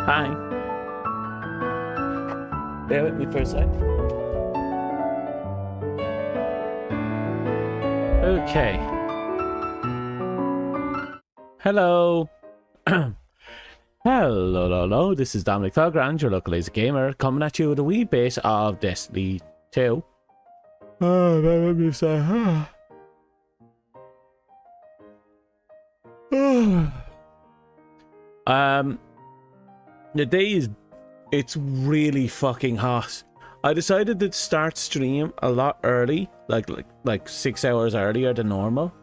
Hi. Bear with me for a sec. Okay. Hello. Hello. This is Dominic Felgrand, your local lazy gamer, coming at you with a wee bit of Destiny 2. Oh, let me say. The day is, it's really fucking hot. I decided to start stream a lot early, like 6 hours earlier than normal,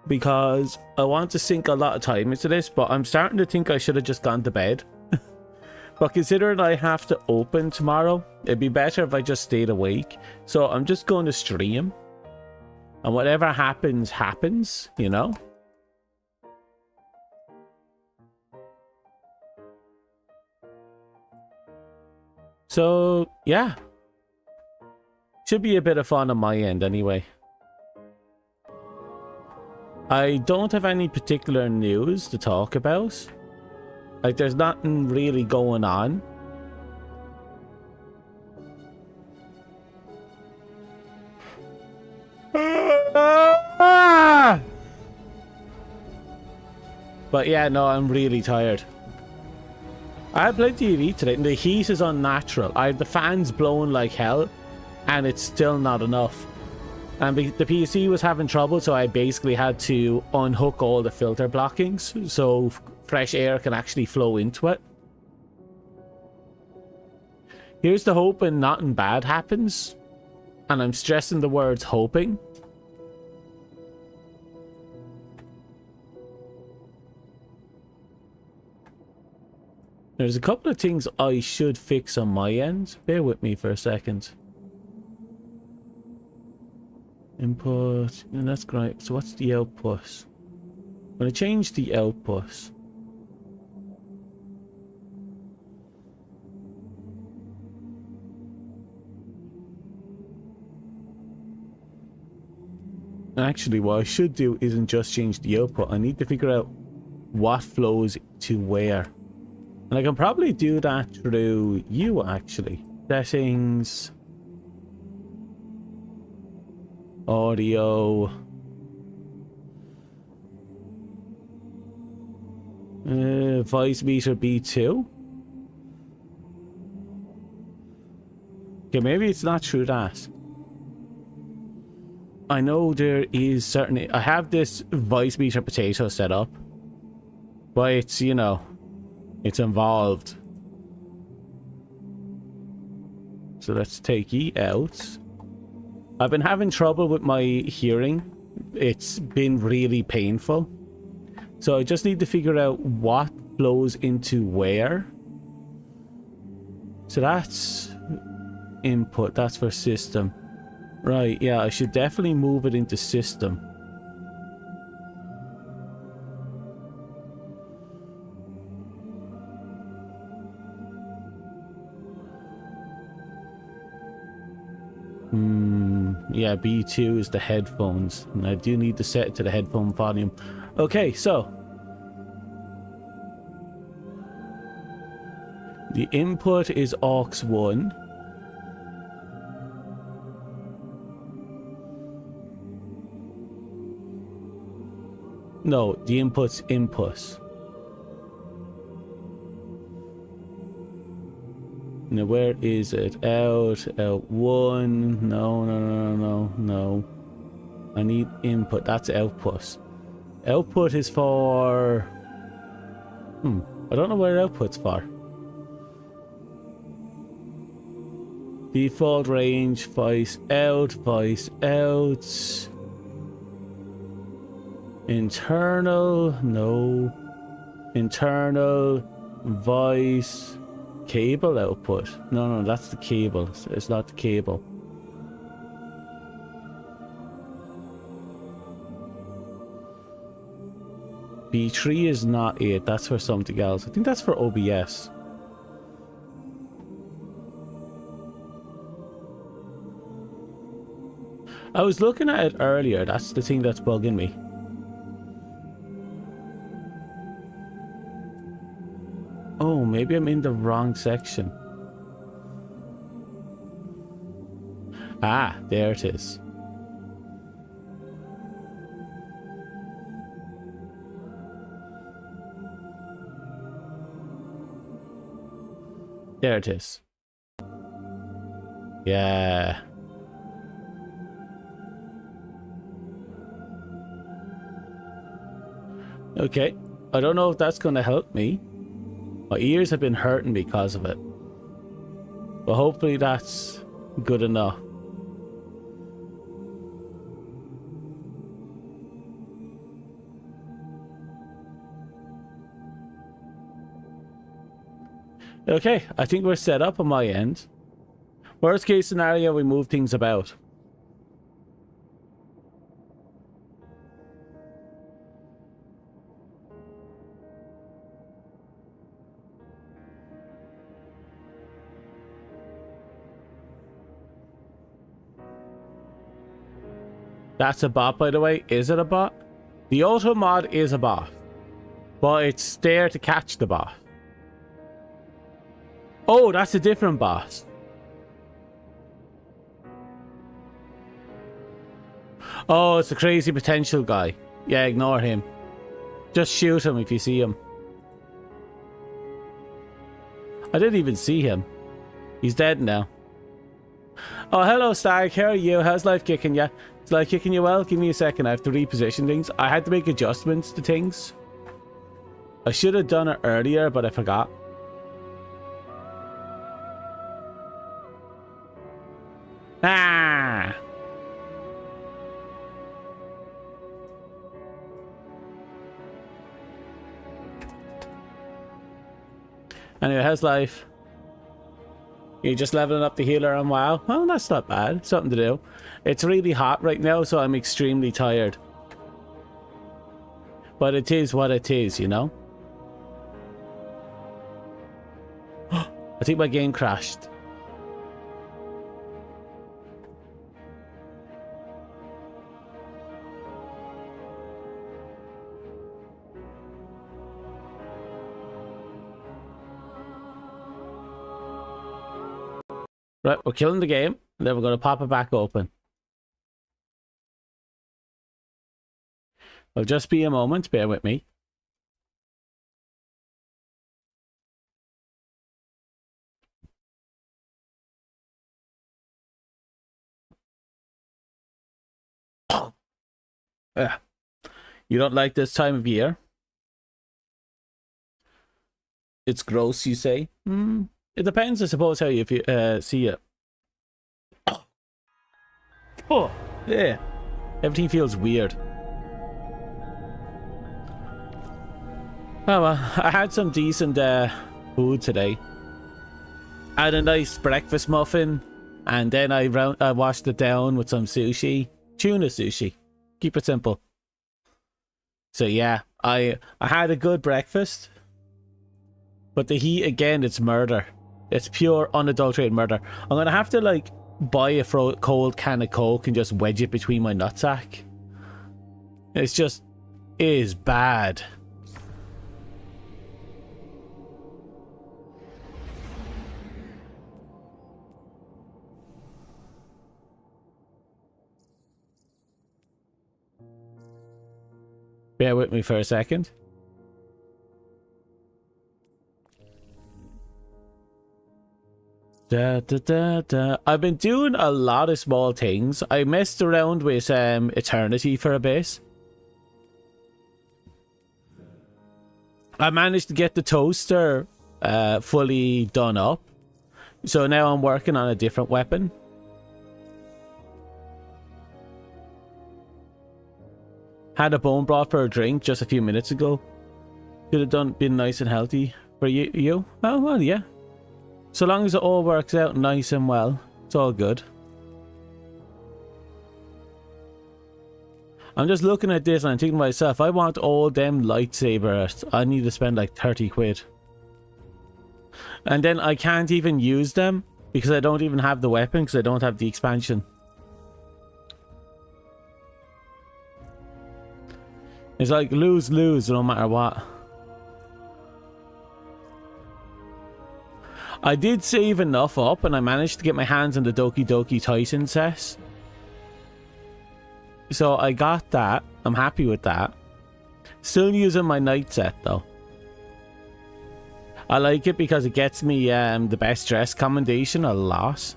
because I want to sink a lot of time into this, but I'm starting to think I should have just gone to bed. But considering I have to open tomorrow, it'd be better if I just stayed awake. So I'm just going to stream, and whatever happens, happens, you know? So, yeah. Should be a bit of fun on my end anyway. I don't have any particular news to talk about. Like, there's nothing really going on. But yeah, no, I'm really tired. I had plenty of heat today, and the heat is unnatural. I have the fans blowing like hell, and it's still not enough. And the PC was having trouble, so I basically had to unhook all the filter blockings so fresh air can actually flow into it. Here's the hoping nothing bad happens, and I'm stressing the words hoping. There's a couple of things I should fix on my end. Bear with me for a second. Input, and that's great. So what's the output? I'm going to change the output. Actually, what I should do isn't just change the output. I need to figure out what flows to where. And I can probably do that through you, actually. Settings. Audio. Voice meter B2. Okay, maybe it's not through that. I know there is certainly... I have this voice meter potato set up. But it's, you know... It's involved. So let's take E out. I've been having trouble with my hearing. It's been really painful. So I just need to figure out what flows into where. So that's input. That's for system. Right, yeah, I should definitely move it into system. Yeah, B2 is the headphones, and I do need to set it to the headphone volume. Okay, so the input is aux 1. No, the input's input. Now, where is it? Out 1. No. I need input. That's output. Output is for... I don't know where output's for. Default range, voice out. Internal, no. Internal, voice... Cable output. No, that's the cable. It's not the cable. B3 is not it. That's for something else. I think that's for OBS. I was looking at it earlier. That's the thing that's bugging me. Oh, maybe I'm in the wrong section. Ah, there it is. There it is. Yeah. Okay. I don't know if that's going to help me. My ears have been hurting because of it. But hopefully that's good enough. Okay, I think we're set up on my end. Worst case scenario, we move things about. That's a bot, by the way. Is it a bot? The auto mod is a bot, but it's there to catch the bot. Oh, that's a different bot. Oh, it's a crazy potential guy. Yeah, ignore him. Just shoot him if you see him. I didn't even see him. He's dead now. Oh, hello, Stag. How are you? How's life kicking you? Is life kicking you well? Give me a second. I have to reposition things. I had to make adjustments to things. I should have done it earlier, but I forgot. Ah! Anyway, how's life? You're just leveling up the healer on WoW? Well, that's not bad. Something to do. It's really hot right now, so I'm extremely tired. But it is what it is, you know? I think my game crashed. Right, we're killing the game, and then we're going to pop it back open. It'll just be a moment, bear with me. Yeah. You don't like this time of year? It's gross, you say? It depends, I suppose, how you see it. Oh, yeah. Everything feels weird. Oh well, I had some decent food today. I had a nice breakfast muffin, and then I washed it down with some sushi. Tuna sushi. Keep it simple. So yeah, I had a good breakfast. But the heat, again, it's murder. It's pure, unadulterated murder. I'm going to have to, like, buy a cold can of Coke and just wedge it between my nutsack. It's just... it is bad. Bear with me for a second. I've been doing a lot of small things. I messed around with Eternity for a bit. I managed to get the toaster fully done up. So now I'm working on a different weapon. Had a bone broth for a drink just a few minutes ago. Could have been nice and healthy for you. Oh, well, yeah. So long as it all works out nice and well, it's all good. I'm just looking at this and I'm thinking to myself, I want all them lightsabers. I need to spend like 30 quid. And then I can't even use them because I don't even have the weapon because I don't have the expansion. It's like lose-lose no matter what. I did save enough up and I managed to get my hands on the Doki Doki Tyson set. So I got that. I'm happy with that. Still using my night set though. I like it because it gets me the best dress commendation a lot.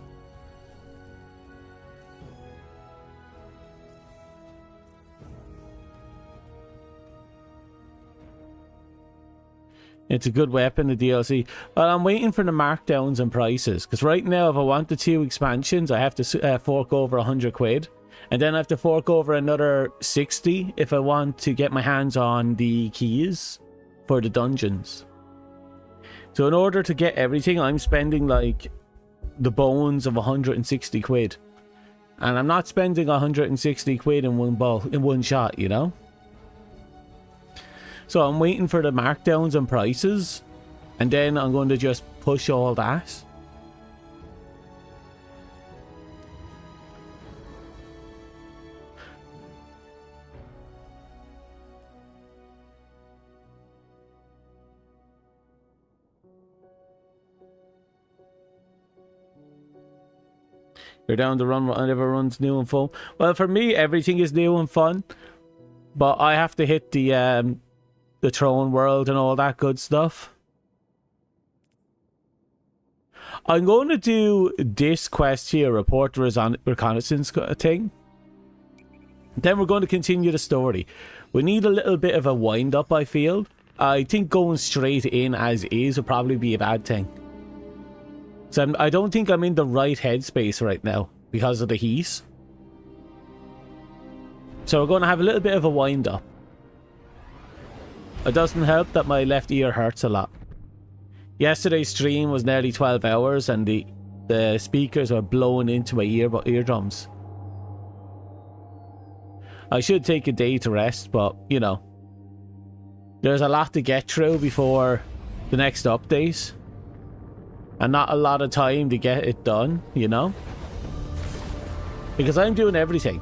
It's a good weapon, the DLC. But I'm waiting for the markdowns and prices. Because right now, if I want the 2 expansions, I have to fork over 100 quid. And then I have to fork over another 60 if I want to get my hands on the keys for the dungeons. So in order to get everything, I'm spending like the bones of 160 quid. And I'm not spending 160 quid in one shot, you know? So I'm waiting for the markdowns and prices, and then I'm going to just push all that. You're down to run whatever runs new and fun. Well, for me, everything is new and fun, but I have to hit the throne world and all that good stuff. I'm going to do this quest here, report the reconnaissance thing. Then we're going to continue the story. We need a little bit of a wind up, I feel. I think going straight in as is would probably be a bad thing. So I don't think I'm in the right headspace right now because of the heat. So we're going to have a little bit of a wind up. It doesn't help that my left ear hurts a lot. Yesterday's stream was nearly 12 hours and the speakers were blowing into my eardrums. I should take a day to rest, but, you know, there's a lot to get through before the next update. And not a lot of time to get it done, you know? Because I'm doing everything.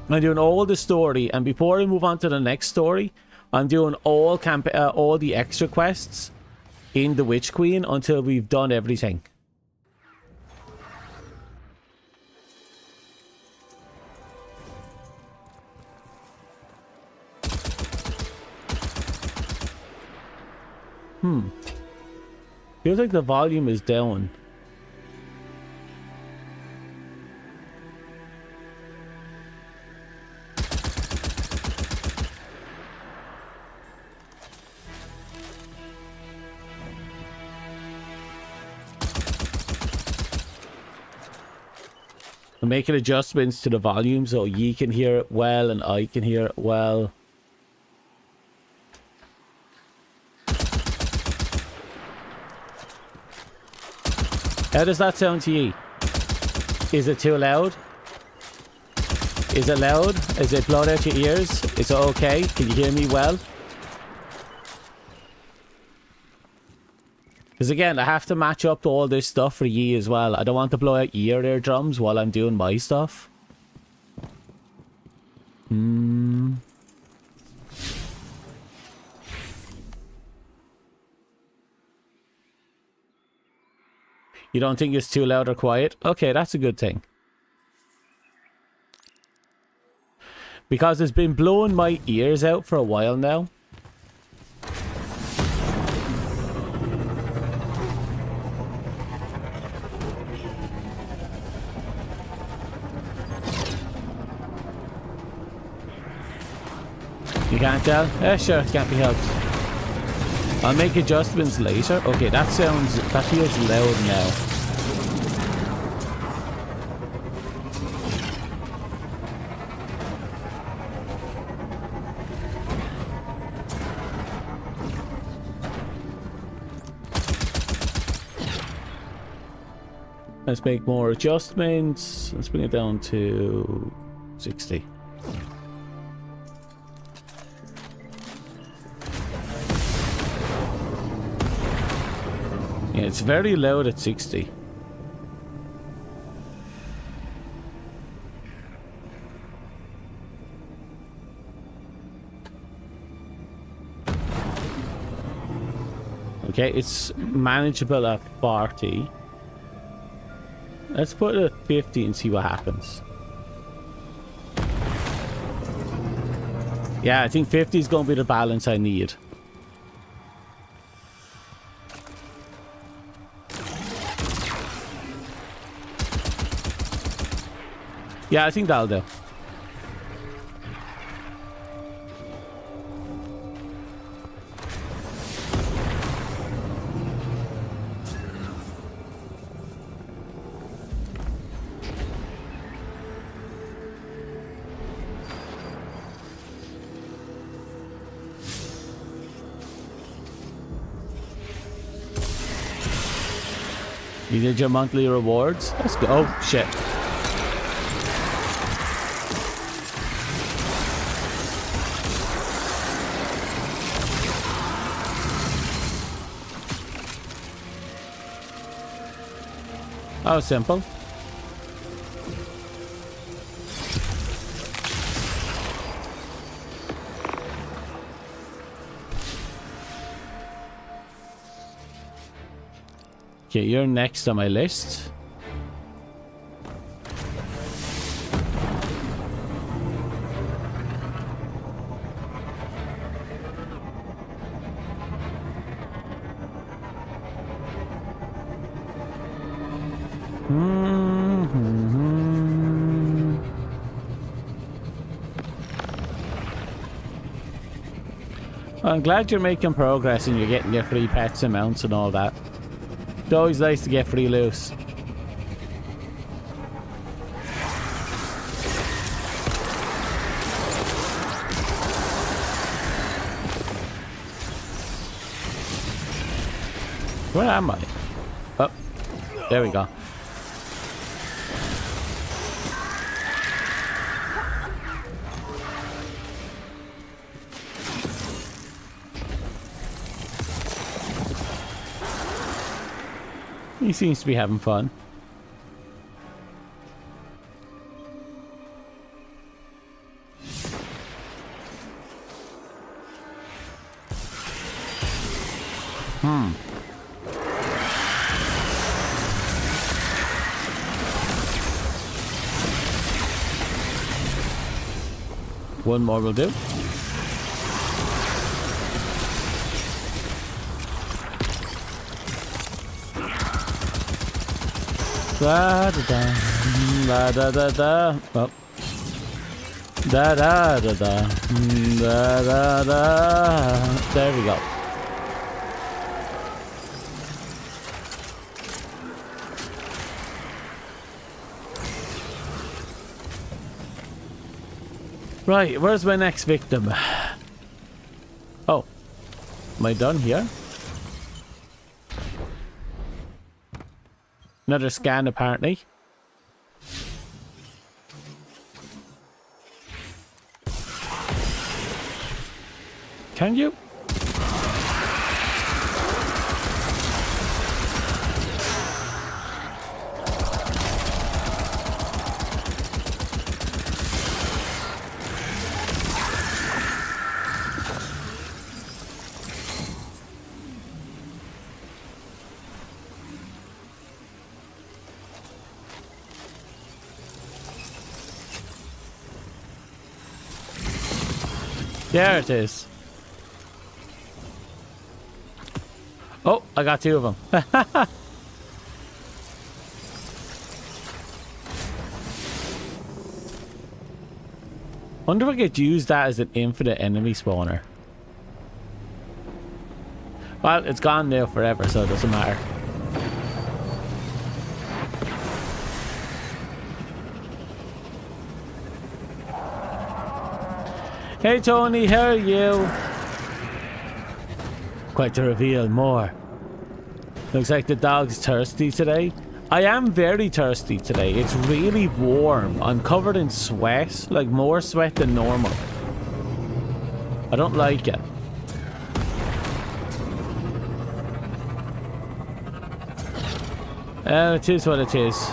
I'm doing all the story, and before I move on to the next story, I'm doing all the extra quests in the Witch Queen until we've done everything. Feels like the volume is down. I'm making adjustments to the volume so ye can hear it well and I can hear it well. How does that sound to ye? Is it too loud? Is it loud? Is it blowing out your ears? Is it okay? Can you hear me well? Because again, I have to match up to all this stuff for ye as well. I don't want to blow out your eardrums while I'm doing my stuff. You don't think it's too loud or quiet? Okay, that's a good thing. Because it's been blowing my ears out for a while now. You can't tell? Yeah, sure, it can't be helped. I'll make adjustments later. Okay, that feels loud now. Let's make more adjustments. Let's bring it down to 60. Yeah, it's very loud at 60. Okay, Okay, it's manageable at 40. Let's put it at 50 and see what happens. Yeah, I think 50 is going to be the balance I need. Yeah, I think that'll do. You did your monthly rewards? Let's go. Oh, shit. Oh, simple. Okay, you're next on my list. I'm glad you're making progress and you're getting your free pets and mounts and all that. It's always nice to get free loose. Where am I? Oh, there we go. He seems to be having fun. One more will do. Da da da da da da. Oh. Da da da da da da da. There we go. Right, where's my next victim? Oh, am I done here? Another scan, apparently. Can you? There it is. Oh, I got two of them. Wonder if I could use that as an infinite enemy spawner. Well, it's gone now forever, so it doesn't matter. Hey Tony, how are you? Quite to reveal more. Looks like the dog's thirsty today. I am very thirsty today. It's really warm. I'm covered in sweat, like more sweat than normal. I don't like it. It is what it is.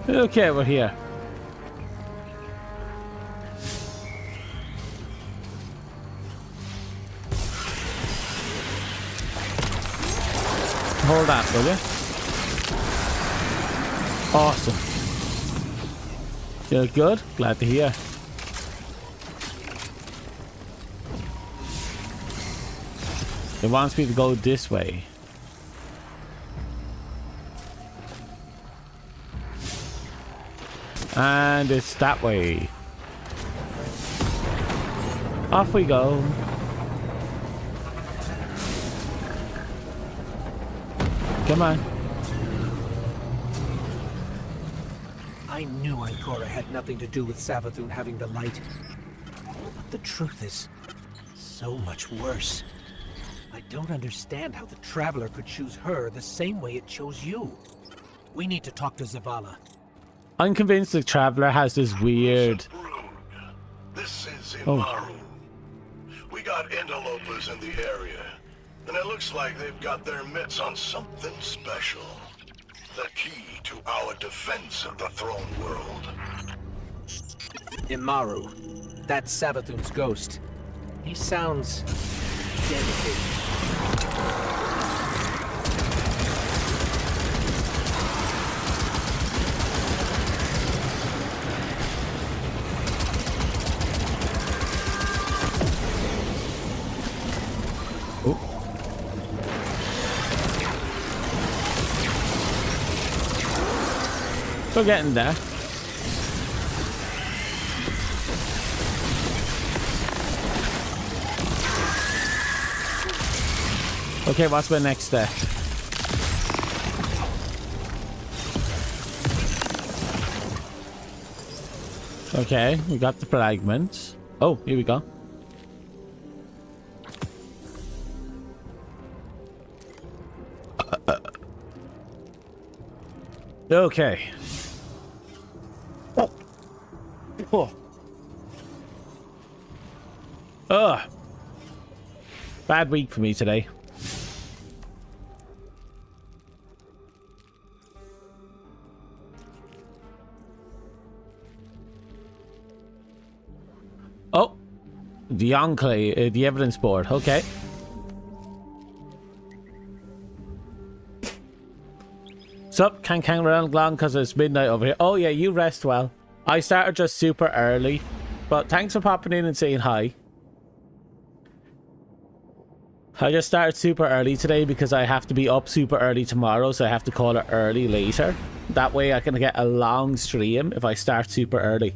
Okay, we're here. Hold that, will you? Awesome. You're good? Glad to hear. It wants me to go this way. And it's that way. Off we go. Come on. I knew Ikora had nothing to do with Savathun having the light. But the truth is so much worse. I don't understand how the Traveler could choose her the same way it chose you. We need to talk to Zavala. I'm convinced the Traveler has this weird... This is Imaru. We got interlopers in the area, and it looks like they've got their mitts on something special. The key to our defense of the throne world. Imaru. That's Savathun's ghost. He sounds dedicated. We're getting there. Okay, what's my next step? Okay, we got the fragments. Oh, here we go. Okay. Oh. Ugh. Bad week for me today. Oh. The enclave, the evidence board. Okay. Sup? Can't hang around long because it's midnight over here. Oh yeah, you rest well. I started just super early, but thanks for popping in and saying hi. I just started super early today because I have to be up super early tomorrow, so I have to call it early later. That way I can get a long stream if I start super early.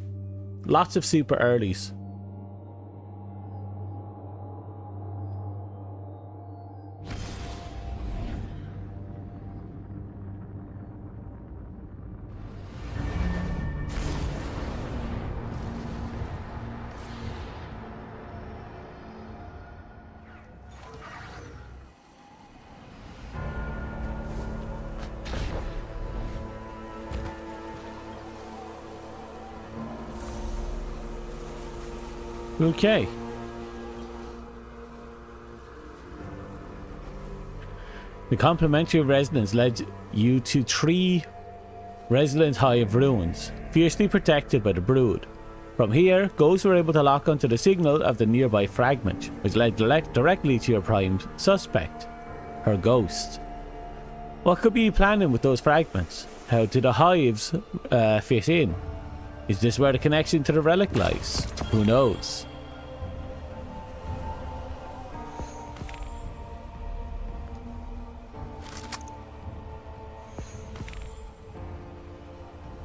Lots of super earlies. Okay. The complementary resonance led you to 3 resilient hive ruins, fiercely protected by the brood. From here, ghosts were able to lock onto the signal of the nearby fragment, which led directly to your prime suspect, her ghost. What could be planning with those fragments? How do the hives fit in? Is this where the connection to the relic lies? Who knows?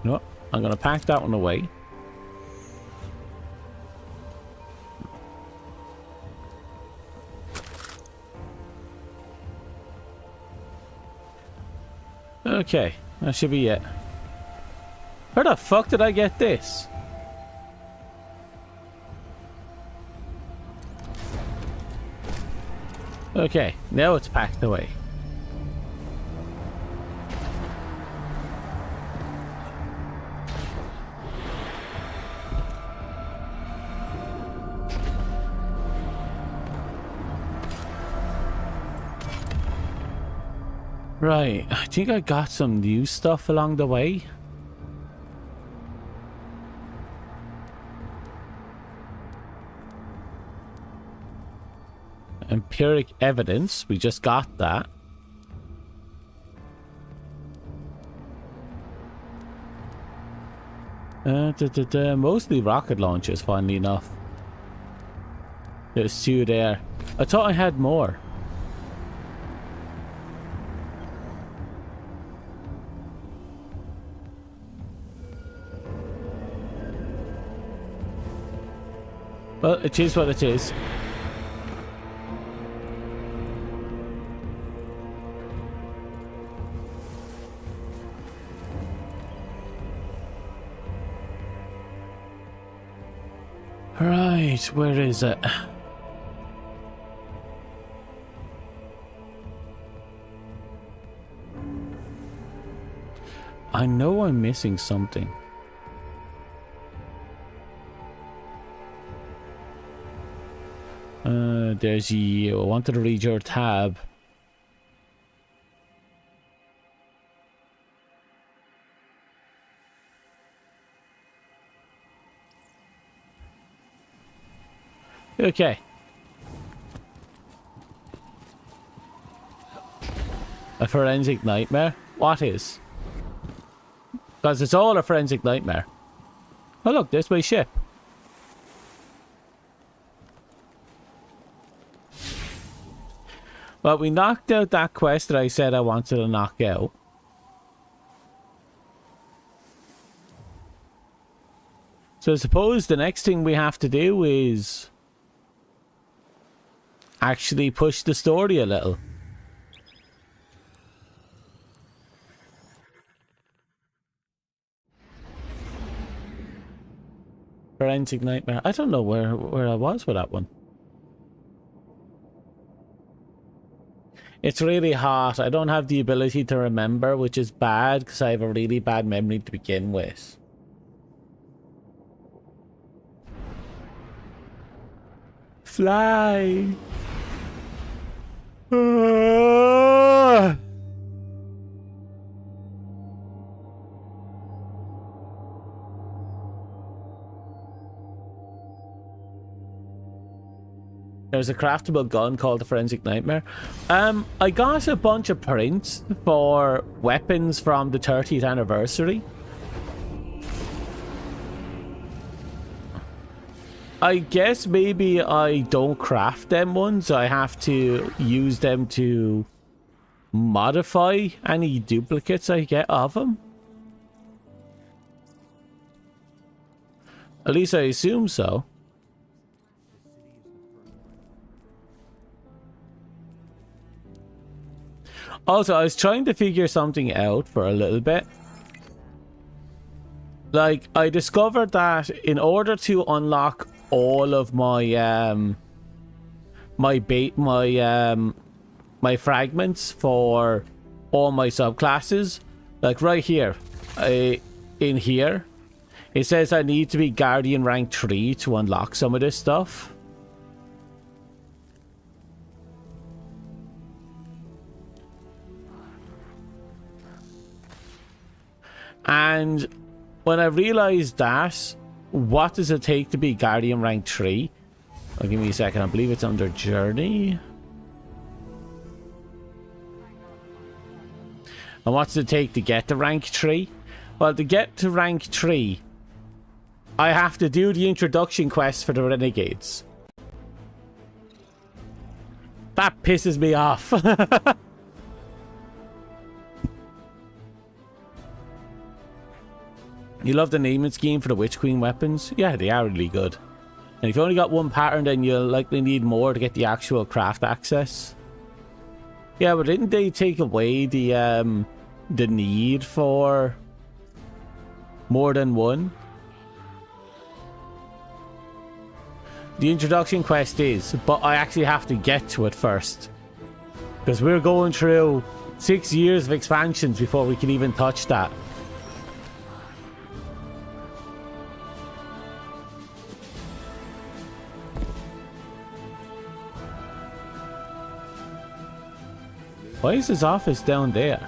No, I'm gonna pack that one away. Okay, that should be it. Where the fuck did I get this? Okay, now it's packed away. Right, I think I got some new stuff along the way. Empiric evidence. We just got that. Mostly rocket launchers, funnily enough. There's 2 there. I thought I had more. Well, it is what it is. Right, where is it? I know I'm missing something. There's you. I wanted to read your tab. Okay. A forensic nightmare? What is? Because it's all a forensic nightmare. Oh look, there's my ship. Well, we knocked out that quest that I said I wanted to knock out. So I suppose the next thing we have to do is actually push the story a little. Forensic nightmare. I don't know where I was with that one. It's really hot. I don't have the ability to remember, which is bad because I have a really bad memory to begin with. Fly. There's a craftable gun called the Forensic Nightmare. I got a bunch of prints for weapons from the 30th anniversary. I guess maybe I don't craft them ones. I have to use them to modify any duplicates I get of them. At least I assume so. Also, I was trying to figure something out for a little bit. Like, I discovered that in order to unlock all of my my fragments for all my subclasses, like right here, in here, it says I need to be Guardian rank 3 to unlock some of this stuff. And when I realized that, what does it take to be Guardian rank 3? Oh, give me a second. I believe it's under Journey. And what does it take to get to rank 3? Well, to get to rank 3, I have to do the introduction quest for the Renegades. That pisses me off. You love the naming scheme for the Witch Queen weapons? Yeah, they are really good. And if you only got one pattern, then you'll likely need more to get the actual craft access. Yeah, but didn't they take away the need for more than one? The introduction quest is, but I actually have to get to it first. Because we're going through 6 years of expansions before we can even touch that. Why is his office down there?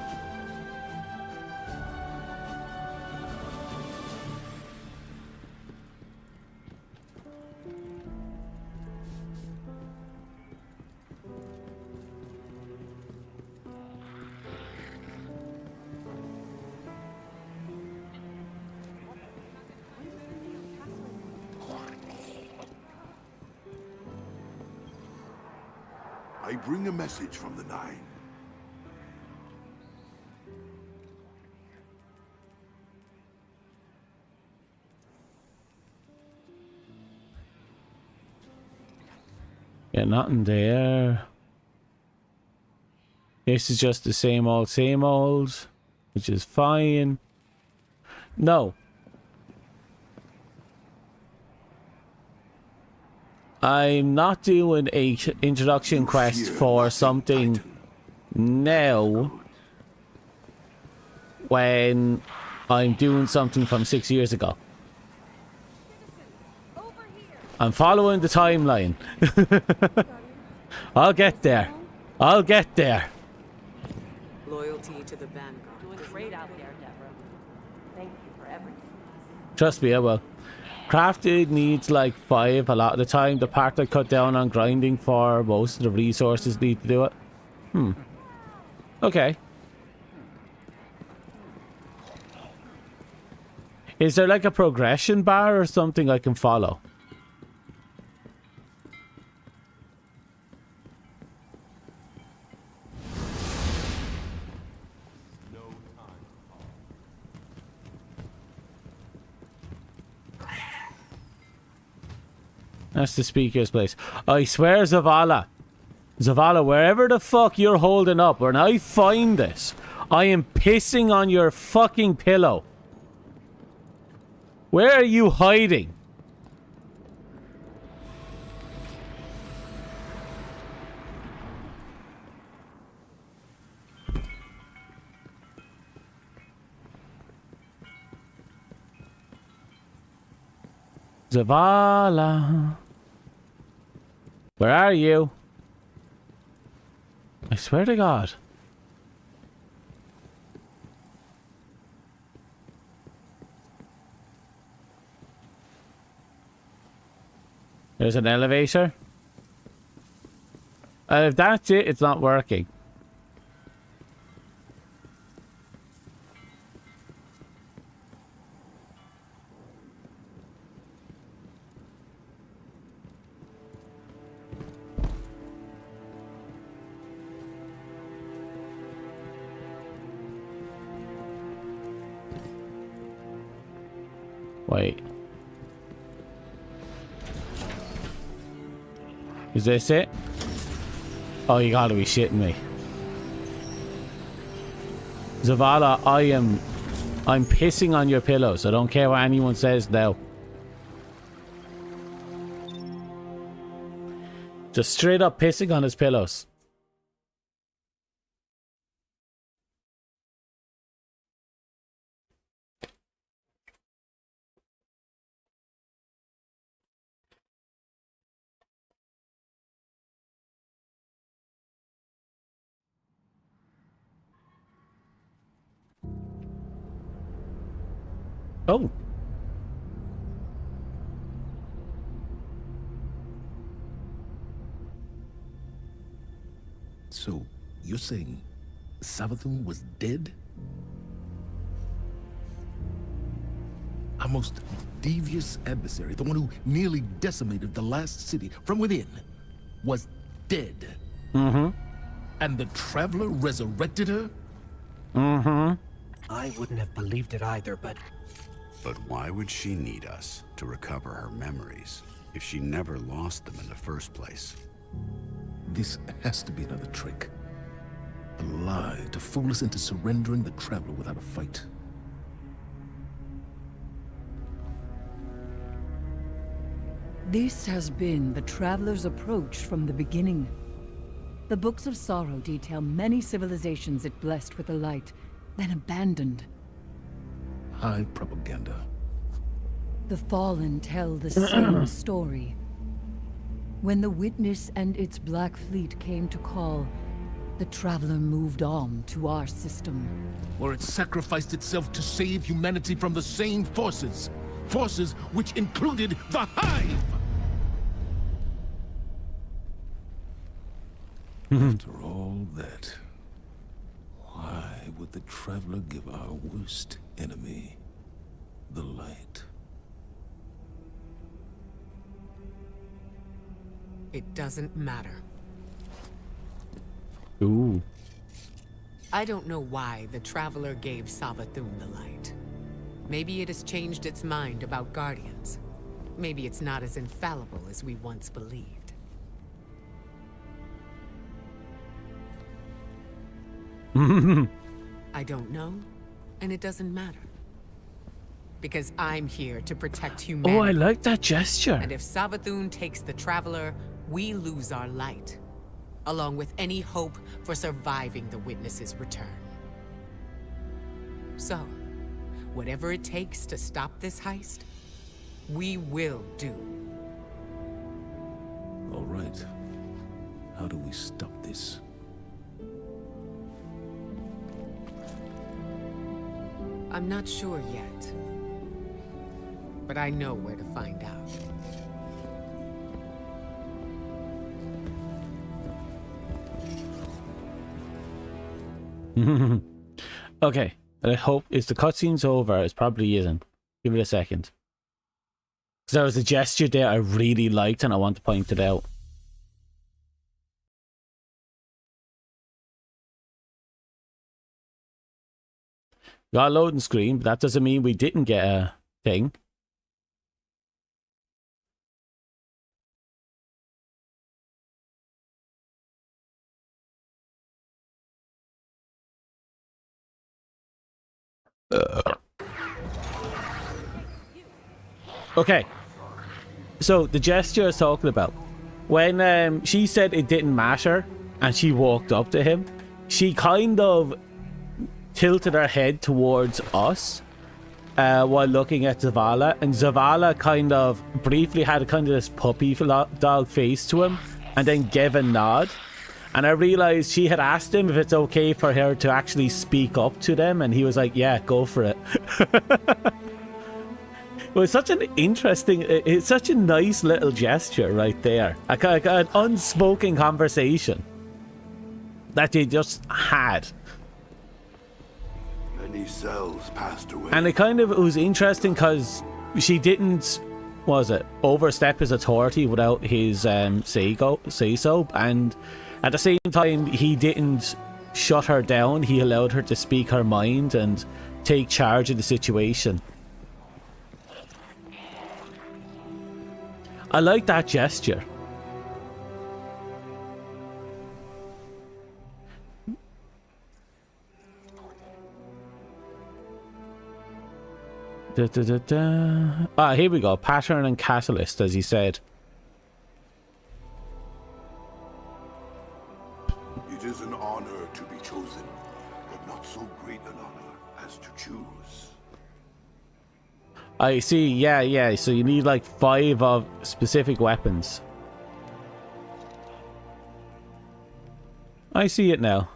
I bring a message from the Nine. Yeah, nothing there. This is just the same old, which is fine. No. I'm not doing a introduction quest for something now when I'm doing something from 6 years ago. I'm following the timeline. I'll get there. I'll get there. Loyalty to the Vanguard. Doing great out there, Deborah. Thank you for everything. Trust me, I will. Crafted needs like 5 a lot of the time. The part I cut down on grinding for most of the resources need to do it. Okay. Is there like a progression bar or something I can follow? That's the speaker's place. I swear, Zavala. Zavala, wherever the fuck you're holding up, when I find this, I am pissing on your fucking pillow. Where are you hiding? Zavala. Where are you? I swear to God. There's an elevator. If that's it, it's not working. Wait. Is this it? Oh, you gotta be shitting me. Zavala, I'm pissing on your pillows. I don't care what anyone says now. Just straight up pissing on his pillows. Oh. So, you're saying Savathun was dead? Our most devious adversary, the one who nearly decimated the last city from within, was dead. Mm-hmm. And the Traveler resurrected her? Mm-hmm. I wouldn't have believed it either, but But why would she need us to recover her memories if she never lost them in the first place? This has to be another trick. A lie to fool us into surrendering the Traveler without a fight. This has been the Traveler's approach from the beginning. The Books of Sorrow detail many civilizations it blessed with the light, then abandoned. High propaganda. The Fallen tell the same story. When the Witness and its Black Fleet came to call, the Traveler moved on to our system. Where it sacrificed itself to save humanity from the same forces. Forces which included the Hive! After all that, why would the Traveler give our worst enemy the light? It doesn't matter. Ooh. I don't know why the Traveler gave Savathun the light. Maybe it has changed its mind about Guardians. Maybe it's not as infallible as we once believed. I don't know, and it doesn't matter. Because I'm here to protect humanity. Oh, I like that gesture. And if Savathun takes the Traveler, we lose our light, along with any hope for surviving the Witness's return. So, whatever it takes to stop this heist, we will do. All right. How do we stop this? I'm not sure yet, but I know where to find out. Okay, I hope is the cutscene's over. It probably isn't. Give it a second. Because there was a gesture there I really liked and I want to point it out. Got a loading screen, but that doesn't mean we didn't get a thing. Okay, so the gesture I was talking about, when she said it didn't matter and she walked up to him, she kind of tilted her head towards us while looking at Zavala, and Zavala kind of briefly had kind of this puppy dog face to him and then gave a nod. And I realized she had asked him if it's okay for her to actually speak up to them, and he was like, yeah, go for it. It was such an interesting, it's such a nice little gesture right there. Like an unspoken conversation that they just had. Many cells passed away. And it was interesting because she didn't, overstep his authority without his say so. And at the same time, he didn't shut her down. He allowed her to speak her mind and take charge of the situation. I like that gesture. Ah, here we go. Pattern and catalyst, as he said. It is an honor to be chosen, but not so great an honor as to choose. I see, yeah. So you need like 5 of specific weapons. I see it now.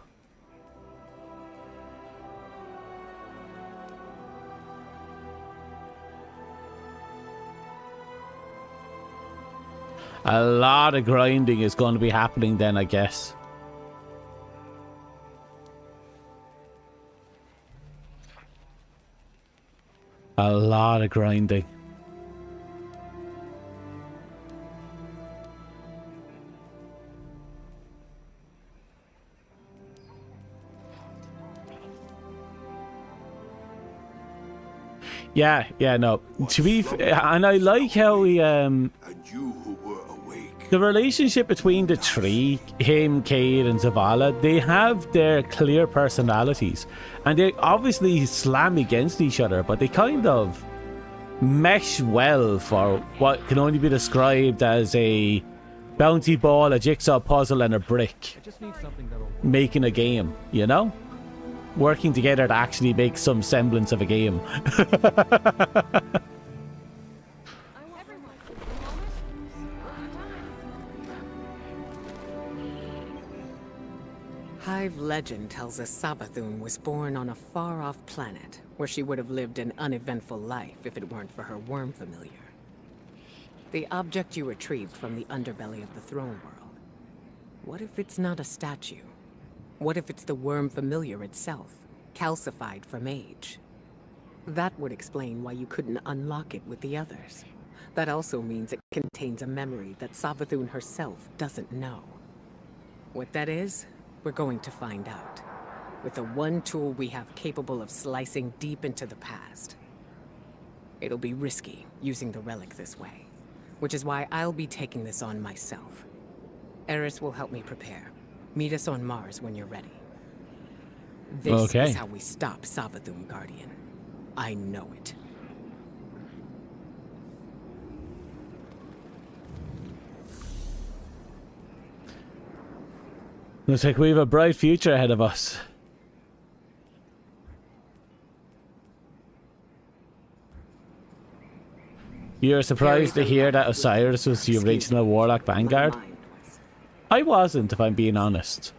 A lot of grinding is going to be happening then, I guess. A lot of grinding. Yeah, no. To be and I like how he And you who were awake. the relationship between the three, him, Cade, and Zavala, they have their clear personalities. And they obviously slam against each other, but they kind of mesh well for what can only be described as a bounty ball, a jigsaw puzzle, and a brick. Making a game, you know? Working together to actually make some semblance of a game. Hive legend tells us Savathun was born on a far-off planet, where she would have lived an uneventful life if it weren't for her worm familiar. The object you retrieved from the underbelly of the throne world. What if it's not a statue? What if it's the worm familiar itself, calcified from age? That would explain why you couldn't unlock it with the others. That also means it contains a memory that Savathun herself doesn't know. What that is, We're going to find out. With the one tool we have capable of slicing deep into the past. It'll be risky, using the relic this way. Which is why I'll be taking this on myself. Eris will help me prepare. Meet us on Mars when you're ready. This is how we stop Savathûn, Guardian. I know it. Looks like we have a bright future ahead of us. You're surprised to hear that Osiris was the original Warlock Vanguard? I wasn't, if I'm being honest.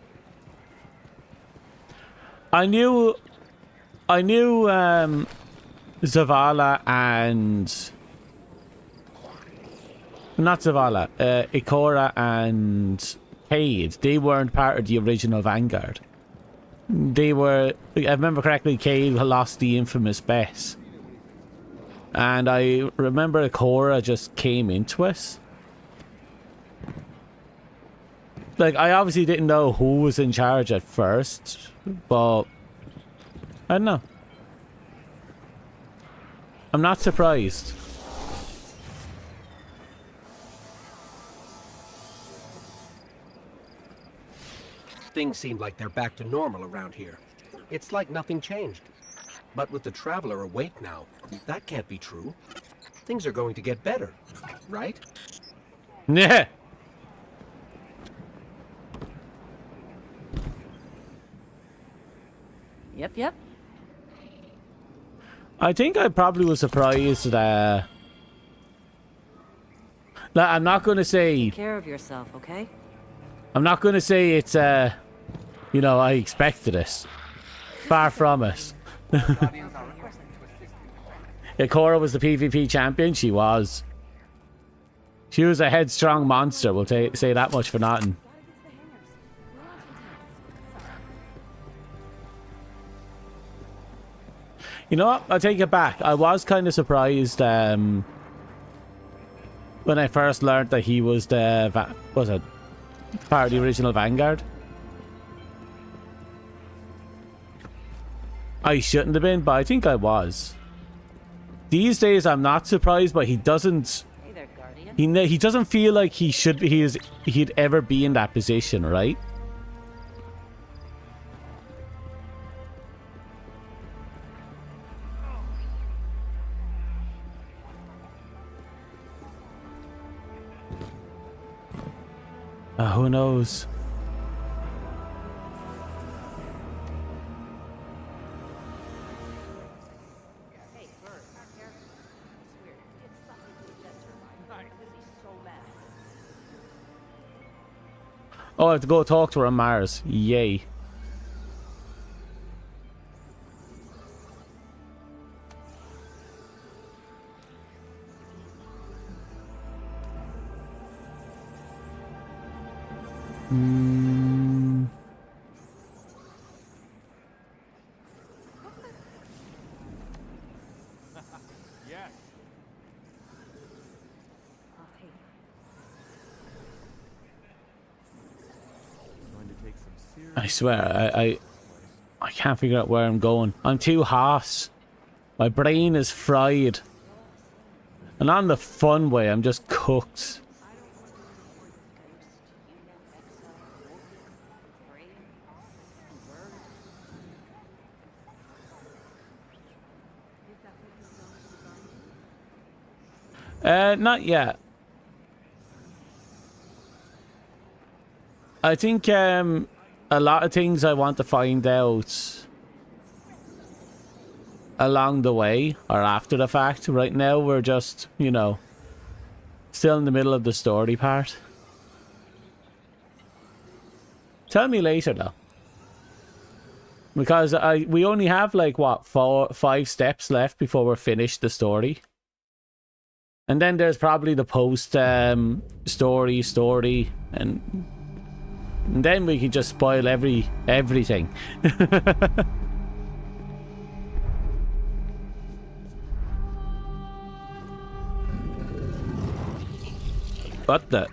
I knew Zavala and... Not Zavala, Ikora and Cade, they weren't part of the original Vanguard. They were, if I remember correctly, Cade lost the infamous Bess. And I remember Ikora just came into it. Like, I obviously didn't know who was in charge at first, but I don't know. I'm not surprised. Things seem like they're back to normal around here. It's like nothing changed. But with the Traveler awake now, that can't be true. Things are going to get better, right? Yeah. Yep. I think I probably was surprised that... Like, I'm not going to say... Take care of yourself, okay? I'm not going to say it's, you know, I expected it. Far from it. Ikora was the PvP champion. She was. She was a headstrong monster. We'll say that much for nothing. You know what? I'll take it back. I was kind of surprised when I first learned that he was the part of the original Vanguard. I shouldn't have been, but I think I was. These days, I'm not surprised, but he doesn't. Hey there, Guardian. He doesn't feel like he'd ever be in that position, right? Who knows? Hey, Bird, our character. It's weird. It's something to the jet turbine. I'm gonna be so mad. Oh, I have to go talk to her on Mars. Yay. Oh, hey. I swear, I can't figure out where I'm going. I'm too hot. My brain is fried. And not in the fun way, I'm just cooked. Not yet. I think a lot of things I want to find out along the way or after the fact. Right now we're just, you know, still in the middle of the story part. Tell me later though. Because we only have like what, 5 steps left before we're finished the story. And then there's probably the post story and then we can just spoil everything. What the?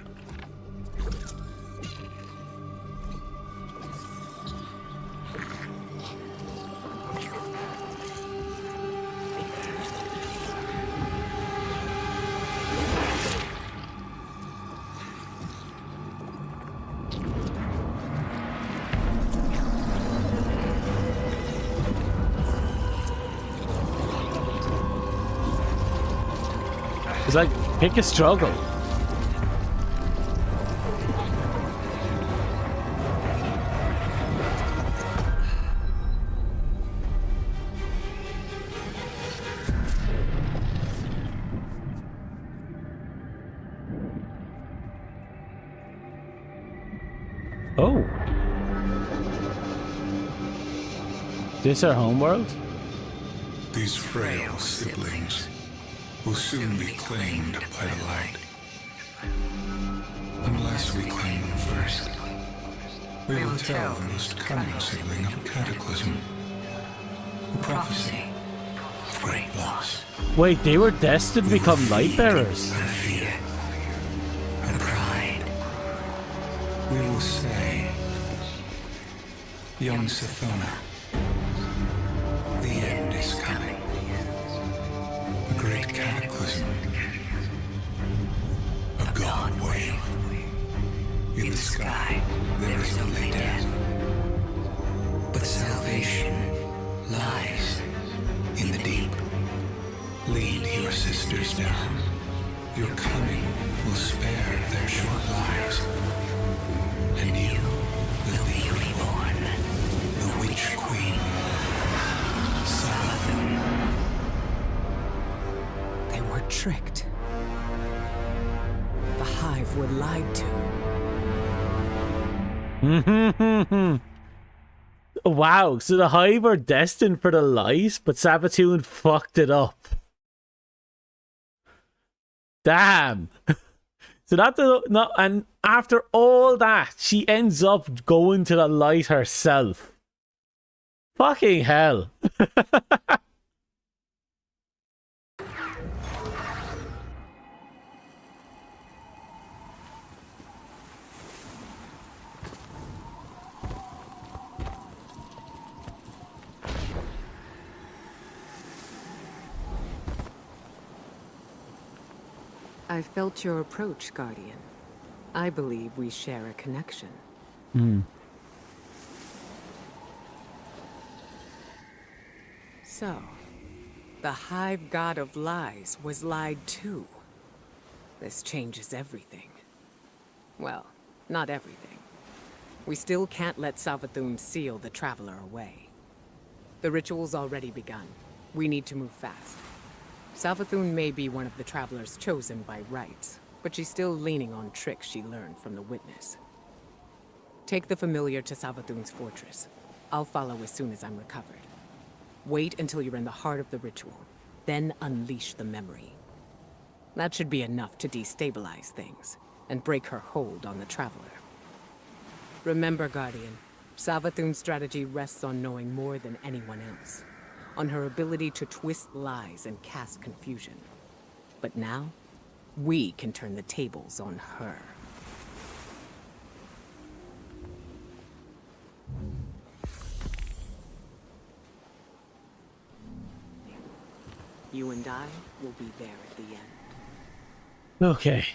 It's like, pick a struggle. Oh. This our homeworld? These frail siblings will soon be claimed by the light. Unless we claim them first, we will tell the most cunning sibling of Cataclysm. A prophecy of great loss. Wait, they were destined to become light bearers. And fear. And pride. We will say, young Sithona, the end is coming. A great cataclysm. A gone wave. In the sky, there is only death. But salvation lies in the deep. Lead your sisters down. Your coming will spare their short lives. And you will be reborn. The Witch Queen. Savathun. They were tricked. The Hive were lied to. Wow, so the Hive are destined for the light, but Savathun fucked it up. Damn. So and after all that, she ends up going to the light herself. Fucking hell. I felt your approach, Guardian. I believe we share a connection. So, the Hive God of Lies was lied to. This changes everything. Well, not everything. We still can't let Savathun seal the Traveler away. The ritual's already begun. We need to move fast. Savathun may be one of the Travelers chosen by rights, but she's still leaning on tricks she learned from the Witness. Take the Familiar to Savathun's fortress. I'll follow as soon as I'm recovered. Wait until you're in the heart of the ritual, then unleash the memory. That should be enough to destabilize things, and break her hold on the Traveler. Remember, Guardian, Savathun's strategy rests on knowing more than anyone else. On her ability to twist lies and cast confusion. But now, we can turn the tables on her. You and I will be there at the end. Okay.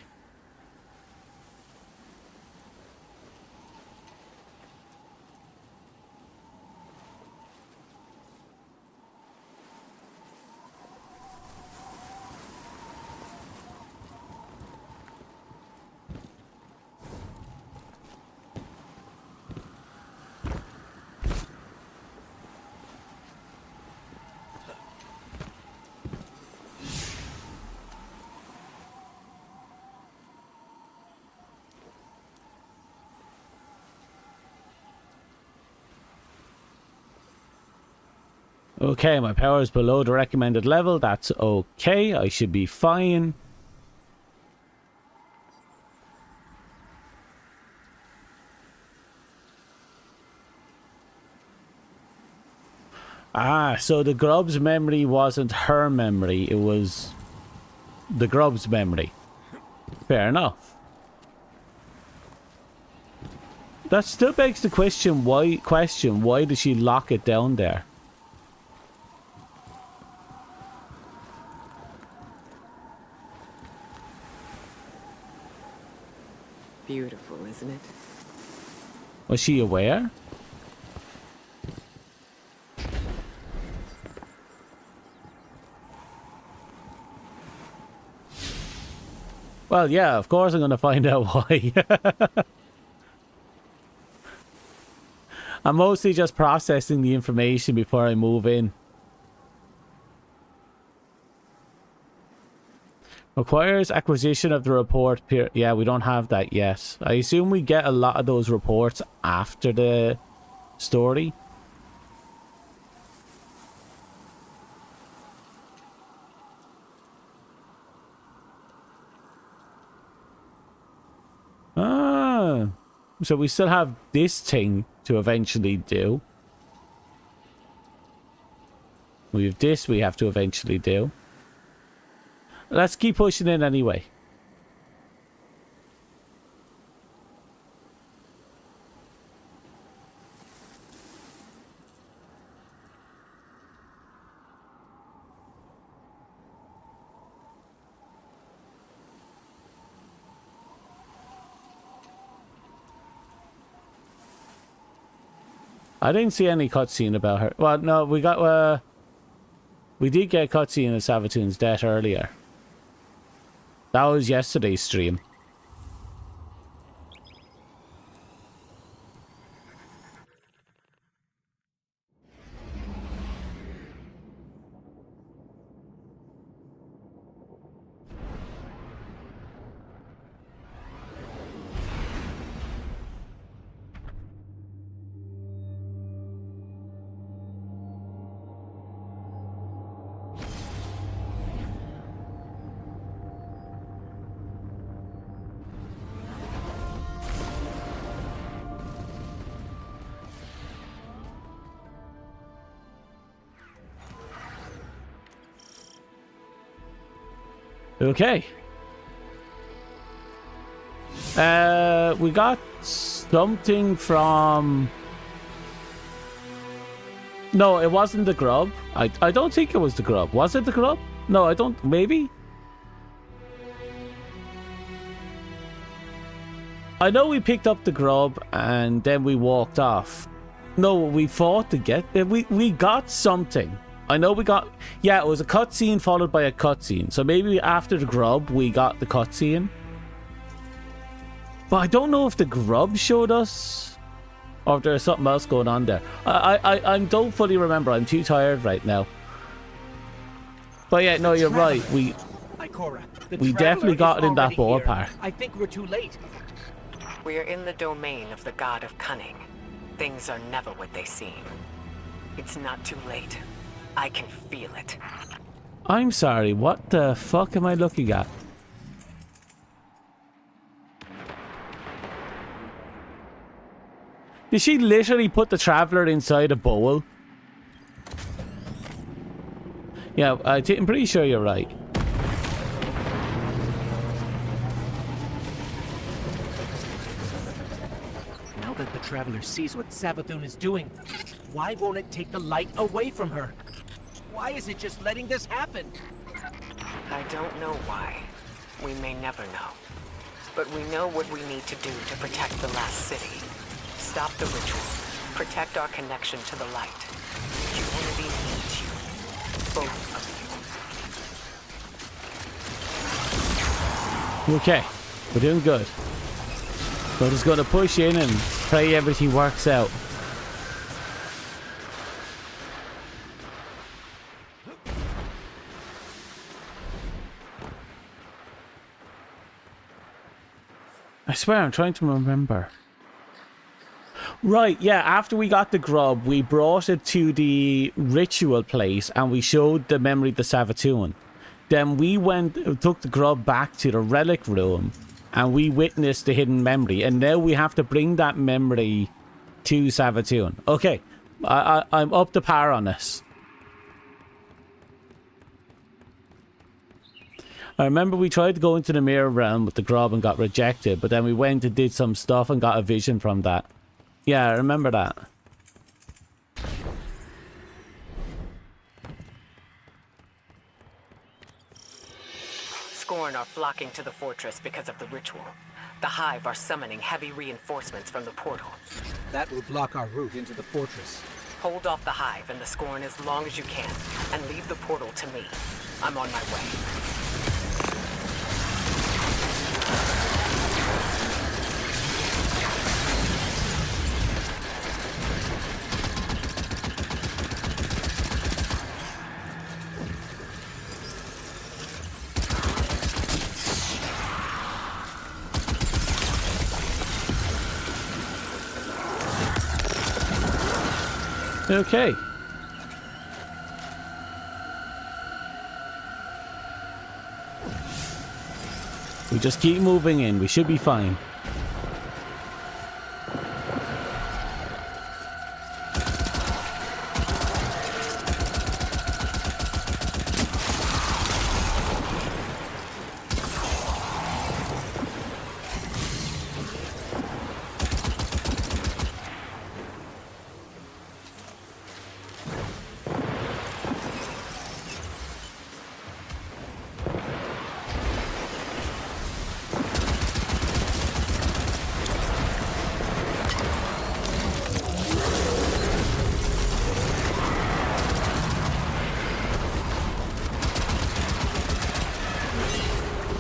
Okay, my power is below the recommended level. That's okay. I should be fine. Ah, so the Grub's memory wasn't her memory. It was the Grub's memory. Fair enough. That still begs the question, why did she lock it down there? Beautiful, isn't it? Was she aware? Well, yeah, of course I'm going to find out why. I'm mostly just processing the information before I move in. Requires acquisition of the report. Yeah, we don't have that yet. I assume we get a lot of those reports after the story. Ah, so we still have this thing to eventually do. We have this we have to eventually do. Let's keep pushing in anyway. I didn't see any cutscene about her. Well, no, we got we did get a cutscene of Savatoon's death earlier. That was yesterday's stream. Okay. We got something from... No, it wasn't the grub. I don't think it was the grub. Was it the grub? No, I don't... Maybe? I know we picked up the grub and then we walked off. No, we fought to get... We got something. I know we got... Yeah, it was a cutscene followed by a cutscene. So maybe after the grub, we got the cutscene. But I don't know if the grub showed us or if there's something else going on there. I don't fully remember. I'm too tired right now. But yeah, no, you're right. We definitely got it in that ballpark. I think we're too late. We are in the domain of the god of cunning. Things are never what they seem. It's not too late. I can feel it. I'm sorry, what the fuck am I looking at? Did she literally put the Traveler inside a bowl? Yeah, I'm pretty sure you're right. Now that the Traveler sees what Savathun is doing, why won't it take the light away from her? Why is it just letting this happen? I don't know why. We may never know. But we know what we need to do to protect the last city. Stop the ritual. Protect our connection to the light. Humanity needs you. Both of you. Okay, we're doing good. We're just gonna push in and pray everything works out. I swear, I'm trying to remember. Right, yeah, after we got the grub, we brought it to the ritual place and we showed the memory to Savathun. Then we took the grub back to the relic room and we witnessed the hidden memory. And now we have to bring that memory to Savathun. Okay, I'm up to par on this. I remember we tried to go into the mirror realm with the grub and got rejected, but then we went and did some stuff and got a vision from that. Yeah, I remember that. Scorn are flocking to the fortress because of the ritual. The Hive are summoning heavy reinforcements from the portal. That will block our route into the fortress. Hold off the Hive and the Scorn as long as you can, and leave the portal to me. I'm on my way. Okay. We just keep moving in. We should be fine.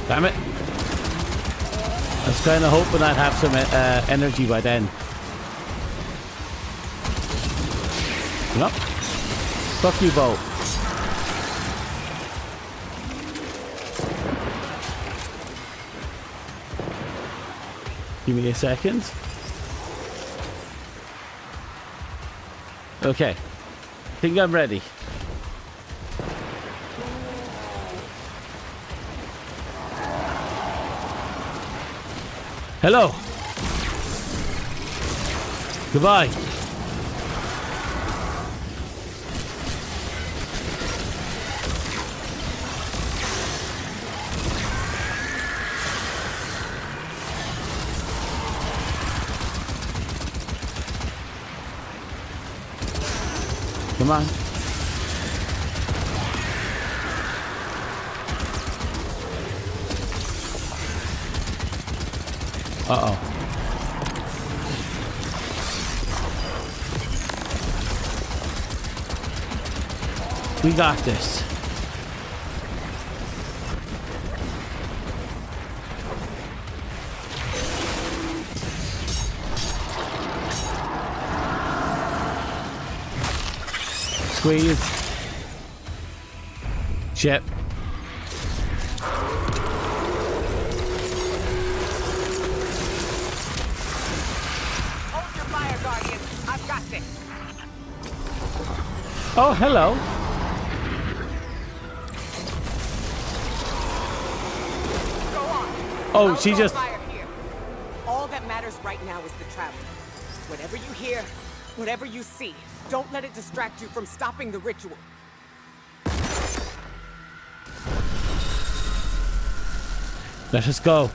Damn it. I was kind of hoping I'd have some energy by then. Nope. Fuck you both. Give me a second. Okay. I think I'm ready. Hello. Goodbye. Come on. Uh-oh. We got this. Squeeze. Shit. Oh, hello. Oh, she just... All that matters right now is the traveler. Whatever you hear, whatever you see, don't let it distract you from stopping the ritual. Let us go.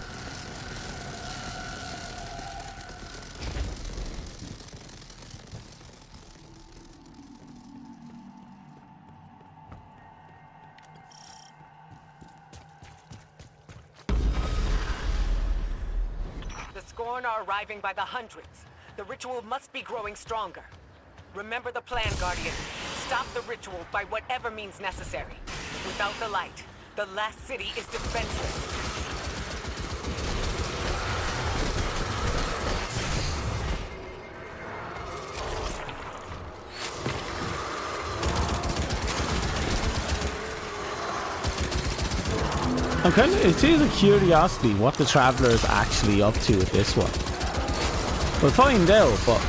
The Scorn are arriving by the hundreds. The ritual must be growing stronger. Remember the plan, Guardian. Stop the ritual by whatever means necessary. Without the light, the last city is defenseless. It is a curiosity what the Traveler is actually up to with this one. We'll find out, but...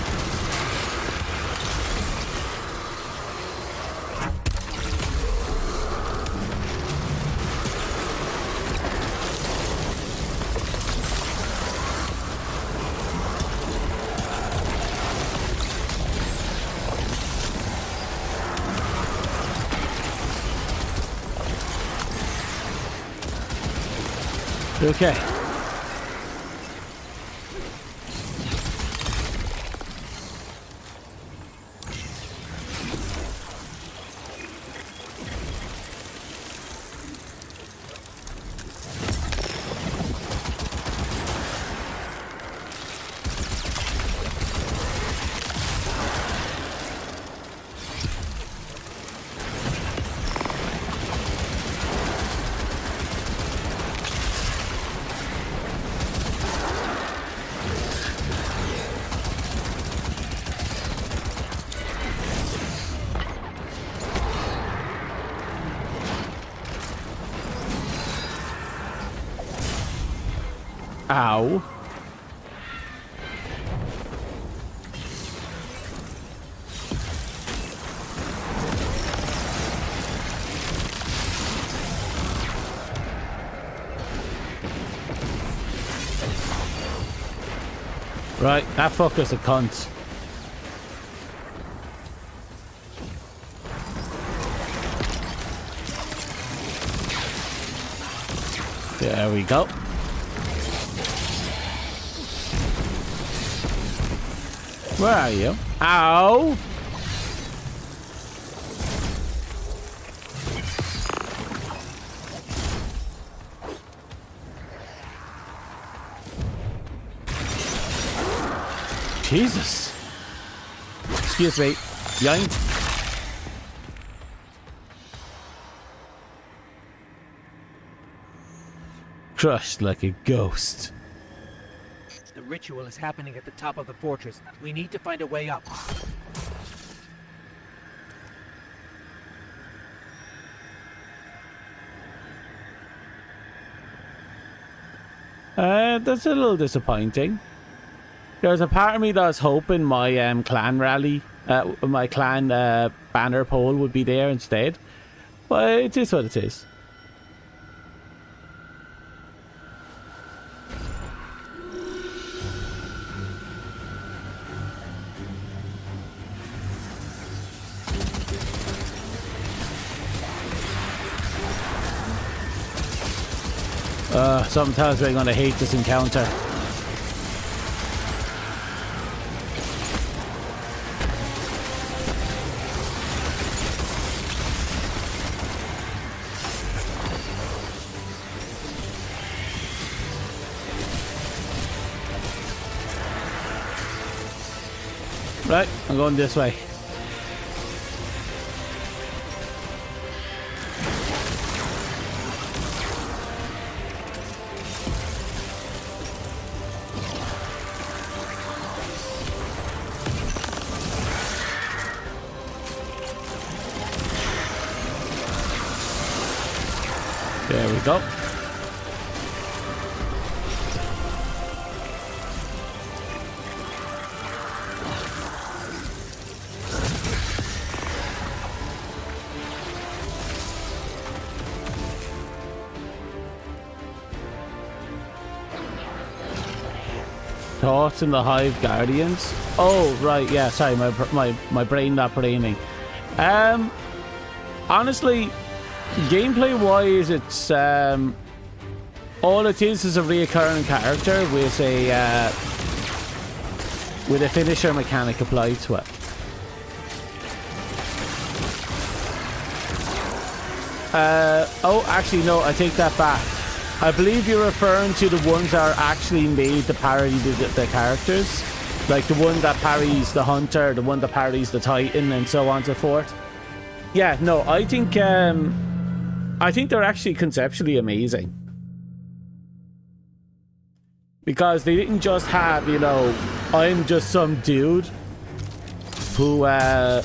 Okay. Ow. Right, that fucker's a cunt. There we go. Where are you? Ow! Jesus. Excuse me. Yoink. Crushed like a ghost. The ritual is happening at the top of the fortress. We need to find a way up. That's a little disappointing. There's a part of me that was hoping my clan rally, my clan banner pole would be there instead. But it is what it is. Something tells me I'm gonna hate this encounter. Right, I'm going this way. There we go. Thoughts in the Hive Guardians? Oh, right, yeah, sorry, my brain not braining. Honestly, gameplay wise, it's all it is a reoccurring character with a finisher mechanic applied to it. Oh, actually no, I take that back. I believe you're referring to the ones that are actually made to parry the characters, like the one that parries the Hunter, the one that parries the Titan, and so on and so forth. Yeah, no, I think they're actually conceptually amazing. Because they didn't just have, you know, I'm just some dude who, I'm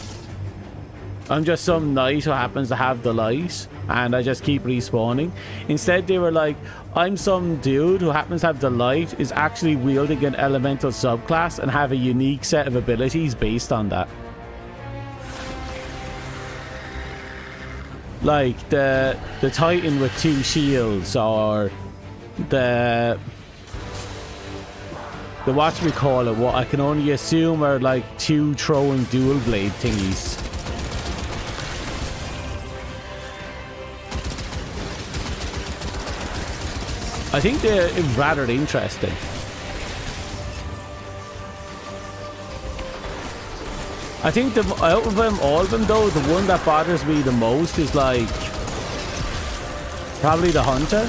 just some knight who happens to have the light, and I just keep respawning. Instead, they were like, I'm some dude who happens to have the light, is actually wielding an elemental subclass, and have a unique set of abilities based on that. Like the Titan with 2 shields, or the whatchamacallit, what I can only assume are like 2 throwing dual blade thingies. I think they're rather interesting. I think out of them, all of them though, the one that bothers me the most is like probably the Hunter.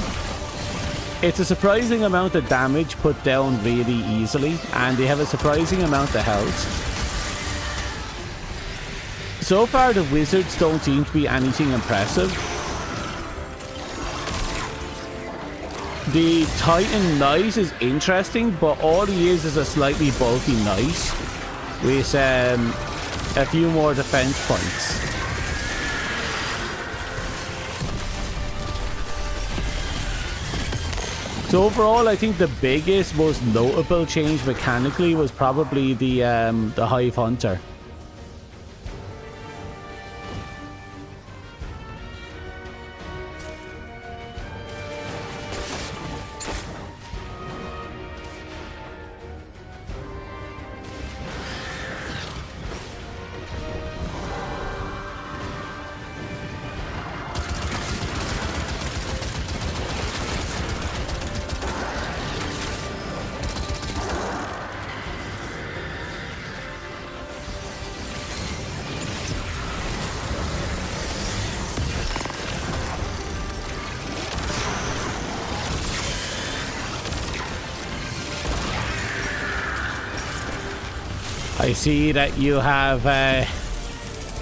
It's a surprising amount of damage put down really easily, and they have a surprising amount of health. So far the wizards don't seem to be anything impressive. The Titan Knight is interesting, but all he is a slightly bulky knight with a few more defense points. So overall, I think the biggest, most notable change mechanically was probably the Hive Hunter. I see that you have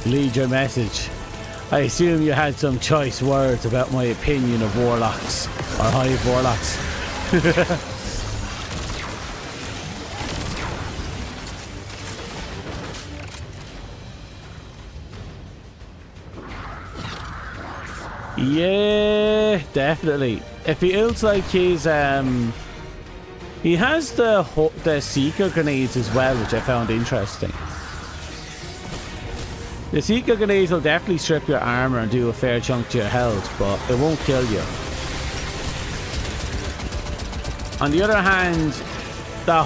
lead your message. I assume you had some choice words about my opinion of warlocks, or hive warlocks. Yeah, definitely. It feels like he's he has the seeker grenades as well, which I found interesting. The seeker grenades will definitely strip your armor and do a fair chunk to your health, but it won't kill you. On the other hand, the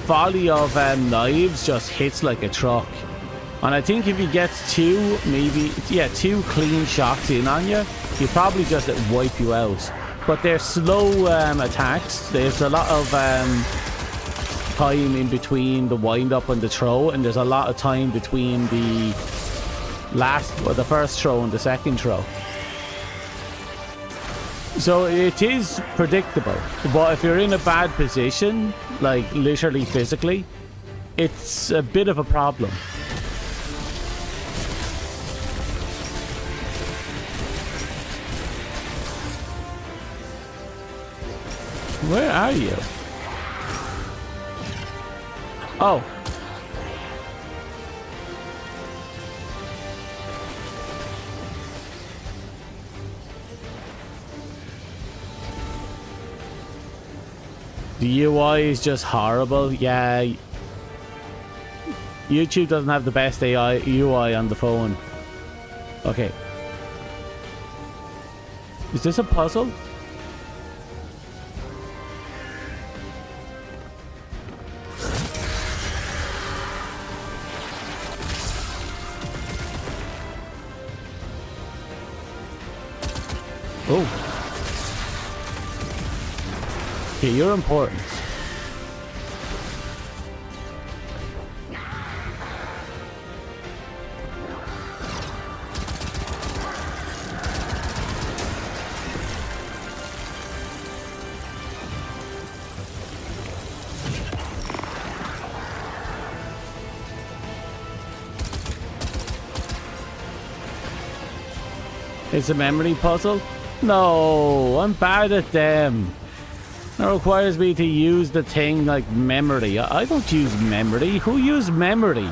volley of knives just hits like a truck. And I think if he gets two clean shots in on you, he'll probably just wipe you out. But they're slow attacks. There's a lot of time in between the wind up and the throw, and there's a lot of time between the first throw and the second throw. So it is predictable, but if you're in a bad position, like literally physically, it's a bit of a problem. Where are you? Oh. The UI is just horrible. Yeah. YouTube doesn't have the best UI on the phone. Okay. Is this a puzzle? Oh. Okay, you're important. It's a memory puzzle? No, I'm bad at them. It requires me to use the thing like memory. I don't use memory. Who uses memory?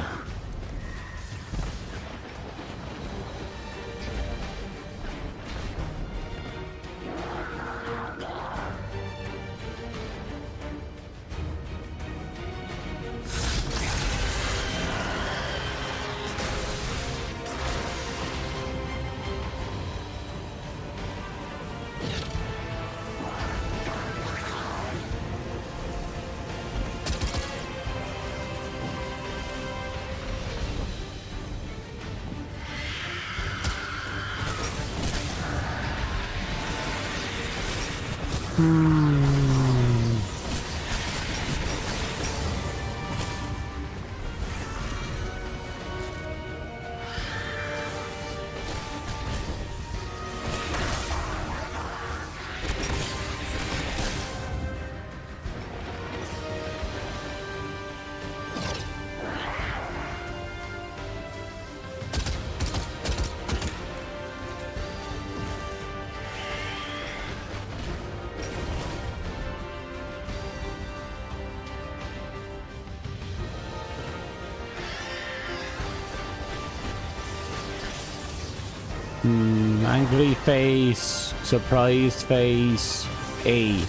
Angry face, surprised face, A.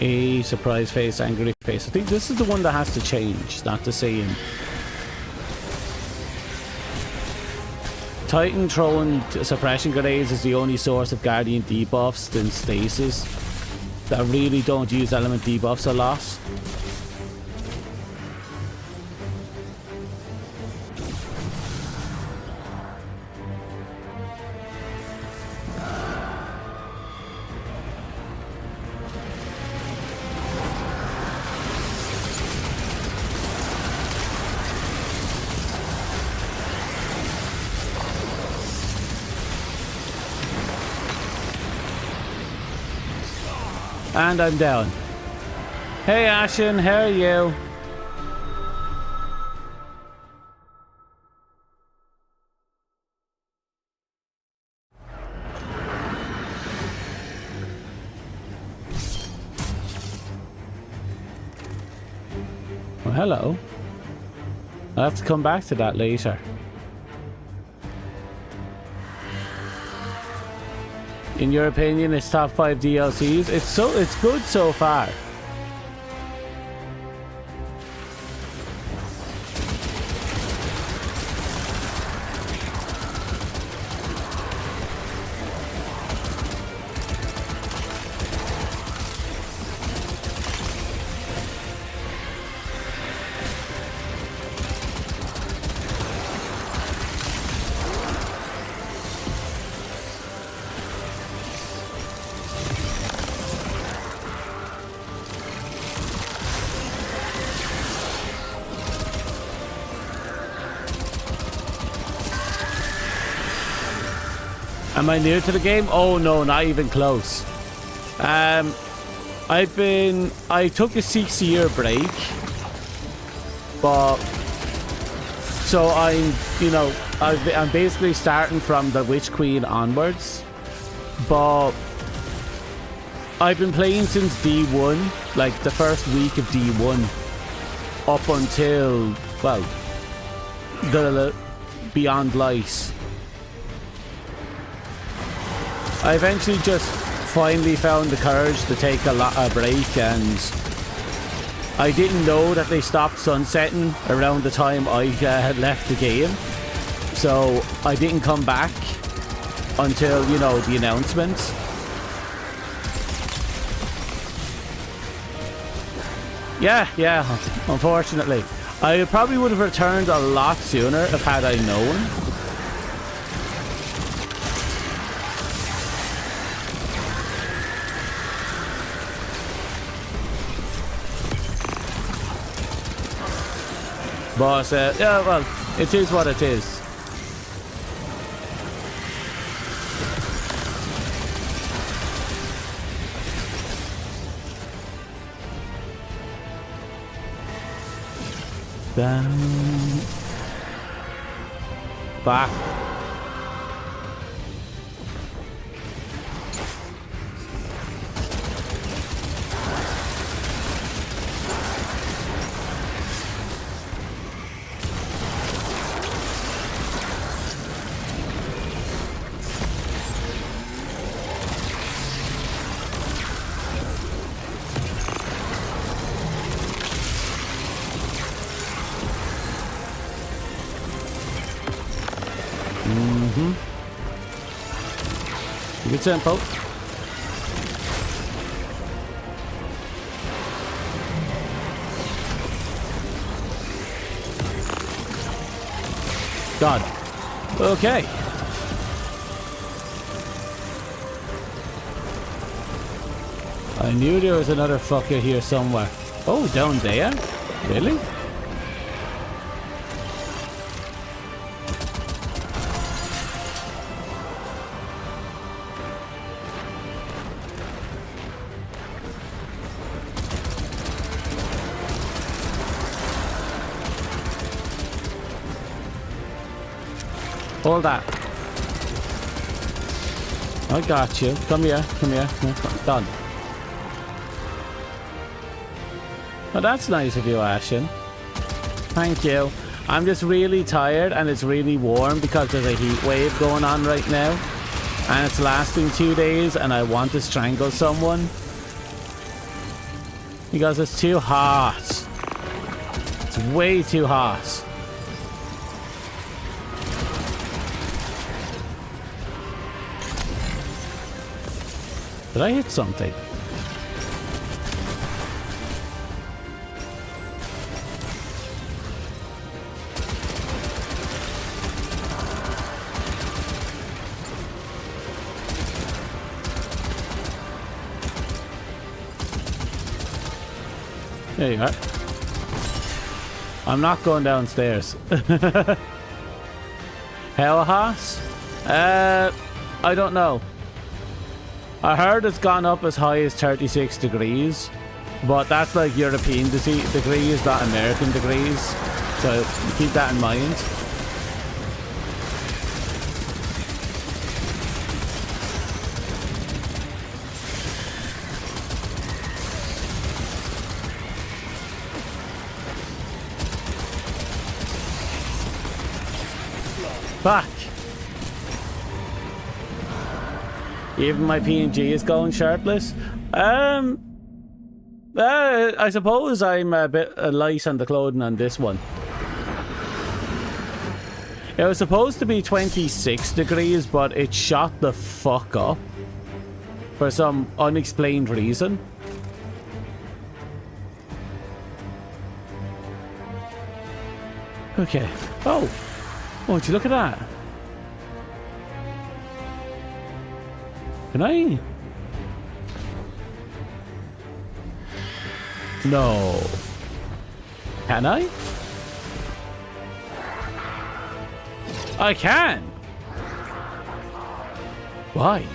A surprise face, angry face. I think this is the one that has to change, not the same. Titan throwing suppression grenades is the only source of Guardian debuffs than stasis that really don't use element debuffs a lot. And I'm down. Hey Ashen, how are you? Well, hello. I'll have to come back to that later. In your opinion, it's top 5 DLCs? It's good so far. Am I new to the game? Oh no, not even close. I took a 6-year break, but so I'm basically starting from the Witch Queen onwards, but I've been playing since D1, like the first week of D1, up until, well, the Beyond Light. I eventually just finally found the courage to take a break, and I didn't know that they stopped sunsetting around the time I had left the game, so I didn't come back until, you know, the announcement. Yeah, unfortunately. I probably would have returned a lot sooner if had I known. But, yeah, well, it is what it is. Down. Back. Good tempo. God. Okay. I knew there was another fucker here somewhere. Oh, down there? Really? Hold that. I got you. Come here. Come here. Done. Well, that's nice of you, Ashen. Thank you. I'm just really tired and it's really warm because there's a heat wave going on right now. And it's lasting 2 days and I want to strangle someone. Because it's too hot. It's way too hot. Did I hit something? There you are. I'm not going downstairs. How hot? I don't know. I heard it's gone up as high as 36 degrees, but that's like European degrees, not American degrees. So keep that in mind. Fuck. Even my PNG is going sharpless. I suppose I'm a bit light on the clothing on this one. It was supposed to be 26 degrees, but it shot the fuck up for some unexplained reason. Okay. Oh, would you look at that? Can I? No. Can I? I can. Why?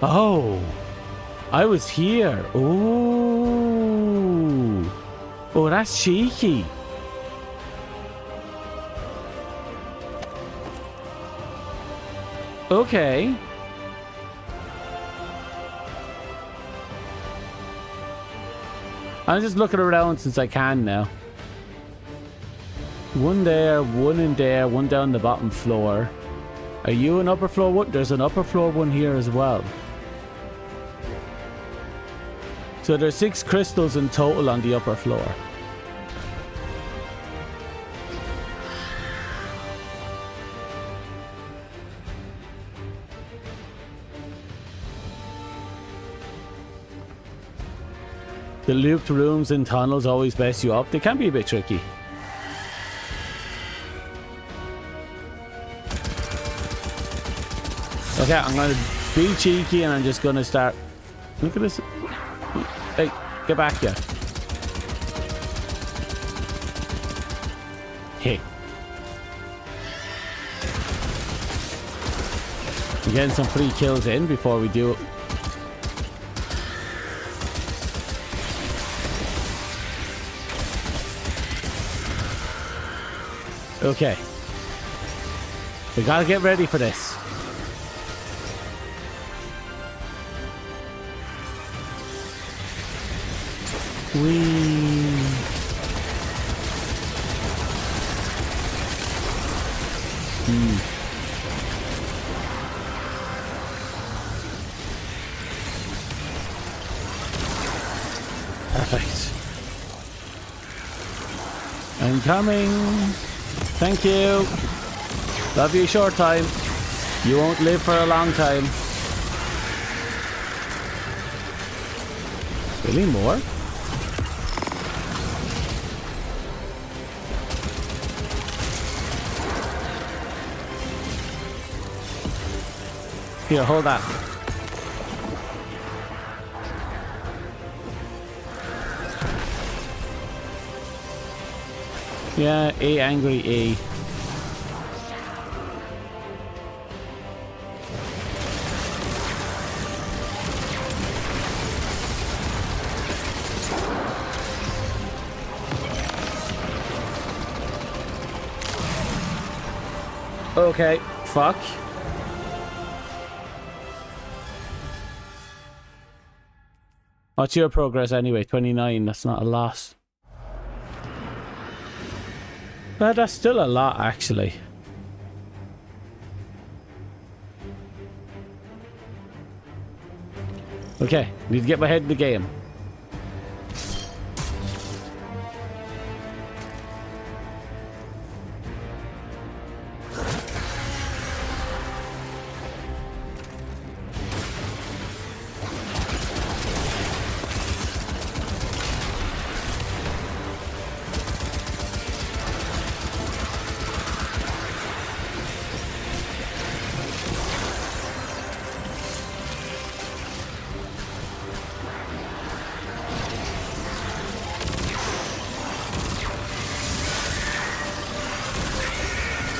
Oh, I was here. Ooh. Oh, that's cheeky. Okay. I'm just looking around since I can now. One there, one in there, one down the bottom floor. Are you an upper floor one? There's an upper floor one here as well. So there's 6 crystals in total on the upper floor. The looped rooms and tunnels always mess you up. They can be a bit tricky. Okay, I'm gonna be cheeky and I'm just gonna start. Look at this. Hey, get back here. Hey. We're getting some free kills in before we do it. Okay. We gotta get ready for this. Perfect. I'm coming. Thank you. Love you a short time. You won't live for a long time. Really more? Here, hold that. Yeah, A angry A. Okay, fuck. What's your progress anyway? 29, that's not a lot. But that's still a lot, actually. Okay, need to get my head in the game.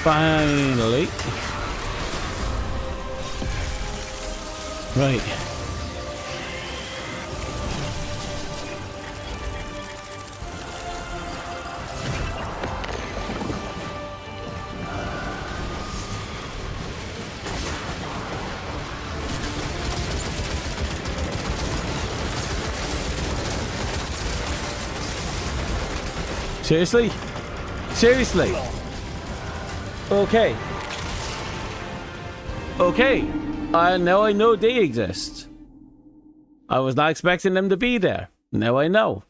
Finally. Right. Seriously? Seriously? Okay. Okay. Now I know they exist. I was not expecting them to be there. Now I know.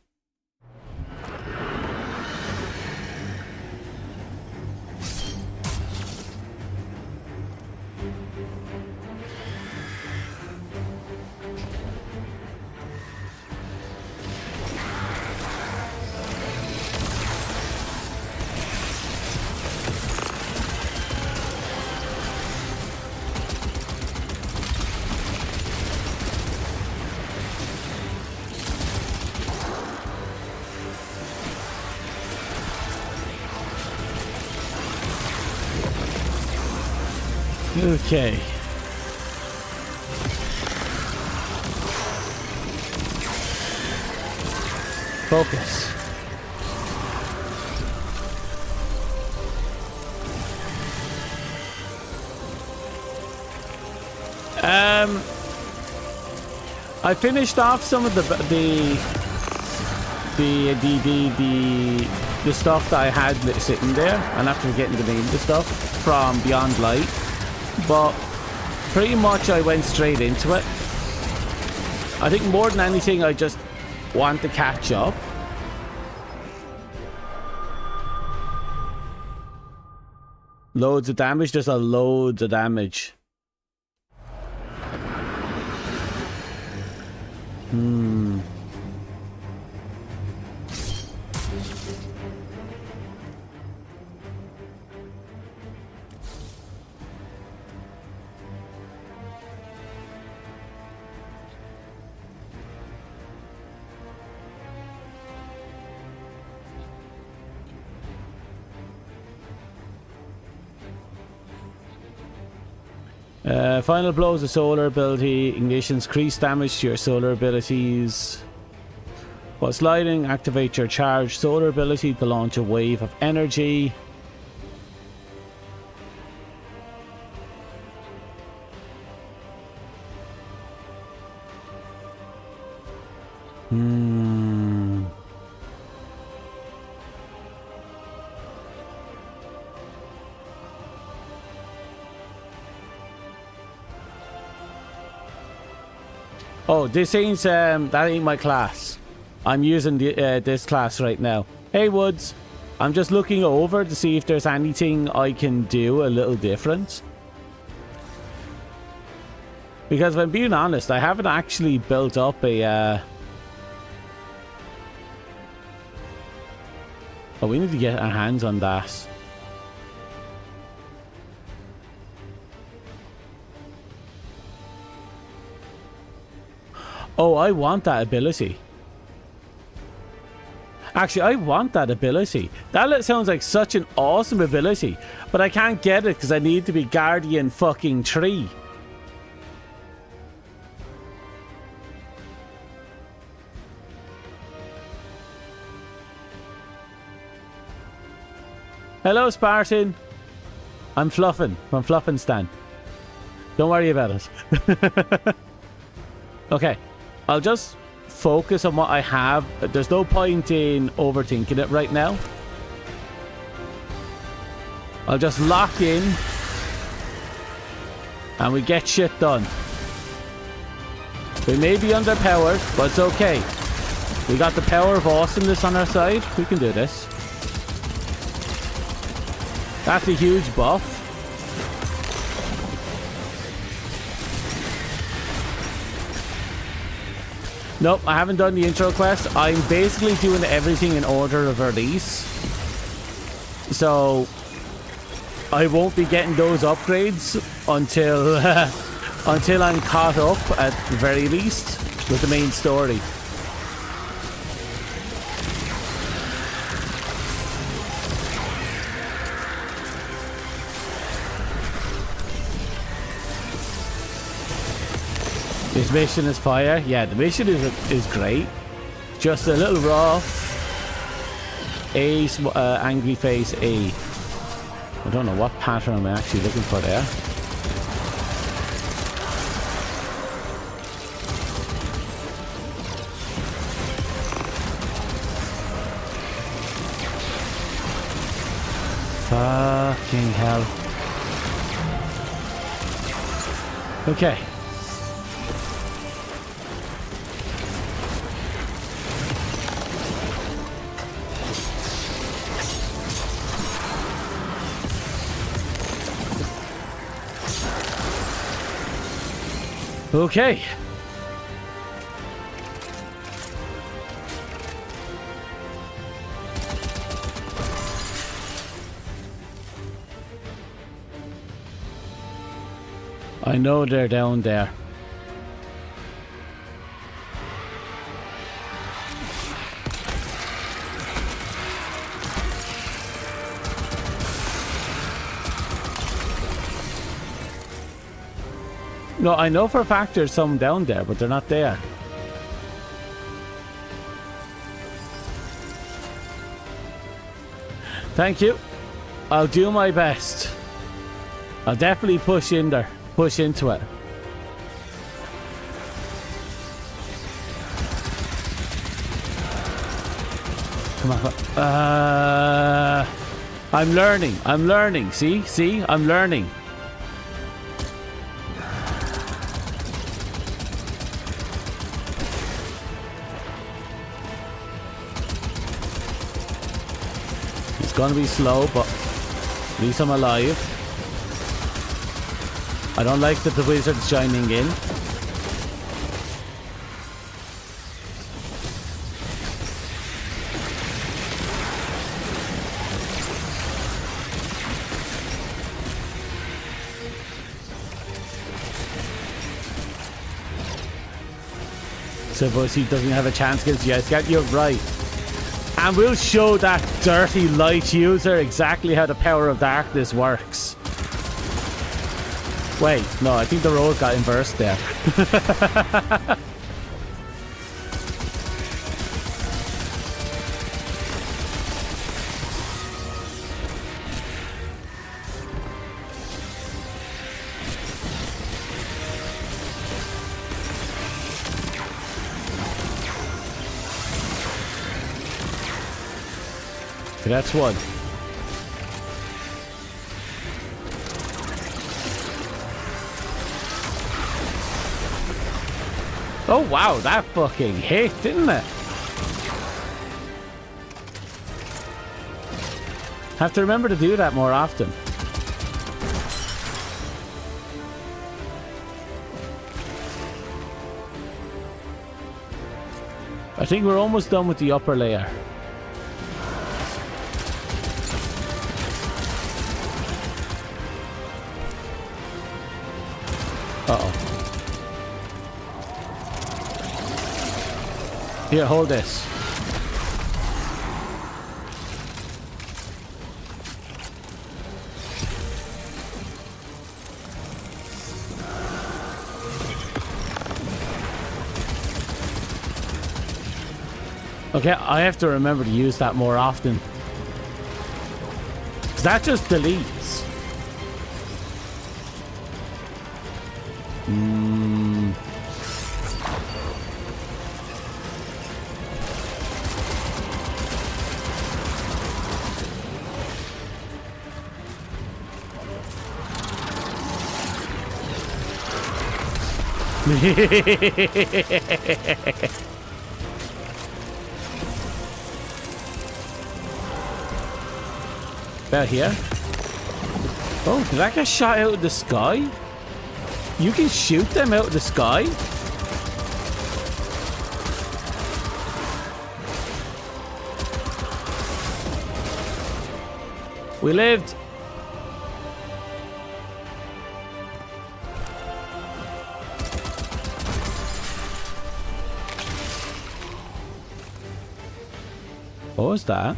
Okay. Focus. I finished off some of the stuff that I had sitting there, and after getting the name of the stuff from Beyond Light. But pretty much I went straight into it. I think more than anything I just want to catch up. Loads of damage, there's a loads of damage. Final blows, a solar ability. Ignitions increase damage to your solar abilities. While sliding, activate your charged solar ability to launch a wave of energy. Oh, this ain't that ain't my class. I'm using this class right now. Hey Woods, I'm just looking over to see if there's anything I can do a little different. Because if I'm being honest, I haven't actually built up a Oh, we need to get our hands on that. Oh, I want that ability. Actually, I want that ability. That sounds like such an awesome ability. But I can't get it because I need to be Guardian fucking Tree. Hello, Spartan. I'm fluffing from Fluffin' Stand. Don't worry about it. Okay. I'll just focus on what I have. There's no point in overthinking it right now. I'll just lock in and we get shit done. We may be underpowered, but it's okay. We got the power of awesomeness on our side. We can do this. That's a huge buff. Nope, I haven't done the intro quest. I'm basically doing everything in order of release. So I won't be getting those upgrades until until I'm caught up at the very least with the main story. This mission is fire. Yeah, the mission is great. Just a little rough. Angry face A. I don't know what pattern I'm actually looking for there. Fucking hell. Okay. Okay. I know they're down there. No, I know for a fact there's some down there, but they're not there. Thank you. I'll do my best. I'll definitely push in there. Push into it. Come on. I'm learning. I'm learning. See? I'm learning. It's gonna be slow, but at least I'm alive. I don't like that the wizard's joining in. So he doesn't have a chance against you. You're right. And we'll show that dirty light user exactly how the power of darkness works. Wait, no, I think the roles got inversed there. Okay, that's one. Oh wow, that fucking hit, didn't it? Have to remember to do that more often. I think we're almost done with the upper layer. Uh-oh. Here, hold this. Okay, I have to remember to use that more often. 'Cause that just deletes. About here. Oh, did that get shot out of the sky? You can shoot them out of the sky? We lived. What was that?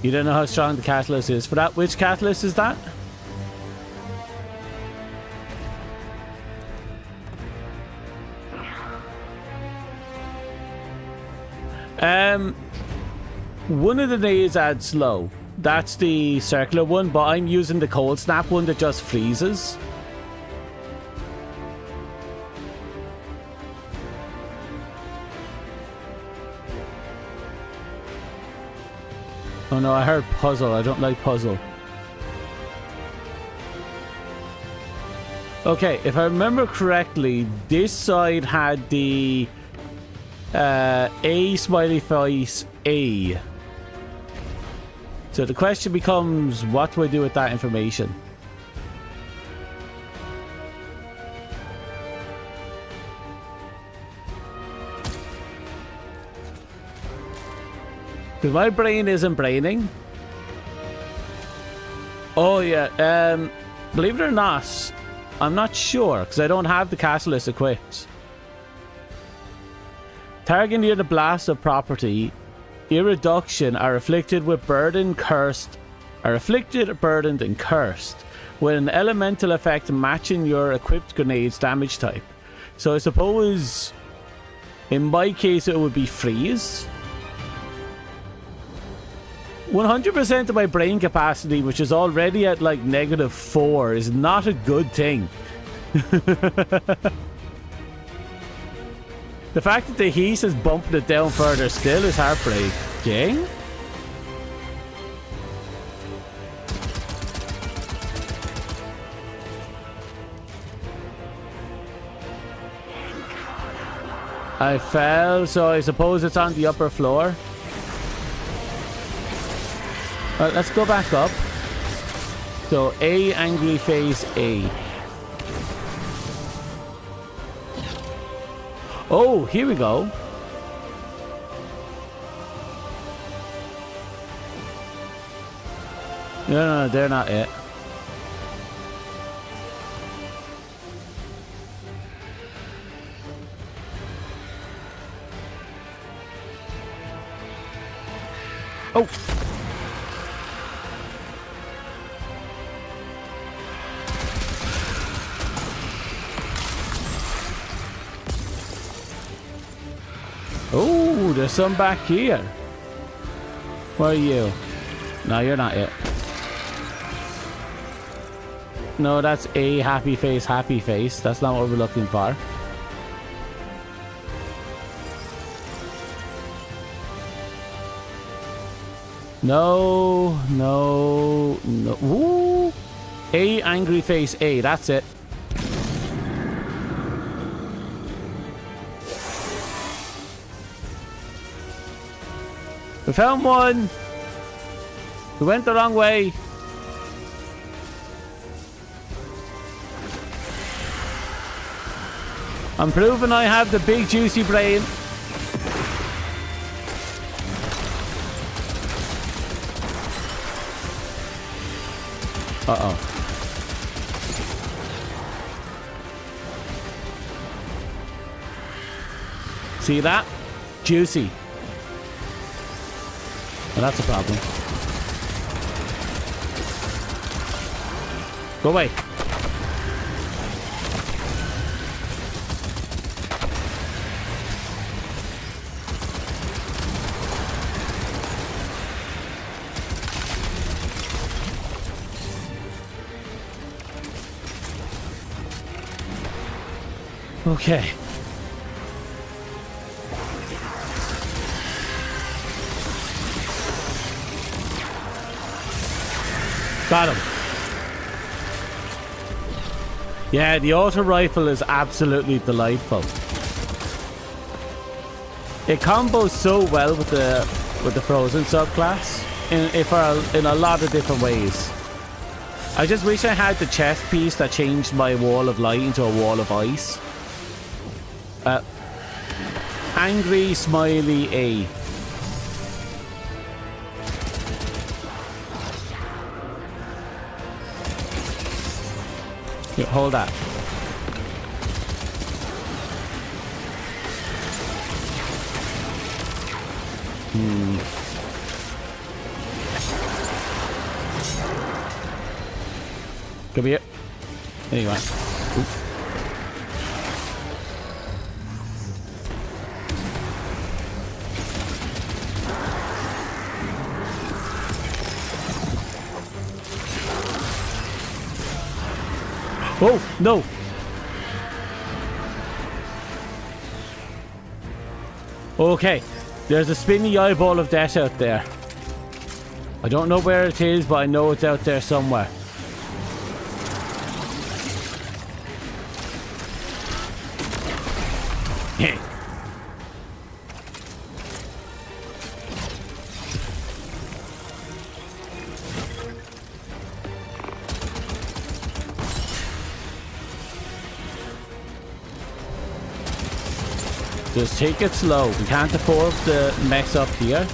You don't know how strong the catalyst is for that. Which catalyst is that? One of the nails adds slow. That's the circular one, but I'm using the cold snap one that just freezes. Oh no, I heard puzzle. I don't like puzzle. Okay, if I remember correctly, this side had the A smiley face A. So the question becomes, what do I do with that information? Because my brain isn't braining. Oh yeah, believe it or not, I'm not sure because I don't have the catalyst equipped. Target near the blast of property, irreduction are afflicted with burden, cursed, are afflicted, burdened, and cursed with an elemental effect matching your equipped grenade's damage type. So I suppose in my case it would be freeze. 100% of my brain capacity, which is already at like -4, is not a good thing. The fact that the heat is bumping it down further still is heartbreaking. I fell, so I suppose it's on the upper floor. Well, let's go back up. So A, angry face A. Oh, here we go. No, they're not it. Oh. Oh, there's some back here. Where are you? No, you're not it. No, that's A, happy face, happy face. That's not what we're looking for. No, no, no. Ooh. A, angry face A. That's it. We found one. We went the wrong way. I'm proving I have the big juicy brain. Uh-oh. See that? Juicy. Well, that's a problem. Go away. Okay. Got him. Yeah, the auto rifle is absolutely delightful. It combos so well with the frozen subclass in a lot of different ways. I just wish I had the chest piece that changed my wall of light into a wall of ice. Angry smiley A. Here, hold that. Come here. There you are. Oop. Oh, no. Okay. There's a spinny eyeball of death out there. I don't know where it is, but I know it's out there somewhere. Just take it slow. We can't afford to mess up here.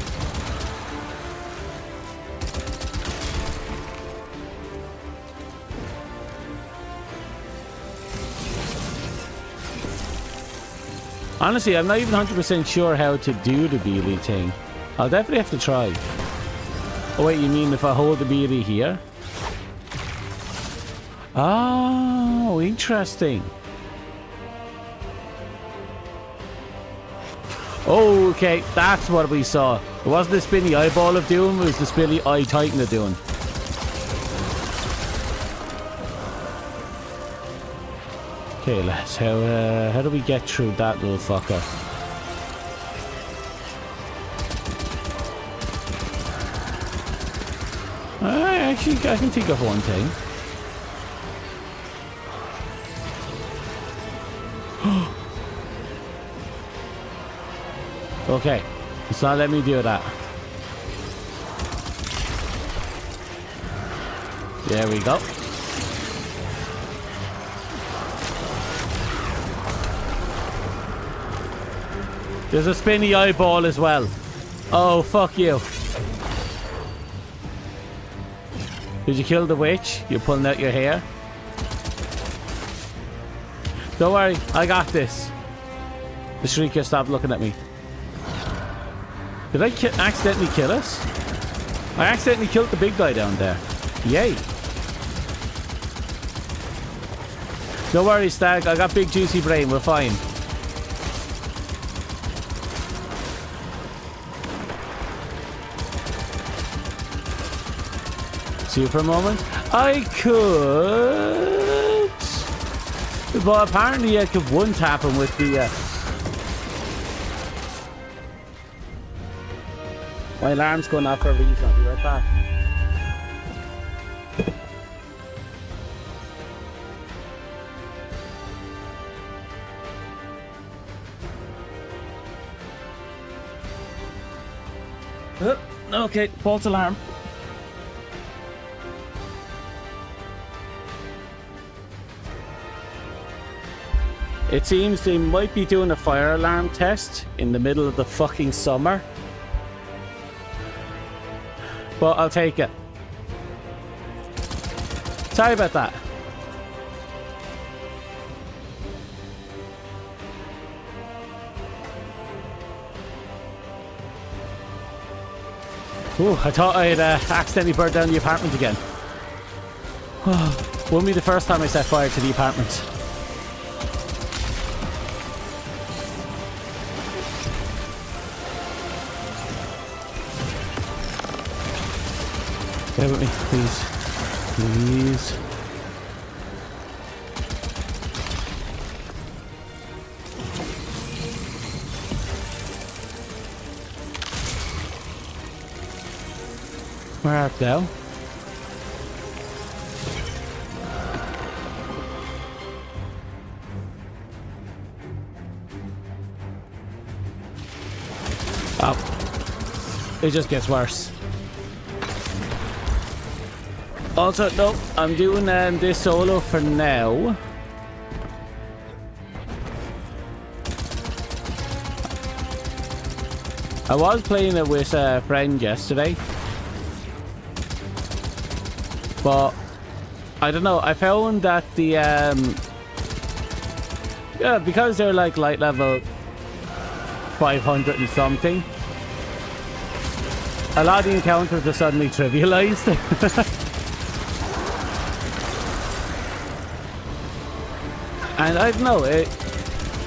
Honestly, I'm not even 100% sure how to do the Beely thing. I'll definitely have to try. Oh wait, you mean if I hold the Beely here? Oh, interesting. Oh, okay, that's what we saw. It wasn't the spinny eyeball of doom, it was the spinny eye titan of doom. Okay, lads, how do we get through that little fucker? Actually, I can think of one thing. Okay, it's not letting me do that. There we go. There's a spinny eyeball as well. Oh, fuck you. Did you kill the witch? You're pulling out your hair? Don't worry, I got this. The Shrieker stopped looking at me. Did I accidentally kill us? I accidentally killed the big guy down there. Yay. Don't worry, Stag. I got big juicy brain. We're fine. See you for a moment. I could... But apparently I could one-tap him with the... My alarm's going off for a reason. I'll be right back. Okay, false alarm. It seems they might be doing a fire alarm test in the middle of the fucking summer. But I'll take it. Sorry about that. Ooh, I thought I'd accidentally burned down the apartment again. Won't be the first time I set fire to the apartment. Bear with me, please. Please. Where art thou? Oh. It just gets worse. Also, no, I'm doing this solo for now. I was playing it with a friend yesterday. But, I don't know, I found that the, yeah, because they're like light level 500 and something, a lot of the encounters are suddenly trivialized. And I don't know,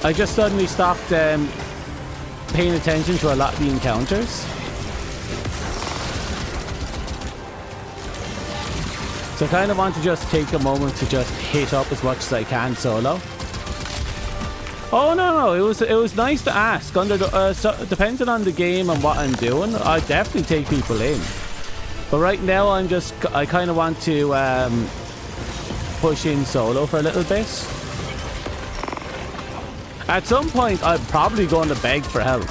I just suddenly stopped paying attention to a lot of the encounters. So I kind of want to just take a moment to just hit up as much as I can solo. Oh no, it was nice to ask. Under the, depending on the game and what I'm doing, I definitely take people in. But right now I kind of want to push in solo for a little bit. At some point, I'm probably going to beg for help.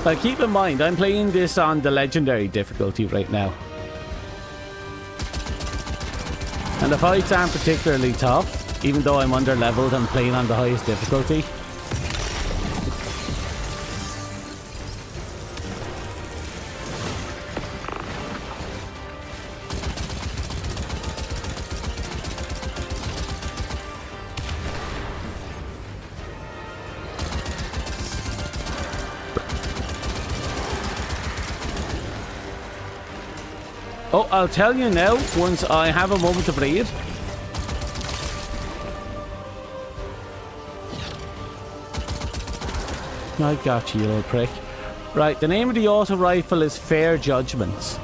But keep in mind, I'm playing this on the legendary difficulty right now. And the fights aren't particularly tough, even though I'm under leveled and playing on the highest difficulty. Oh, I'll tell you now, once I have a moment to breathe. I got you, little prick. Right, the name of the auto rifle is Fair Judgments.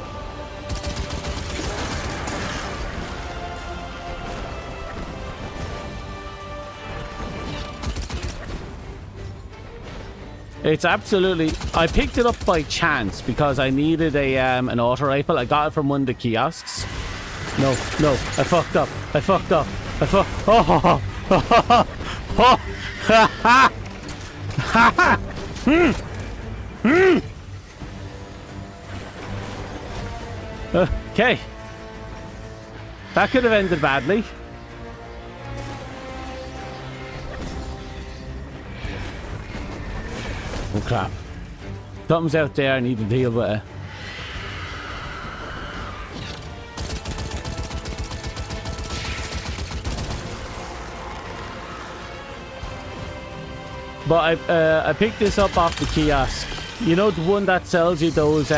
It's absolutely... I picked it up by chance because I needed a an auto rifle. I got it from one of the kiosks. No, I fucked up. Oh, okay. That could have ended badly. Oh crap. Something's out there, I need to deal with it. But I picked this up off the kiosk. You know, the one that sells you those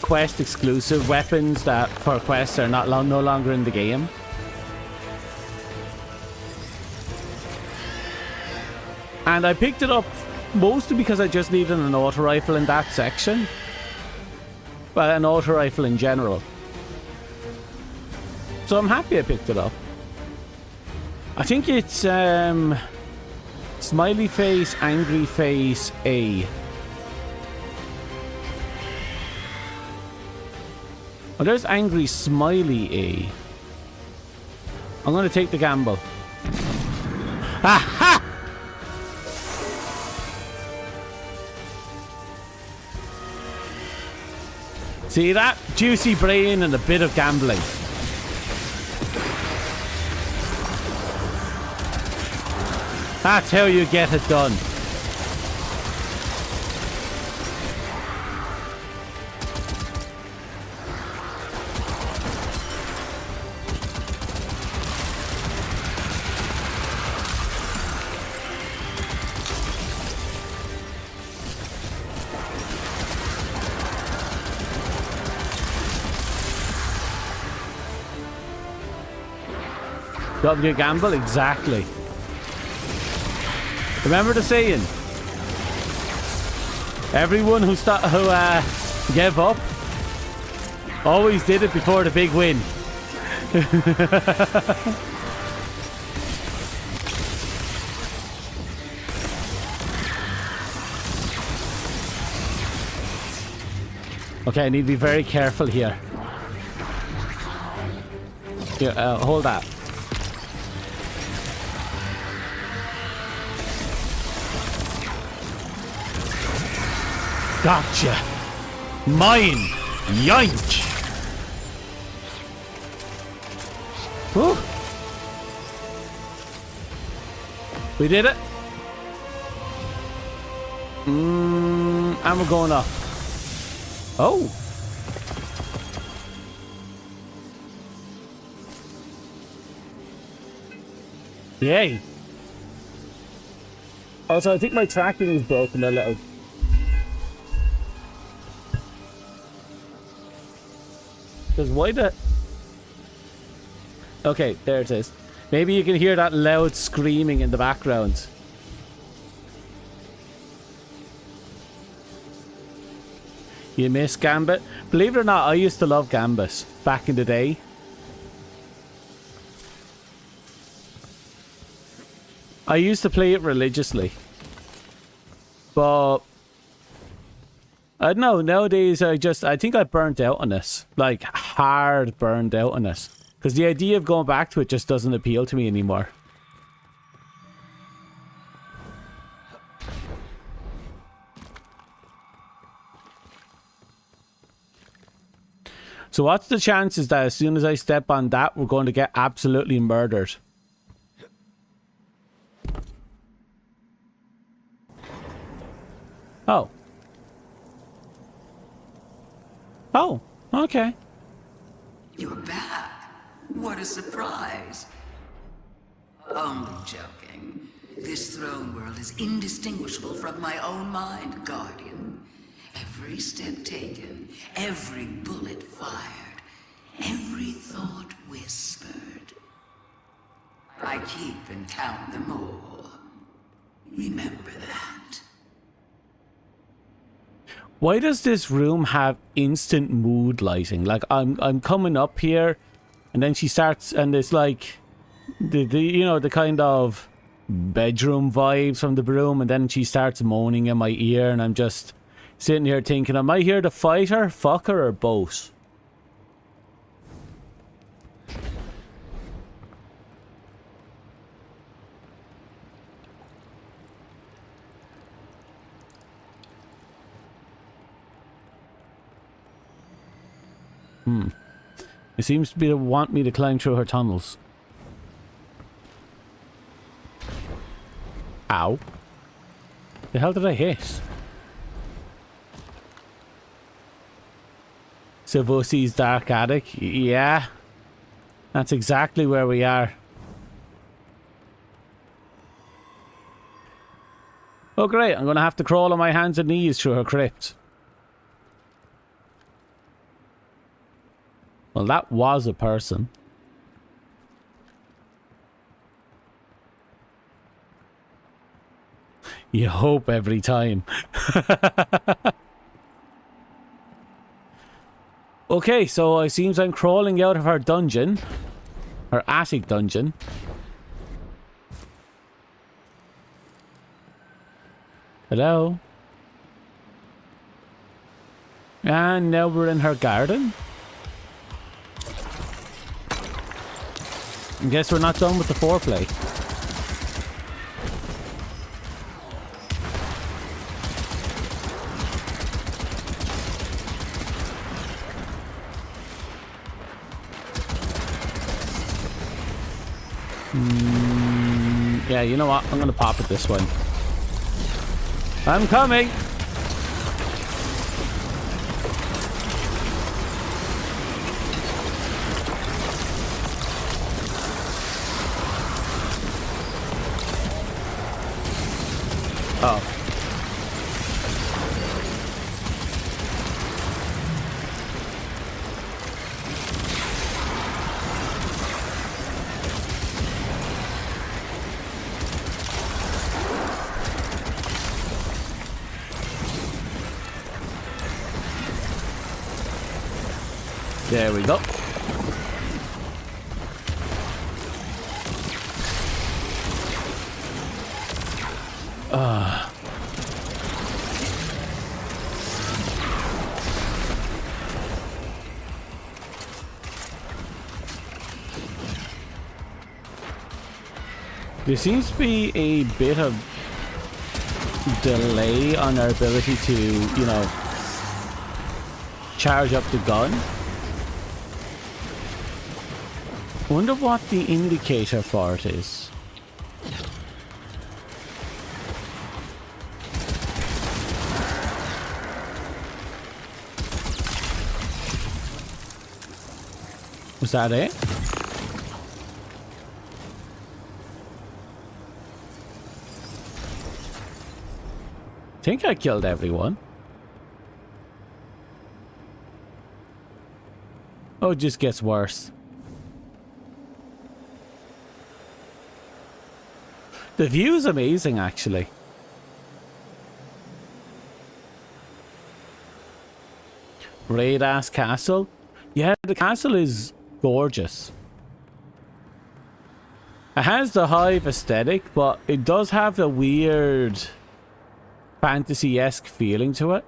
quest exclusive weapons that for quests are no longer in the game. And I picked it up mostly because I just needed an auto rifle in that section. Well, an auto rifle in general. So I'm happy I picked it up. I think it's smiley face, angry face, A. Oh, there's angry smiley A. I'm going to take the gamble. Aha! See that? Juicy brain and a bit of gambling. That's how you get it done. W gamble? Exactly. Remember the saying? Everyone who gave up always did it before the big win. Okay, I need to be very careful here. Here, hold that. Gotcha. Mine. Yoink. Whew. We did it. And we're going up. Oh. Yay. Also, I think my tracking is broken a little. Because why the... Okay, there it is. Maybe you can hear that loud screaming in the background. You miss Gambit? Believe it or not, I used to love Gambit back in the day. I used to play it religiously. But I don't know, nowadays I think I burnt out on this. Like, hard burned out on this. Because the idea of going back to it just doesn't appeal to me anymore. So what's the chances that as soon as I step on that, we're going to get absolutely murdered? Oh. Oh, okay. You're back. What a surprise. Only joking. This throne world is indistinguishable from my own mind, Guardian. Every step taken, every bullet fired, every thought whispered. I keep and count them all. Remember that. Why does this room have instant mood lighting? Like I'm coming up here, and then she starts, and it's like the you know, the kind of bedroom vibes from the room, and then she starts moaning in my ear, and I'm just sitting here thinking, am I here to fight her, fuck her, or both? It seems to be to want me to climb through her tunnels. Ow. The hell did I hit? Savosi's Dark Attic. Yeah. That's exactly where we are. Oh great, I'm gonna have to crawl on my hands and knees through her crypt. Well, that was a person. You hope every time. Okay, so it seems I'm crawling out of her dungeon. Her attic dungeon. Hello? And now we're in her garden? I guess we're not done with the foreplay. Yeah, you know what? I'm gonna pop it this one. I'm coming! Oh. There we go. There seems to be a bit of delay on our ability to, you know, charge up the gun. Wonder what the indicator for it is. Was that it? I think I killed everyone. Oh, it just gets worse. The view is amazing, actually. Raid-ass castle. Yeah, the castle is gorgeous. It has the hive aesthetic, but it does have a weird fantasy-esque feeling to it.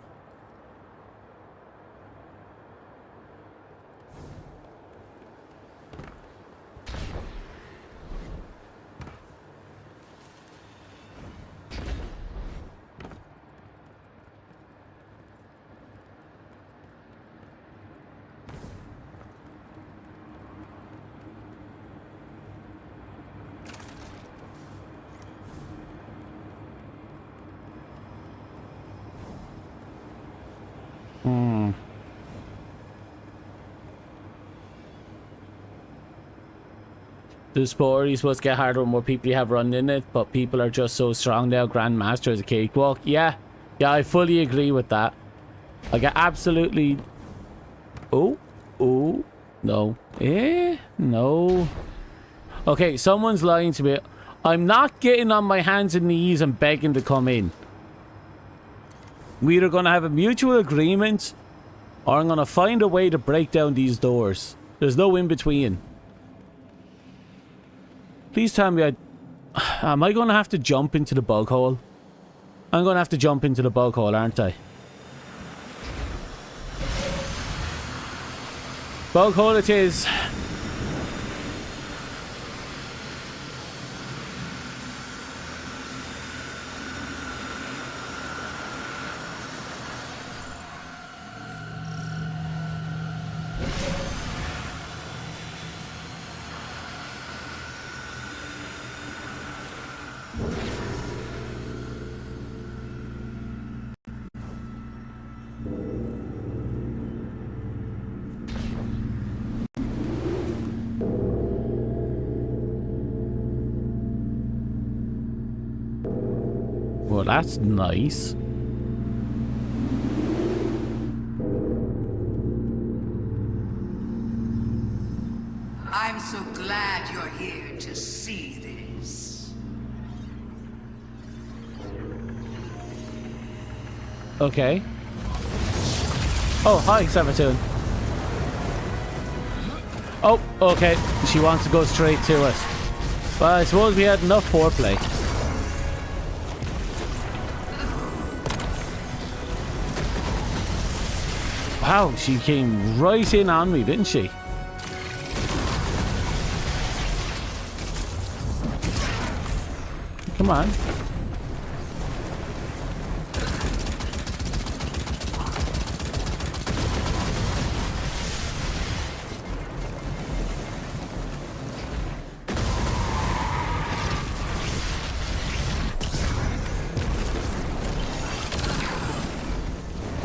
The sport is supposed to get harder the more people you have running in it, but people are just so strong now. Grandmaster is a cakewalk. Yeah, I fully agree with that. I get absolutely... Oh, no. No. Okay, someone's lying to me. I'm not getting on my hands and knees and begging to come in. We're either going to have a mutual agreement, or I'm going to find a way to break down these doors. There's no in between. Please tell me am I going to have to jump into the bug hole? I'm going to have to jump into the bug hole, aren't I? Bug hole it is. Well, that's nice. I'm so glad you're here to see this. Okay. Oh, hi, Sabatun. Oh, okay. She wants to go straight to it. Well, I suppose we had enough foreplay. Wow, she came right in on me, didn't she? Come on.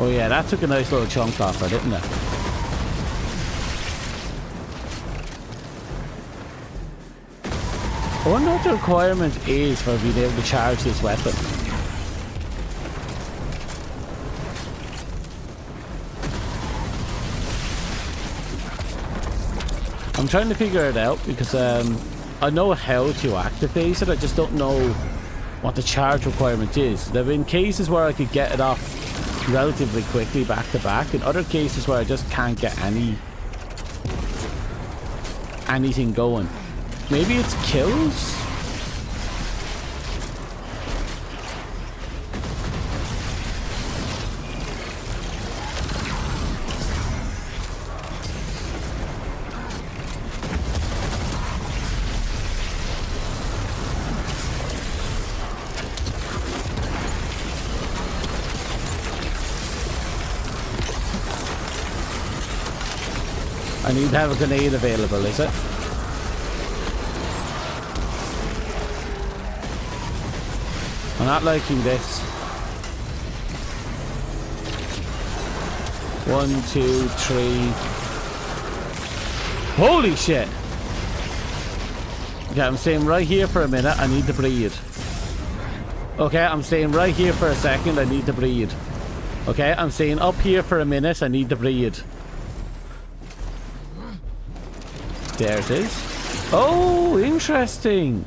Oh yeah, that took a nice little chunk off her, didn't it? I wonder what the requirement is for being able to charge this weapon. I'm trying to figure it out because I know how to activate it, I just don't know what the charge requirement is. There have been cases where I could get it off relatively quickly back to back, in other cases where I just can't get anything going. Maybe it's kills? I need to have a grenade available, is it? I'm not liking this. 1, 2, 3. Holy shit! Okay, I'm staying right here for a minute. I need to breathe. Okay, I'm staying right here for a second. I need to breathe. Okay, I'm staying up here for a minute. I need to breathe. There it is. Oh, interesting.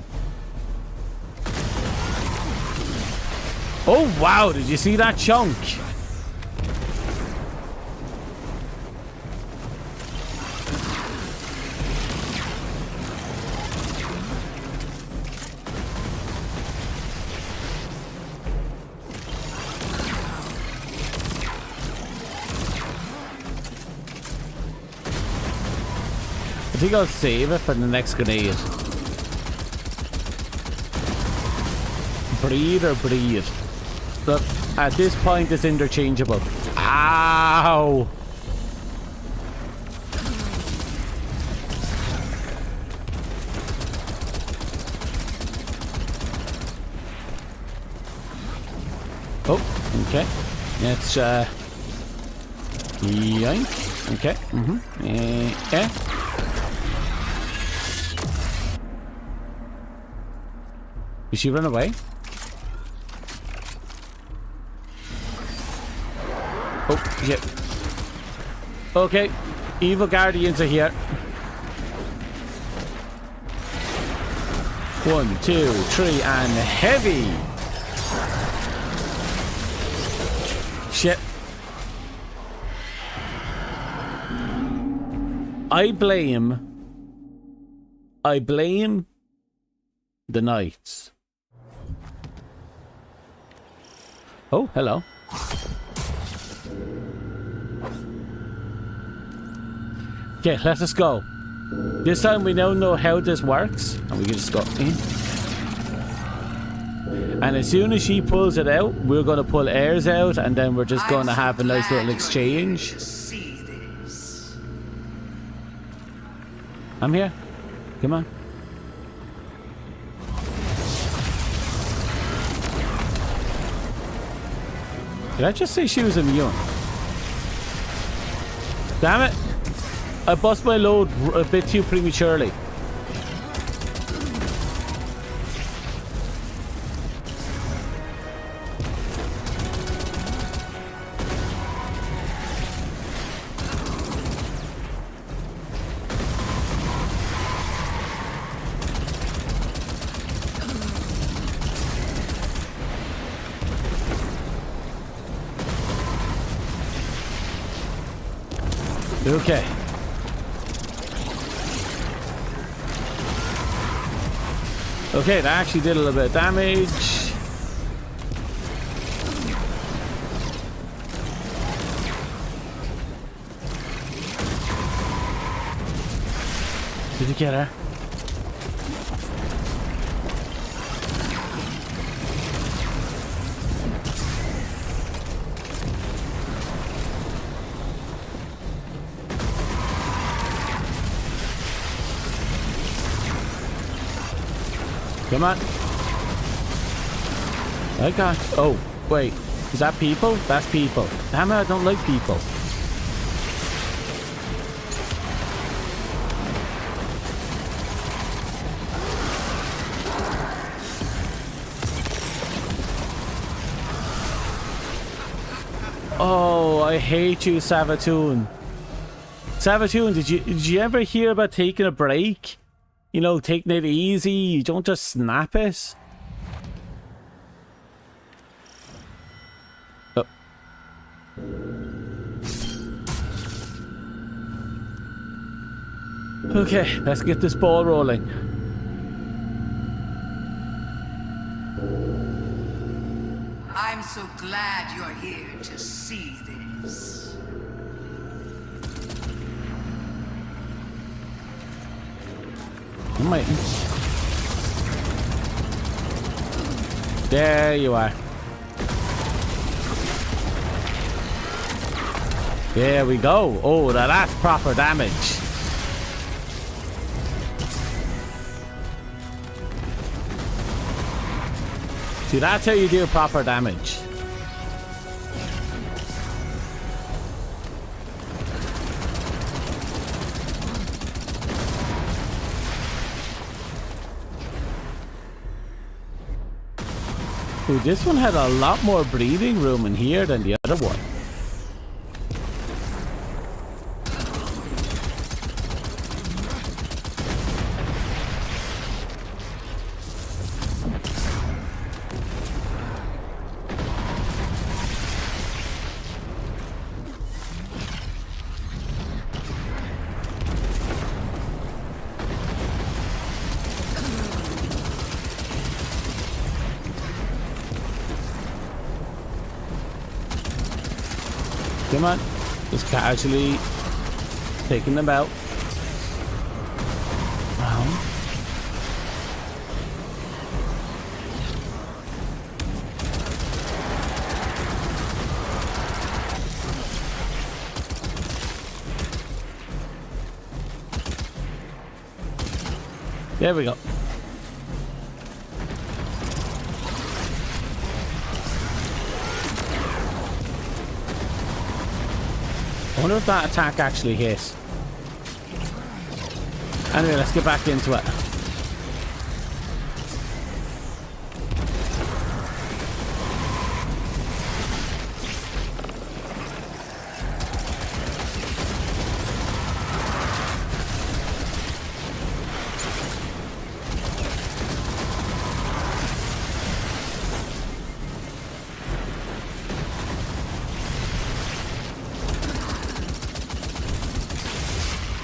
Oh, wow. Did you see that chunk? I think I'll save it for the next grenade. Breathe or breathe. Look, at this point it's interchangeable. Ow! Oh, okay. Let's yoink. Okay. Yeah. Did she run away? Oh, shit. Okay. Evil guardians are here. 1, 2, 3, and heavy. Shit. I blame the knights. Oh, hello. Okay, let us go. This time we now know how this works, and we can just go in. And as soon as she pulls it out, we're going to pull ours out, and then we're just going to have a nice little exchange. I'm here. Come on. Did I just say she was immune? Damn it! I bust my load a bit too prematurely. Okay. Okay, that actually did a little bit of damage. Did you get her? Come on. I got... Oh, wait. Is that people? That's people. Damn it, I don't like people. Oh, I hate you, Savatoon. Savatoon, did you ever hear about taking a break? You know, taking it easy. You don't just snap it. Oh. Okay, let's get this ball rolling. I'm so glad you're here to see this. I'm waiting. There you are. There we go. Oh, now that's proper damage. See, that's how you do proper damage. Ooh, this one had a lot more breathing room in here than the other one. Come on, just casually taking them out. Wow. There we go. I wonder if that attack actually hit. Anyway, let's get back into it.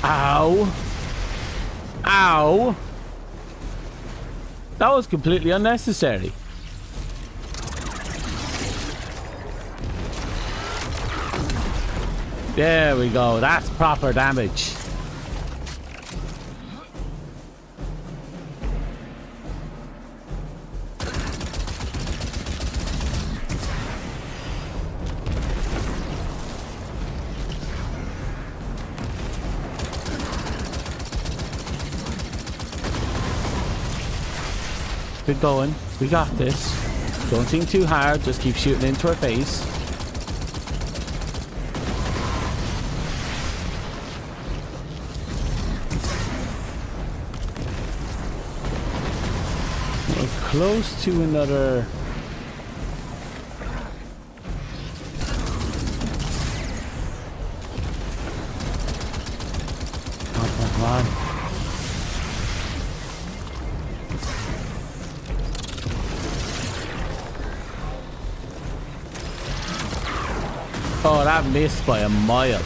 Ow. Ow. That was completely unnecessary. There we go. That's proper damage. Keep going. We got this. Don't think too hard. Just keep shooting into her face. We're close to another. Oh, come on. Oh, that missed by a mile.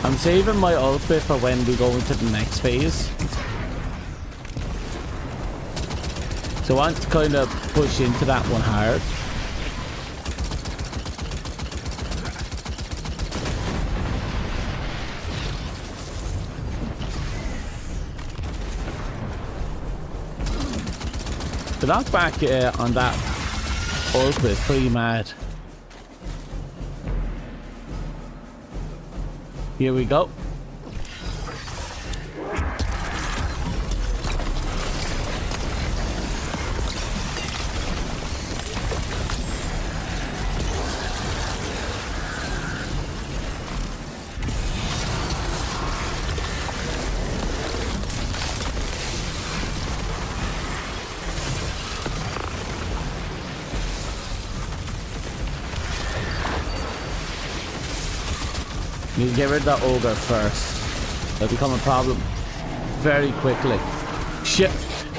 I'm saving my ultimate for when we go into the next phase. So I want to kind of push into that one hard. The knockback on that ultimate is pretty mad. Here we go. Need to get rid of that ogre first. That'll become a problem very quickly. Shit,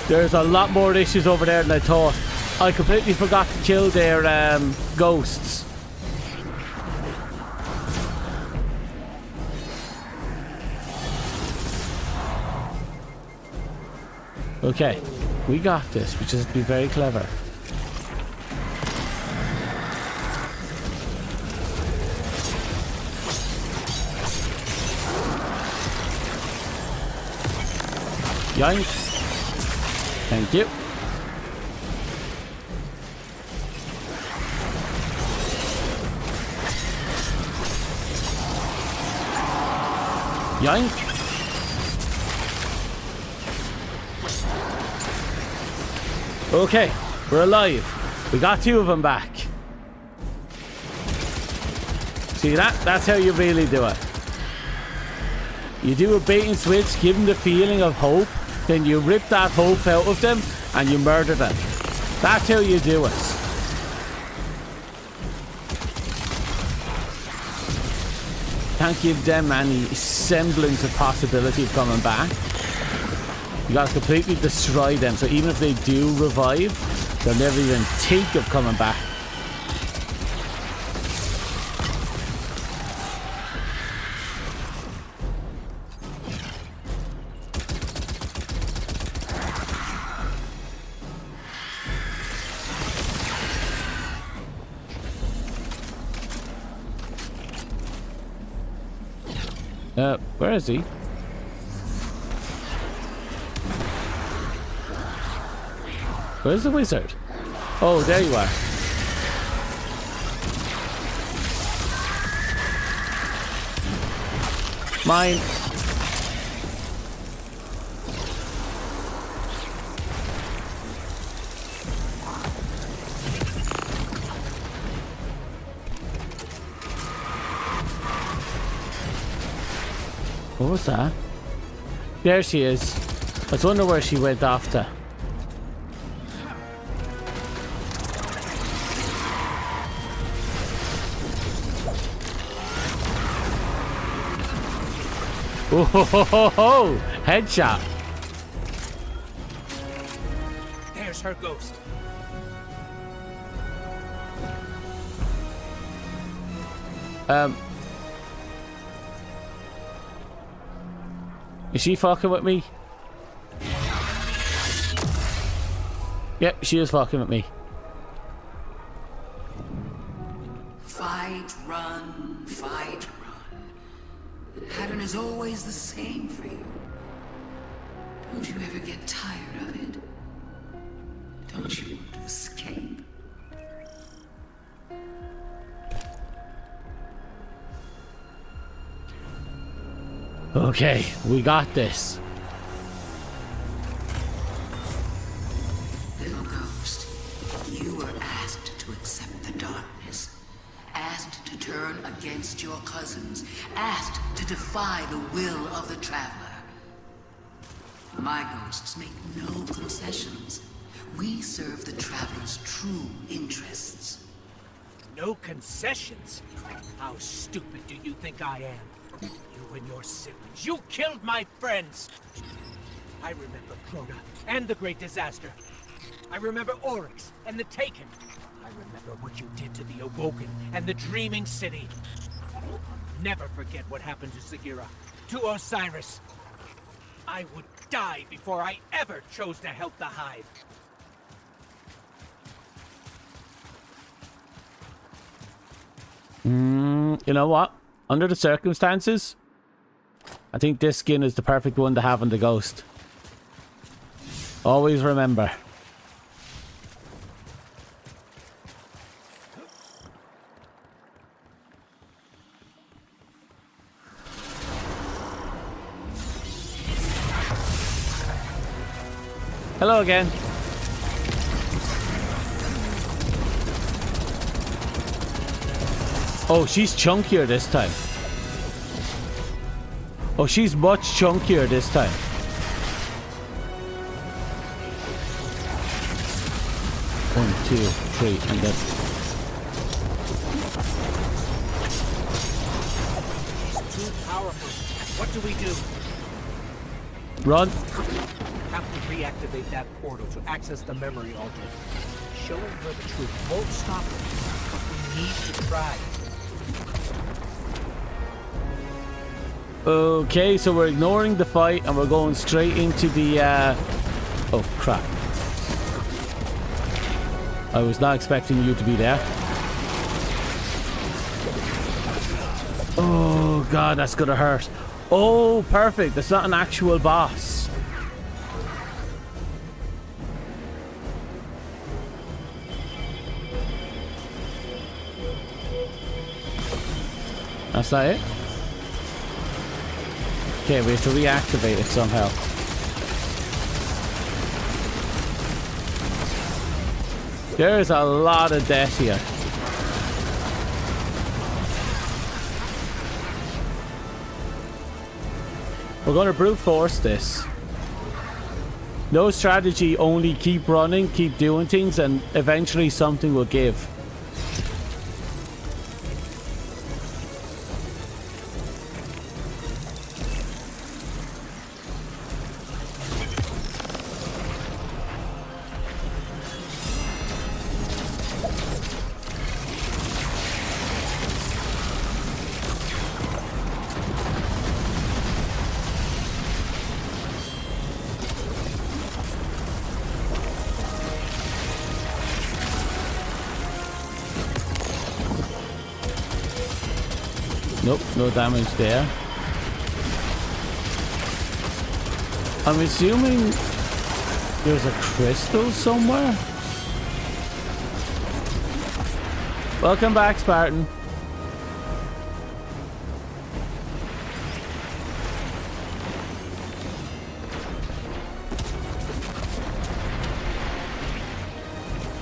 there's a lot more issues over there than I thought. I completely forgot to kill their ghosts. Okay, we got this. We just have to be very clever. Yoink. Thank you. Yoink. Okay, we're alive. We got 2 of them back. See that? That's how you really do it. You do a bait and switch, give them the feeling of hope, then you rip that hope out of them and you murder them. That's how you do it. Can't give them any semblance of possibility of coming back. You gotta completely destroy them, so even if they do revive, they'll never even think of coming back. Where is he? Where's the wizard? Oh, there you are. Mine. What was that? There she is. I was wondering where she went off to. Oh ho ho ho ho! Headshot. There's her ghost. Is she fucking with me? Yep, she is fucking with me. Fight, run, fight, run. The pattern is always the same for you. Don't you ever get tired of it? Don't you want to escape? Okay, we got this. Little ghost, you were asked to accept the darkness, asked to turn against your cousins, asked to defy the will of the Traveler. My ghosts make no concessions. We serve the Traveler's true interests. No concessions? How stupid do you think I am? You and your siblings, you killed my friends! I remember Crota and the Great Disaster. I remember Oryx and the Taken. I remember what you did to the Awoken and the Dreaming City. I'll never forget what happened to Sagira, to Osiris. I would die before I ever chose to help the Hive. You know what? Under the circumstances, I think this skin is the perfect one to have on the ghost. Always remember. Hello again. Oh, she's chunkier this time. Oh, she's much chunkier this time. One, two, three, and then... She's too powerful. What do we do? Run. Have to reactivate that portal to access the memory altar. Showing her the truth won't stop her, but we need to try. Okay, so we're ignoring the fight and we're going straight into the oh crap. I was not expecting you to be there. Oh god, that's gonna hurt. Oh, perfect. That's not an actual boss. That's that it? Okay, we have to reactivate it somehow. There's a lot of death here. We're going to brute force this. No strategy, only keep running, keep doing things, and eventually something will give. Nope, no damage there. I'm assuming there's a crystal somewhere. Welcome back, Spartan.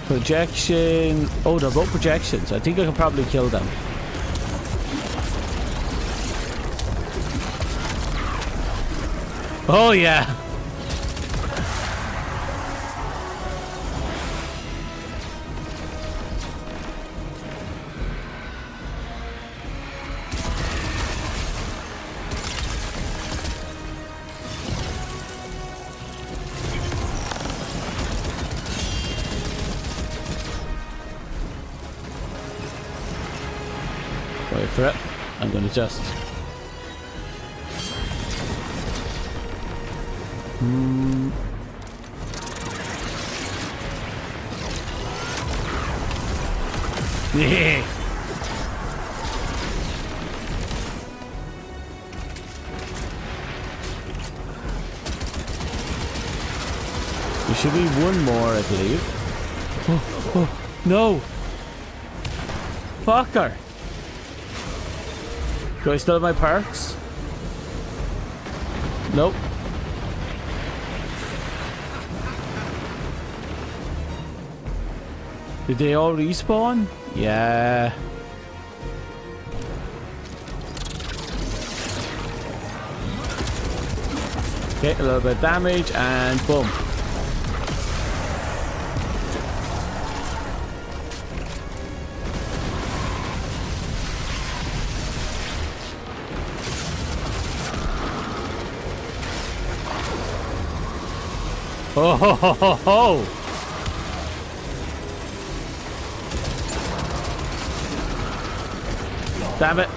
Projection. Oh, they're both projections. I think I can probably kill them. Oh yeah. Wait for it. I'm gonna just yeah. There should be one more, I believe. Oh, no! Fucker! Do I still have my perks? Nope. Did they all respawn? Yeah. Okay, a little bit of damage and boom. Oh ho ho ho ho! Damn it.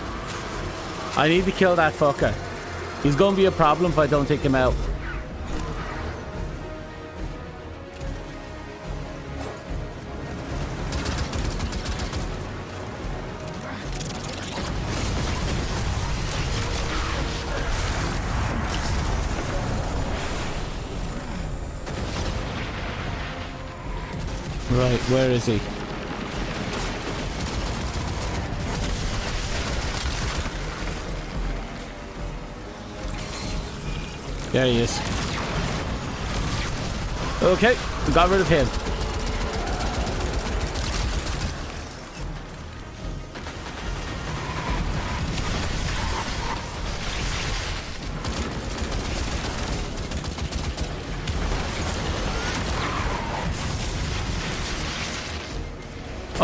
I need to kill that fucker. He's gonna be a problem if I don't take him out. Right, where is he? There he is. Okay, we got rid of him.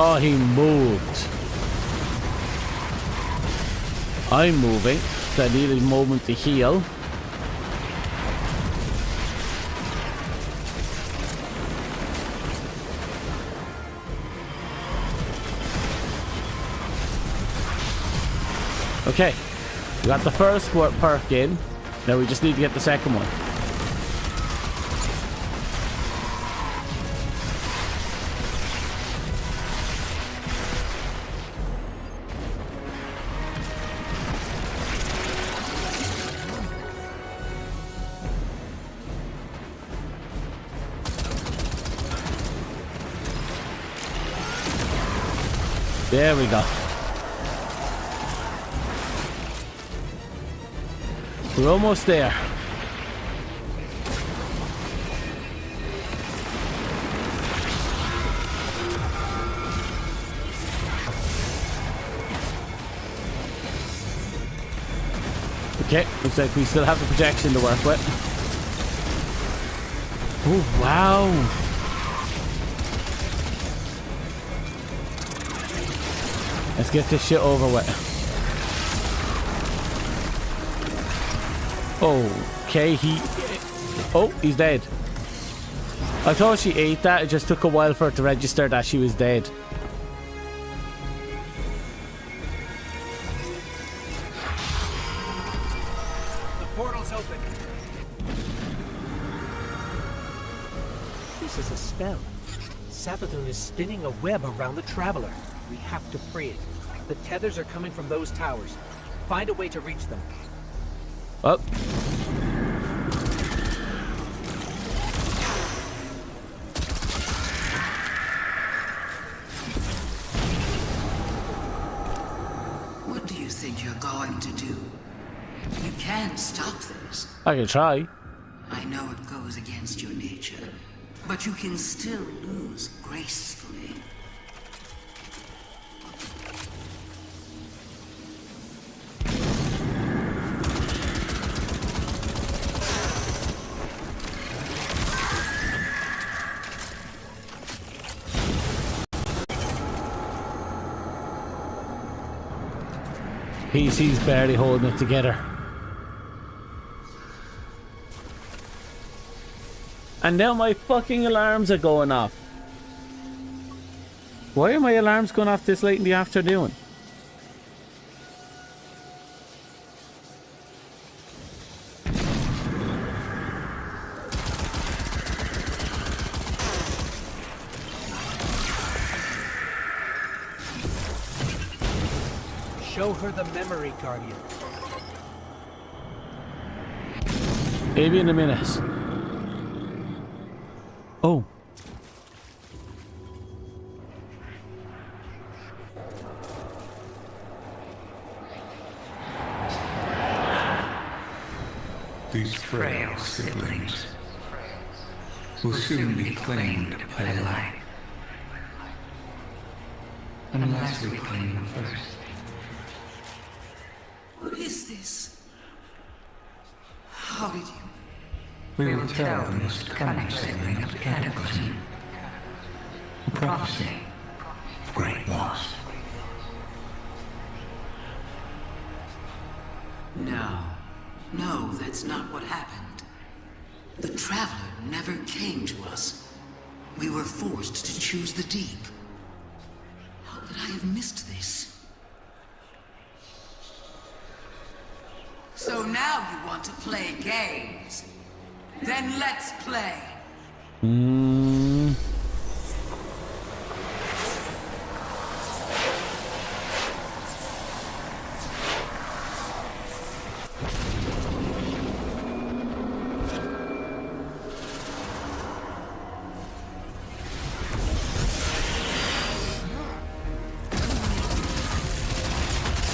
Oh, he moved. I'm moving, so I need a moment to heal. Okay, we got the first perk in. Now we just need to get the second one. There we go. We're almost there. Okay, looks like we still have the projection to work with. Oh, wow. Let's get this shit over with. Okay, he's dead. I thought she ate that. It just took a while for it to register that she was dead. The portal's open. This is a spell. Savathun is spinning a web around the Traveler. We have to free it. The tethers are coming from those towers. Find a way to reach them. Up. What do you think you're going to do? You can't stop this. I can try. I know it goes against your nature, but you can still lose gracefully. PC's barely holding it together. And now my fucking alarms are going off. Why are my alarms going off this late in the afternoon? Show her the memory, Guardian. Maybe in a minute. Oh. These frail siblings will soon be claimed by the light. Unless we claim them first. What is this? How did you... We will tell the most cunning sibling of the Cataclysm. A prophecy of great loss. No. No, that's not what happened. The Traveler never came to us. We were forced to choose the deep. How could I have missed this? So now you want to play games? Then let's play.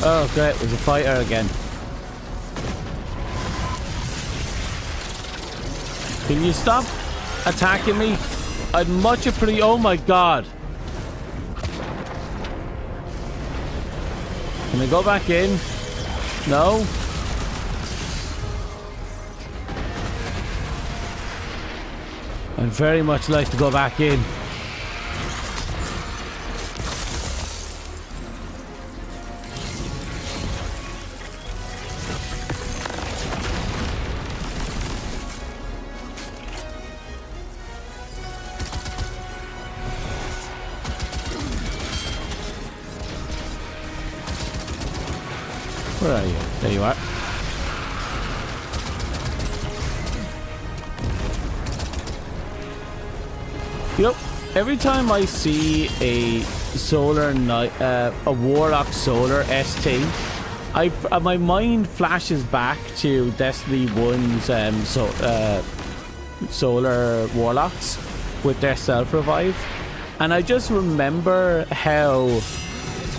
Oh, great. There's a fighter again. Can you stop attacking me? I'd much appreciate. Oh my god. Can I go back in? No? I'd very much like to go back in. Where are you? There you are. You know, every time I see a solar knight, a warlock solar ST, my mind flashes back to Destiny 1's solar warlocks with their self-revive, and I just remember how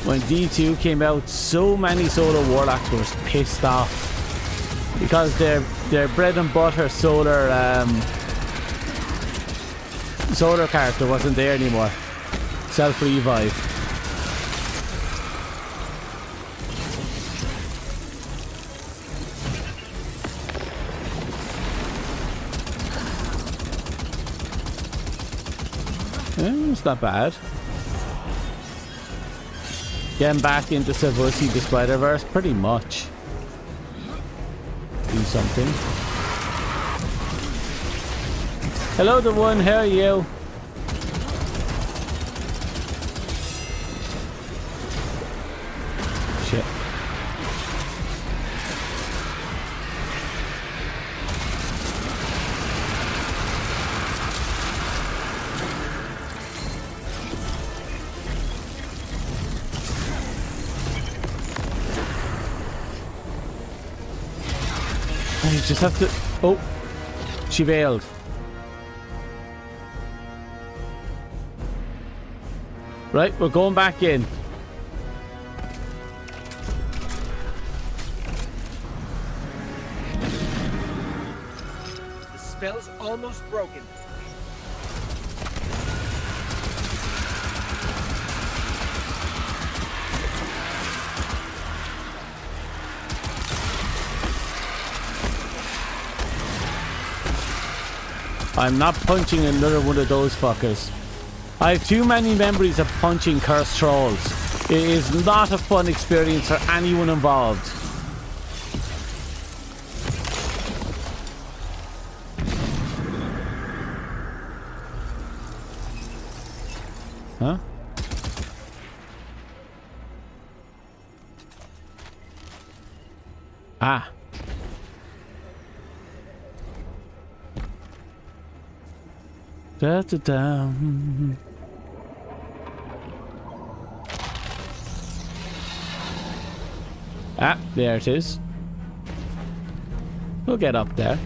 when D2 came out, so many solar warlocks were pissed off because their bread and butter solar character wasn't there anymore. Self-revive. It's not bad. Getting back into Savusi the Spider-Verse, pretty much. Do something. Hello, the one. How are you? Shit. You just have to... Oh, she bailed. Right, we're going back in. The spell's almost broken. I'm not punching another one of those fuckers. I have too many memories of punching cursed trolls. It is not a fun experience for anyone involved. Huh? Ah. Da da da. Ah, there it is. We'll get up there.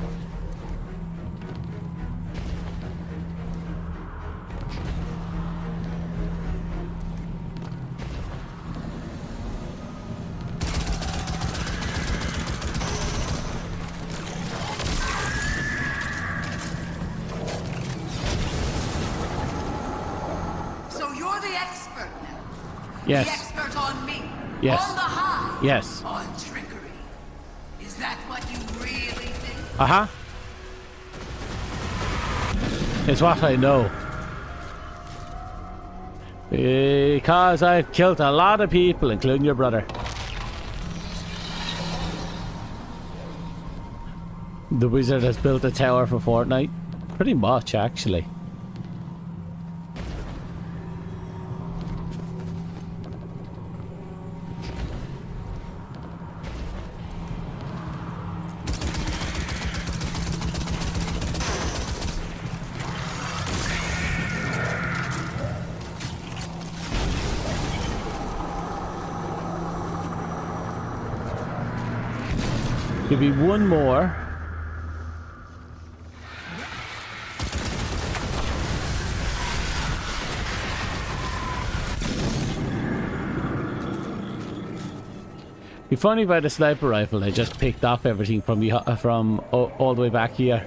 So you're the expert now? Yes. The expert on me? Yes. On the high? Yes. On trickery? Is that what you really think? Uh-huh. It's what I know. Because I've killed a lot of people, including your brother. The wizard has built a tower for Fortnite. Pretty much, actually. Could be one more. Be funny about the sniper rifle. I just picked off everything from the all the way back here.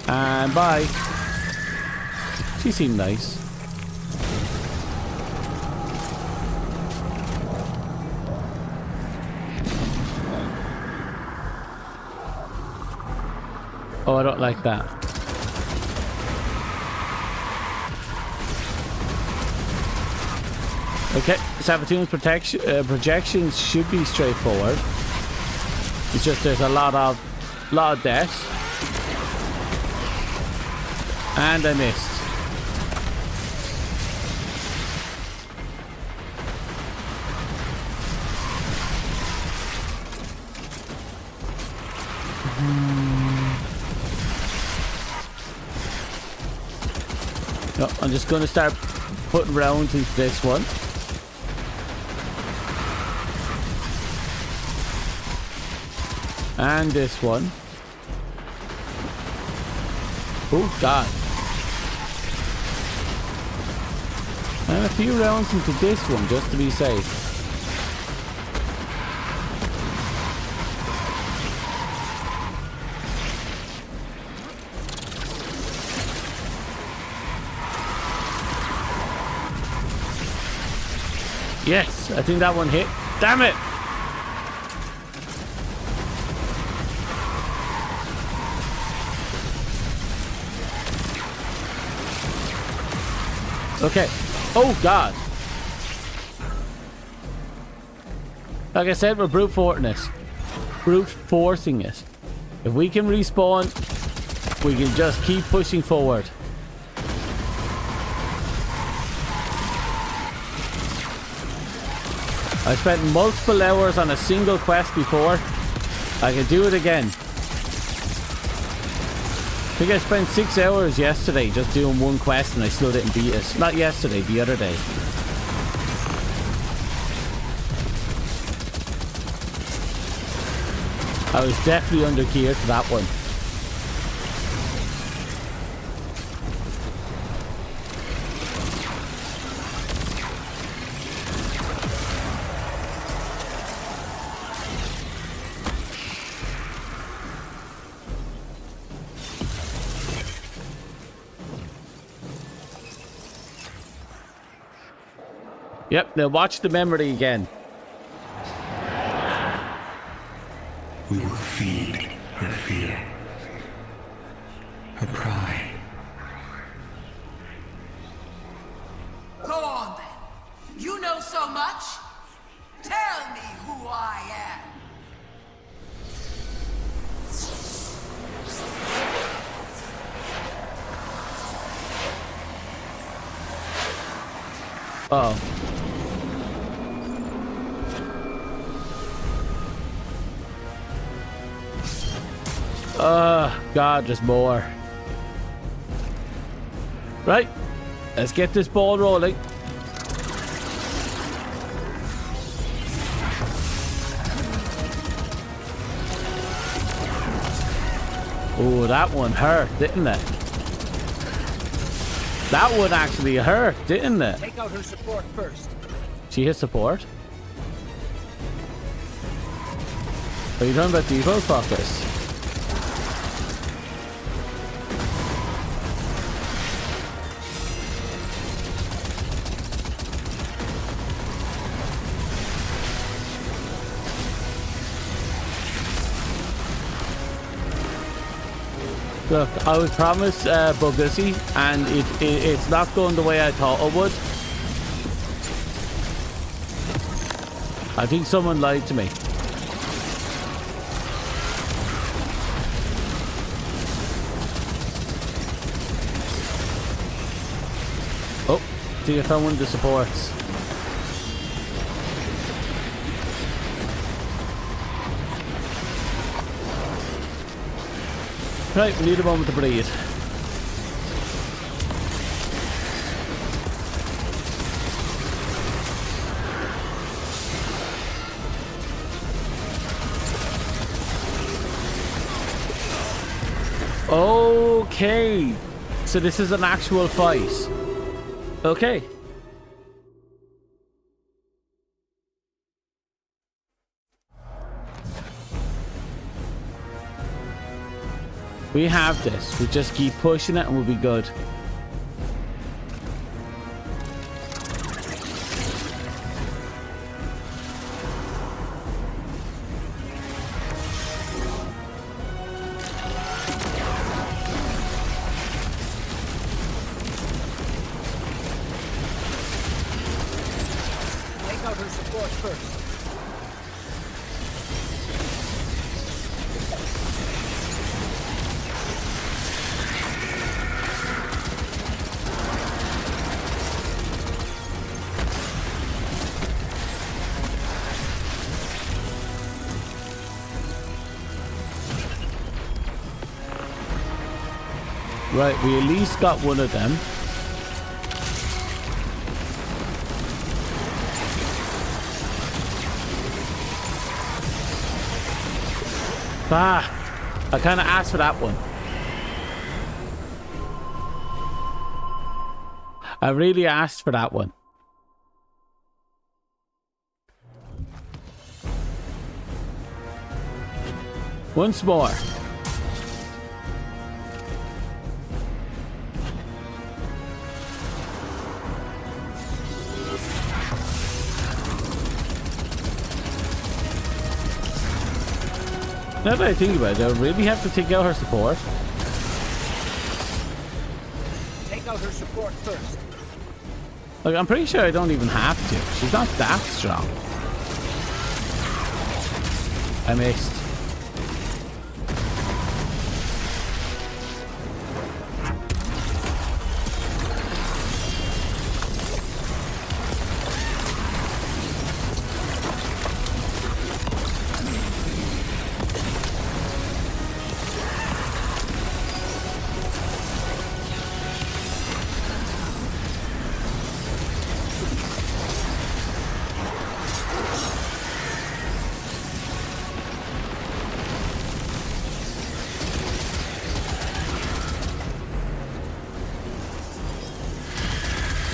And bye. She seemed nice. Oh, I don't like that. Okay, Sabatoon's projections should be straightforward. It's just there's a lot of death. And I missed. No, I'm just going to start putting rounds into this one. And this one. Oh, God. And a few rounds into this one, just to be safe. Yes, I think that one hit. Damn it! Okay. Oh, God. Like I said, we're brute forcing it. Brute forcing it. If we can respawn, we can just keep pushing forward. I spent multiple hours on a single quest before. I can do it again. I think I spent 6 hours yesterday just doing one quest and I still didn't beat it. Not yesterday, the other day. I was definitely under geared for that one. Yep, now watch the memory again. We will feed her fear, her pride. Go on then. You know so much. Tell me who I am. Uh-oh. God, just more. Right, let's get this ball rolling. Oh, that one hurt, didn't it? That one actually hurt, didn't it? Take out her support first. She hit support? Are you talking about default focus? Look, I was promised Bogusi, and it's not going the way I thought it would. I think someone lied to me. Oh, I think I found one of the supports. Right, we need a moment to breathe. Okay, so this is an actual fight. Okay. We have this. We just keep pushing it and we'll be good. Take out her support first. Right, we at least got one of them. Ah, I kind of asked for that one. I really asked for that one. Once more. Now that I think about it, I really have to take out her support. Take out her support first. Like, I'm pretty sure I don't even have to. She's not that strong. I missed.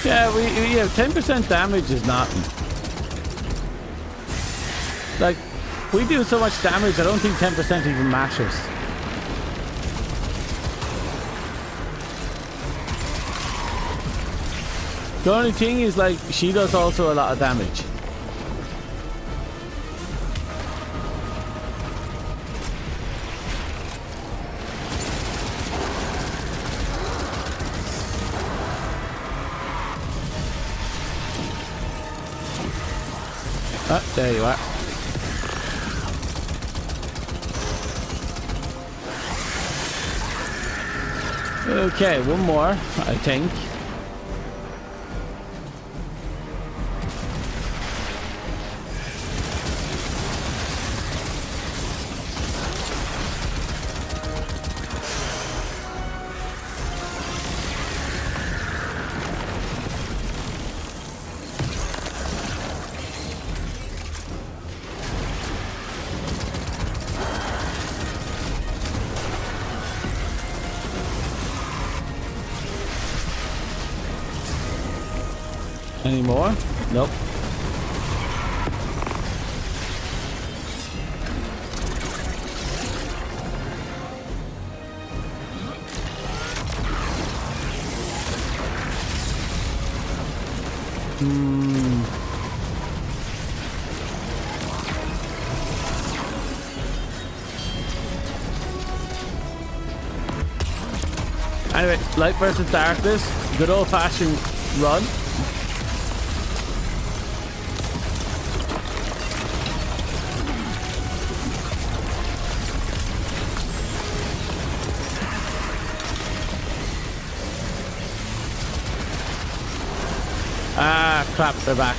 Yeah, we 10% damage is nothing. Like, we do so much damage, I don't think 10% even matters. The only thing is, like, she does also a lot of damage. Oh, there you are. Okay, one more, I think. Any more? Nope. Anyway, light versus darkness, good old-fashioned run. Ah, crap, they're back.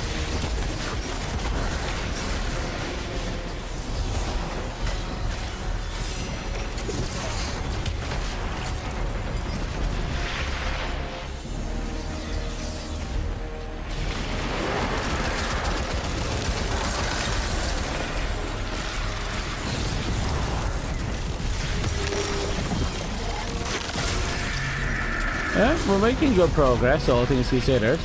Yeah, we're making good progress, all things considered.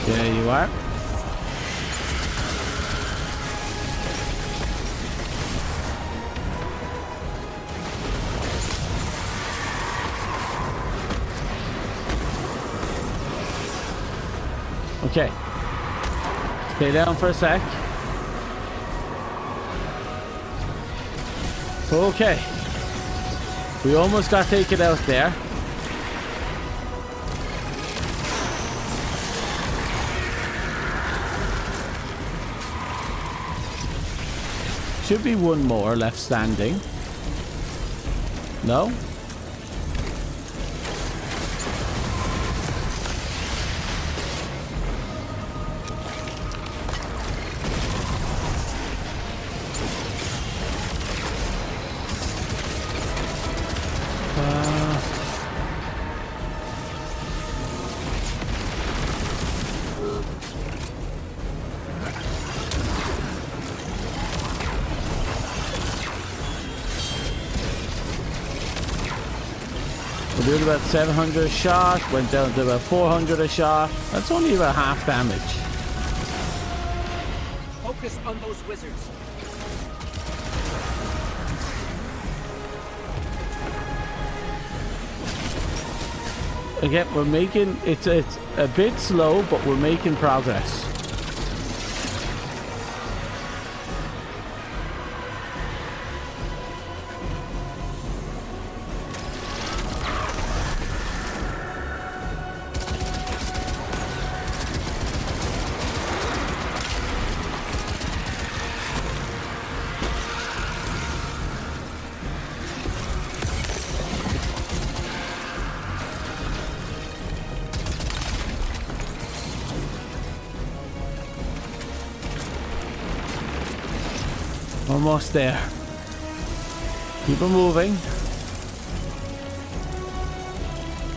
There you are. Okay. Stay down for a sec. Okay. We almost got taken out there. Should be one more left standing. No? We're doing about 700 a shot. Went down to about 400 a shot. That's only about half damage. Focus on those wizards. Again, we're making it's a bit slow, but we're making progress. Almost there. Keep it moving.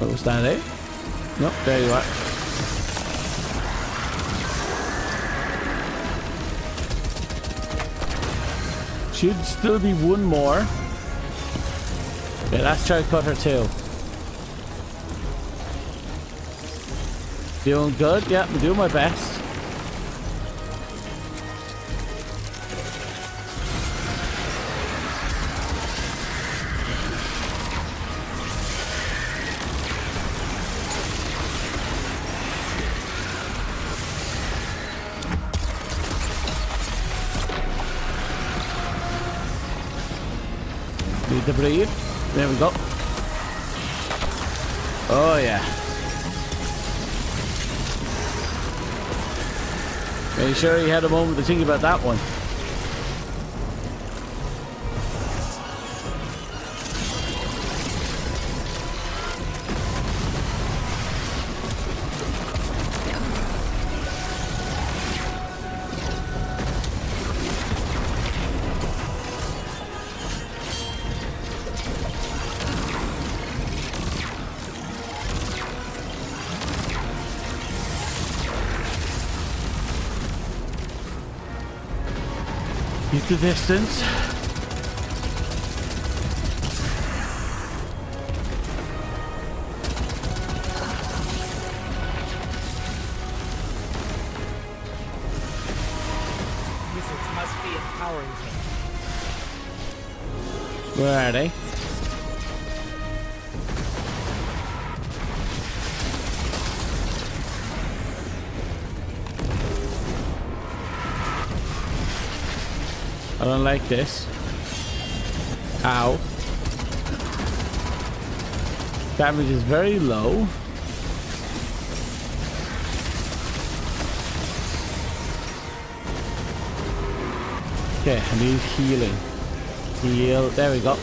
Oh, stand there. Nope, there you are. Should still be one more. Okay, let's try to cut her too. Doing good. Yeah, I'm doing my best. Need to breathe. There we go. Oh yeah. Make sure you had a moment to think about that one. Keep the distance. Wizards must be empowering him. Where are they? I don't like this. Ow. Damage is very low. Okay, I need healing. Heal. There we go.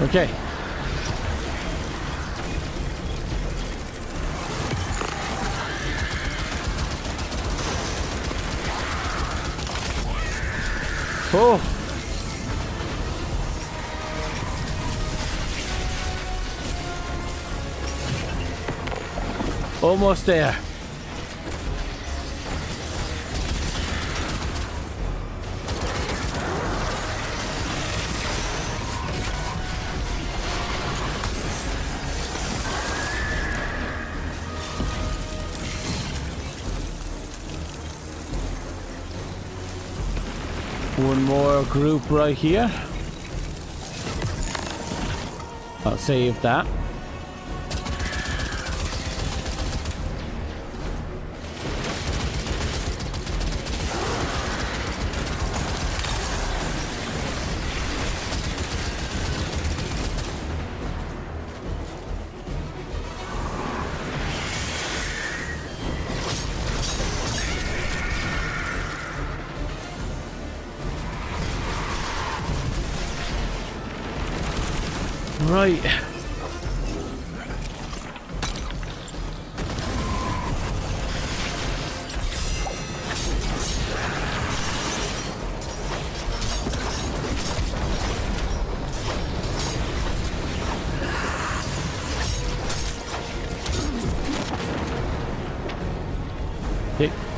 Okay. Oh. Almost there. One more group right here. I'll save that. Right.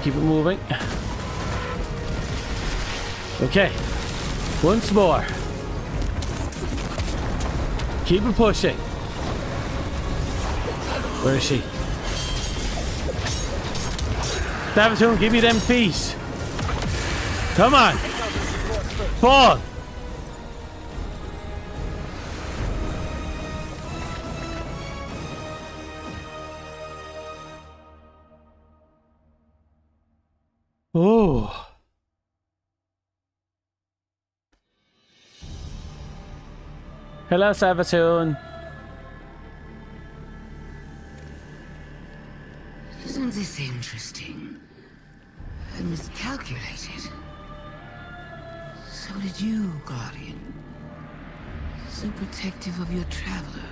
Keep it moving. Okay. Once more. Keep it pushing. Where is she? Savatune, give me them feet. Come on. Fall. Oh. Hello, Savatune. Isn't this interesting? I miscalculated. So did you, Guardian. So protective of your traveler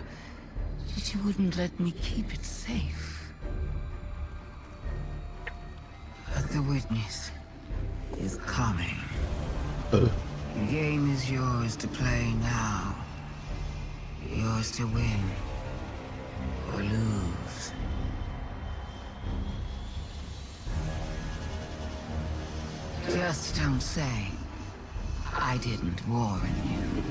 that you wouldn't let me keep it safe. But the witness is coming. The game is yours to play now. Yours to win or lose. Just don't say I didn't warn you.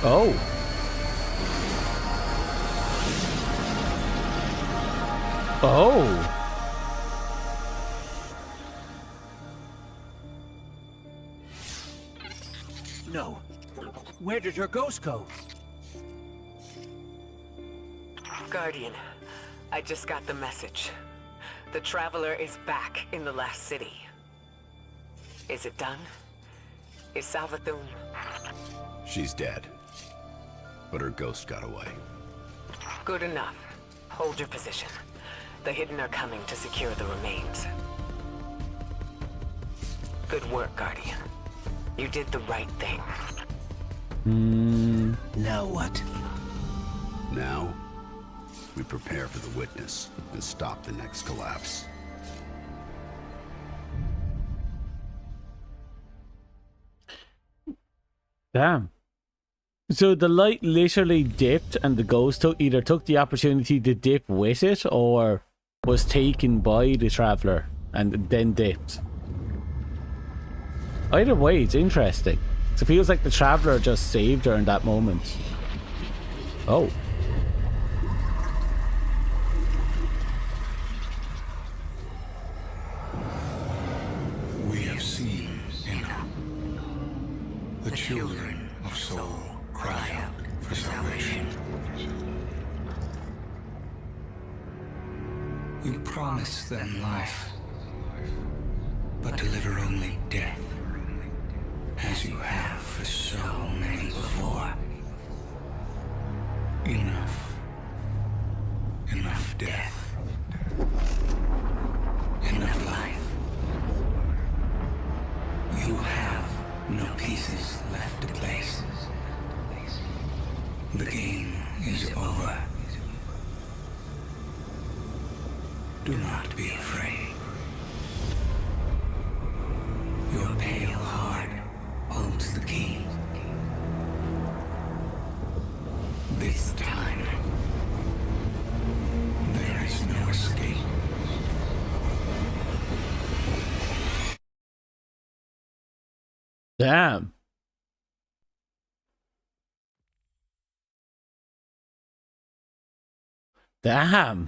Oh. Oh. No. Where did her ghost go? Guardian, I just got the message. The Traveler is back in the last city. Is it done? Is Savathun... She's dead. But her ghost got away. Good enough. Hold your position. The Hidden are coming to secure the remains. Good work, Guardian. You did the right thing. Now what? Now, we prepare for the witness and stop the next collapse. Damn. So the light literally dipped and the ghost either took the opportunity to dip with it or was taken by the Traveler and then dipped. Either way, it's interesting. So it feels like the Traveler just saved her in that moment. Oh. We have seen enough. The children of soul cry out for salvation. You promise them life, but deliver only death, as you have for so many before. Enough. Enough death. Enough life. You have no pieces left to place. The game is over. Do not be afraid. Your pale heart holds the key. This time, there is no escape. Damn. Damn.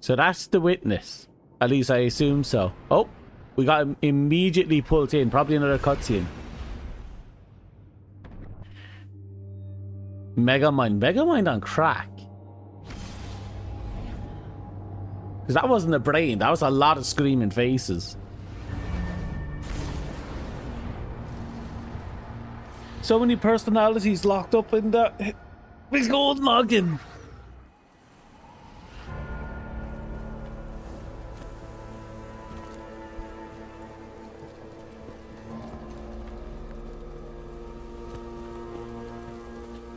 So that's the witness. At least I assume so. Oh, we got him immediately pulled in. Probably another cutscene. Megamind. Megamind on crack. Because that wasn't a brain. That was a lot of screaming faces. So many personalities locked up in that big gold noggin.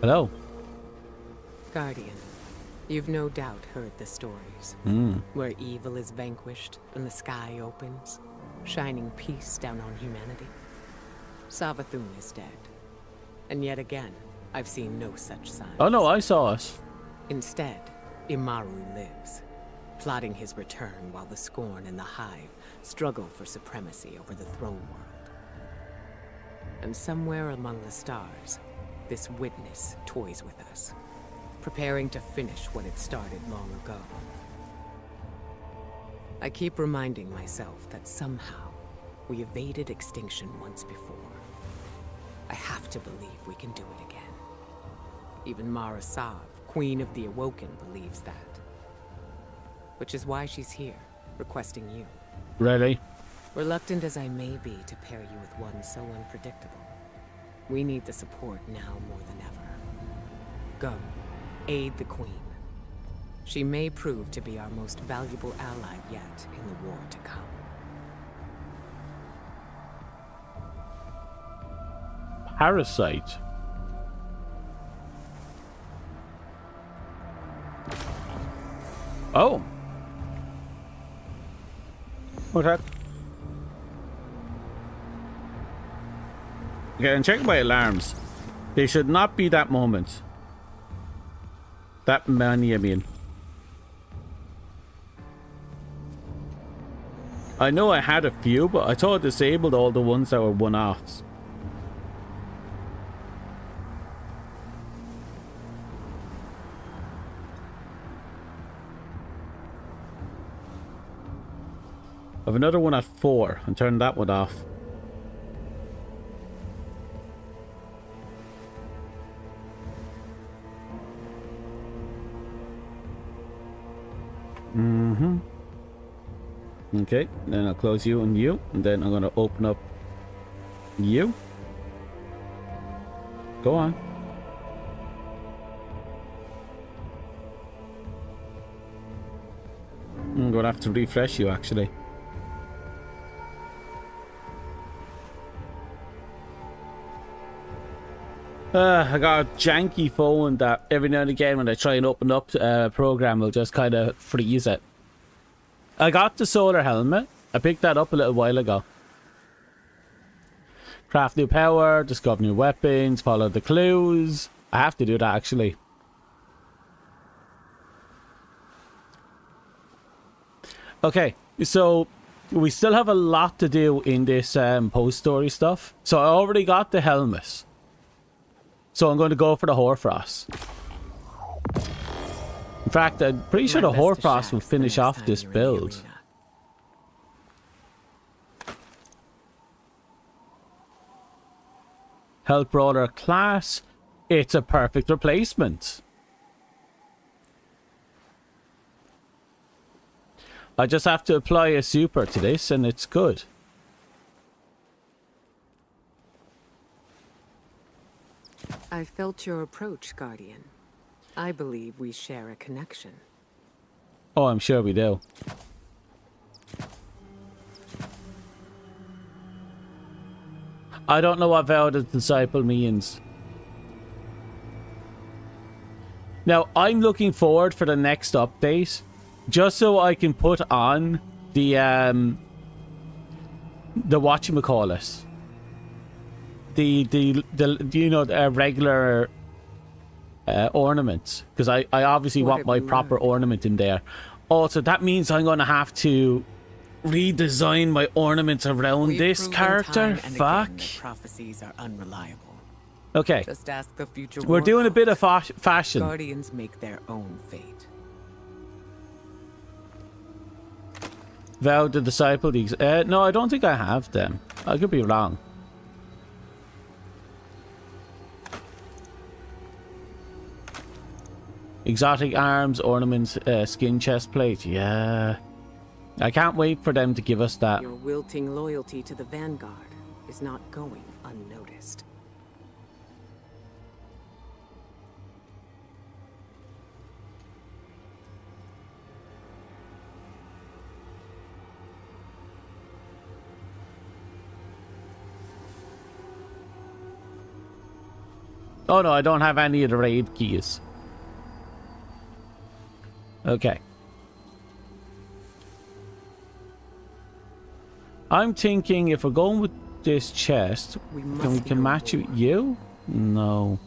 Hello. Guardian, You've no doubt heard the stories. Where evil is vanquished and the sky opens, shining peace down on humanity. Savathun is dead. And yet again, I've seen no such signs. Oh no, I saw it. Instead, Imaru lives, plotting his return while the Scorn and the Hive struggle for supremacy over the throne world. And somewhere among the stars, this witness toys with us, preparing to finish what it started long ago. I keep reminding myself that somehow we evaded extinction once before. I have to believe we can do it again. Even Mara Sav, Queen of the Awoken, believes that. Which is why she's here, requesting you. Really? Reluctant as I may be to pair you with one so unpredictable, we need the support now more than ever. Go, aid the Queen. She may prove to be our most valuable ally yet in the war to come. Parasite. Oh. Okay. Okay, and check my alarms. They should not be that moment. That many, I mean. I know I had a few, but I thought I disabled all the ones that were one-offs. I have another one at 4 and turn that one off. Okay, then I'll close you and you, and then I'm gonna open up you. Go on. I'm gonna have to refresh you actually. I got a janky phone that every now and again when I try and open up a program will just kind of freeze it. I got the solar helmet. I picked that up a little while ago. Craft new power, discover new weapons, follow the clues. I have to do that actually. Okay, so we still have a lot to do in this post-story stuff. So I already got the helmet. So I'm going to go for the Hoarfrost. In fact, I'm pretty sure the Hoarfrost will finish off this build. Health Brawler class. It's a perfect replacement. I just have to apply a super to this and it's good. I felt your approach, Guardian. I believe we share a connection. Oh, I'm sure we do. I don't know what Vow the Disciple means. Now, I'm looking forward for the next update, just so I can put on the whatchamacallit. The you know, the regular ornaments, because I obviously want my proper ornament in there. Also, that means I'm gonna have to redesign my ornaments around this character. Fuck. Prophecies are unreliable. Okay. Just ask the future. We're doing a bit of fashion. Guardians make their own fate. Vow the Disciple. No, I don't think I have them. I could be wrong. Exotic arms, ornaments, skin chest plate. Yeah. I can't wait for them to give us that. Your wilting loyalty to the Vanguard is not going unnoticed. Oh no, I don't have any of the raid keys. Okay. I'm thinking if we're going with this chest, we can match it with you? No.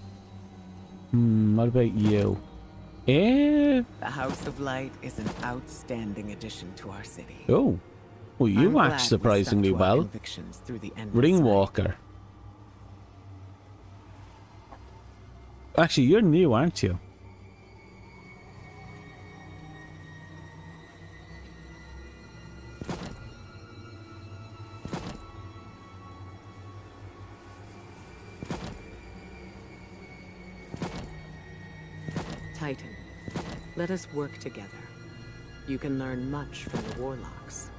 What about you? The House of Light is an outstanding addition to our city. Oh. Well, you I'm glad match we surprisingly stuck to our well. convictions through the endless night. Ringwalker. Actually, you're new, aren't you? Titan, let us work together. You can learn much from the warlocks.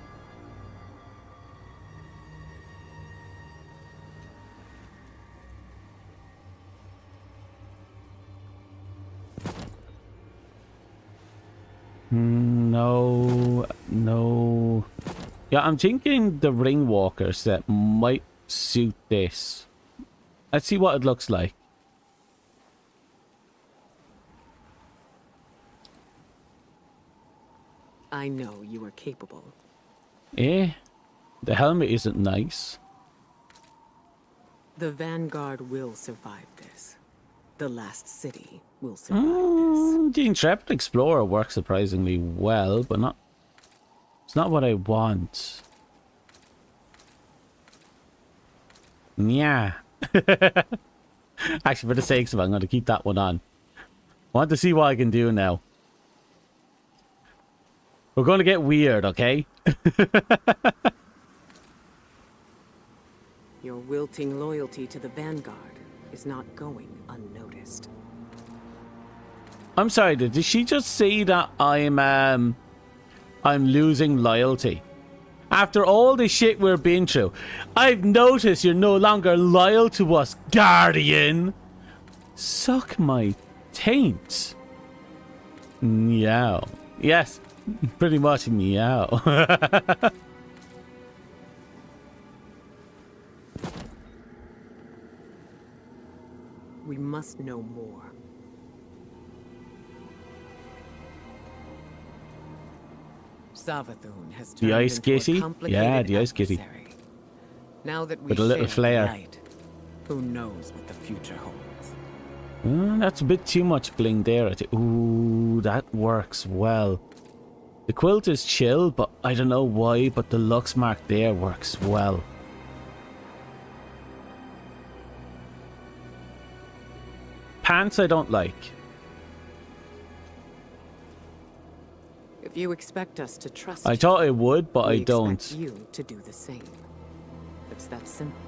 No. Yeah, I'm thinking the Ringwalker set might suit this. Let's see what it looks like. I know you are capable. The helmet isn't nice. The Vanguard will survive this. The last city will survive this. The Intrepid Explorer works surprisingly well, but not... It's not what I want. Yeah. Actually, for the sakes of it, I'm going to keep that one on. I want to see what I can do now. We're going to get weird, okay? Your wilting loyalty to the Vanguard is not going unnoticed. I'm sorry, did she just say that I'm losing loyalty? After all the shit we've been through, I've noticed you're no longer loyal to us, Guardian. Suck my taint. Meow. Yes, pretty much meow. We must know more. Savathun has turned The ice into a kitty? complicated Yeah, the ice kitty. adversary. Now that we With a little share flare. the light, who knows what the future holds? That's a bit too much bling there. Ooh, that works well. The quilt is chill, but I don't know why, but the Lux mark there works well. Pants I don't like. If you expect us to trust I thought I would, but I we don't. expect you to do the same. It's that simple.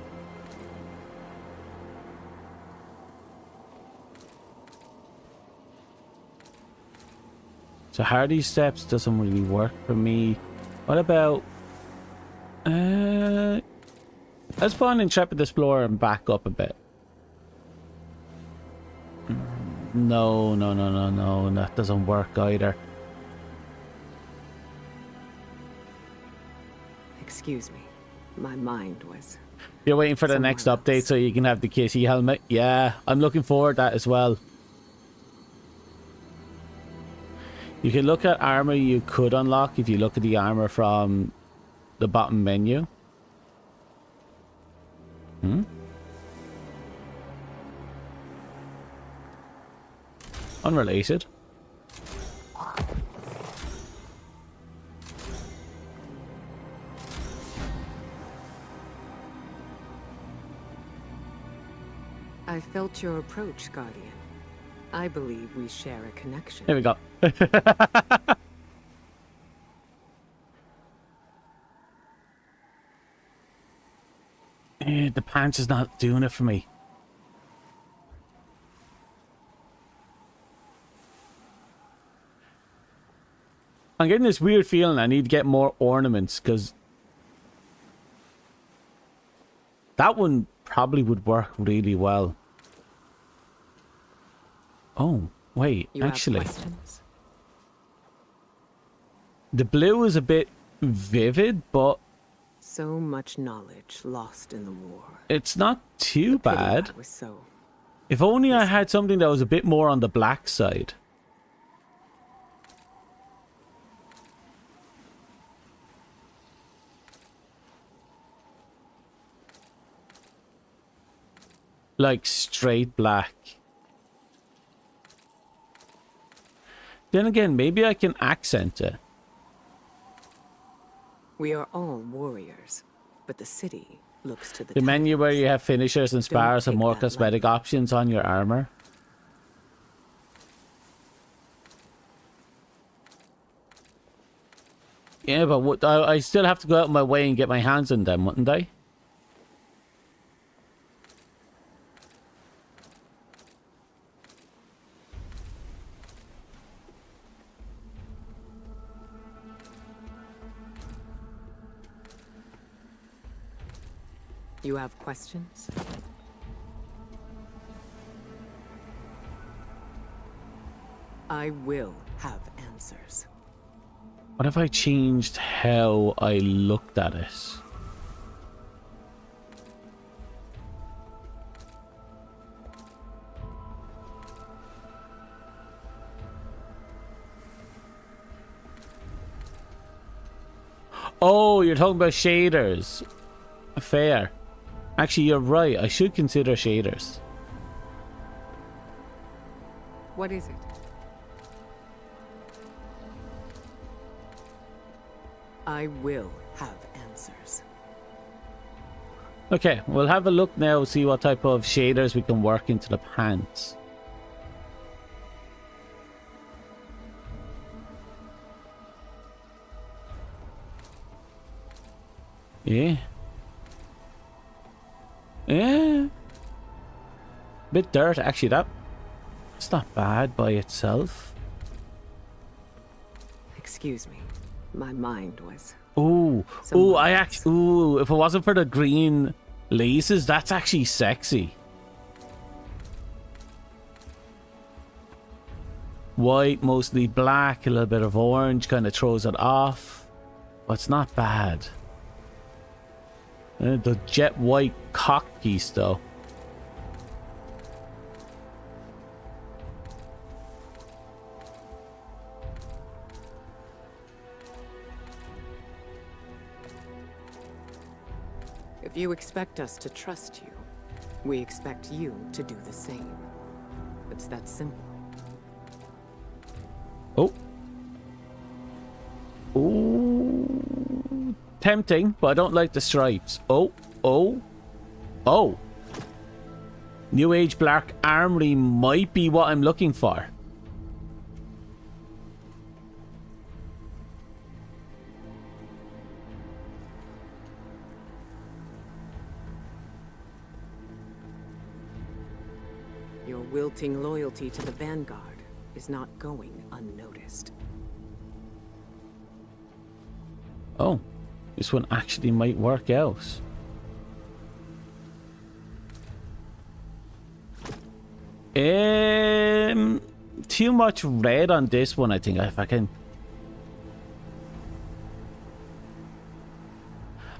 So hardy steps doesn't really work for me. What about... let's put on Intrepid Explorer and back up a bit. No, that doesn't work either. Excuse me. My mind was... You're waiting for the somewhere next else. update so you can have the kitty helmet? Yeah, I'm looking forward to that as well. You can look at armor you could unlock if you look at the armor from the bottom menu. Unrelated. I felt your approach, Guardian. I believe we share a connection. Here we go. The pants is not doing it for me. I'm getting this weird feeling I need to get more ornaments because that one probably would work really well. Oh, wait, You have actually. questions? The blue is a bit vivid, but So much knowledge lost in the war. it's not too Pity bad. I was so... If only I had something that was a bit more on the black side. like straight black. Then again, maybe I can accent it. We are all warriors, but the city looks to the The menu where you have finishers and Don't spars and take more that cosmetic options on your armor. Yeah, but I still have to go out of my way and get my hands on them, wouldn't I? You have questions? I will have answers. What if I changed how I looked at it? Oh, you're talking about shaders. Fair. Actually, you're right. I should consider shaders. What is it? I will have answers. Okay, we'll have a look now, see what type of shaders we can work into the pants. Yeah. Yeah. Bit dirt, actually. It's not bad by itself. Excuse me. My mind was... Ooh, ooh, if it wasn't for the green laces, that's actually sexy. White, mostly black, a little bit of orange kind of throws it off. But it's not bad. The jet white cock piece, though. If you expect us to trust you, we expect you to do the same. It's that simple. Oh. Ooh. Tempting, but I don't like the stripes. Oh. New Age Black Armory might be what I'm looking for. Your wilting loyalty to the Vanguard is not going unnoticed. Oh, this one actually might work out. Too much red on this one, I think. If I can...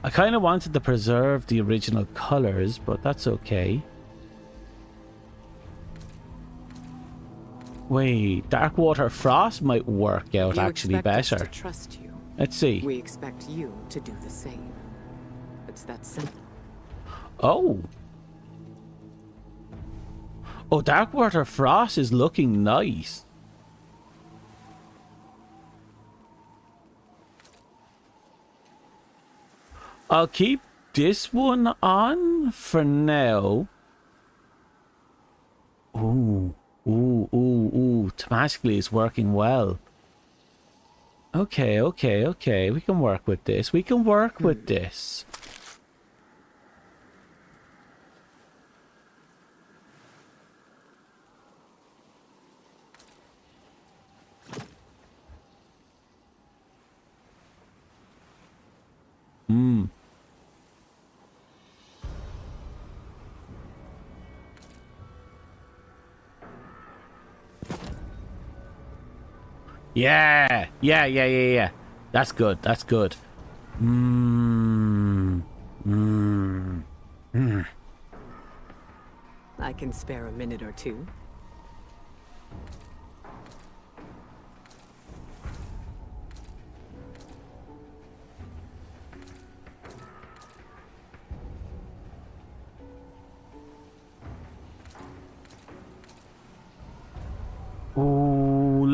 I kind of wanted to preserve the original colors, but that's okay. Wait, Darkwater Frost might work out actually better. Us to trust you. Let's see. We expect you to do the same. It's that simple. Oh. Oh, Darkwater Frost is looking nice. I'll keep this one on for now. Ooh. Thematically, it's working well. Okay. We can work with this. Yeah. That's good. I can spare a minute or two.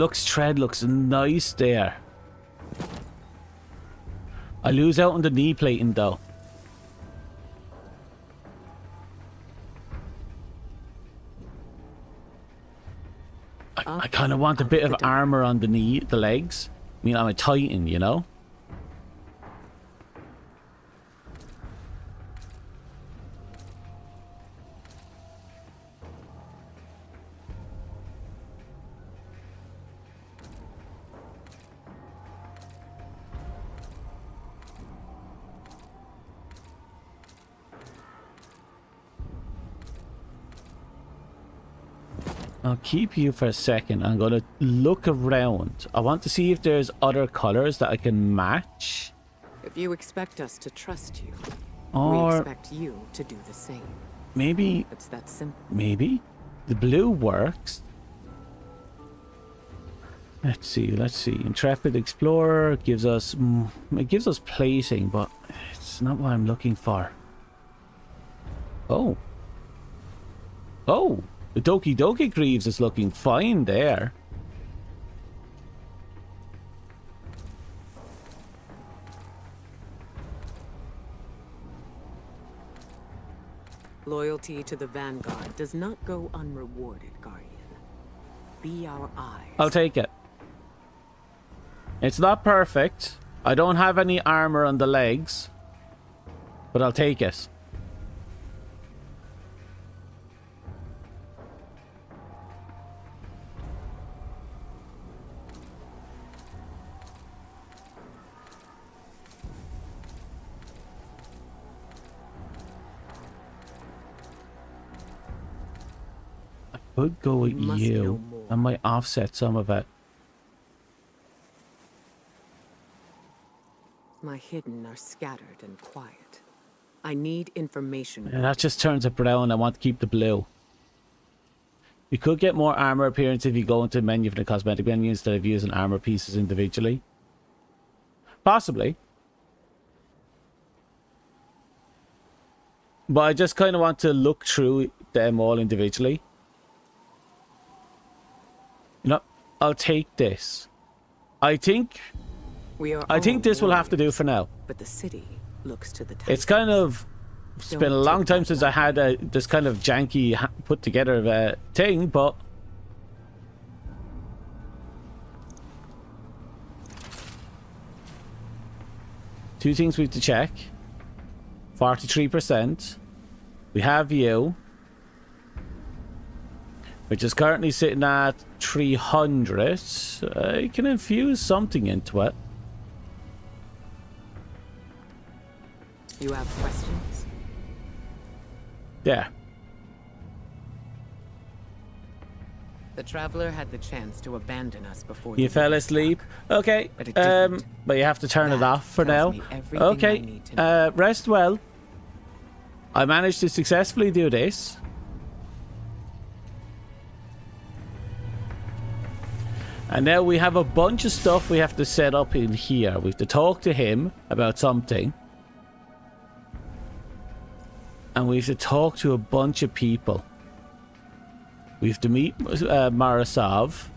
Lux tread looks nice there. I lose out on the knee plating though. I kind of want a bit of armor on the knee, the legs. I mean, I'm a Titan, you know? I'll keep you for a second. I'm going to look around. I want to see if there's other colors that I can match. If you expect us to trust you, Or we expect you to do the same. maybe, It's that simple. maybe the blue works. Let's see. Intrepid Explorer gives us, it gives us plating, but it's not what I'm looking for. Oh. Oh. The Doki Doki Greaves is looking fine there. Loyalty to the Vanguard does not go unrewarded, Guardian. Be our eyes. I'll take it. It's not perfect. I don't have any armor on the legs. But I'll take it. Could go with you. I might offset some of it. My hidden are scattered and quiet. I need information. Yeah, that just turns it brown. I want to keep the blue. You could get more armor appearance if you go into the menu for the cosmetic menu instead of using armor pieces individually. Possibly. But I just kind of want to look through them all individually. You know, I'll take this. I think this will have to do for now. But the city looks to the It's kind of... It's been a long time since I had this kind of janky put together thing, but... Two things we have to check. 43%. We have you. Which is currently sitting at 300. I can infuse something into it. You have questions? Yeah. The Traveler had the chance to abandon us before You fell asleep. Okay. But it didn't. But you have to turn it off for now. tells me everything I Okay. need to know. Rest well. I managed to successfully do this. And now we have a bunch of stuff we have to set up in here. We have to talk to him about something. And we have to talk to a bunch of people. We have to meet Marasov.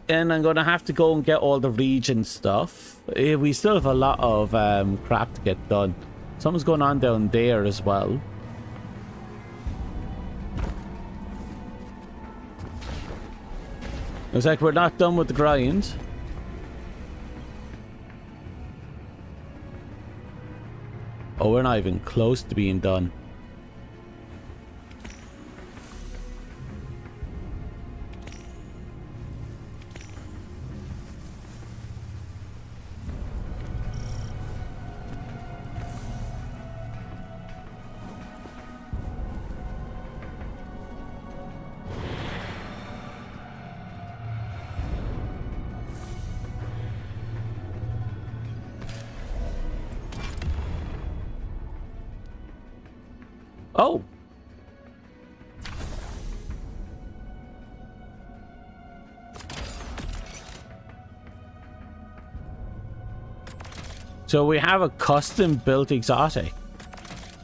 And I'm going to have to go and get all the region stuff. We still have a lot of crap to get done. Something's going on down there as well. Looks like we're not done with the grind. Oh, we're not even close to being done. Oh. So we have a custom built exotic.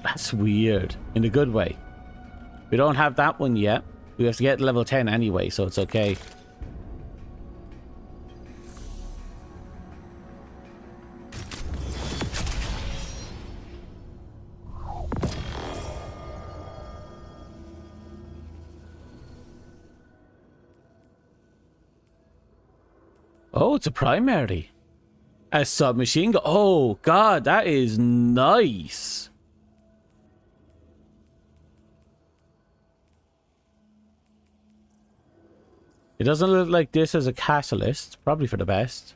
That's weird. In a good way. We don't have that one yet. We have to get level 10 anyway, so it's okay. Oh, it's a primary. A submachine gun. Oh, God, that is nice. It doesn't look like this as a catalyst. Probably for the best.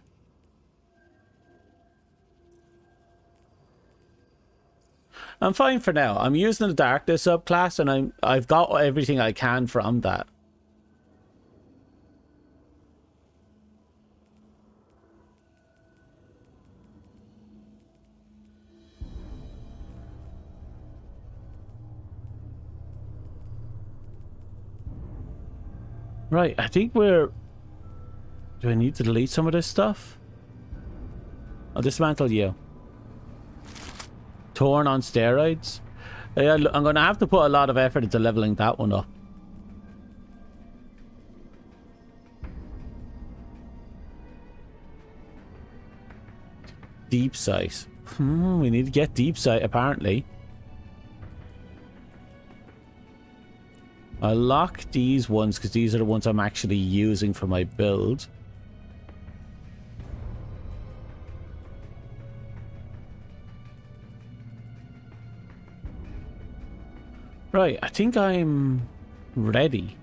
I'm fine for now. I'm using the darkness subclass, and I've got everything I can from that. Right, I think we're... Do I need to delete some of this stuff? I'll dismantle you. Torn on steroids? Yeah, I'm going to have to put a lot of effort into leveling that one up. Deep sight. We need to get deep sight, apparently. I'll lock these ones because these are the ones I'm actually using for my build. Right, I think I'm ready.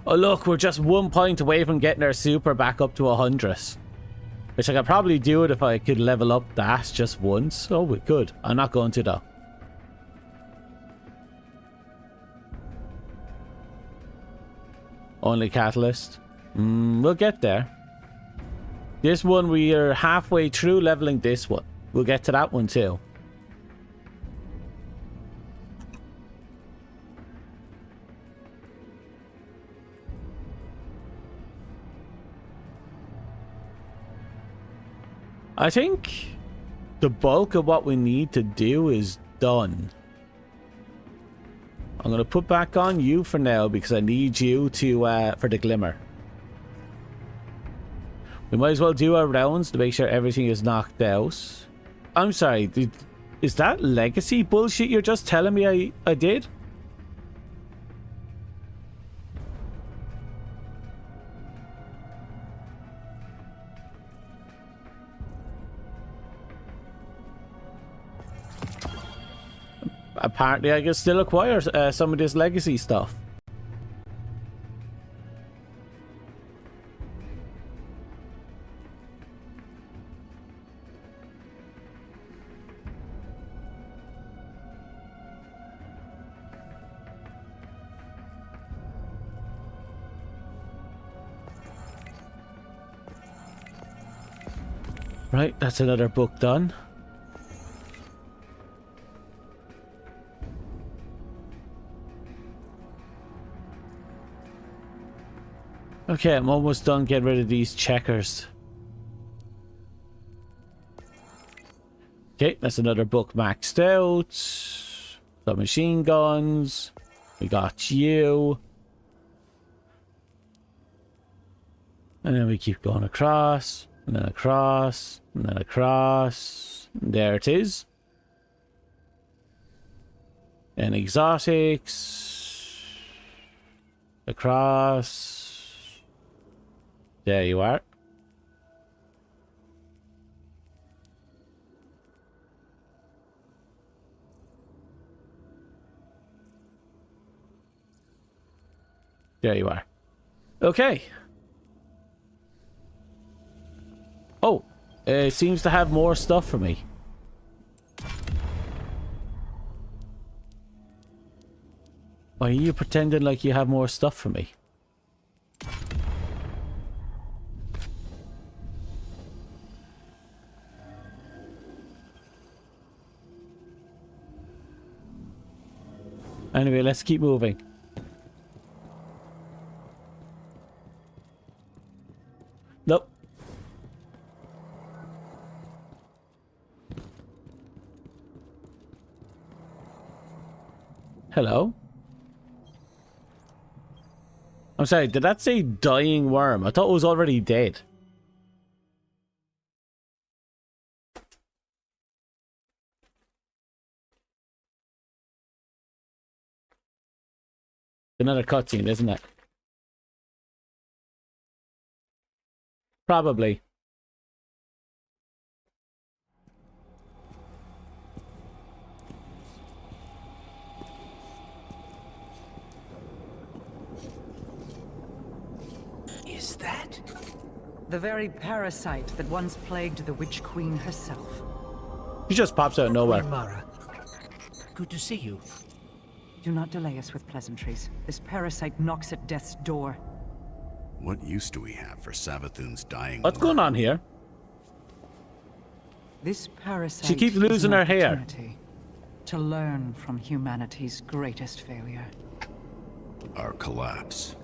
Oh look, we're just 1 point away from getting our super back up to 100. Which I could probably do it if I could level up that just once. Oh, we could. I'm not going to though. Only catalyst. We'll get there. This one, we are halfway through leveling this one. We'll get to that one too. I think the bulk of what we need to do is done. I'm going to put back on you for now because I need you to for the glimmer. We might as well do our rounds to make sure everything is knocked out. I'm sorry, is that legacy bullshit you're just telling me I did? Apparently I can still acquire some of this legacy stuff. Right, that's another book done. Okay, I'm almost done getting rid of these checkers. Okay, that's another book maxed out. Some machine guns. We got you. And then we keep going across. And then across. And then across. And there it is. And exotics. Across. There you are. There you are. Okay. Oh, it seems to have more stuff for me. Why are you pretending like you have more stuff for me? Anyway, let's keep moving. Nope. Hello? I'm sorry, did that say dying worm? I thought it was already dead. Another cutscene, isn't it? Probably. Is that? The very parasite that once plagued the Witch Queen herself. He just pops out of nowhere. Queen Mara. Good to see you. Do not delay us with pleasantries. This parasite knocks at death's door. What use do we have for Savathun's dying? What's going on here? This parasite She keeps is losing an her hair. opportunity to learn from humanity's greatest failure. Our collapse.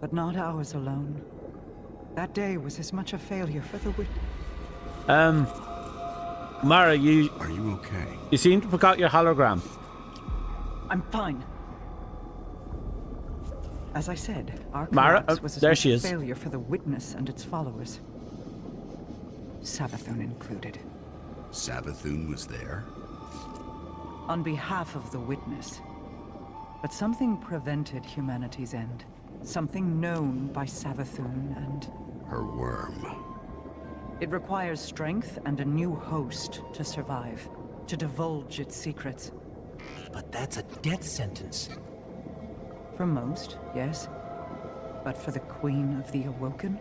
But not ours alone. That day was as much a failure for the witch. Mara, Are you okay? you seem to forgot your hologram. I'm fine. As I said, our Mara, collapse was as there much she a is. failure for the Witness and its followers. Savathun included. Savathun was there? On behalf of the Witness. But something prevented humanity's end. Something known by Savathun and... Her worm. It requires strength and a new host to survive. To divulge its secrets. But that's a death sentence. For most, yes. But for the Queen of the Awoken,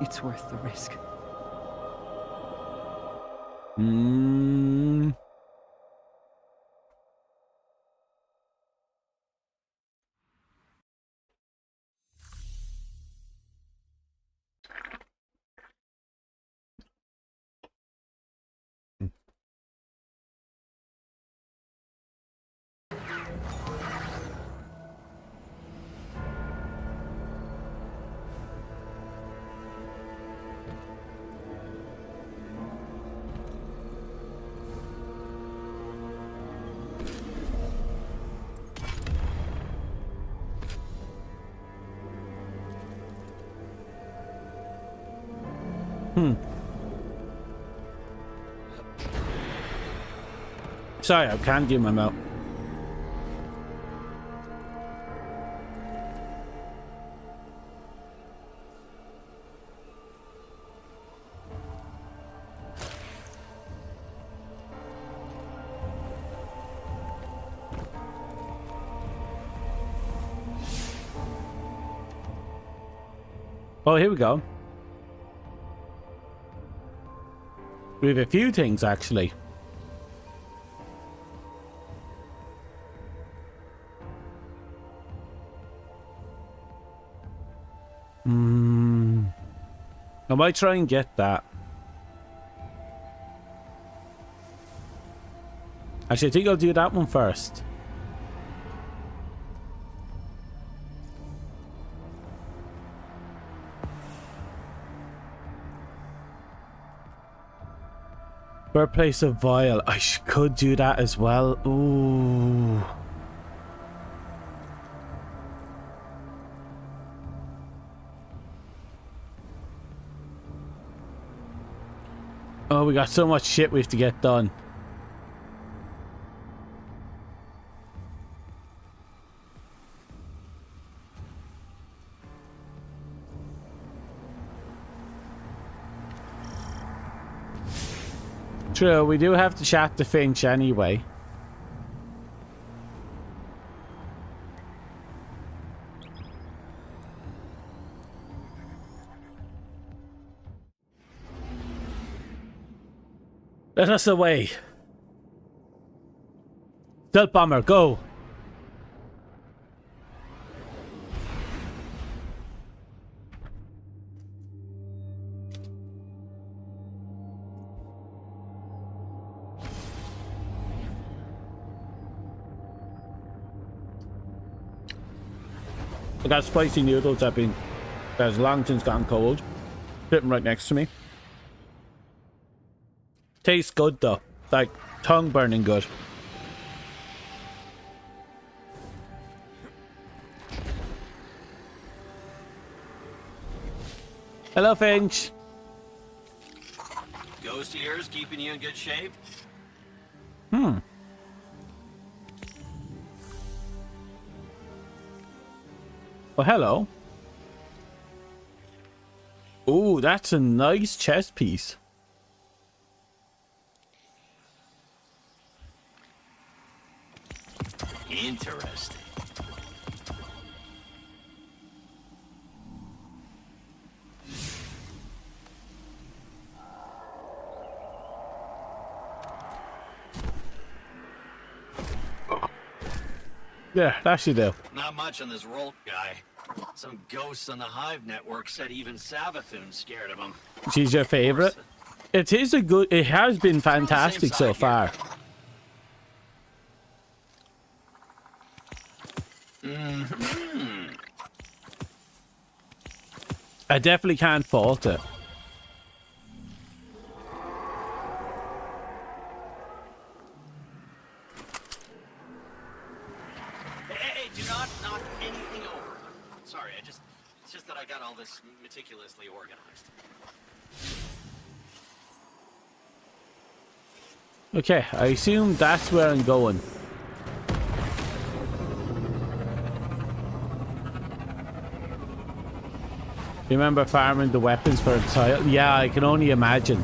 it's worth the risk. Sorry, I can't do my mouth. Oh, here we go. We have a few things, actually. I might try and get that. Actually, I think I'll do that one first. Birthplace of Vile. I could do that as well. Ooh. Oh, we got so much shit we have to get done. True, we do have to chat to Finch anyway. Let us away. Stealth bomber, go. I got spicy noodles. There's long since gone cold. Sitting right next to me. Tastes good though, like tongue burning good. Hello, Finch. Ghost ears keeping you in good shape? Well, hello. Ooh, that's a nice chess piece. Interesting. Yeah, that should do. Not much on this Rolk guy. Some ghosts on the Hive network said even Savathun's scared of him. She's your favorite? It is a good... It has been fantastic so far. I definitely can't fault it. Hey, do not knock anything over. Sorry, it's just that I got all this meticulously organized. Okay, I assume that's where I'm going. Remember farming the weapons for a tile? Yeah, I can only imagine.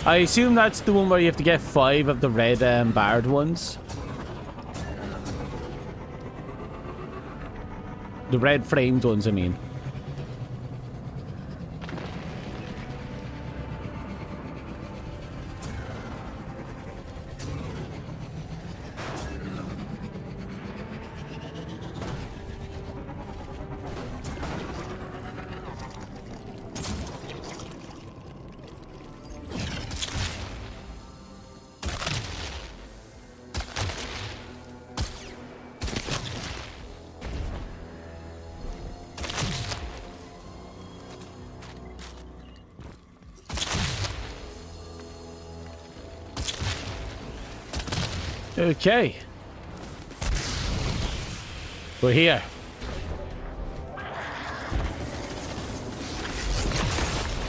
I assume that's the one where you have to get 5 of the red barred ones. The red framed ones, I mean. Okay. We're here.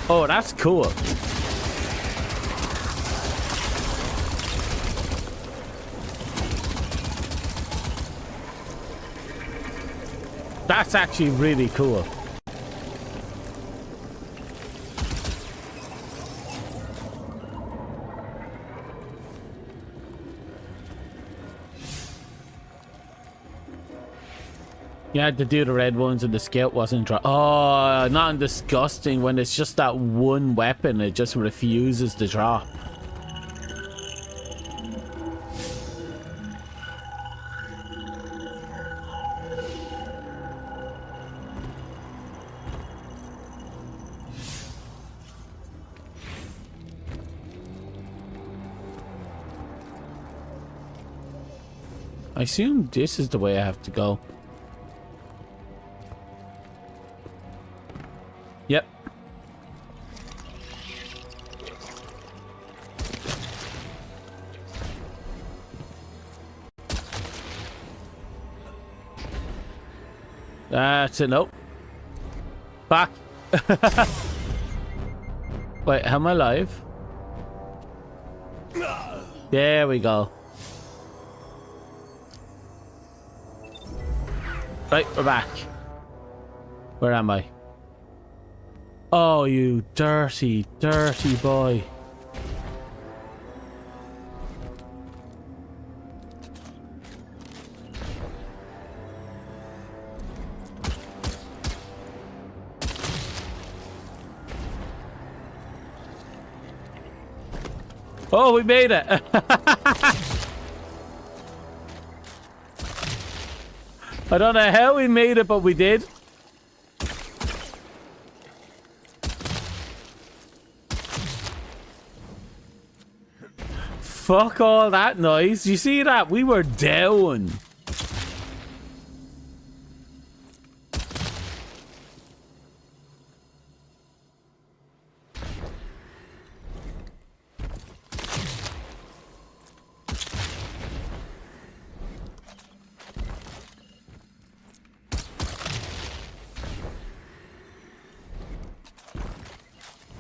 Oh, that's cool. That's actually really cool. You had to do the red ones and the scout wasn't dry. Oh, not disgusting when it's just that one weapon. It just refuses to drop. I assume this is the way I have to go. Yep. That's a nope. Back. Wait, am I alive? There we go. Right, we're back. Where am I? Oh, you dirty, dirty boy. Oh, we made it. I don't know how we made it, but we did. Fuck all that noise. You see that? We were down.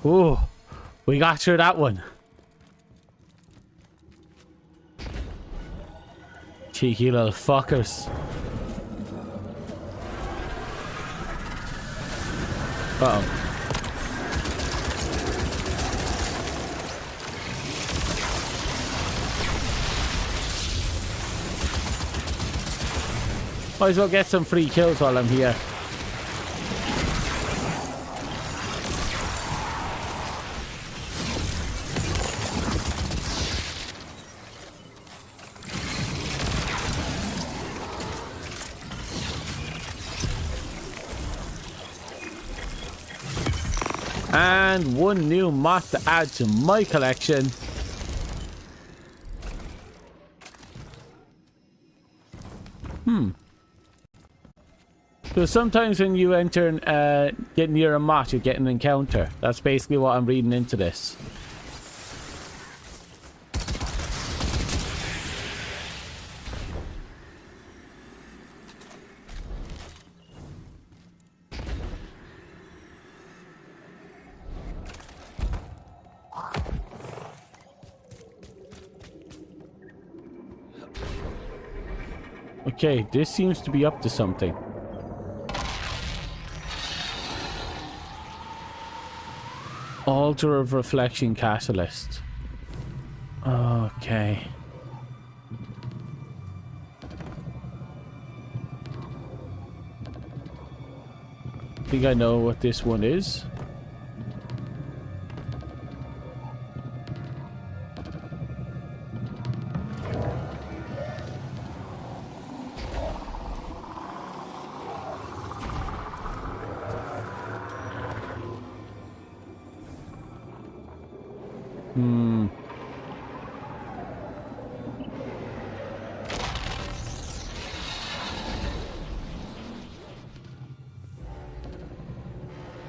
Oh, we got through that one. Cheeky little fuckers. Uh-oh. Might as well get some free kills while I'm here. And one new mod to add to my collection. So sometimes when you enter get near a moth, you get an encounter. That's basically what I'm reading into this. Okay, this seems to be up to something. Altar of Reflection Catalyst. Okay. I think I know what this one is.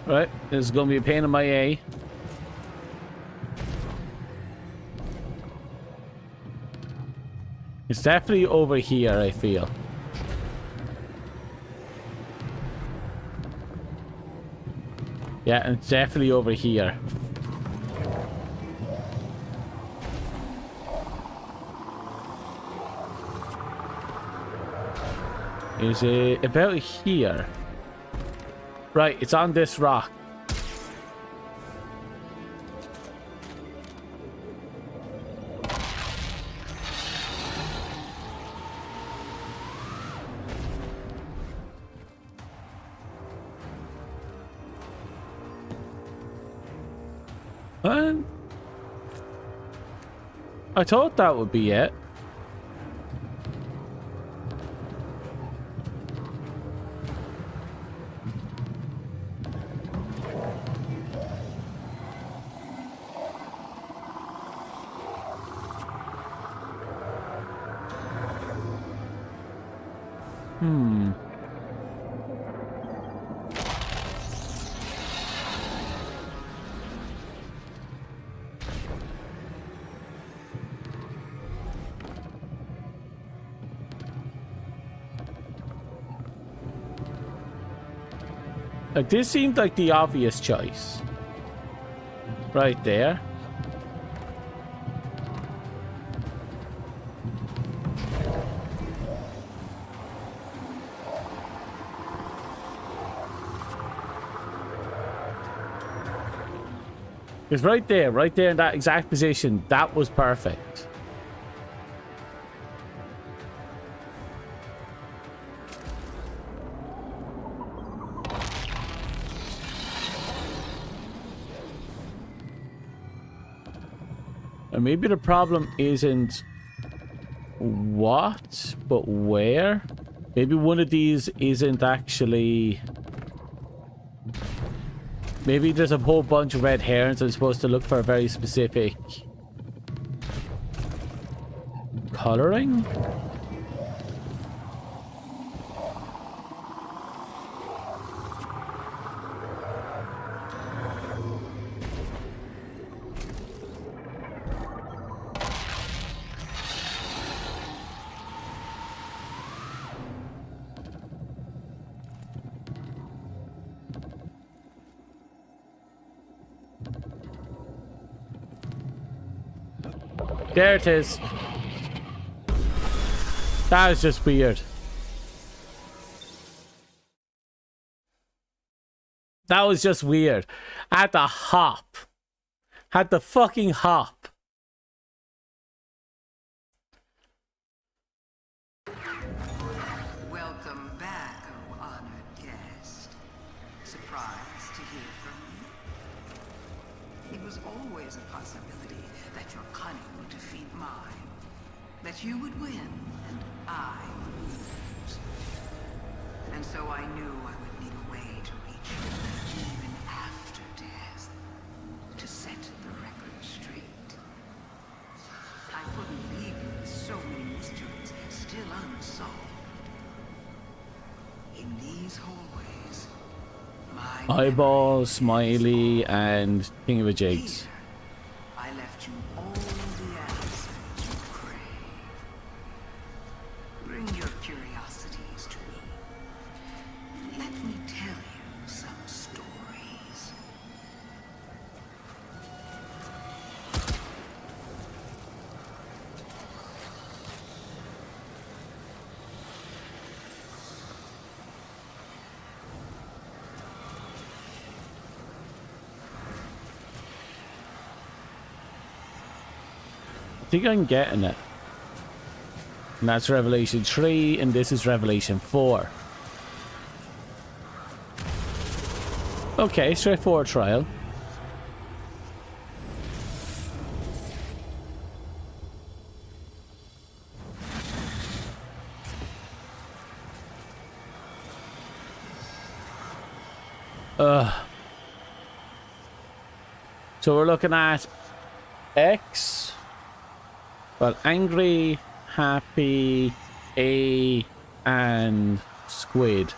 Right, this is gonna be a pain in my A. It's definitely over here, I feel. Yeah, it's definitely over here. Is it about here? Right, it's on this rock. I thought that would be it. Like, this seemed like the obvious choice. Right there. It's right there in that exact position. That was perfect. And maybe the problem isn't what, but where. Maybe one of these isn't actually... Maybe there's a whole bunch of red herons. I'm supposed to look for a very specific coloring. There it is. That was just weird. That was just weird. Had the hop. Had the fucking hop. Welcome back, oh honored guest. Surprised to hear from you? It was always a possibility that your cunning would defeat mine. That you would win, and I would lose. And so I knew I would need a way to reach you, even after death, to set the record straight. I couldn't leave you with so many mysteries still unsolved. In these hallways, my Eyeball, Smiley, and Thingy-Jigs. I left you all the answers you crave. Bring your curiosities to me. Let me tell you some stories. I think I'm getting it. And that's Revelation 3, and this is Revelation 4. Okay, straightforward trial. So we're looking at X. Well, angry, happy, A, and squid.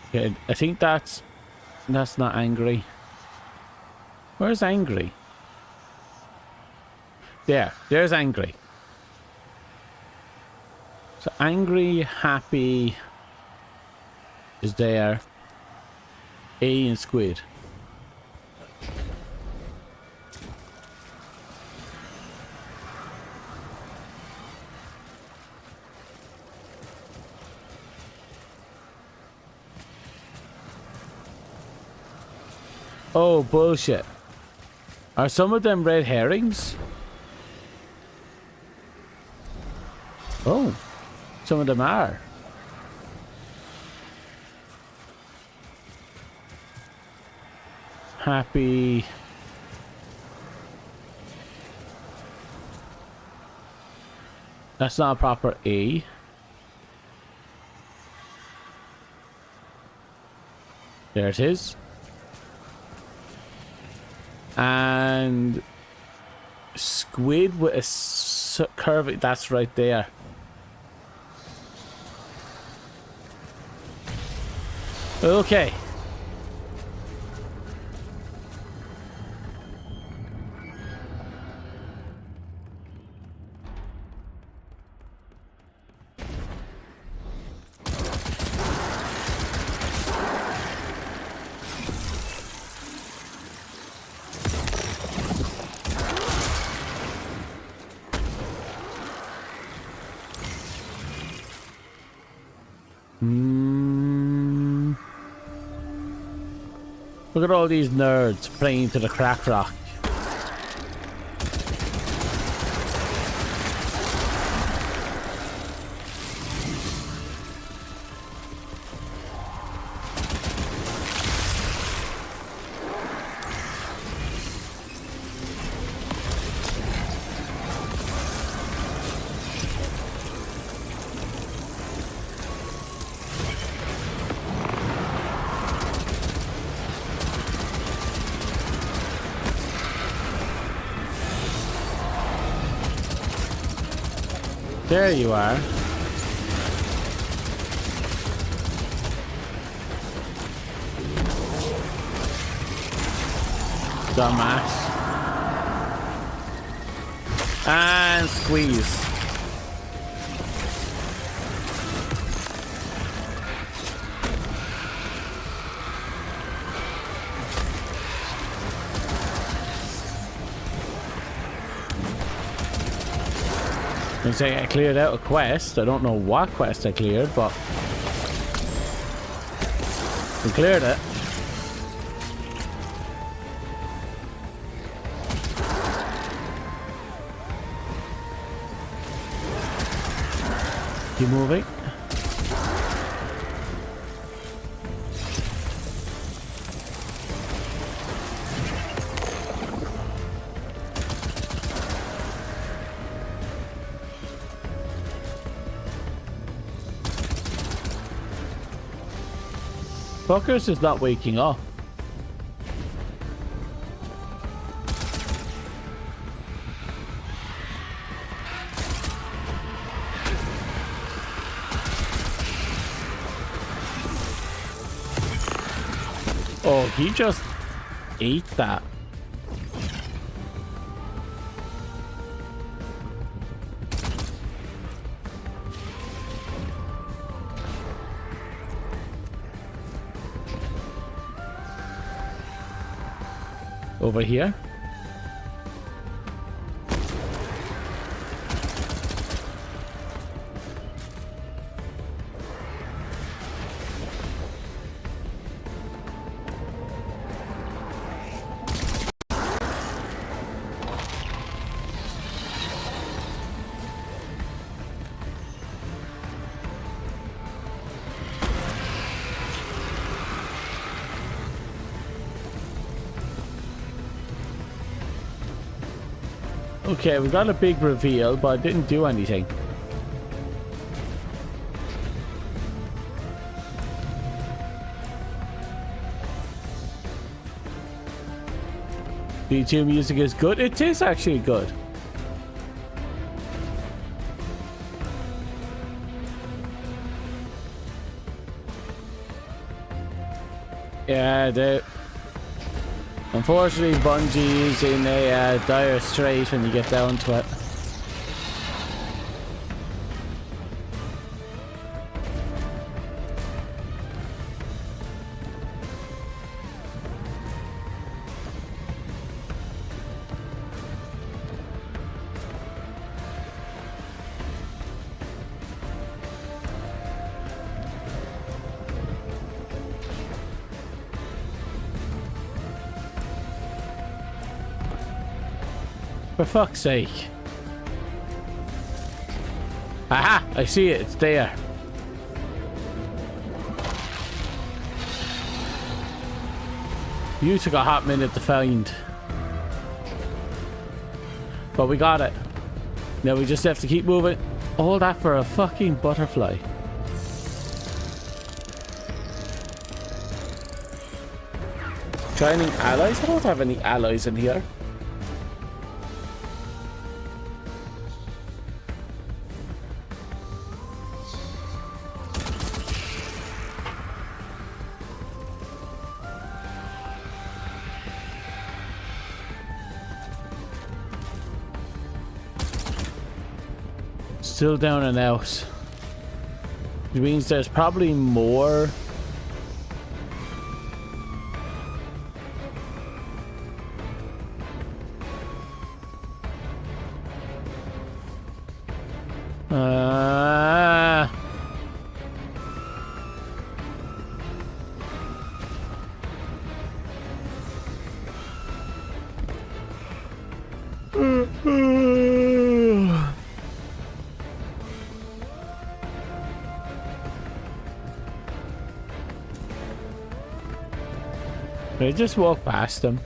Okay, I think that's not angry. Where's angry? There's angry. So angry, happy is there. A and squid. Oh, bullshit. Are some of them red herrings? Oh, some of them are. Happy. That's not a proper A. There it is. And squid with a curve. That's right there. Okay. Look at all these nerds playing to the crack rock. There you are. Dumbass. And squeeze. I'm saying I cleared out a quest. I don't know what quest I cleared, but we cleared it. Keep moving. Fuckers is not waking up. Oh, he just ate that. Over here. Okay, we got a big reveal, but it didn't do anything. B2 music is good. It is actually good. Yeah, unfortunately, Bungie is in a dire strait when you get down to it. For fuck's sake. Aha! I see it. It's there. You took a hot minute to find. But we got it. Now we just have to keep moving. All that for a fucking butterfly. Training allies? I don't have any allies in here. Still down and out. Which means there's probably more. I just walk past them.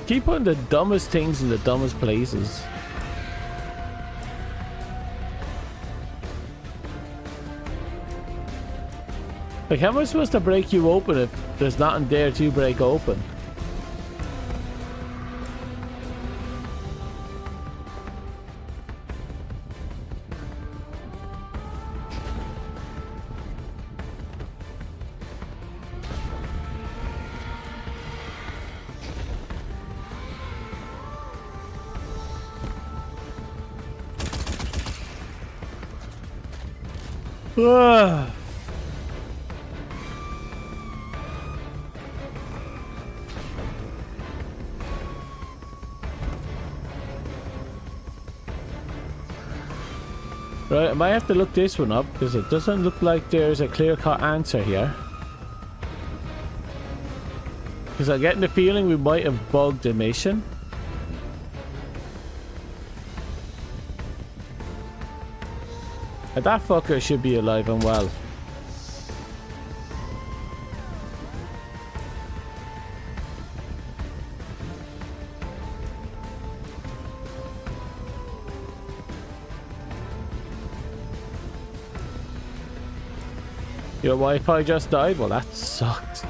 Keep putting the dumbest things in the dumbest places. Like, how am I supposed to break you open if there's nothing there to break open? Ah. Right, I might have to look this one up because it doesn't look like there's a clear-cut answer here. Because I'm getting the feeling we might have bugged the mission. And that fucker should be alive and well. Your Wi-Fi just died? Well, that sucked.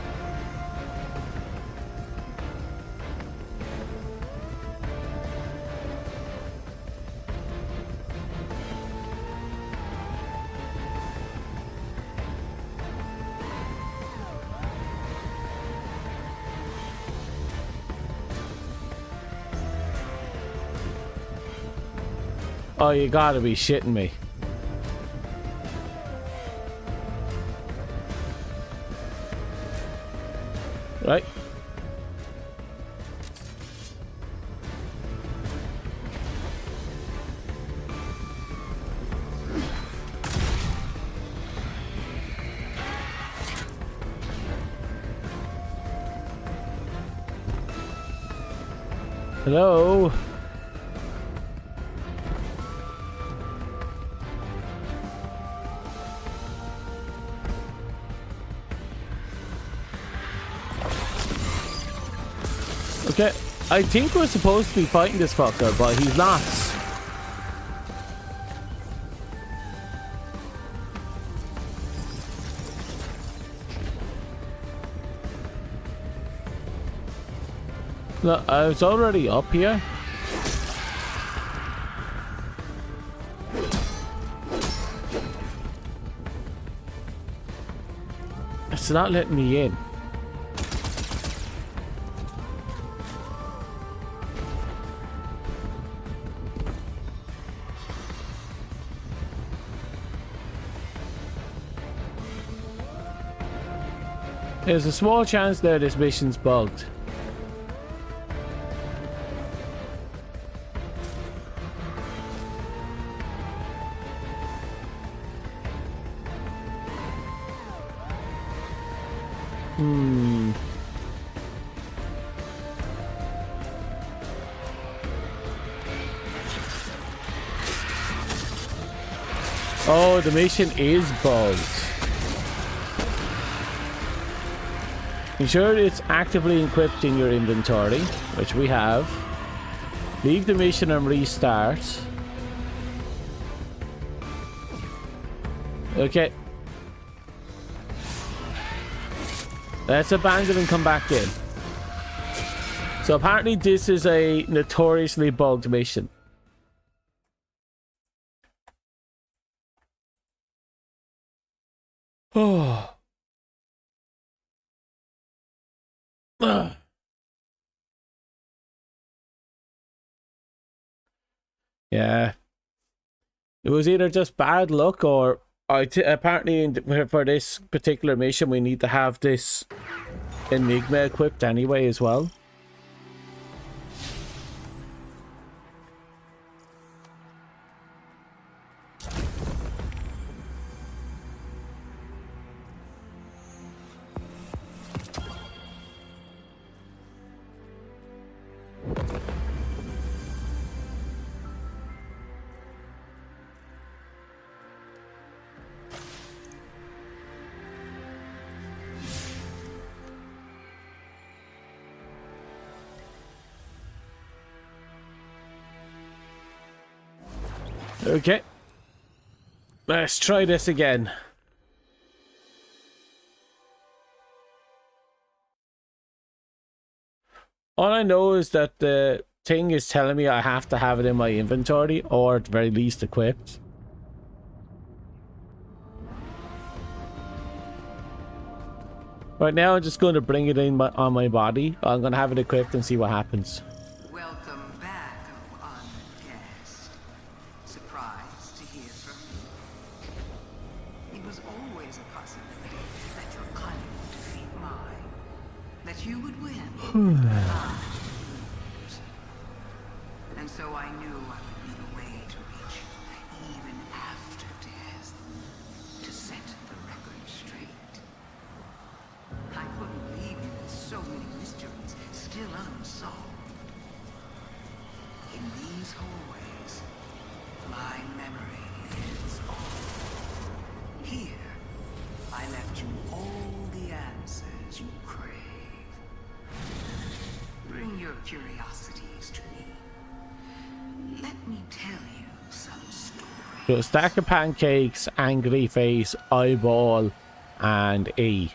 Oh, you gotta be shitting me. Right. Hello? Okay, I think we're supposed to be fighting this fucker, but he's not. Look, I was already up here. It's not letting me in. There's a small chance there this mission's bugged. Oh, the mission is bugged. Ensure it's actively equipped in your inventory, which we have. Leave the mission and restart. Okay. Let's abandon and come back in. So apparently this is a notoriously bugged mission. Oh. Yeah. It was either just bad luck or apparently for this particular mission we need to have this Enigma equipped anyway as well. Okay. Let's try this again. All I know is that the thing is telling me I have to have it in my inventory or at the very least equipped. Right now I'm just going to bring it in on my body. I'm going to have it equipped and see what happens. Welcome back, oh honored guest. Surprised to hear from me? It was always a possibility that your cunning would defeat mine. That you would win. I would lose. And so I knew I would need a way to reach you, even after death. To set the record straight. I couldn't leave you with so many mysteries still unsolved. In these hallways, my memory lives on. Here, I left you all the answers you crave. Bring your curiosities to me. Let me tell you some stories. So stack of pancakes, angry face, eyeball, and E.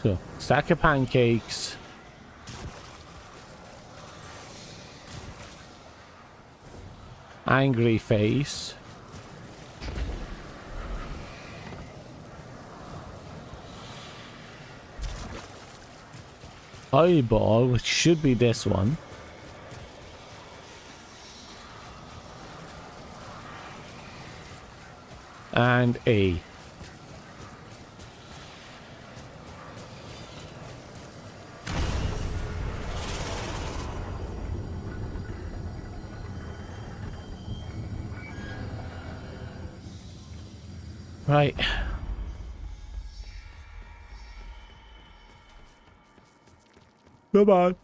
So stack of pancakes. Angry face. Eyeball, which should be this one. And A. Right. Come on.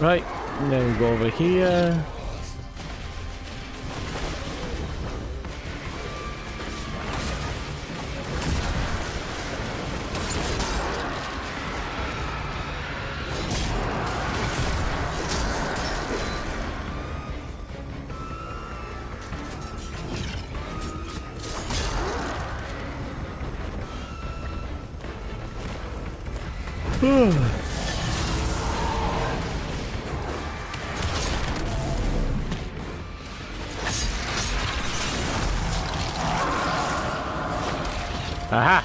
Right, and then we go over here. Aha!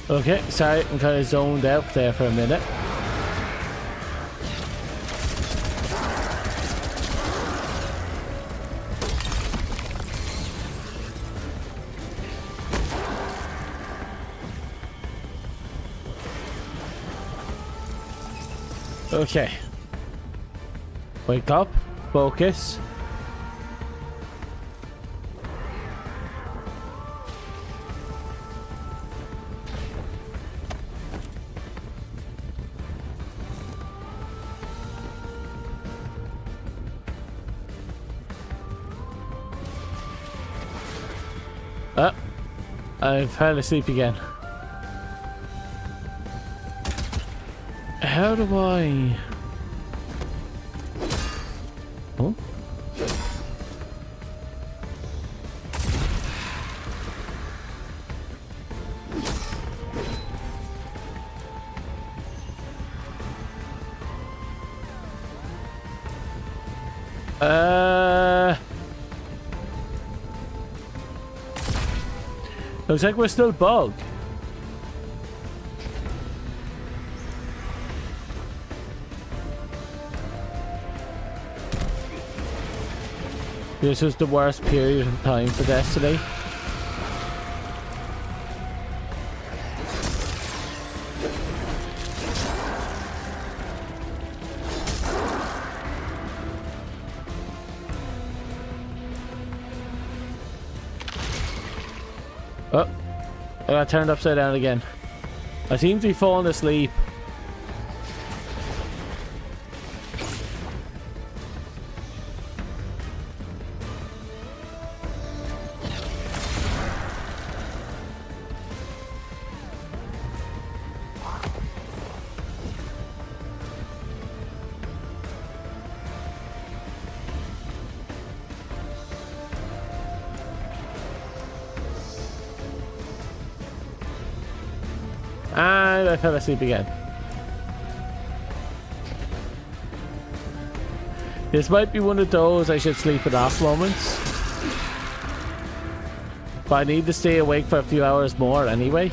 Okay, sorry, I'm kind of zoned out there for a minute. Okay. Wake up, focus. I fell asleep again. How do I... Oh? Looks like we're still bugged. This was the worst period of time for Destiny. Oh, I got turned upside down again. I seem to be falling asleep. And I fell asleep again. This might be one of those I should sleep it off moments. But I need to stay awake for a few hours more anyway.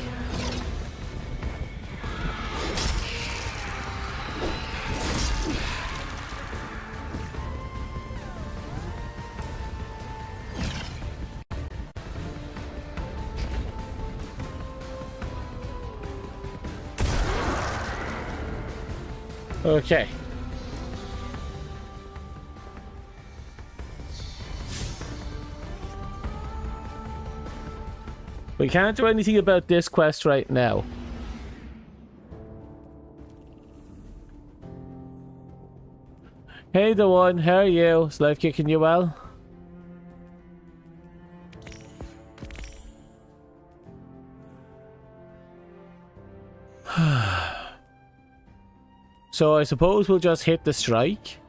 Okay. We can't do anything about this quest right now. Hey, the one. How are you? Is life kicking you well? So I suppose we'll just hit the strike.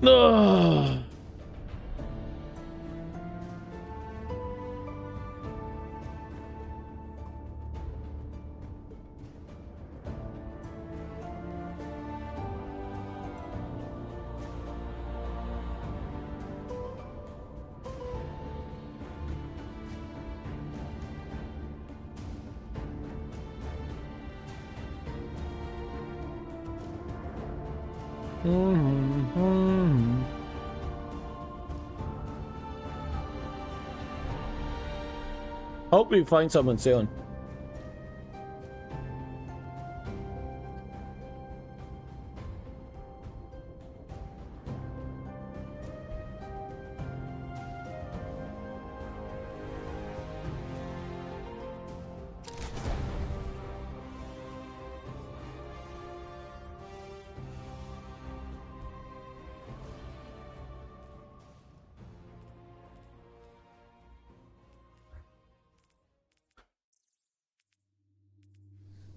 No. Hope we find someone soon.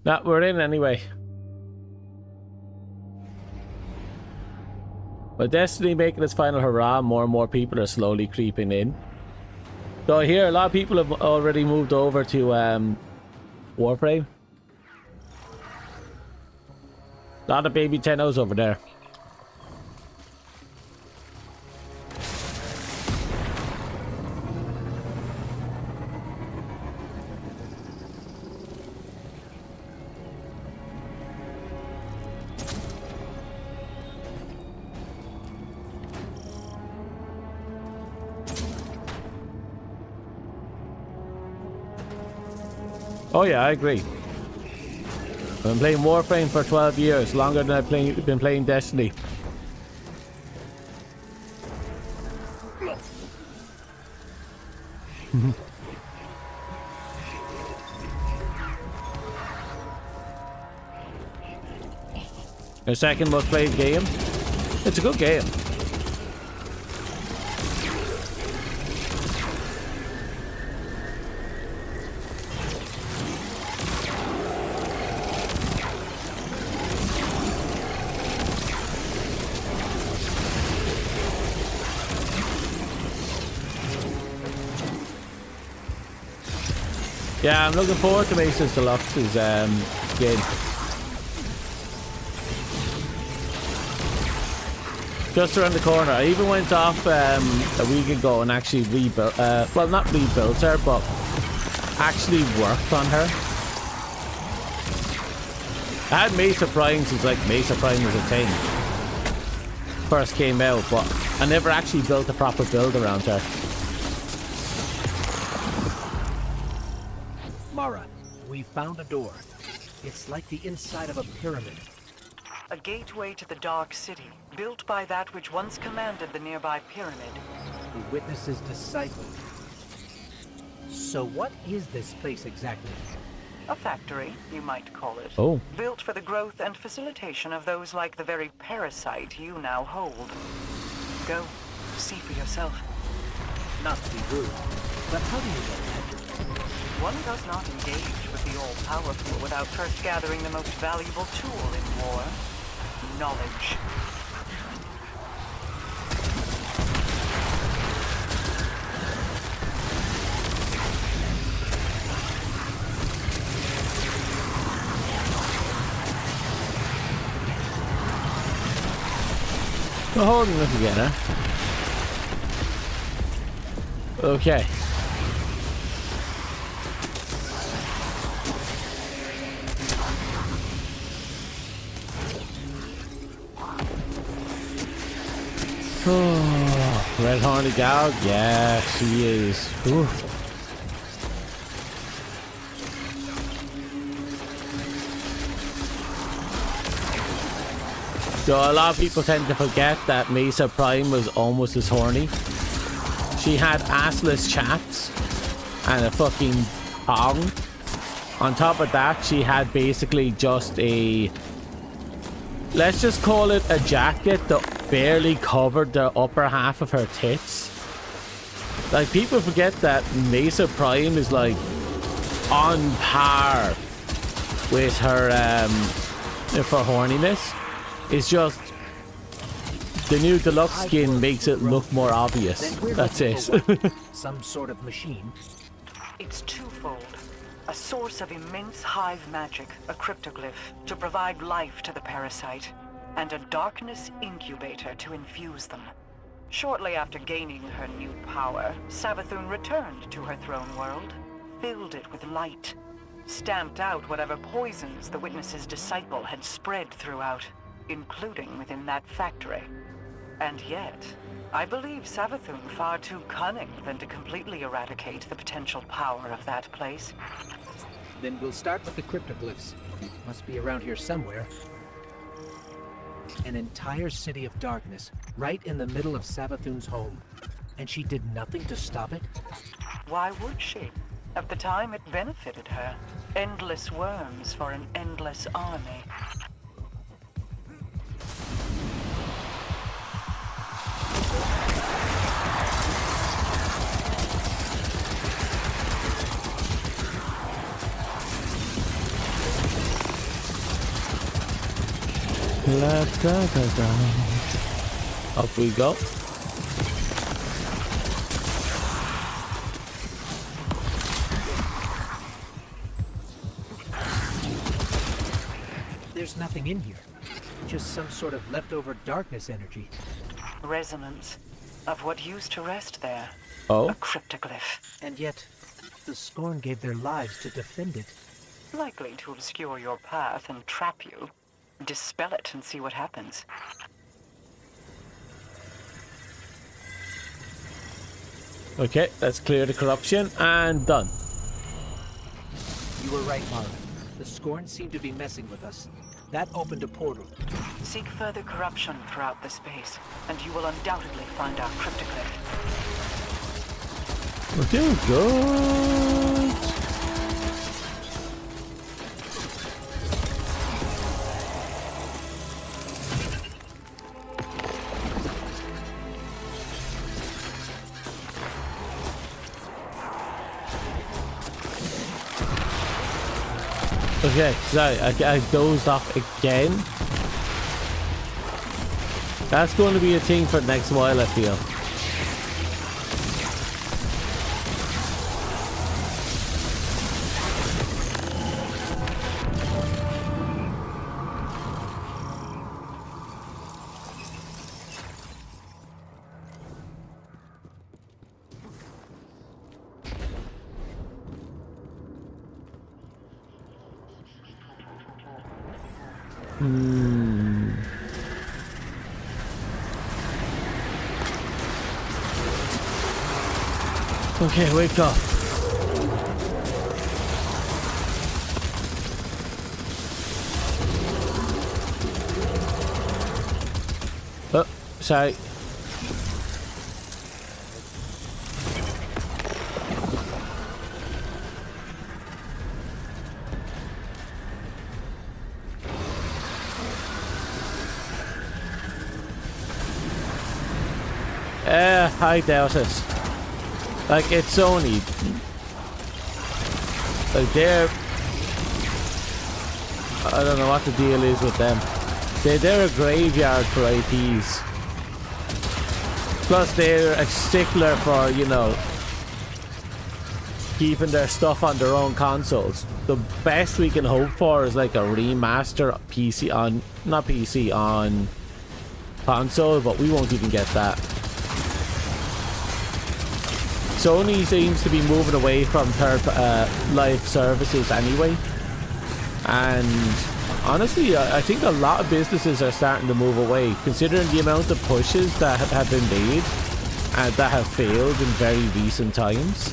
Nah, we're in anyway. With Destiny making its final hurrah, more and more people are slowly creeping in. So I hear a lot of people have already moved over to Warframe. A lot of baby 10-0s over there. Oh yeah, I agree. I've been playing Warframe for 12 years, longer than I've been playing Destiny. Our second most played game. It's a good game. Yeah, I'm looking forward to Mason's Deluxe's game. Just around the corner. I even went off a week ago and actually rebuilt, well, not rebuilt her, but actually worked on her. I had Mesa Prime since like Mesa Prime was a thing. First came out, but I never actually built a proper build around her. Mara, we found a door. It's like the inside of a pyramid. A gateway to the Dark City, built by that which once commanded the nearby pyramid. The Witness's disciple. So what is this place exactly? A factory, you might call it. Oh. Built for the growth and facilitation of those like the very parasite you now hold. Go, see for yourself. Not to be rude, but how do you know that? One does not engage with the all-powerful without first gathering the most valuable tool in war. Knowledge. We're holding this again, huh? Okay. Oh, Red Horny Gal? Yeah, she is. Ooh. So a lot of people tend to forget that Mesa Prime was almost as horny. She had assless chaps and a fucking bong. On top of that, she had basically just a... let's just call it a jacket that barely covered the upper half of her tits. Like, people forget that Mesa Prime is like on par with her for horniness. It's just the new deluxe skin makes it look more obvious. That's it. Some sort of machine. It's twofold. A source of immense hive magic, a cryptoglyph, to provide life to the parasite, and a darkness incubator to infuse them. Shortly after gaining her new power, Savathun returned to her throne world, filled it with light, stamped out whatever poisons the Witness's disciple had spread throughout, including within that factory. And yet, I believe Savathun far too cunning than to completely eradicate the potential power of that place. Then we'll start with the cryptoglyphs. Must be around here somewhere. An entire city of darkness, right in the middle of Savathun's home. And she did nothing to stop it? Why would she? At the time, it benefited her. Endless worms for an endless army. Up we go. There's nothing in here. Just some sort of leftover darkness energy. Resonance of what used to rest there. Oh? A cryptoglyph. And yet, the Scorn gave their lives to defend it. Likely to obscure your path and trap you. Dispel it and see what happens. Okay, let's clear the corruption and done. You were right, Mara. The Scorn seemed to be messing with us. That opened a portal. Seek further corruption throughout the space, and you will undoubtedly find our cryptoglyph. We're doing good. Okay, so I dozed off again. That's going to be a thing for the next while, I feel. Okay, wake up. Oh, sorry. I doubt it. Like, it's only... Like, they're... I don't know what the deal is with them. They're a graveyard for IPs. Plus, they're a stickler for, you know, keeping their stuff on their own consoles. The best we can hope for is like a remaster PC on... Not PC, on console, but we won't even get that. Sony seems to be moving away from live services anyway, and honestly I think a lot of businesses are starting to move away, considering the amount of pushes that have been made and that have failed in very recent times.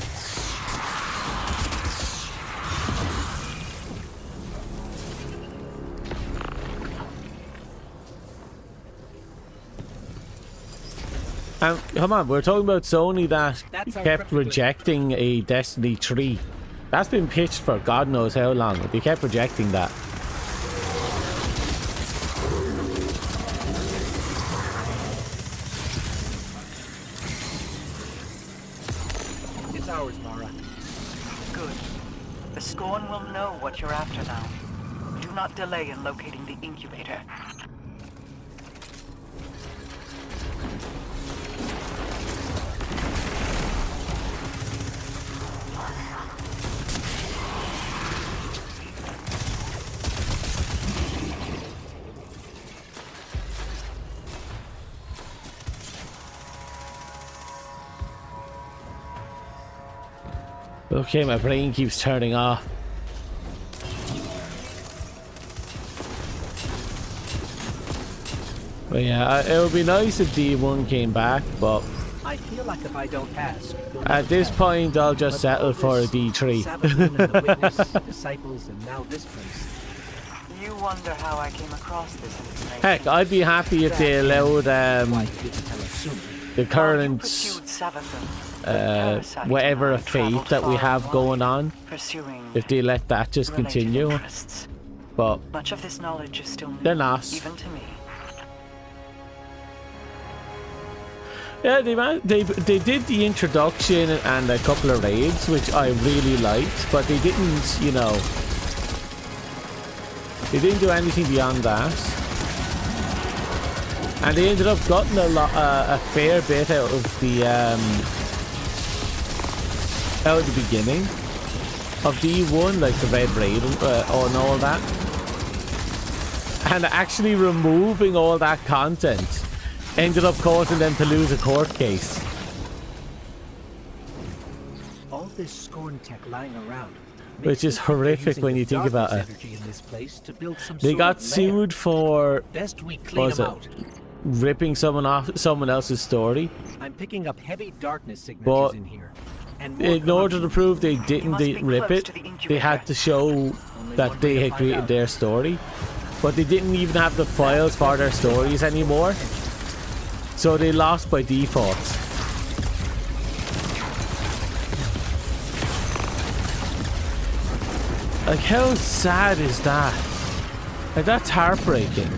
Come on, we're talking about Sony that kept rejecting a Destiny 3. That's been pitched for God knows how long. They kept rejecting that. It's ours, Mara. Good. The Scorn will know what you're after now. Do not delay in locating the incubator. Okay, my brain keeps turning off. But yeah, it would be nice if D1 came back, but I feel like if I don't ask, at this point I'll just settle for a D3. Savathun and the Witness, disciples, and now this place. You wonder how I came across this information. Heck, I'd be happy if they allowed the current whatever fate that we have going on, if they let that just continue. But much of this knowledge is still new, they're not. even to me. Yeah, they did the introduction and a couple of raids, which I really liked, but they didn't, you know, they didn't do anything beyond that. And they ended up getting a fair bit out of the beginning of D1, like the Red Raid and all that, and actually removing all that content ended up causing them to lose a court case. All this Scorn tech lying around, which is horrific when you think about it. They got sued for ripping someone else's story. I'm picking up heavy darkness signatures in here. And in order to prove they didn't rip it, they had to show that they had created their story. But they didn't even have the files for their stories anymore. So they lost by default. Like, how sad is that? Like, that's heartbreaking.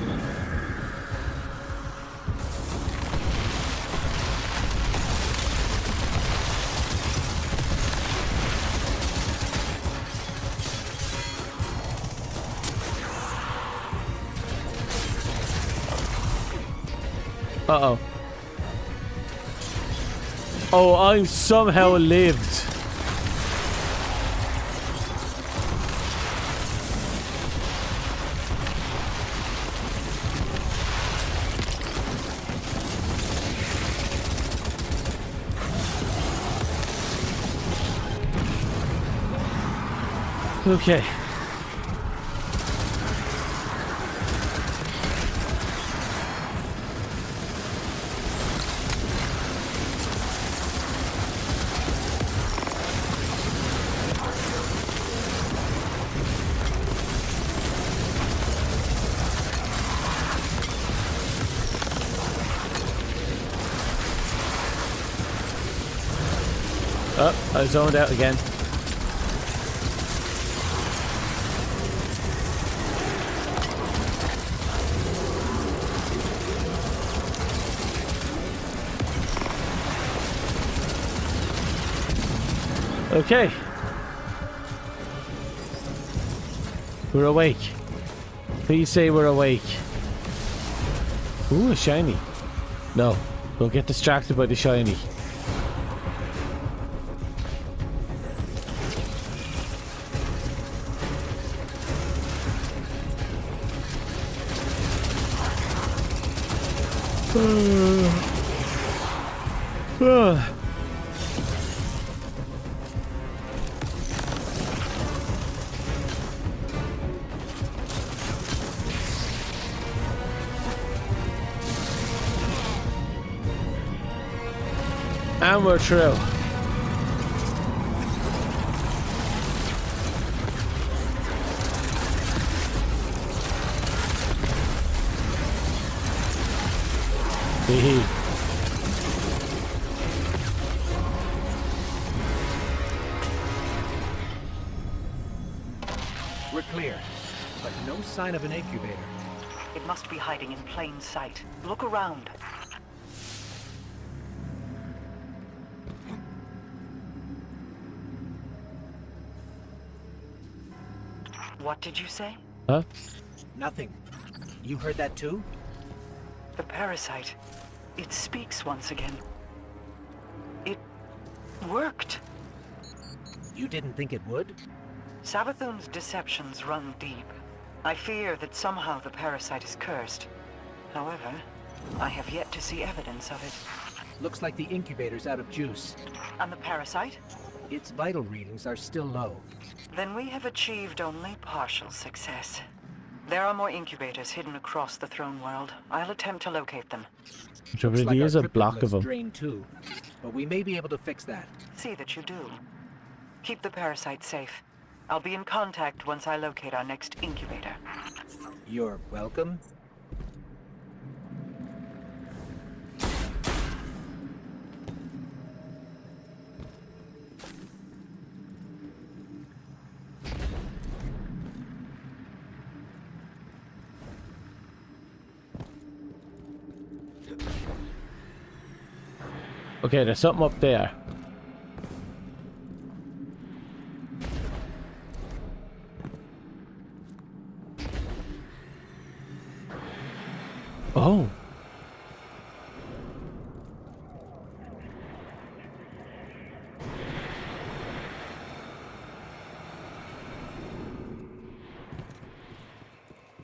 Uh-oh. Oh, I somehow lived. Okay. Oh, I zoned out again. Okay. We're awake. Please say we're awake. Ooh, a shiny. No, don't get distracted by the shiny. And we're through. Hee. We're clear, but no sign of an incubator. It must be hiding in plain sight. Look around. What did you say? Huh? Nothing. You heard that too? The parasite. It speaks once again. It worked. You didn't think it would? Savathun's deceptions run deep. I fear that somehow the parasite is cursed. However, I have yet to see evidence of it. Looks like the incubator's out of juice. And the parasite? Its vital readings are still low. Then we have achieved only partial success. There are more incubators hidden across the throne world. I'll attempt to locate them. There really is a block of them. Drained too, but we may be able to fix that. See that you do. Keep the parasite safe. I'll be in contact once I locate our next incubator. You're welcome. Okay, there's something up there. Oh.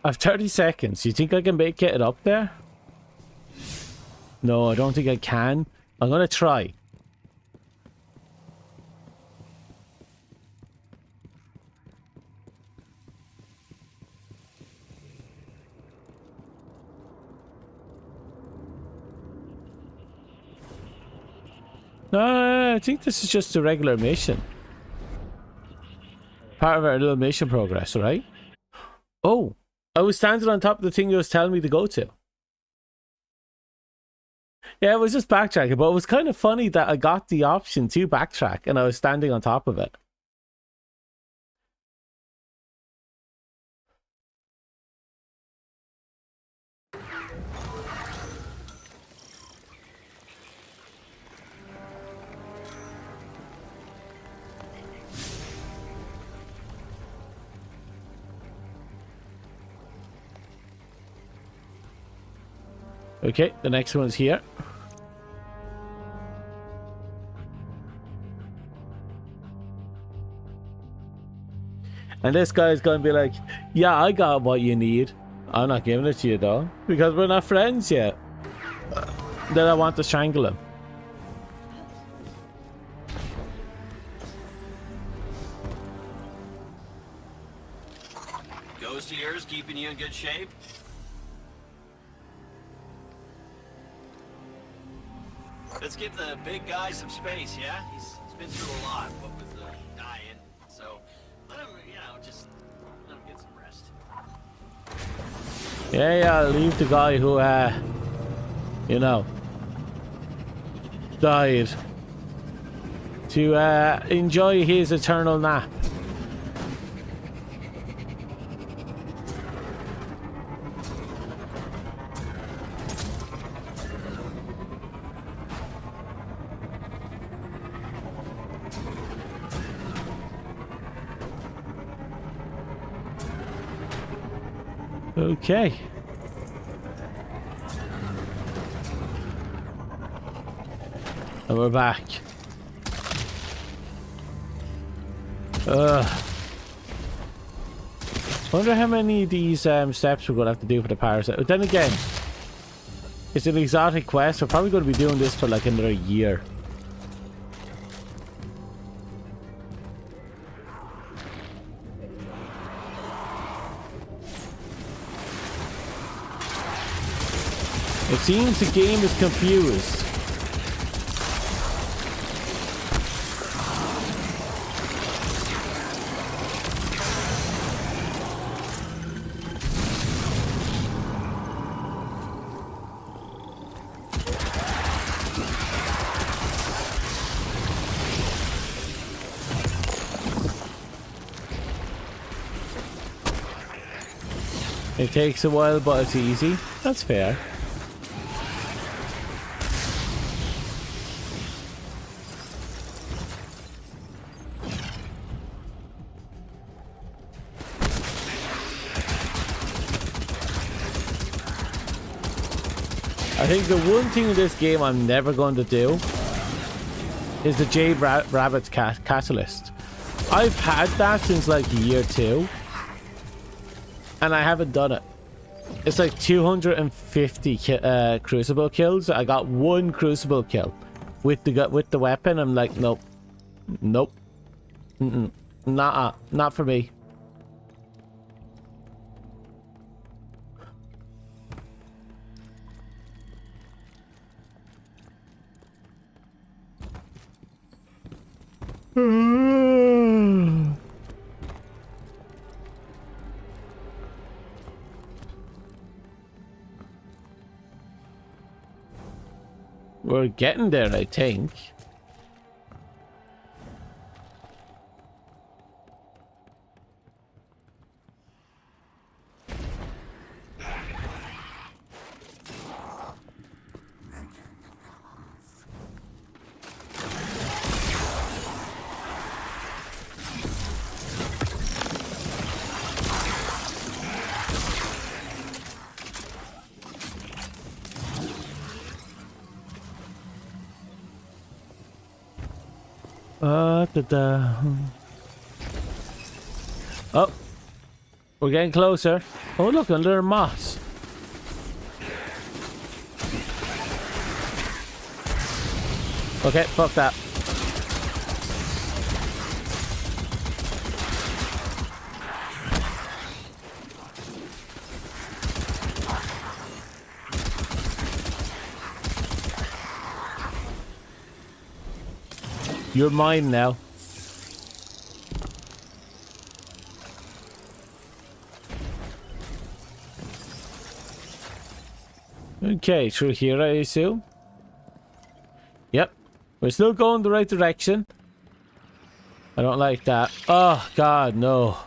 I have 30 seconds. You think I can make it up there? No, I don't think I can. I'm gonna try. No, I think this is just a regular mission. Part of our little mission progress, right? Oh, I was standing on top of the thing it was telling me to go to. Yeah, it was just backtracking, but it was kind of funny that I got the option to backtrack and I was standing on top of it. Okay, the next one's here. And this guy's gonna be like, yeah, I got what you need. I'm not giving it to you though, because we're not friends yet. Then I want to strangle him. Ghost of yours keeping you in good shape? Let's give the big guy some space, yeah? He's been through a lot, what with the dying. So, let him, just let him get some rest. Yeah, leave the guy who, died. to enjoy his eternal nap. Okay. And we're back. Wonder how many of these steps we're going to have to do for the parasite. But then again, it's an exotic quest. We're probably going to be doing this for like another year. It seems the game is confused. It takes a while, but it's easy. That's fair. I think the one thing in this game I'm never going to do is the Jade Rabbit's Catalyst. I've had that since like year 2 and I haven't done it. It's like 250 Crucible kills. I got 1 Crucible kill with the weapon. I'm like, nope, nope, not for me. We're getting there, I think. Oh, we're getting closer. Oh, look, another moss. Okay, fuck that. You're mine now. Okay, through here I assume. Yep. We're still going the right direction. I don't like that. Oh god, no.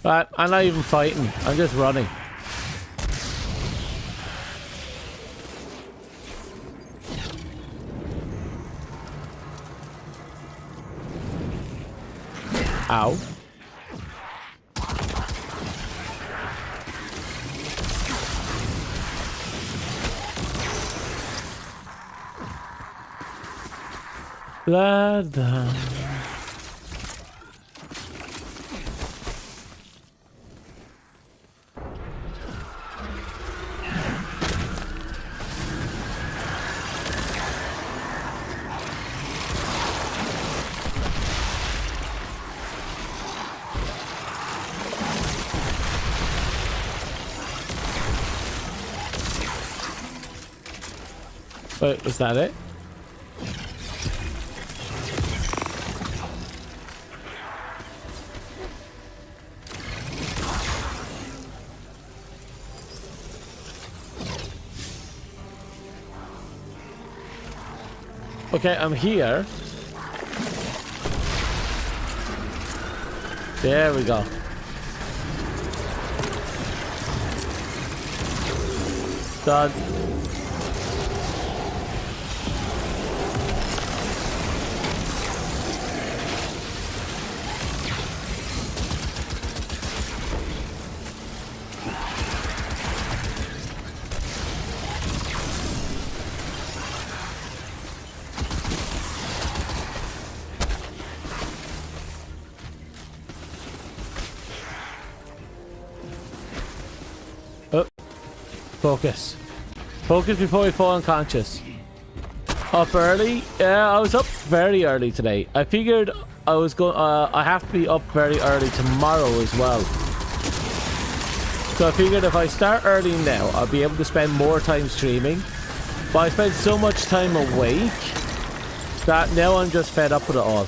Right, I'm not even fighting. I'm just running. Ow. Blood. Wait, was that it? Okay, I'm here. There we go. Done. Oh, focus. Focus before we fall unconscious. Up early? Yeah, I was up very early today. I figured I was going. I have to be up very early tomorrow as well. So I figured if I start early now, I'll be able to spend more time streaming. But I spent so much time awake that now I'm just fed up with it all.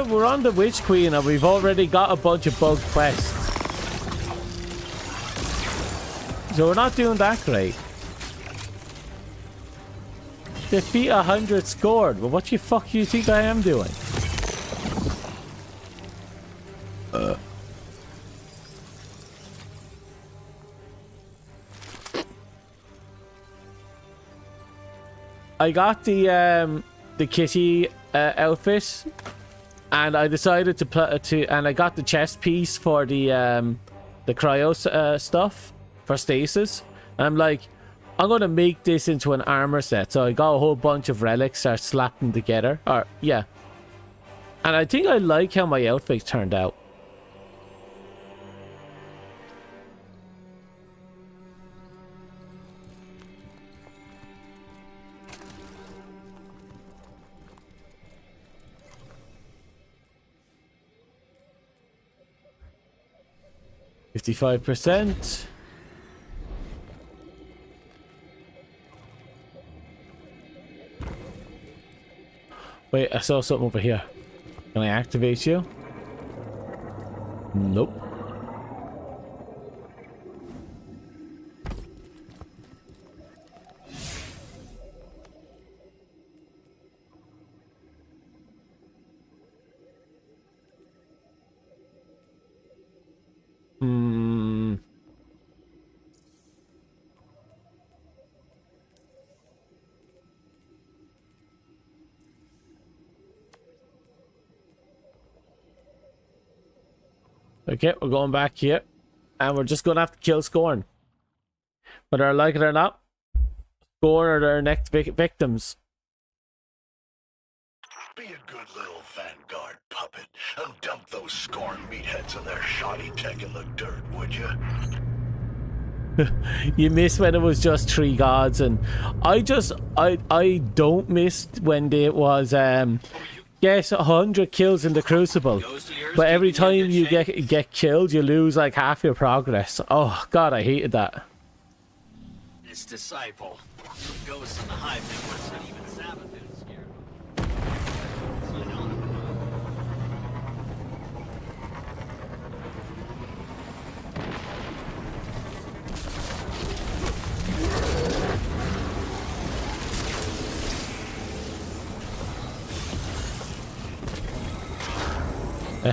We're on the Witch Queen and we've already got a bunch of bug quests. So we're not doing that great. Defeat 100 scored. Well, what the fuck do you think I am doing? I got the kitty outfit. And I decided and I got the chest piece for the cryo stuff for stasis. And I'm like, I'm gonna make this into an armor set. So I got a whole bunch of relics, I slapped them together. Or yeah, and I think I like how my outfit turned out. %. Wait, I saw something over here. Can I activate you? Nope. Okay, we're going back here. And we're just going to have to kill Scorn. Whether I like it or not, Scorn are their next victims. Be a good little Vanguard puppet and dump those Scorn meatheads in their shoddy tech in the dirt, would you? You miss when it was just 3 gods, and I don't miss when it was get 100 kills in the Crucible, but every time you get killed, you lose like half your progress. Oh god, I hated that. This disciple, ghosts in the hive networks, not even Savathun scared. So I know.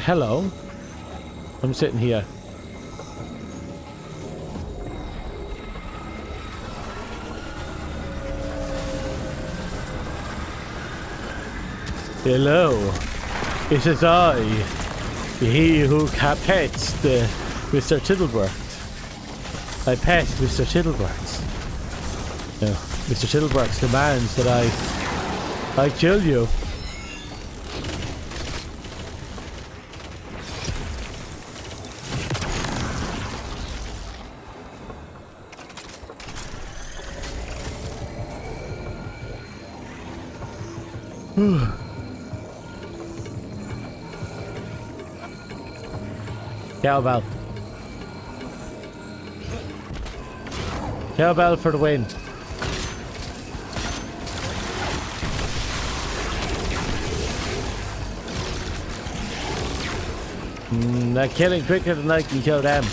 Hello. I'm sitting here. Hello. It is I, he who pets the Mr. Tittlebert. I pet Mr. Tittlebert. No, Mr. Tittlebert demands that I kill you. Cowbell. Cowbell for the win. They're killing quicker than I can kill them.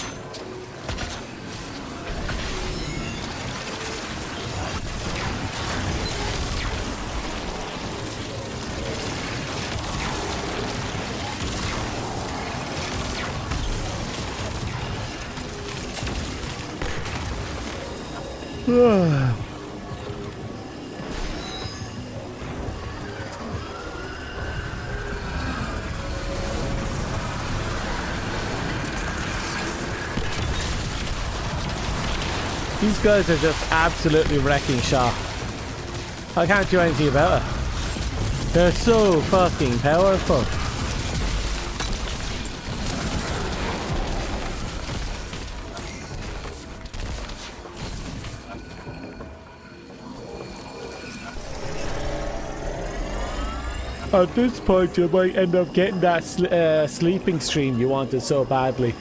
These guys are just absolutely wrecking shop. I can't do anything about it. They're so fucking powerful. At this point, you might end up getting that sleeping stream you wanted so badly.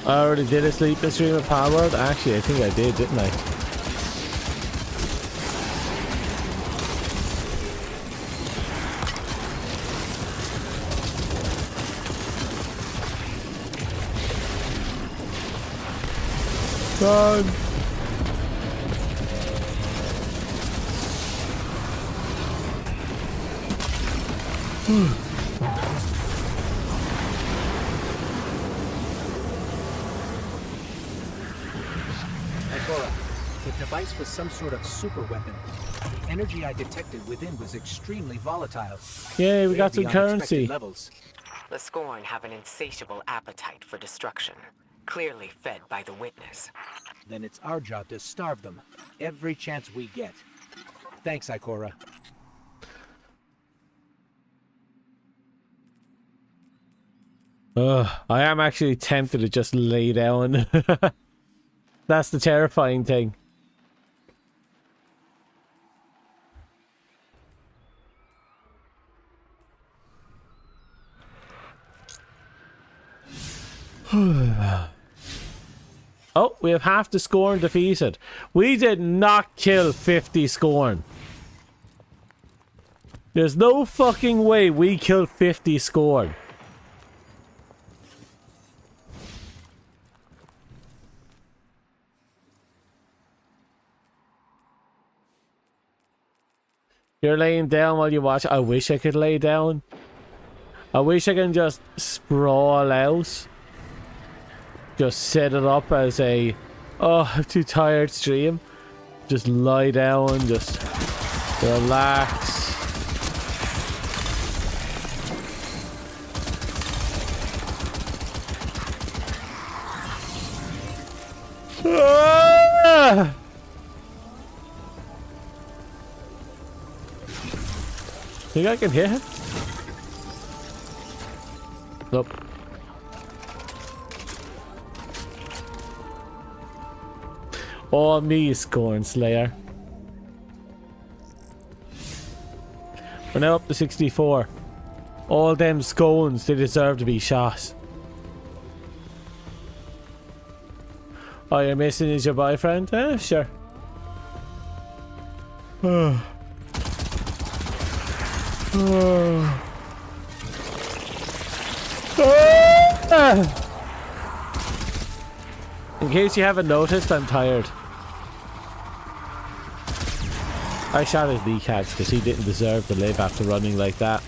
I already did a sleeping stream of Power World. Actually, I think I did, didn't I? Run! Ikora, the device was some sort of super weapon. The energy I detected within was extremely volatile. Yay, we got some currency. Levels. The Scorn have an insatiable appetite for destruction, clearly fed by the witness. Then it's our job to starve them every chance we get. Thanks, Ikora. I am actually tempted to just lay down. That's the terrifying thing. Oh, we have half the Scorn defeated. We did not kill 50 Scorn. There's no fucking way we killed 50 Scorn. You're laying down while you watch. I wish I could lay down. I wish I can just sprawl out. Just set it up as a, oh, I'm too tired stream. Just lie down, just relax. Ah! Think I can hit him? Nope. Oh, me, Scorn Slayer. We're now up to 64. All them scones, they deserve to be shot. Oh, you're missing is your boyfriend? Sure. In case you haven't noticed, I'm tired. I shot his kneecaps because he didn't deserve to live after running like that.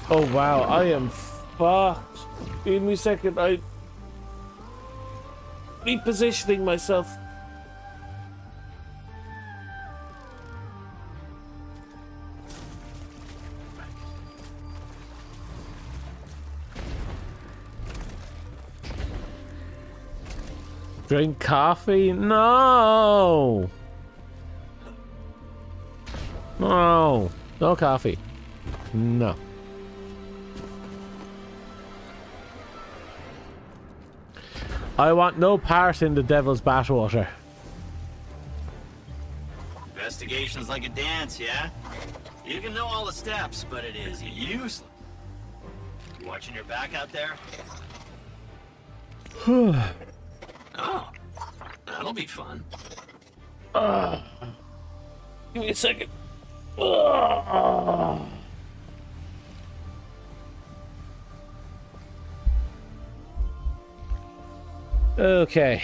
Oh wow, I am fucked. Give me a second, I repositioning myself. Drink coffee? No! No! No coffee. No. I want no part in the devil's bathwater. Investigation's like a dance, yeah? You can know all the steps, but it is useless. You watching your back out there? Oh, that'll be fun. Give me a second. Okay.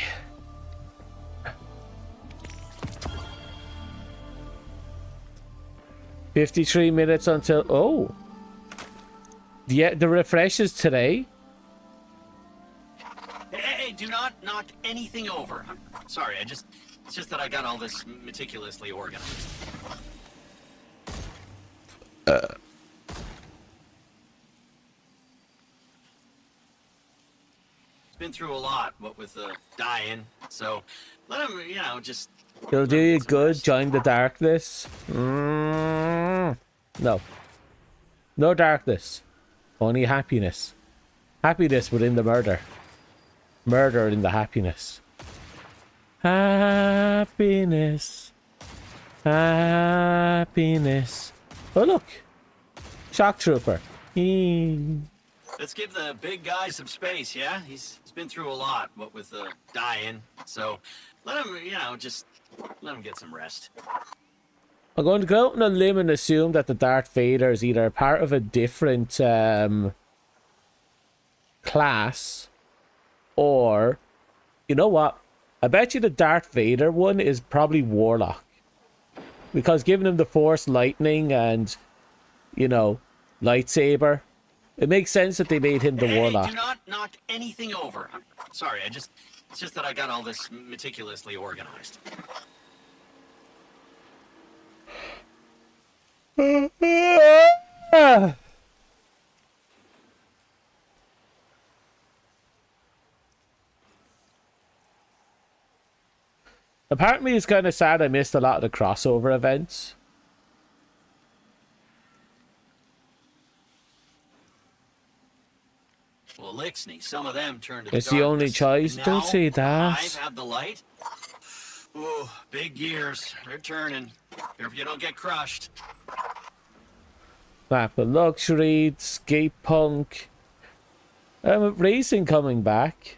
$53 until... Oh. Yeah, the refresh is today. Hey, do not knock anything over. I'm sorry, it's just that I got all this meticulously organized. Been through a lot, what with dying, so let him, just... It'll do you good, join the darkness. No. No darkness. Only happiness. Happiness within the murder. Murder in the happiness. Happiness. Happiness. Oh, look. Shock trooper. Let's give the big guy some space, yeah? He's been through a lot, what with dying, so let him, just let him get some rest. I'm going to go out on a limb and assume that the Darth Vader is either part of a different class, or, you know what? I bet you the Darth Vader one is probably Warlock. Because giving him the Force lightning and, lightsaber, it makes sense that they made him the Warlock. Hey, do not knock anything over. I'm sorry, it's just that I got all this meticulously organized. A part of me is kind of sad I missed a lot of the crossover events. Well, Lixney, some of them turned to the It's the only darkness. choice. Now, Don't say that. I have the light. Ooh, big gears. They're turning. If you don't get crushed. Map of Luxury, Skate Punk. Racing coming back.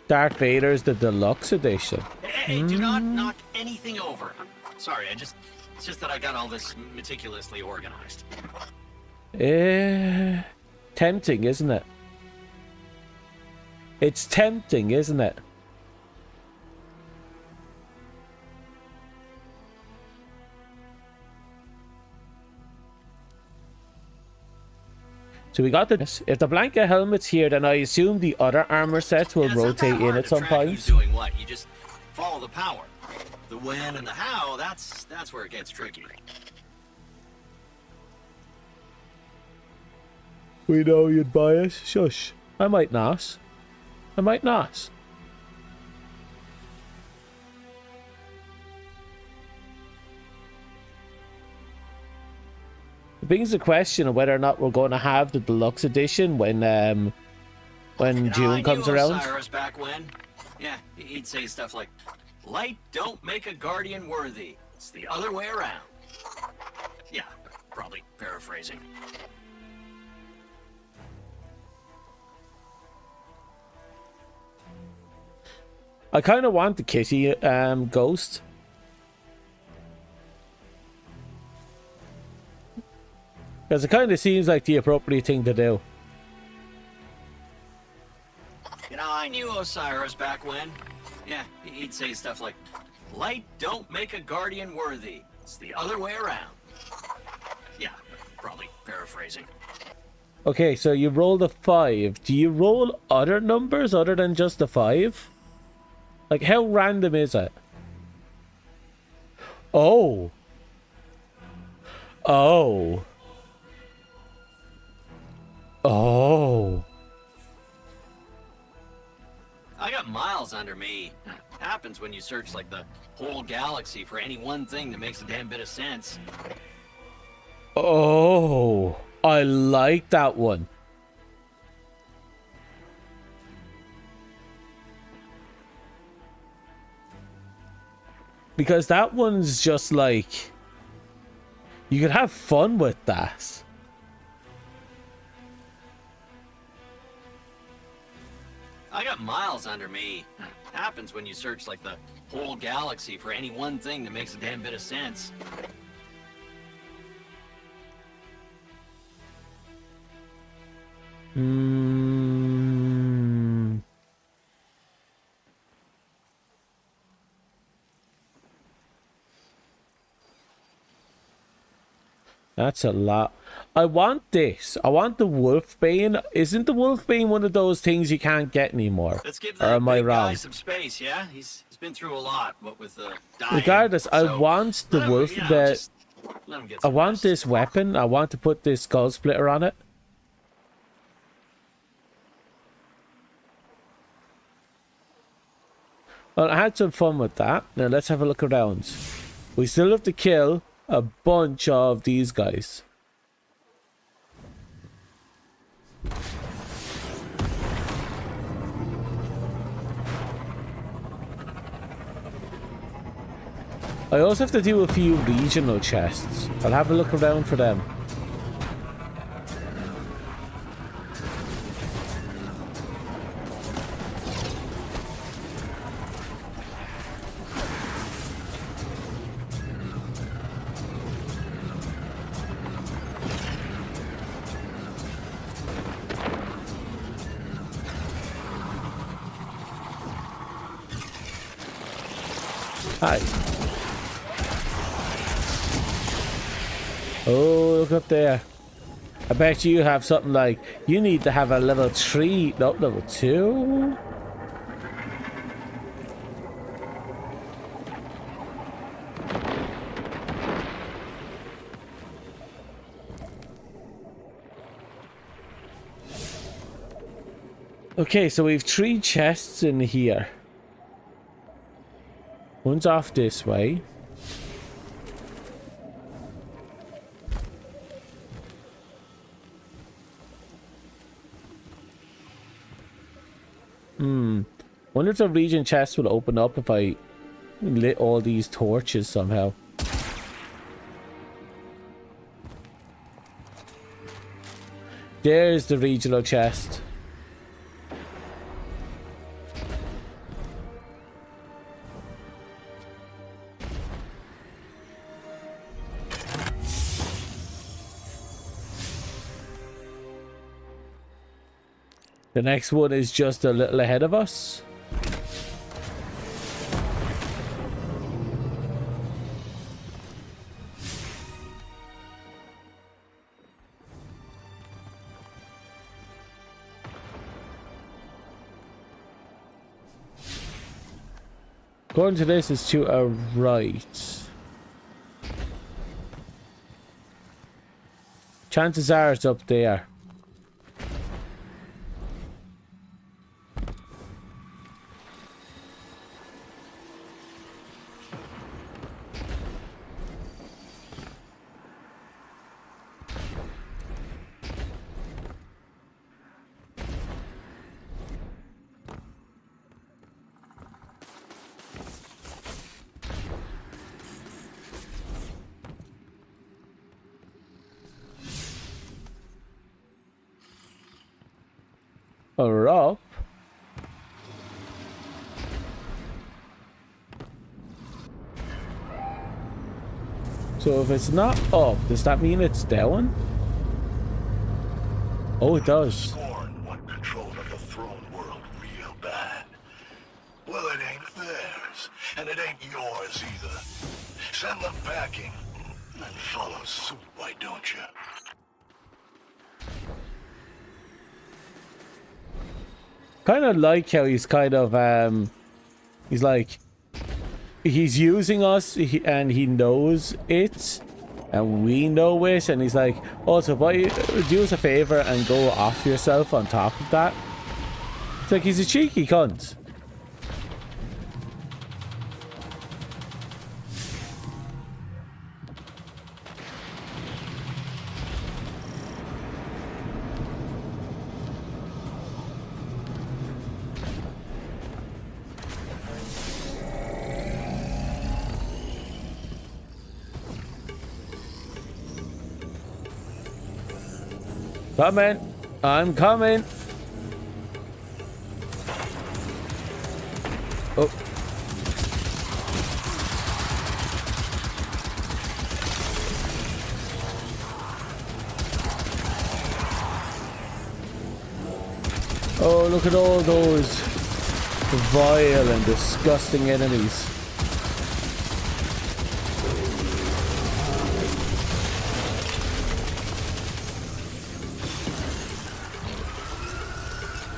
Darth Vader's the deluxe edition. Hey, do not knock anything over. I'm sorry, it's just that I got all this meticulously organized. Tempting, isn't it? It's tempting, isn't it? So we got this. If the blanket helmet's here, then I assume the other armor sets will rotate in at some point. Who's doing what? You just follow the power. The when and the how, that's where it gets tricky. We know you'd buy it. Shush. I might not. I might not. It brings the question of whether or not we're going to have the deluxe edition when June comes around. Osiris back when? Yeah, he'd say stuff like, "Light don't make a guardian worthy. It's the other way around." Yeah, probably paraphrasing. I kind of want the kitty ghost. Because it kind of seems like the appropriate thing to do. I knew Osiris back when. Yeah, he'd say stuff like, light don't make a guardian worthy. It's the other way around. Yeah, probably paraphrasing. Okay, so you rolled a 5. Do you roll other numbers other than just the 5? Like, how random is it? Oh. Oh. Oh. I got miles under me. Happens when you search like the whole galaxy for any one thing that makes a damn bit of sense. Oh. I like that one. Because that one's just like... You could have fun with that. I got miles under me. Happens when you search like the whole galaxy for any one thing that makes a damn bit of sense. That's a lot. I want this. I want the Wolfbane. Isn't the Wolfbane one of those things you can't get anymore? Let's give Or the am I big guy wrong? some space, yeah? He's been through a lot, what with dying. Regardless, I so want the let him, wolf. you know, The just let him get I some want rest. this weapon. I want to put this skull splitter on it. Well, I had some fun with that. Now let's have a look around. We still have to kill a bunch of these guys. I also have to do a few regional chests. I'll have a look around for them. Hi. Oh, look up there. I bet you have something like, you need to have a level 3, no, level 2? Okay, so we've 3 chests in here. One's off this way. Wonder if the region chest will open up if I lit all these torches somehow. There's the regional chest. The next one is just a little ahead of us. According to this, it's to our right. Chances are it's up there. Or up. So if it's not up, does that mean it's down? Oh, it does. Scorn want control of the throne world real Send them packing. And follow suit, why don't you? Kind of like how he's kind of, he's like, he's using us and he knows it. And we know it. And he's like, also, do us a favor and go off yourself on top of that. It's like he's a cheeky cunt. Coming. I'm coming. Oh. Oh, look at all those vile and disgusting enemies.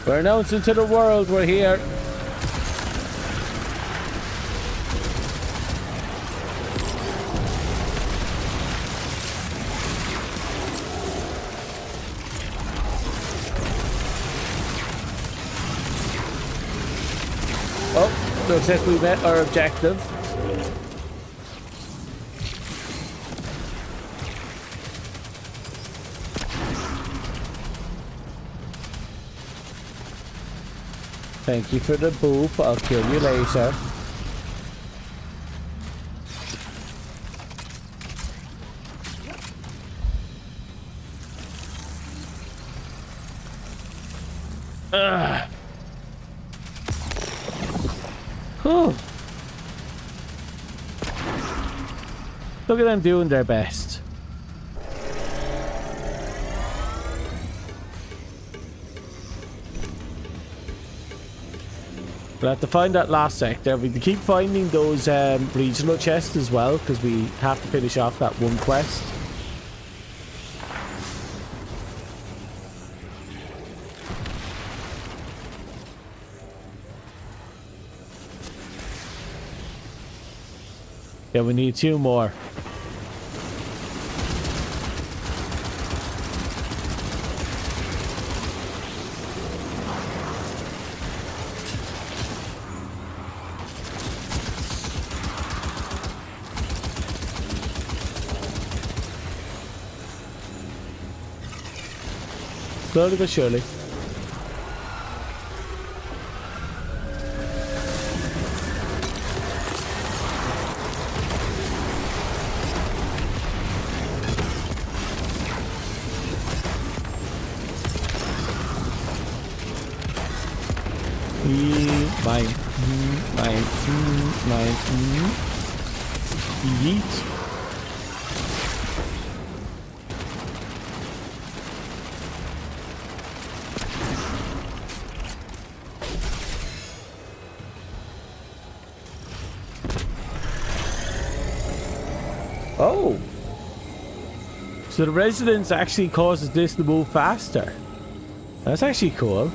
We're announcing to the world we're here. Oh, looks like we met our objective. Thank you for the boop. I'll kill you later. Ugh. Whew. Look at them doing their best. We'll have to find that last sector. We keep finding those regional chests as well, because we have to finish off that one quest. Yeah, we need 2 more. Slowly but surely. Mine. Yeet. Oh! So the resonance actually causes this to move faster. That's actually cool.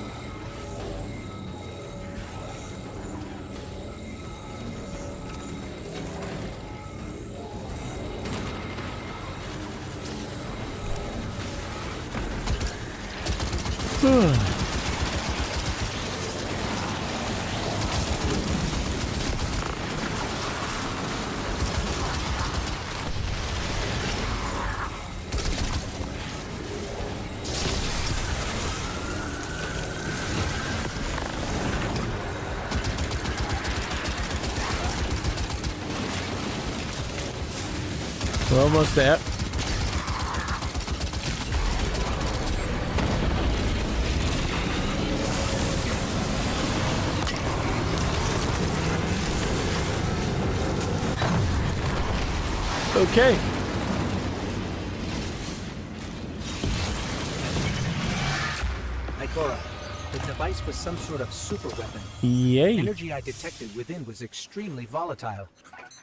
We're almost there. Okay. Ikora, the device was some sort of super weapon. Yay. The energy I detected within was extremely volatile.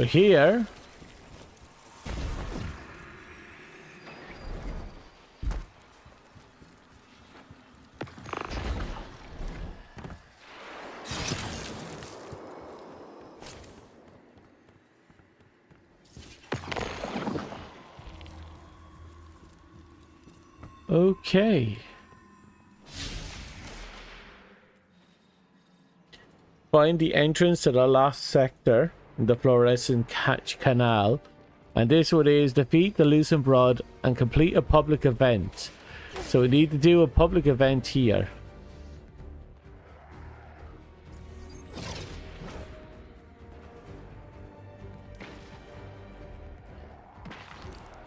we're here. Okay. Find the entrance to the lost sector in the fluorescent canal, and this one is defeat the Lucent Brood and complete a public event. So we need to do a public event here.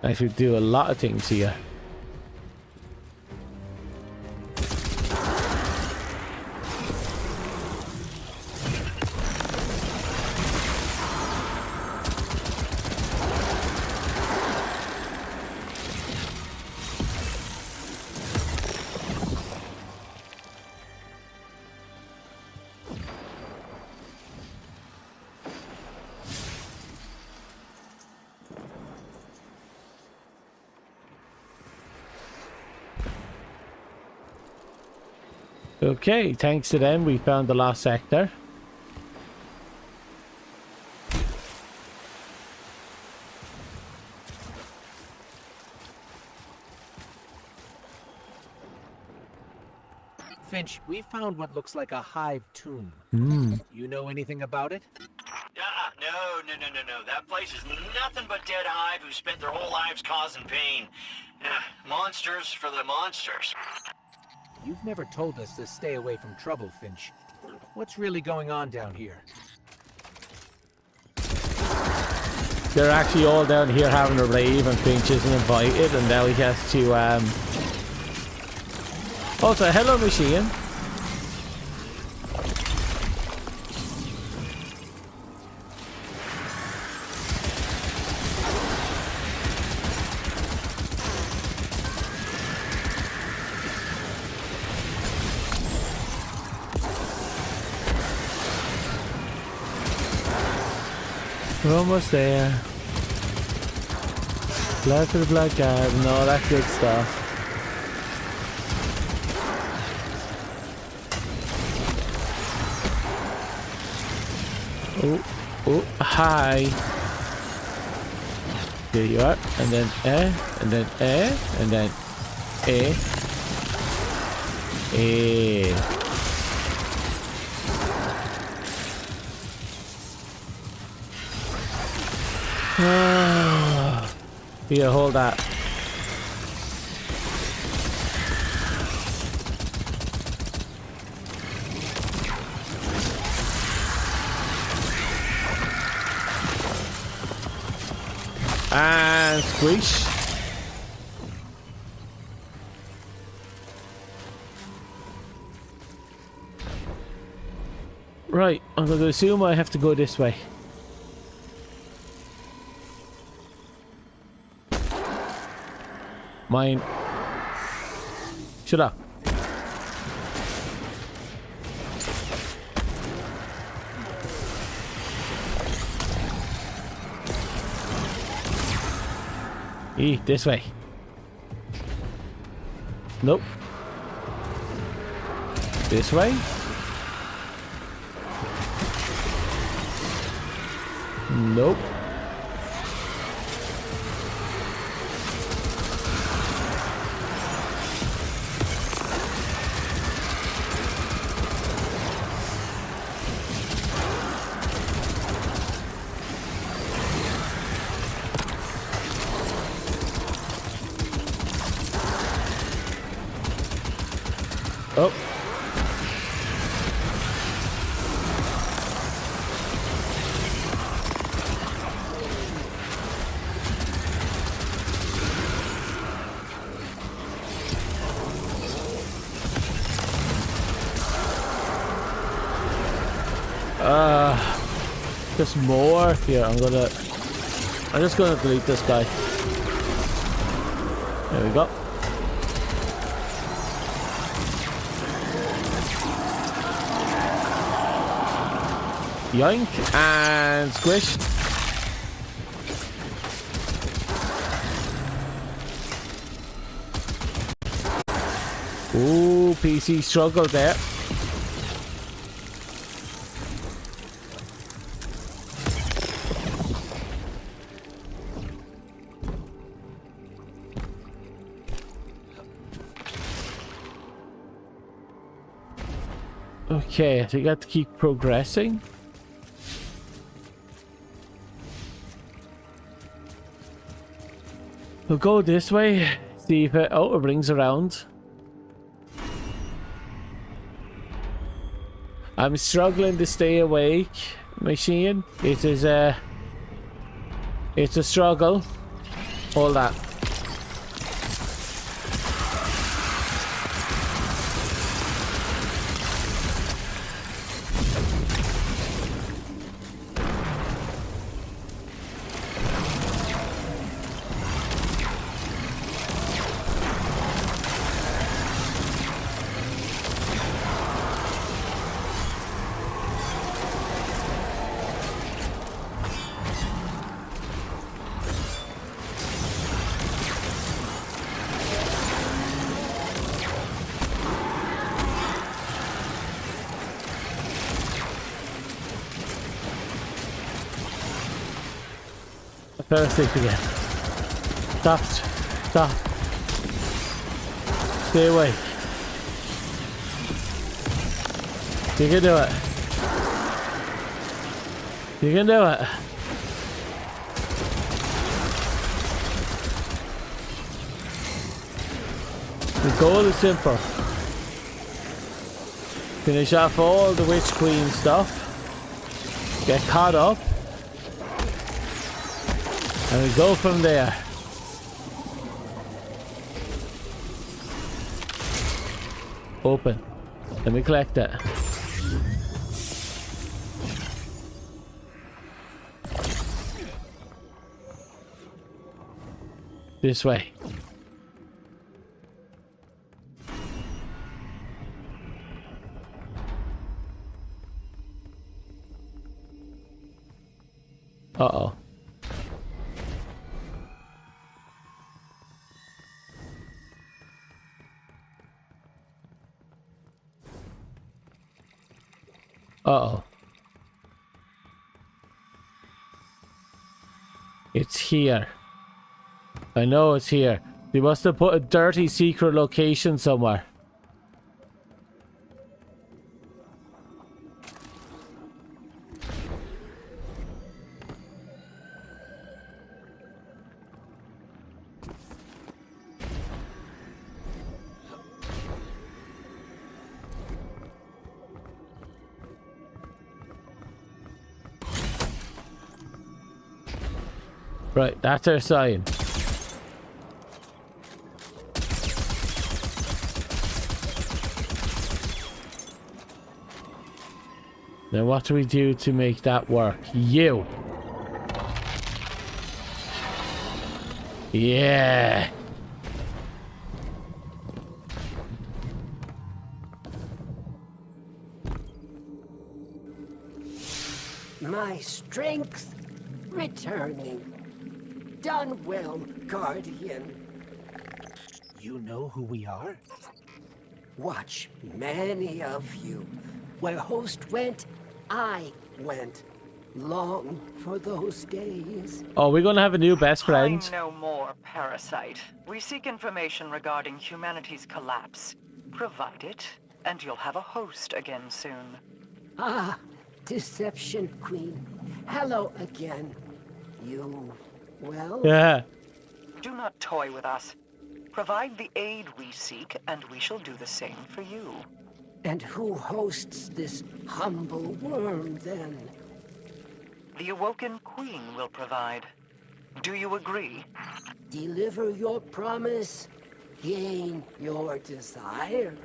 I should do a lot of things here. Okay, thanks to them, we found the lost sector. Finch, we found what looks like a hive tomb. You know anything about it? No. That place is nothing but dead hive who spent their whole lives causing pain. Monsters for the monsters. You've never told us to stay away from trouble, Finch. What's really going on down here? They're actually all down here having a rave and Finch isn't invited, and now he has to Also, hello machine. We're almost there. Blood for the blood guard and all that good stuff. Oh, hi. There you are. And then and then and then Here, hold that. And squish. Right, I'm going to assume I have to go this way. Mine. Shut up. This way. Nope. This way. Nope. Oh. There's more here. I'm just gonna delete this guy. There we go. Yoink and squish. Ooh, PC struggled there. Okay, I think I have to keep progressing. We'll go this way, see if it... Oh, it rings around. I'm struggling to stay awake, machine. It is a... It's a struggle. Hold that. Fell asleep again. Stop. Stop. Stay awake. You can do it. You can do it. The goal is simple. Finish off all the Witch Queen stuff. Get caught up. And we go from there. Open. Let me collect that. This way. Uh-oh. Uh-oh. It's here. I know it's here. They must have put a dirty secret location somewhere. Right, that's our sign. Now what do we do to make that work? You! Yeah! My strength returning. Done well, Guardian. You know who we are? Watch many of you. Where Host went, I went. Long for those days. Oh, we're gonna have a new best friend. I know more, Parasite. We seek information regarding humanity's collapse. Provide it, and you'll have a host again soon. Ah, Deception Queen. Hello again. You... well? Yeah. Do not toy with us. Provide the aid we seek, and we shall do the same for you. And who hosts this humble worm, then? The Awoken Queen will provide. Do you agree? Deliver your promise, gain your desire.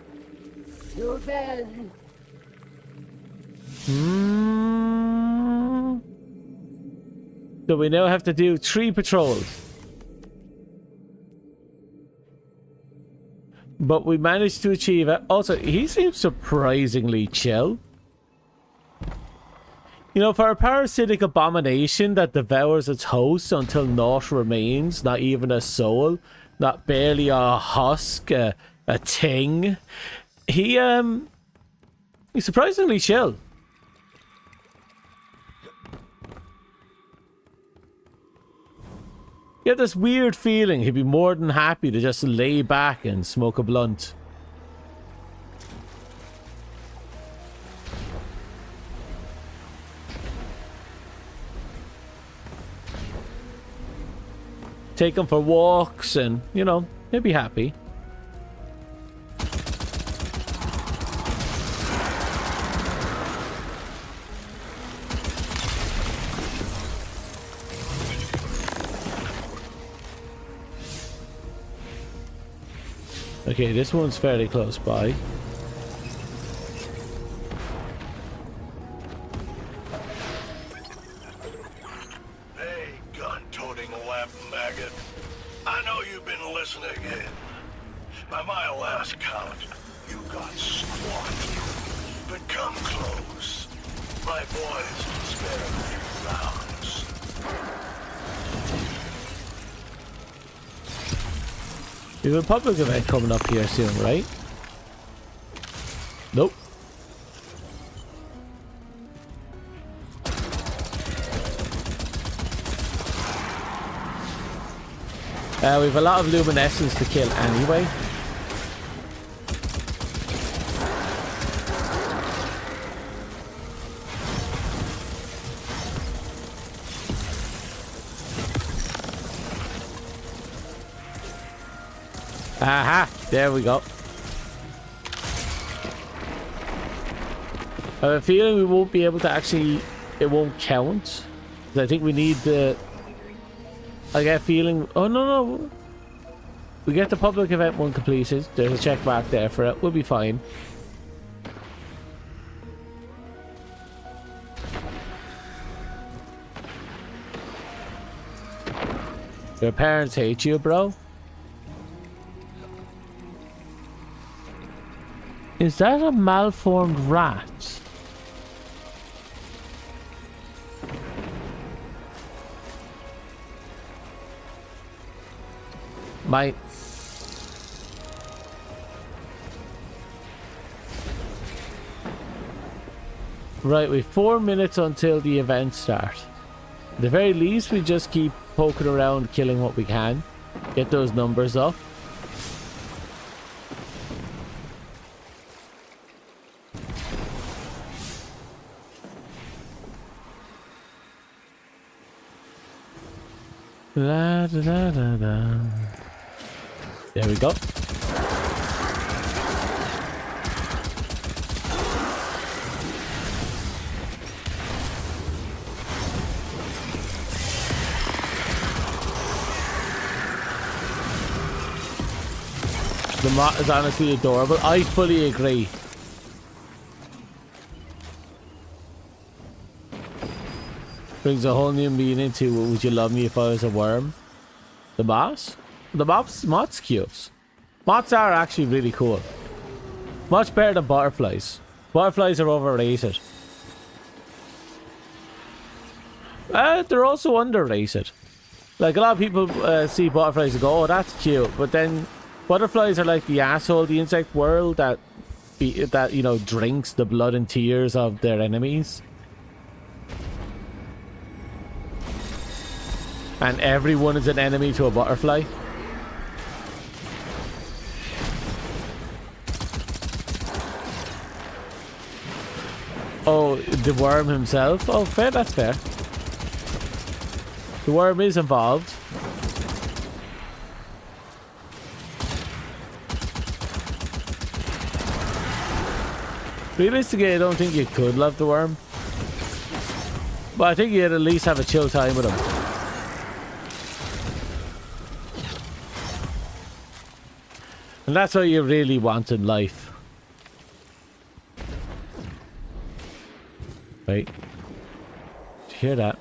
Till then... So we now have to do 3 patrols. But we managed to achieve it. Also, he seems surprisingly chill. You know, for a parasitic abomination that devours its host until naught remains, not even a soul, not barely a husk, a ting. He's surprisingly chill. You have this weird feeling he'd be more than happy to just lay back and smoke a blunt. Take him for walks and, you know, he'll be happy. Okay, this one's fairly close by. Hey, gun-toting lap maggot. I know you've been listening in. By my last count, you got squat. But come close. My boys can spare a few rounds. We have a public event coming up here soon, right? Nope. We have a lot of luminescence to kill anyway. Aha! There we go. I have a feeling we won't be able to actually... It won't count. I think we need the... I get a feeling... Oh, no. We get the public event one completed. There's a check mark there for it. We'll be fine. Your parents hate you, bro. Is that a malformed rat? My... Right, we've 4 minutes until the event starts. At the very least, we just keep poking around, killing what we can. Get those numbers up. La, da, da, da, da. There we go. The mod is honestly adorable. I fully agree. Brings a whole new meaning to would you love me if I was a worm? The moths? The moths cute. Moths are actually really cool. Much better than butterflies. Butterflies are overrated. They're also underrated. Like a lot of people see butterflies and go, oh, that's cute. But then butterflies are like the asshole, the insect world that you know, drinks the blood and tears of their enemies. And everyone is an enemy to a butterfly. Oh, the worm himself? Oh, fair, that's fair. The worm is involved. Realistically, I don't think you could love the worm. But I think you'd at least have a chill time with him. And that's what you really want in life. Wait. Did you hear that?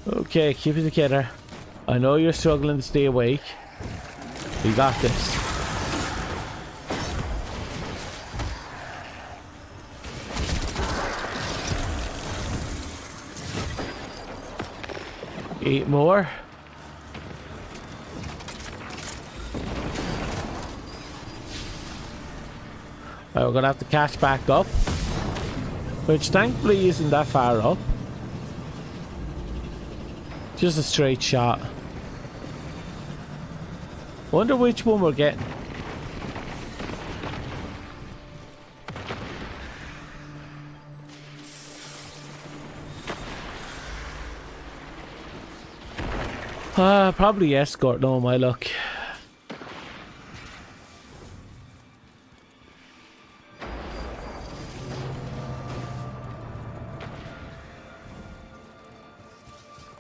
Okay, keep it together. I know you're struggling to stay awake. We got this. 8 more. Right, we're gonna have to catch back up, which thankfully isn't that far up. Just a straight shot. Wonder which one we're getting. Probably escort. No, my luck.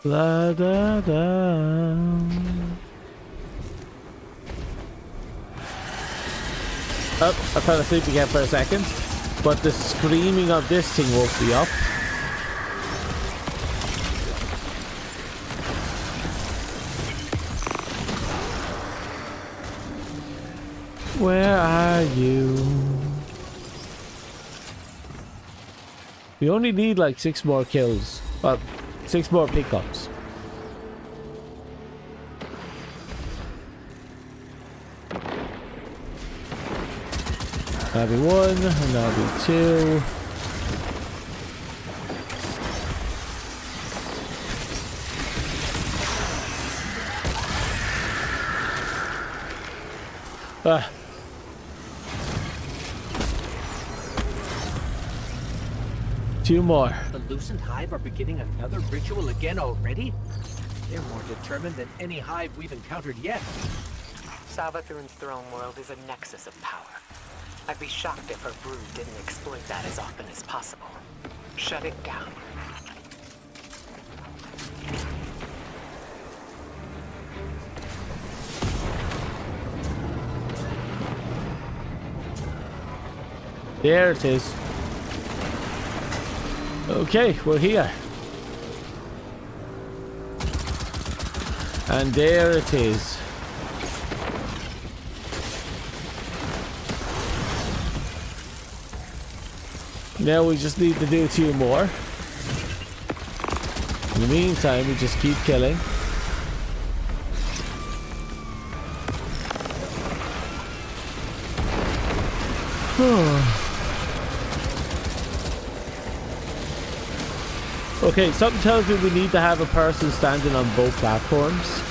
La da da. Oh, I fell asleep again for a second, but the screaming of this thing woke me up. Where are you? We only need like 6 more kills. Well, 6 more pickups. That'll be 1, and that'll be 2. Ah. Two more. The Lucent Hive are beginning another ritual again already? They're more determined than any hive we've encountered yet. Savathun's throne world is a nexus of power. I'd be shocked if her brood didn't exploit that as often as possible. Shut it down. There it is. Okay, we're here. And there it is. Now we just need to do 2 more. In the meantime, we just keep killing. Okay, something tells me we need to have a person standing on both platforms.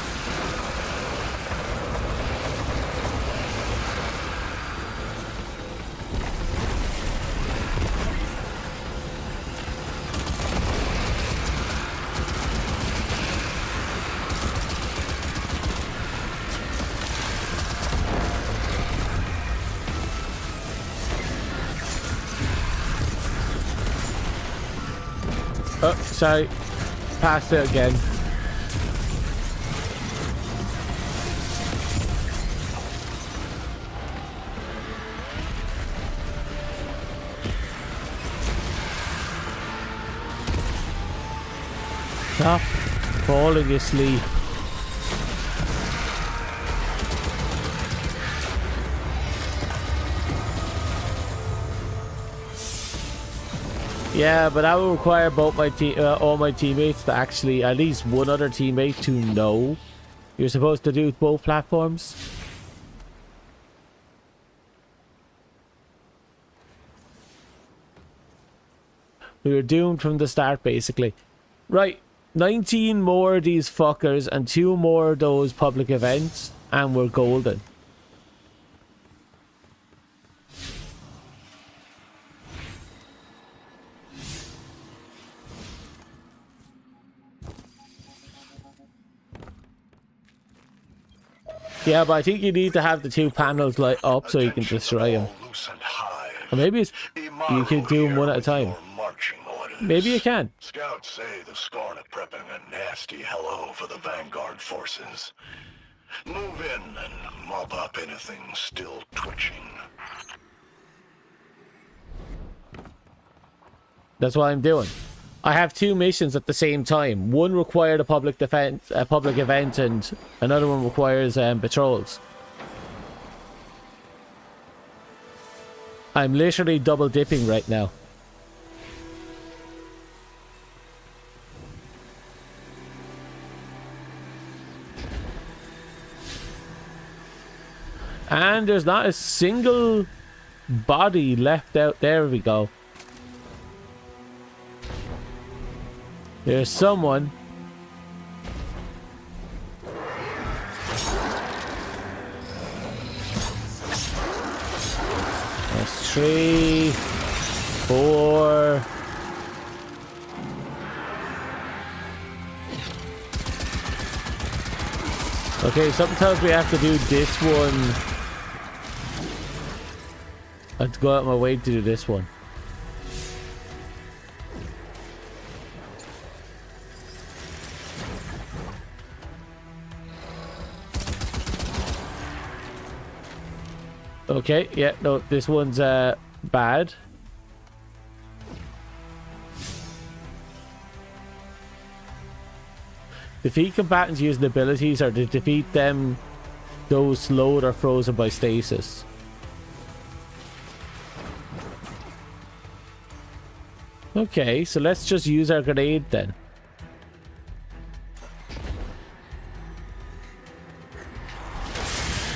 Oh, sorry. Passed it again. Stop falling asleep. Yeah, but that will require both my all my teammates to actually, at least one other teammate to know you're supposed to do both platforms. We were doomed from the start, basically. Right, 19 more of these fuckers and 2 more of those public events, and we're golden. Yeah, but I think you need to have the 2 panels light up so you can destroy them. Or maybe it's, you can do them one at a time. Maybe you can. Scouts say the Scorn are prepping a nasty hello for the Vanguard forces. Move in and mop up anything still twitching. That's what I'm doing. I have 2 missions at the same time. One required a public event, and another one requires patrols. I'm literally double dipping right now. And there's not a single body left out. There we go. There's someone. That's 3, 4. Okay, something tells me I have to do this one. I have to go out of my way to do this one. Okay, yeah, no, this one's bad. Defeat combatants using abilities, or to defeat them, those slowed or frozen by stasis. Okay, so let's just use our grenade then.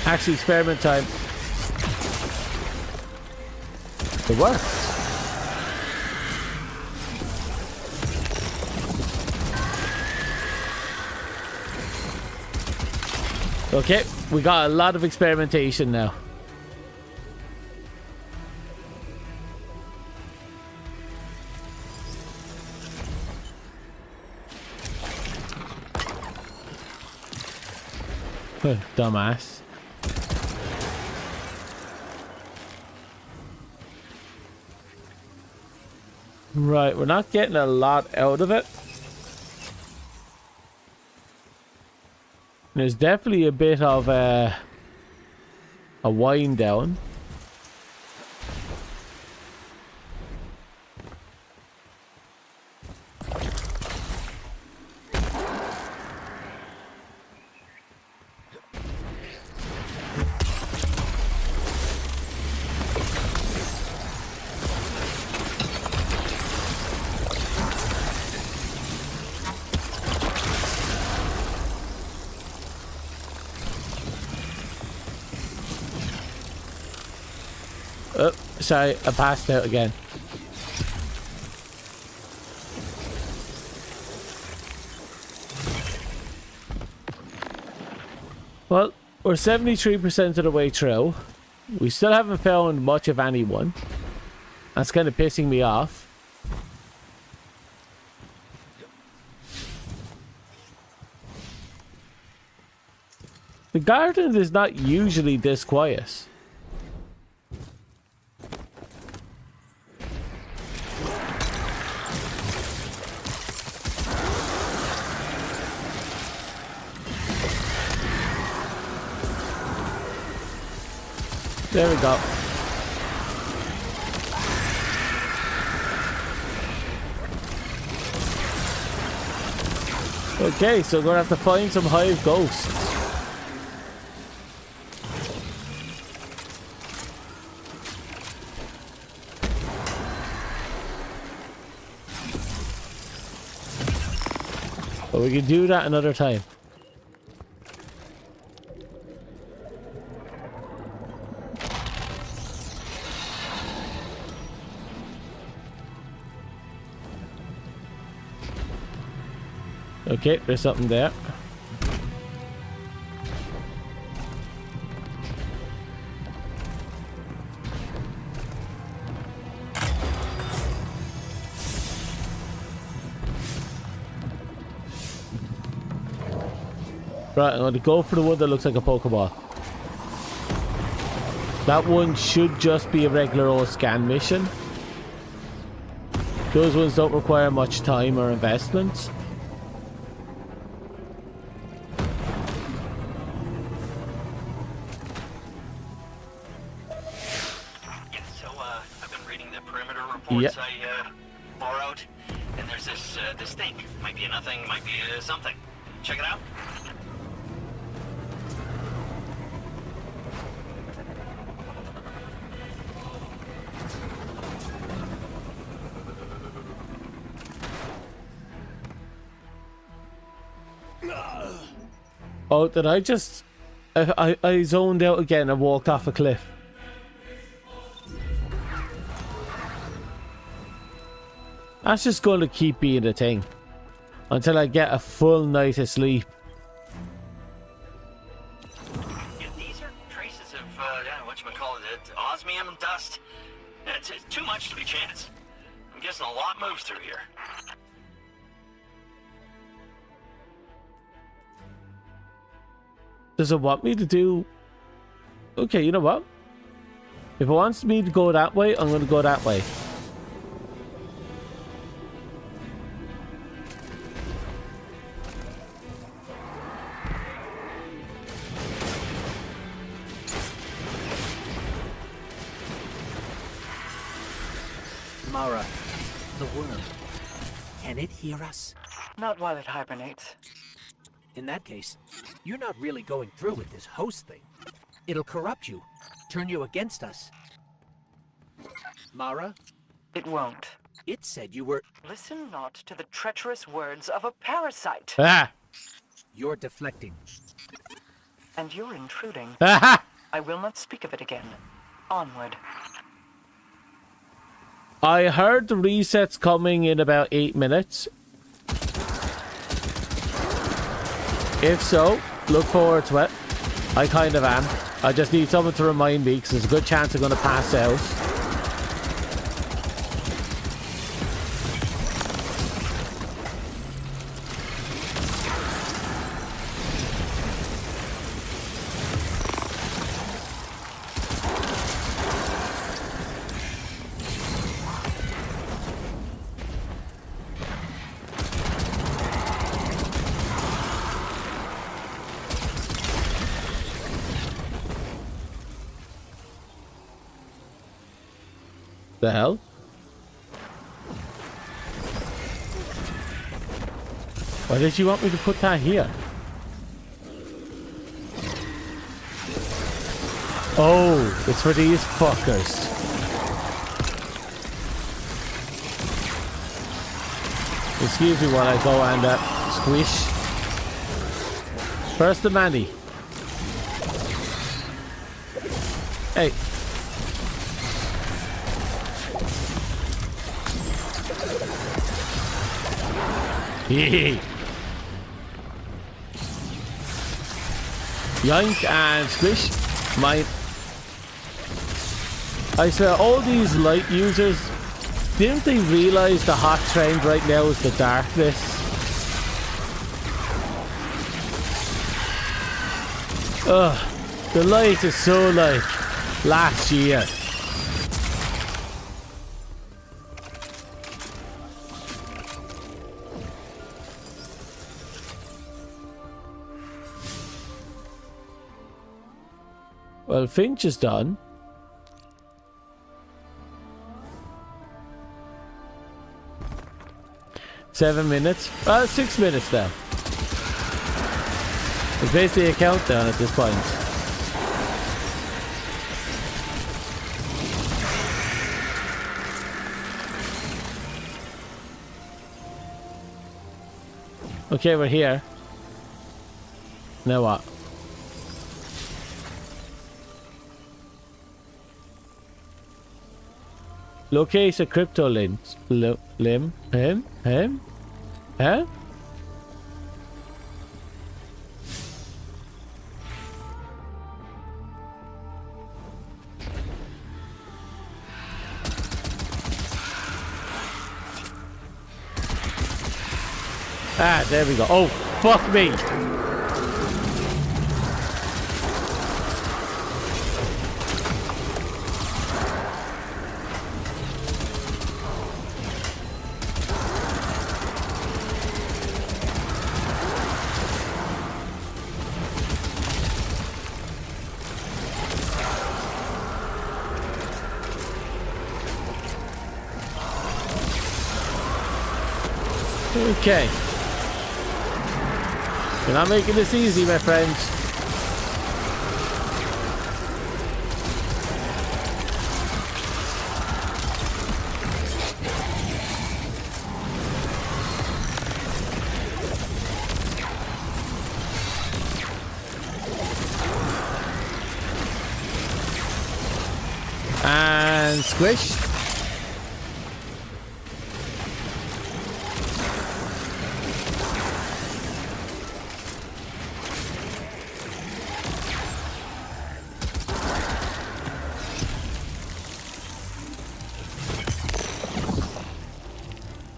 Actually, experiment time. It worked. Okay, we got a lot of experimentation now. Dumbass. Right, we're not getting a lot out of it. There's definitely a bit of a wind down. Oh, sorry, I passed out again. Well, we're 73% of the way through. We still haven't found much of anyone. That's kind of pissing me off. The garden is not usually this quiet. There we go. Okay, so we're gonna have to find some hive ghosts. But we can do that another time. Okay, there's something there. Right, I'm going to go for the one that looks like a Pokeball. That one should just be a regular old scan mission. Those ones don't require much time or investment. Reports I borrowed, and there's this thing. Might be a nothing, might be something. Check it out. Oh, did I just I zoned out again and walked off a cliff. That's just going to keep being a thing until I get a full night of sleep. Yeah, these are traces of, whatchamacallit, osmium dust. It's too much to be chance. I'm guessing a lot moves through here. Does it want me to do... Okay, you know what? If it wants me to go that way, I'm going to go that way. Mara, the worm. Can it hear us? Not while it hibernates. In that case, you're not really going through with this host thing. It'll corrupt you, turn you against us. Mara? It won't. It said you were... Listen not to the treacherous words of a parasite. Ah! You're deflecting. And you're intruding. Ah! I will not speak of it again. Onward. I heard the reset's coming in about 8 minutes. If so, look forward to it. I kind of am. I just need someone to remind me because there's a good chance I'm going to pass out. The hell? Why did you want me to put that here? Oh, it's for these fuckers. Excuse me while I go and squish. First the Mandy. Hey. Yoink and squish. I swear, all these light users, didn't they realize the hot trend right now is the darkness? Ugh, the light is so like last year. Well, Finch is done. Seven minutes. 6 minutes now. It's basically a countdown at this point. Okay, we're here. Now what? Locate a crypto limb. Huh? Ah, there we go. Oh, fuck me. Okay. You're not making this easy, my friends. And squish.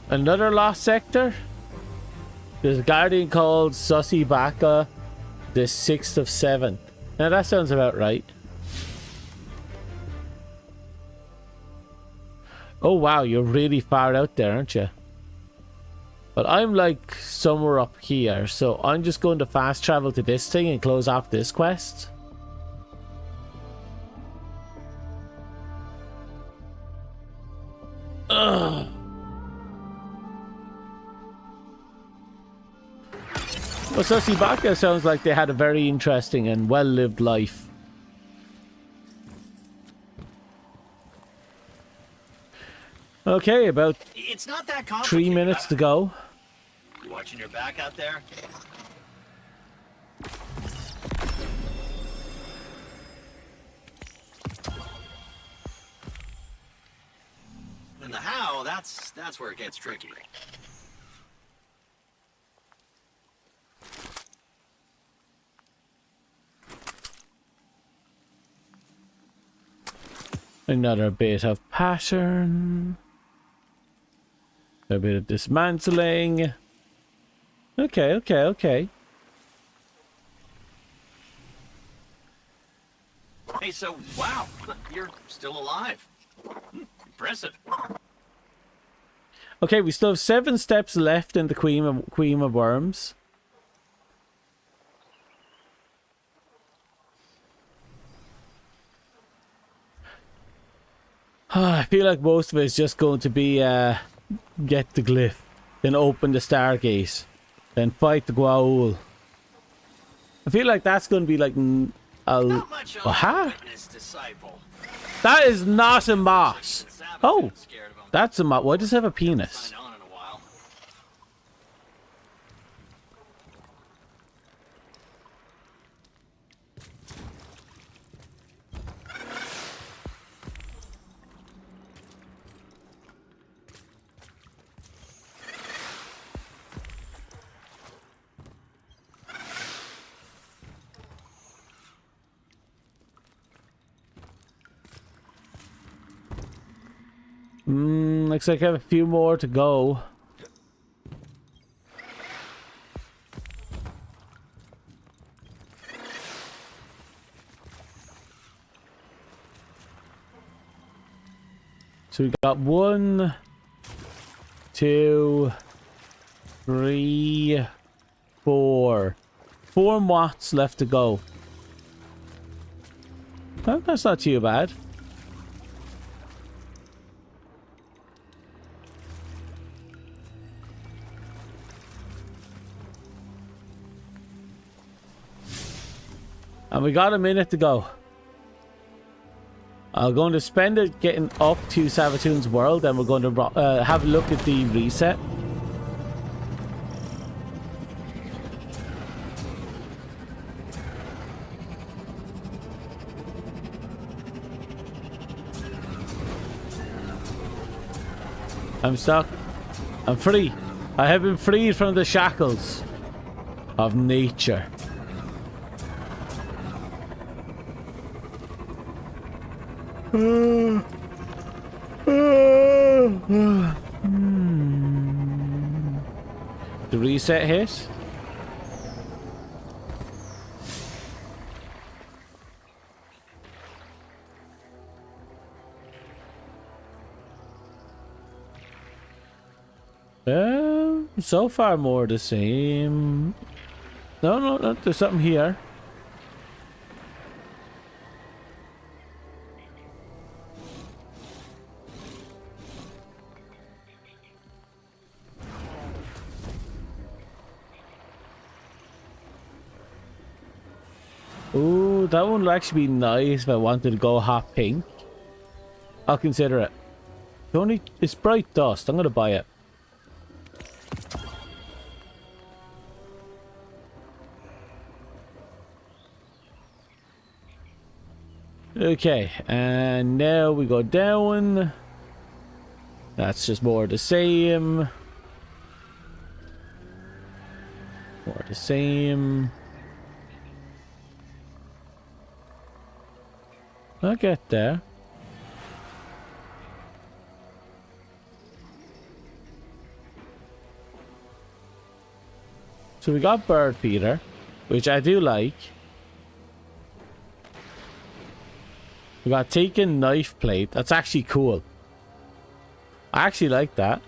Another lost sector? There's a guardian called Sussy Baka, the 6th of 7th. Now that sounds about right. Oh wow, you're really far out there, aren't you? But I'm like somewhere up here, so I'm just going to fast travel to this thing and close off this quest. Ugh. Well, Sussy Baka sounds like they had a very interesting and well-lived life. Okay, about It's not that 3 minutes to go. You watching your back out there? And the how, that's where it gets tricky. Another bit of pattern. A bit of dismantling. Okay. Hey, so, wow, you're still alive. Impressive. Okay, we still have 7 steps left in the Queen of Worms. I feel like most of it is just going to be get the glyph, then open the Stargate, then fight the Goa'uld. I feel like that's going to be like aha! That is not a moth. Oh, that's a moth. Why does it have a penis? Looks like I have a few more to go. So we got 1, 2, 3, 4. 4 moths left to go. Oh, that's not too bad. And we got a minute to go. I'm going to spend it getting up to Savathûn's world, and we're going to have a look at the reset. I'm stuck. I'm free. I have been freed from the shackles of nature. The reset hit. So far more the same. No, there's something here. Ooh, that one would actually be nice if I wanted to go hot pink. I'll consider it. It's bright dust. I'm gonna buy it. Okay, and now we go down. That's just more of the same. More of the same. I'll get there. So we got Bird Peter, which I do like. We got Taken Knife Plate. That's actually cool. I actually like that.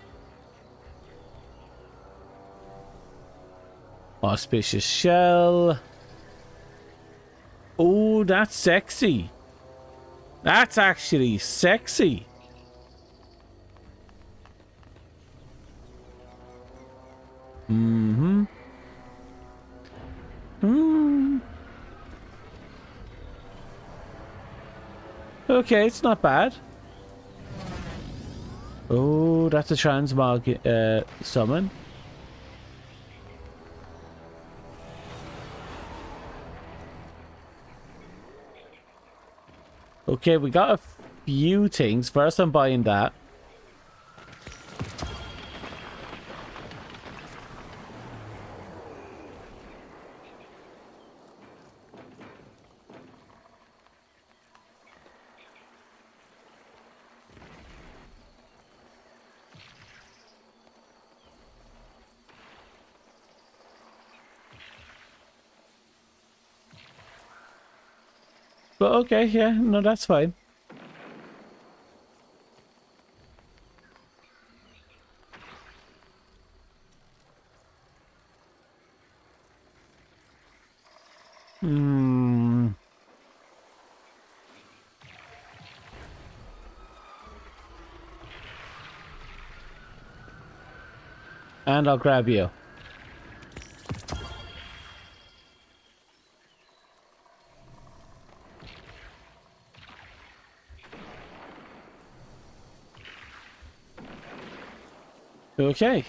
Auspicious Shell. Oh, that's sexy. That's actually sexy. Mm-hmm. Okay, it's not bad. Oh, that's a transmog summon. Okay, we got a few things. First, I'm buying that. But okay, yeah, no, that's fine. And I'll grab you. Okay.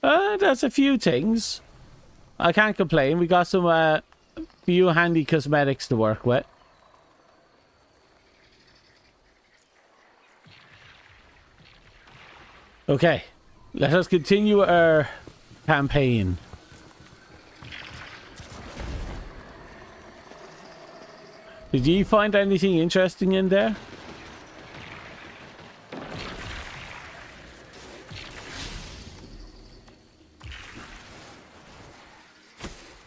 That's a few things. I can't complain. We got some few handy cosmetics to work with. Okay. Let us continue our campaign. Did you find anything interesting in there?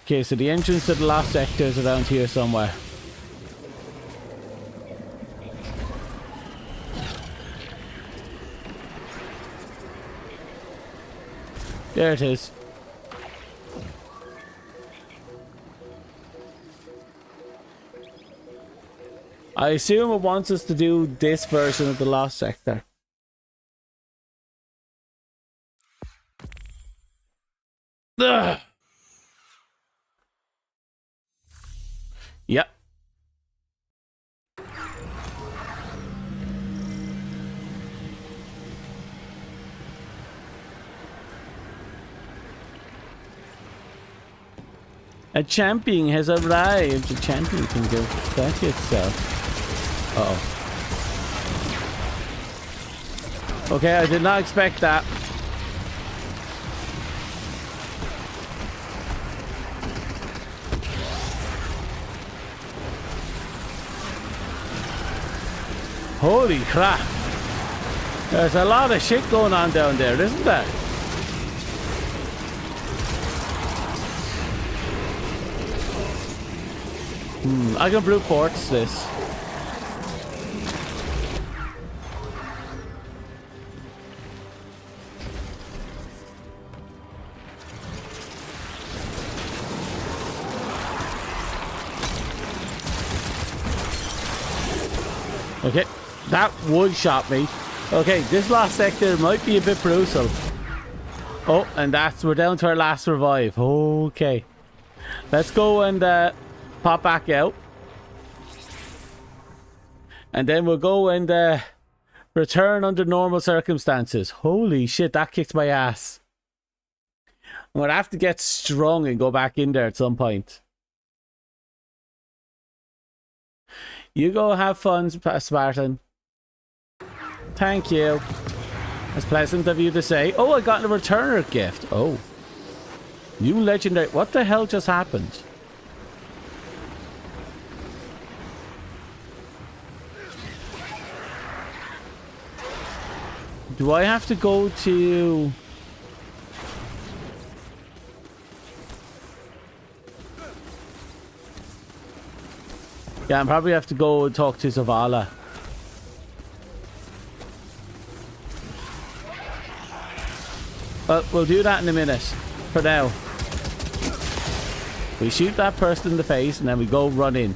Okay, so the entrance to the last sector is around here somewhere. There it is. I assume it wants us to do this version of the last sector. Ugh. Yep. A champion has arrived. The champion can go fuck itself. Uh-oh. Okay, I did not expect that. Holy crap. There's a lot of shit going on down there, isn't there? I can brute force this. Okay, that would shot me. Okay, this last sector might be a bit brutal. Oh, and we're down to our last revive. Okay. Let's go and pop back out. And then we'll go and return under normal circumstances. Holy shit, that kicked my ass. I'm gonna have to get strong and go back in there at some point. You go have fun, Spartan. Thank you. That's pleasant of you to say. Oh, I got a returner gift. Oh. New legendary. What the hell just happened? Do I have to go to... Yeah, I probably have to go and talk to Zavala. Well, we'll do that in a minute. For now. We shoot that person in the face and then we go run in.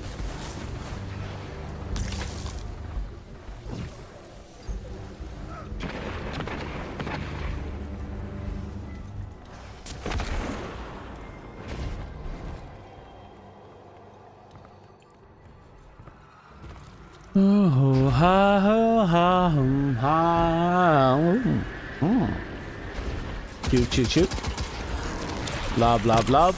Oh, ha, ha, ha, ha. Shoot, shoot, shoot. Blob, blob, blob.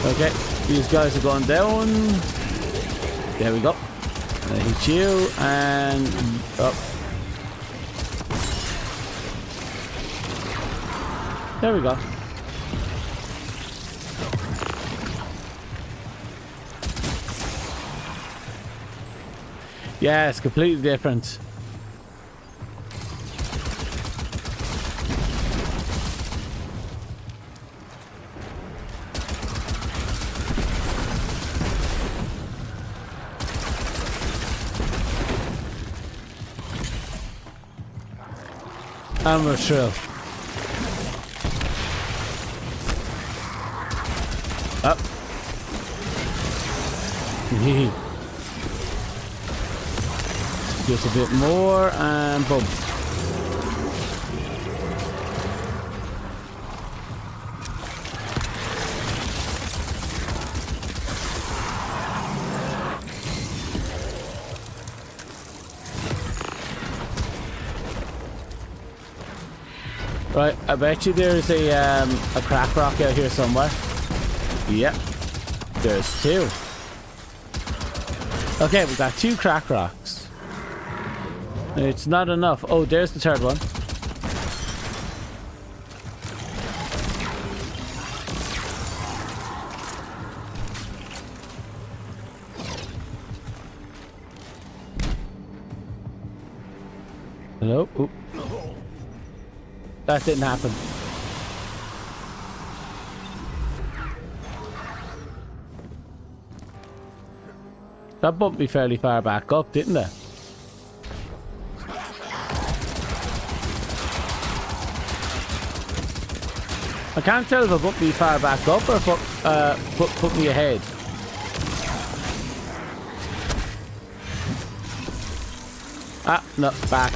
Okay, these guys are going down. There we go. I hit you and up. There we go. Yeah, it's completely different. I'm not sure. Up. Just a bit more and boom. Right, I bet you there's a crack rock out here somewhere. Yep, there's two. Okay, we've got two crack rocks. It's not enough. Oh, there's the third one. Hello? Oop. That didn't happen. That bumped me fairly far back up, didn't it? I can't tell if it bumped me far back up or if put me ahead. Ah, no, back.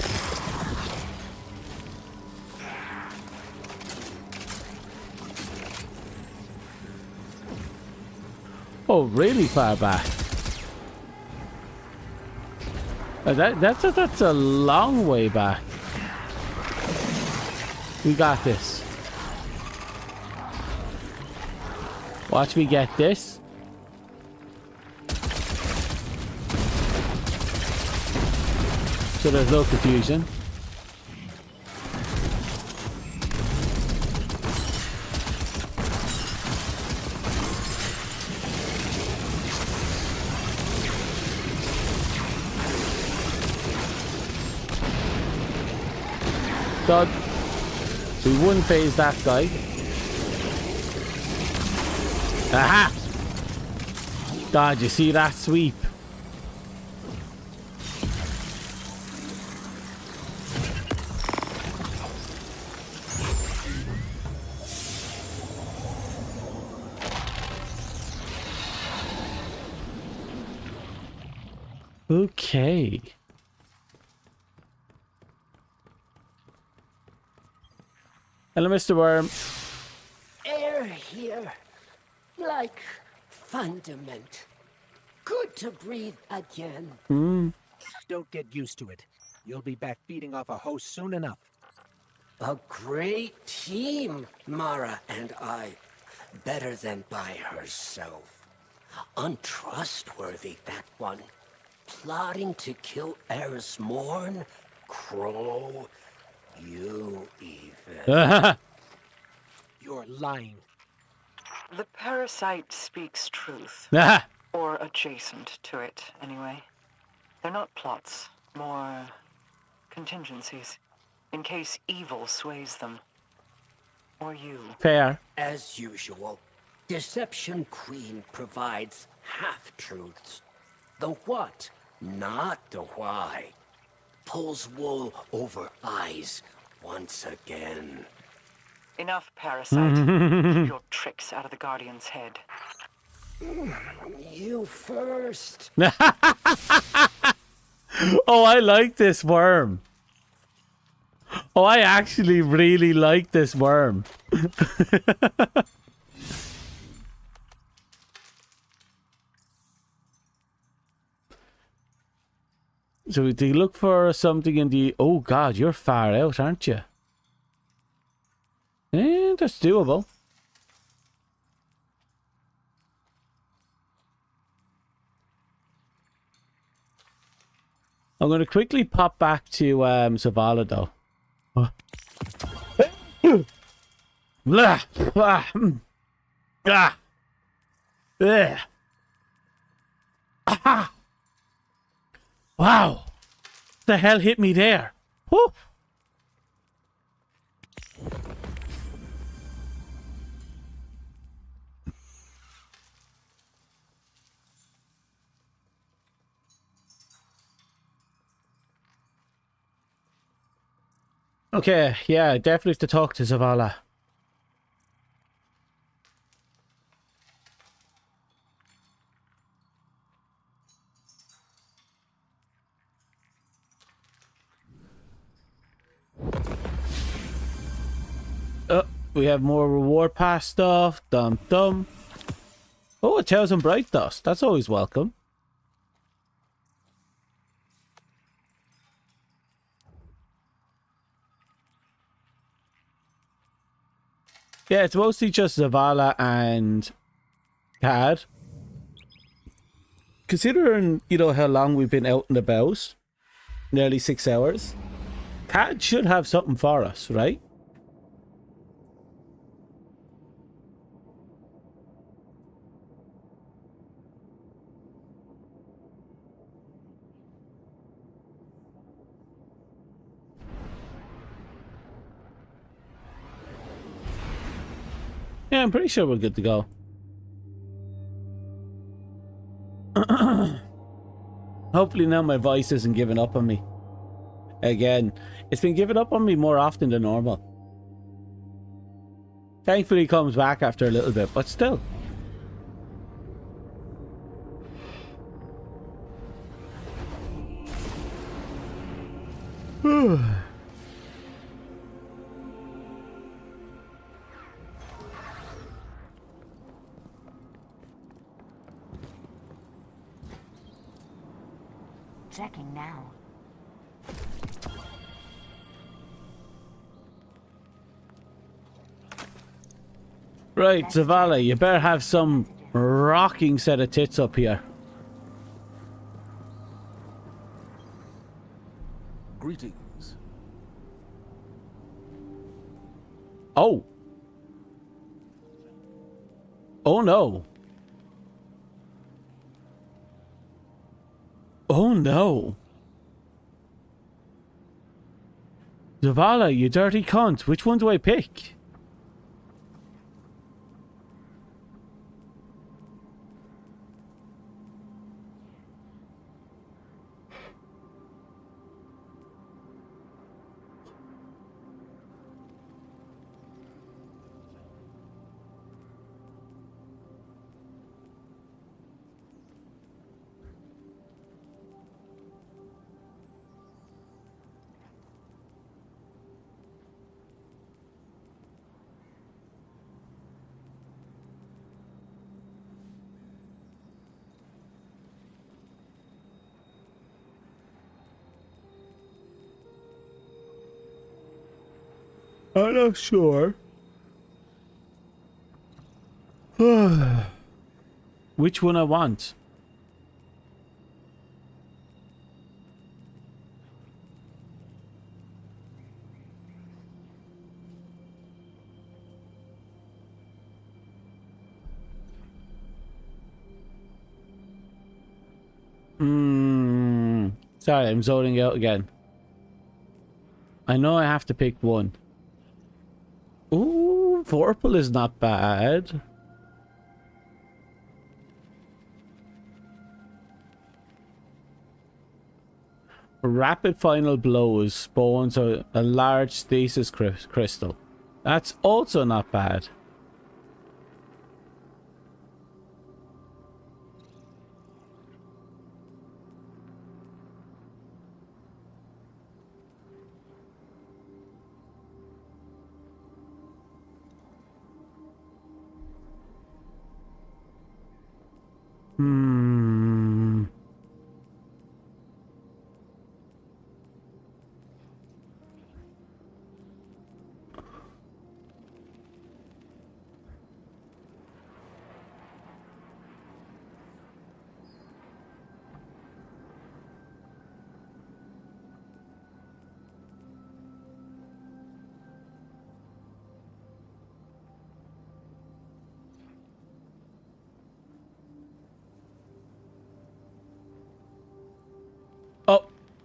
Oh, really far back. That's a long way back. We got this. Watch me get this. So there's no confusion. God, we wouldn't phase that guy. Aha! God, you see that sweep? Okay. Hello, Mr. Worm. here. Like fundament. Good to breathe again. Don't get used to it. You'll be back beating off a host soon enough. A great team, Mara and I. Better than by herself. Untrustworthy, that one. Plotting to kill Eris Morn, Crow, you even. You're lying. The parasite speaks truth. Or adjacent to it, anyway. They're not plots, more contingencies. In case evil sways them. Or you. Fair. As usual, Deception Queen provides half-truths. The what, not the why. Pulls wool over eyes once again. Enough, parasite. Keep your tricks out of the Guardian's head. You first. Oh, I like this worm. Oh, I actually really like this worm. So do you look for something in the... Oh, God, you're far out, aren't you? That's doable. I'm going to quickly pop back to Zavala, though. Blah, blah, blah. Ugh. Aha! Wow! What the hell hit me there? Whew. Okay, yeah, definitely have to talk to Zavala. We have more reward pass stuff. Dum dum. Oh, 1,000 bright dust. That's always welcome. Yeah, it's mostly just Zavala and Cad. Considering, you know, how long we've been out and about, nearly 6 hours, Cad should have something for us, right? Yeah, I'm pretty sure we're good to go. Hopefully now my voice isn't giving up on me. Again, it's been giving up on me more often than normal. Thankfully it comes back after a little bit, but still. Checking now. Right, Zavala, you better have some rocking set of tits up here. Greetings. Oh. Oh no. Oh no. Zavala, you dirty cunt. Which one do I pick? I'm not sure. Which one I want? Sorry, I'm zoning out again. I know I have to pick one. Ooh, purple is not bad. Rapid final blows spawns a large stasis crystal. That's also not bad.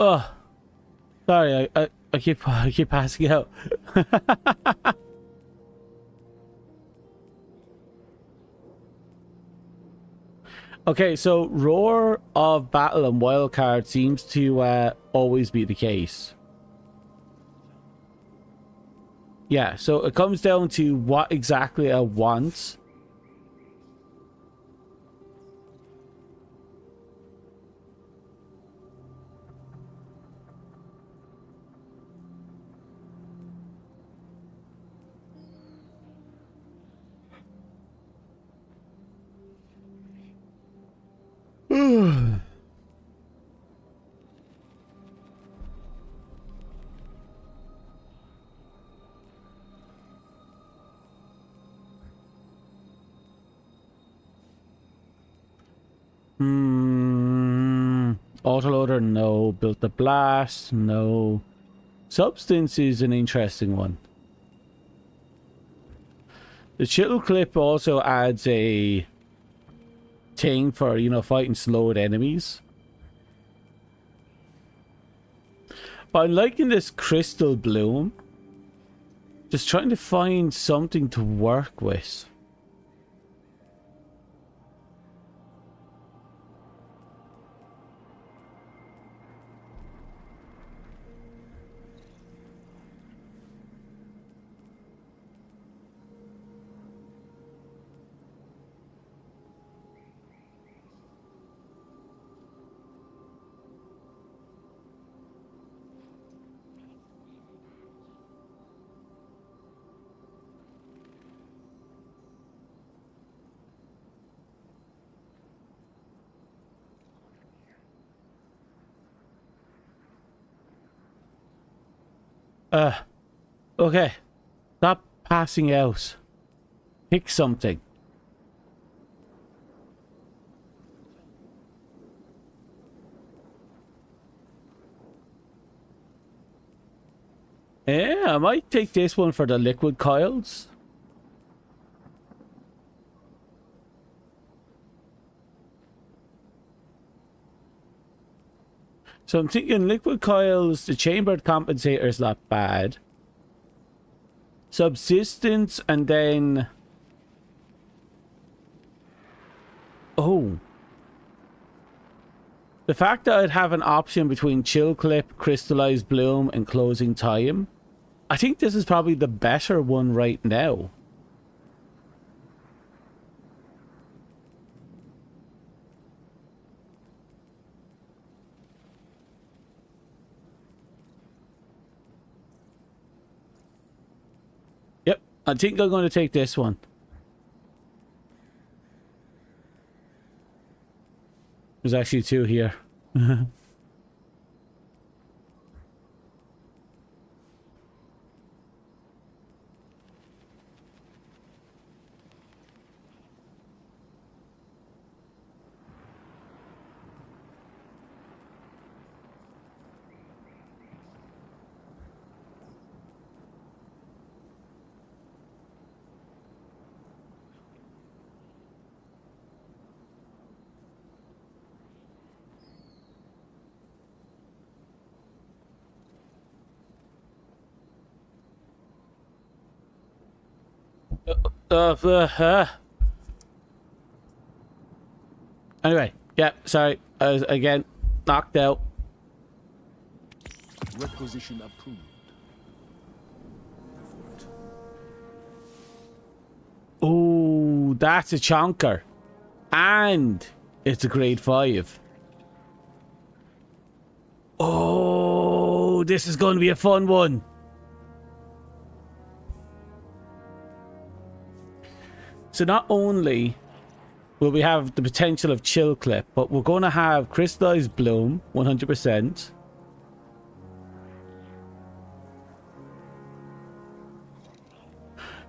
Oh, sorry, I keep passing out. Okay, so Roar of Battle and Wildcard seems to always be the case. Yeah, so it comes down to what exactly I want. Autoloader, no. Built the blast, no. Substance is an interesting one. The chill clip also adds a thing for, you know, fighting slowed enemies. But I'm liking this crystal bloom. Just trying to find something to work with. Okay. Stop passing out. Pick something. Yeah, I might take this one for the liquid coils. So I'm thinking liquid coils, the chambered compensator is not bad. Subsistence, and then... Oh. The fact that I'd have an option between chill clip, crystallized bloom, and closing time. I think this is probably the better one right now. Yep, I think I'm going to take this one. There's actually two here. Anyway, yeah, sorry. I was, again, knocked out. Requisition approved. Oh, that's a chonker. And it's a grade 5. Oh, this is going to be a fun one. So not only will we have the potential of chill clip, but we're going to have crystallized bloom, 100%.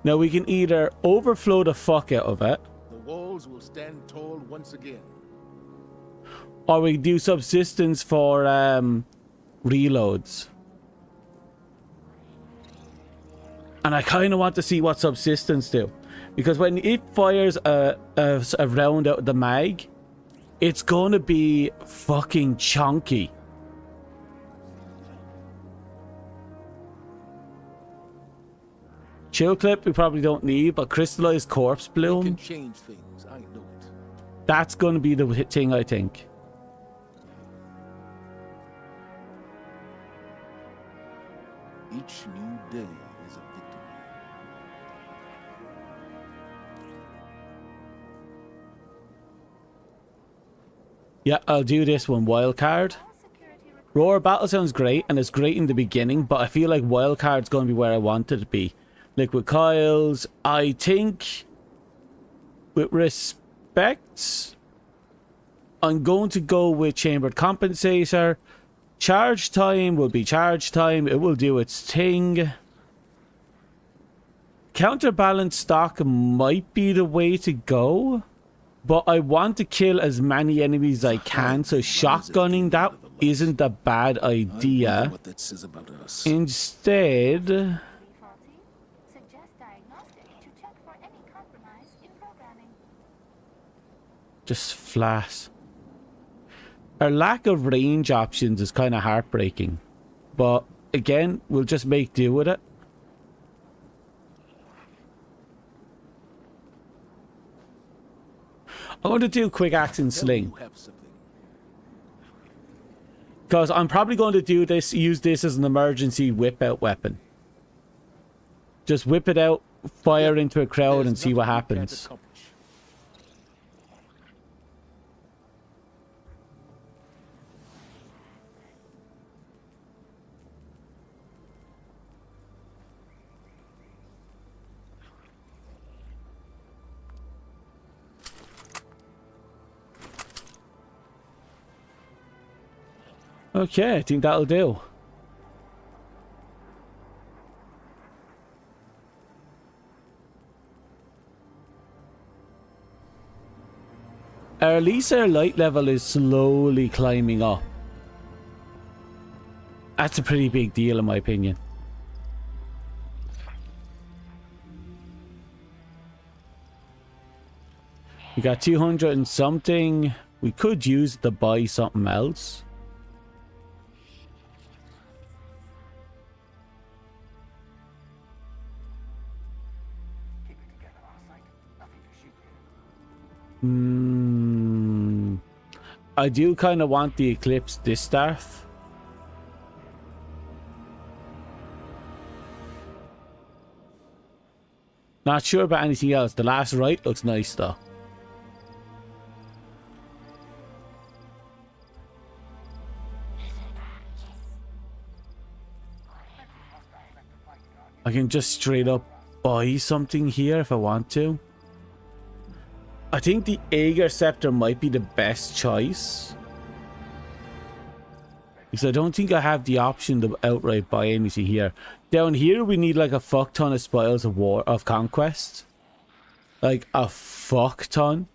Now we can either overflow the fuck out of it, The walls will stand tall once again. or we do subsistence for reloads. And I kind of want to see what subsistence do, because when it fires a round out of the mag, it's going to be fucking chunky. Chill clip we probably don't need, but crystallized corpse Can bloom, change things, I know it. that's going to be the thing, I think. Each new day is a victory. Yeah, I'll do this one. Wildcard. Roar battle sounds great, and it's great in the beginning, but I feel like wildcard's going to be where I want it to be. Liquid coils. I think, with respect, I'm going to go with chambered compensator. Charge time will be charge time. It will do its thing. Counterbalance stock might be the way to go, but I want to kill as many enemies as I can, so shotgunning that isn't a bad idea. What that says about us. Instead, Faulty. Suggest diagnostic to check for any compromise in programming. just flat. Our lack of range options is kind of heartbreaking, but again, we'll just make do with it. I'm going to do quick axe and sling, You have something. because I'm probably going to do this, use this as an emergency whip out weapon. Just whip it out, fire into a crowd, and see what happens. Okay, I think that'll do. At least our light level is slowly climbing up. That's a pretty big deal in my opinion. We got 200 and something. We could use to buy something else. I do kind of want the Eclipse Distaff. Not sure about anything else. The last right looks nice though. I can just straight up buy something here if I want to. I think the Aegir Scepter might be the best choice, because I don't think I have the option to outright buy anything here. Down here we need like a fuck ton of spoils of war, of conquest. Like a fuck ton.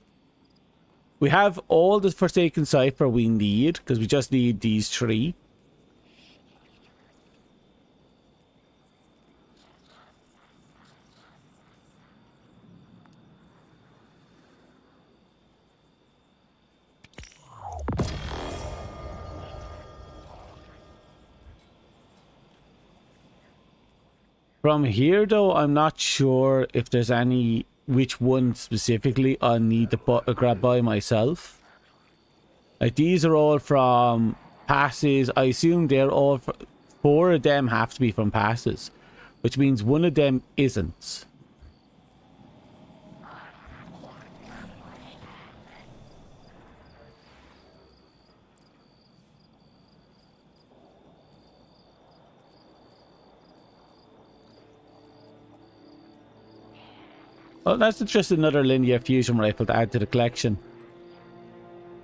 We have all the Forsaken Cipher we need, because we just need these 3. From here though, I'm not sure if there's any which one specifically I need to grab by myself. Like, these are all from passes. I assume they're all... 4 of them have to be from passes, which means one of them isn't. Oh, that's just another linear fusion rifle to add to the collection.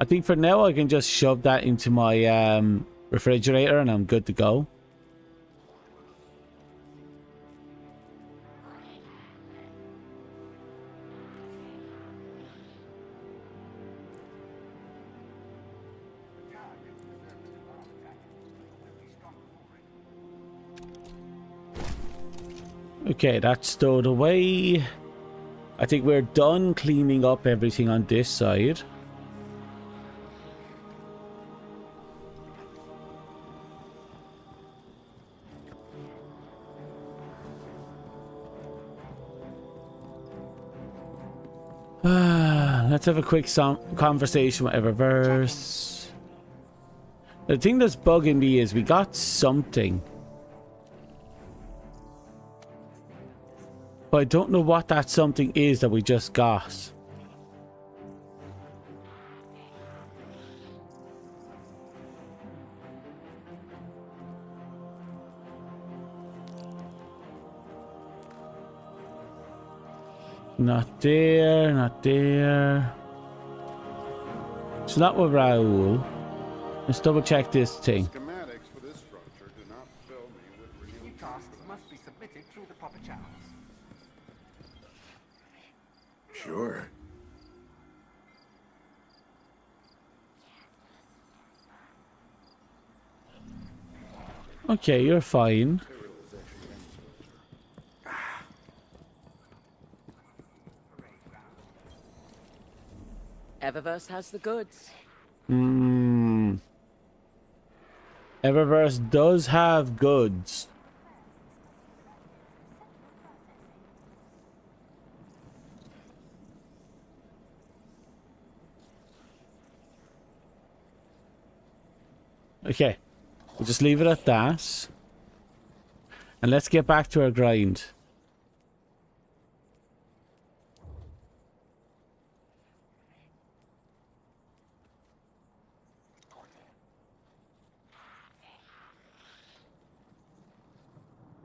I think for now I can just shove that into my refrigerator and I'm good to go. Okay, that's stowed away. I think we're done cleaning up everything on this side. Let's have a quick conversation with Eververse. The thing that's bugging me is we got something, but I don't know what that something is that we just got. Not there, not there. It's not with Raoul. Let's double check this thing. Schematics for this structure do not fill me with renewed Tasks must be submitted through the proper channels. Sure. Okay, you're fine. Eververse has the goods. Eververse does have goods. Okay, we'll just leave it at that. And let's get back to our grind.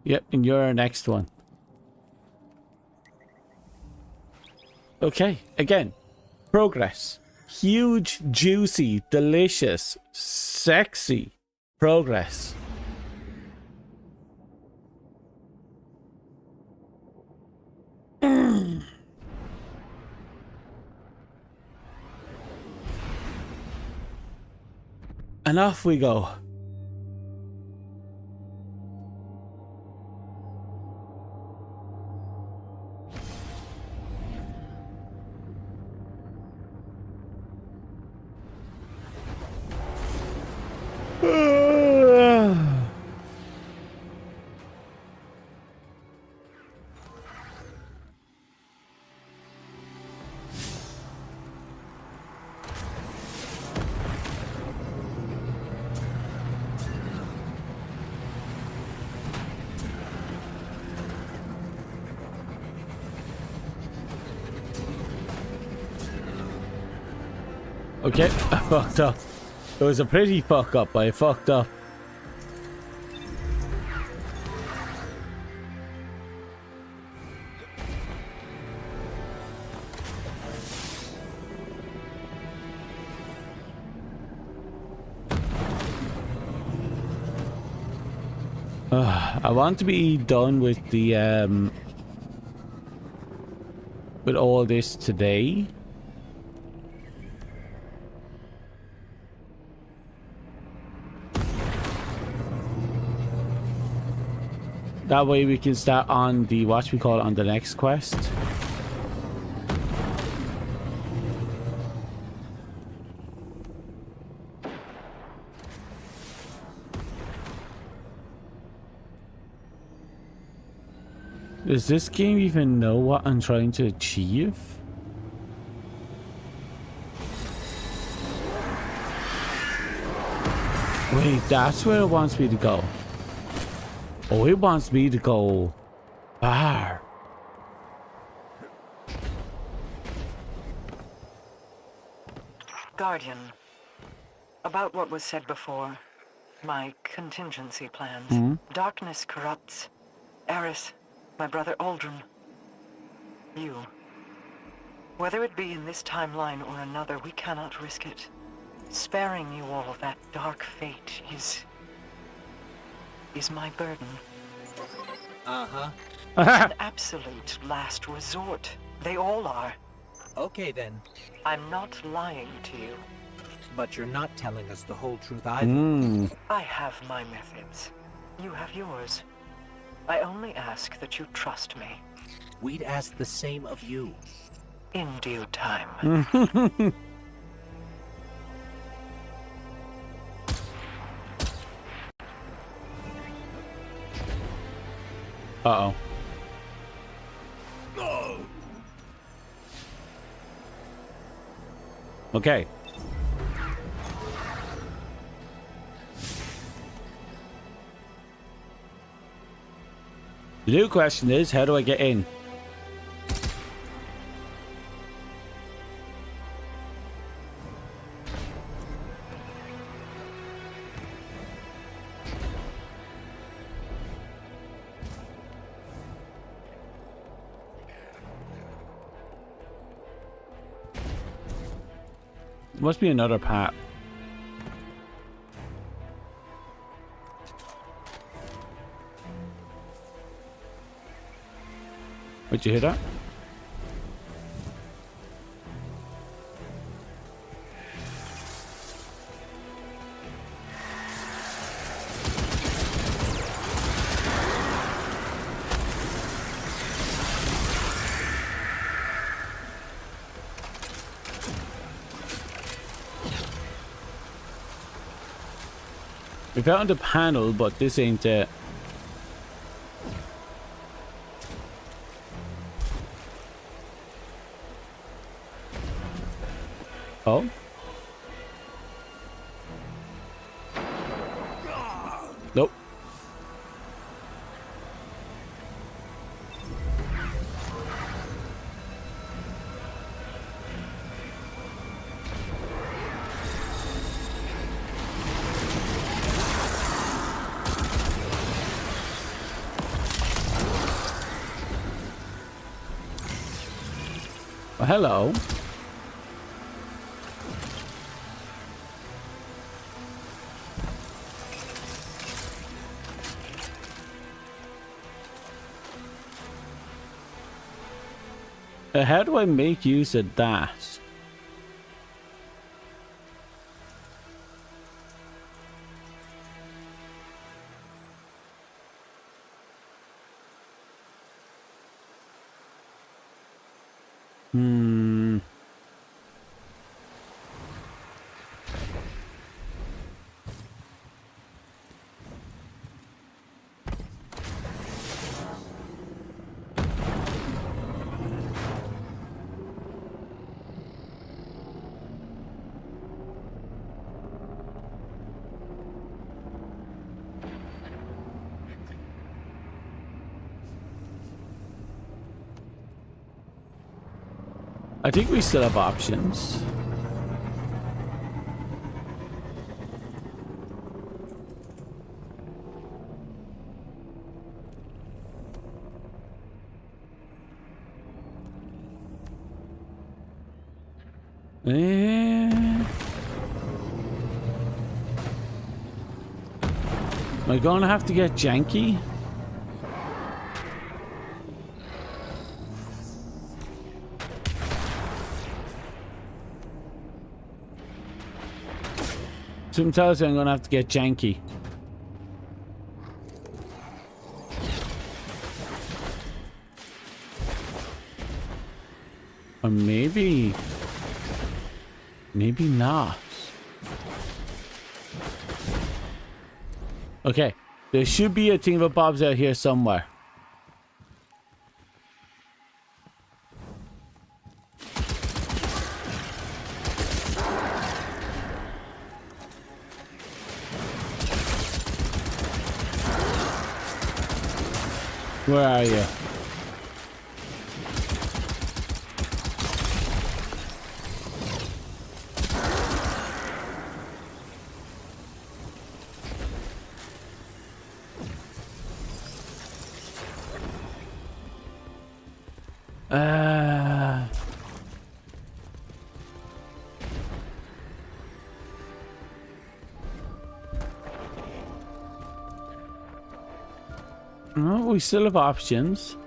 Yep, and you're our next one. Okay, again, progress. Huge, juicy, delicious, sexy progress. And off we go. Okay, I fucked up. It was a pretty fuck up, but I fucked up. I want to be done with the with all this today. That way we can start on the, what we call, on the next quest. Does this game even know what I'm trying to achieve? Wait, that's where it wants me to go. Oh, it wants me to go far. Guardian, about what was said before, my contingency plans. Darkness corrupts. Eris, my brother Aldrin. You. Whether it be in this timeline or another, we cannot risk it. Sparing you all that dark fate is my burden. Uh-huh. An absolute last resort. They all are. Okay then. I'm not lying to you. But you're not telling us the whole truth either. I have my methods. You have yours. I only ask that you trust me. We'd ask the same of you. In due time. Uh-oh. Okay. The new question is, how do I get in? Must be another path. Did you hear that? We found a panel, but this ain't it. Oh? Nope. Well, hello. How do I make use of that? I think we still have options. Am I gonna have to get janky? Something tells me I'm gonna have to get janky. Or maybe not. Okay, there should be a thing of bobs out here somewhere. Where are you? No, we still have options.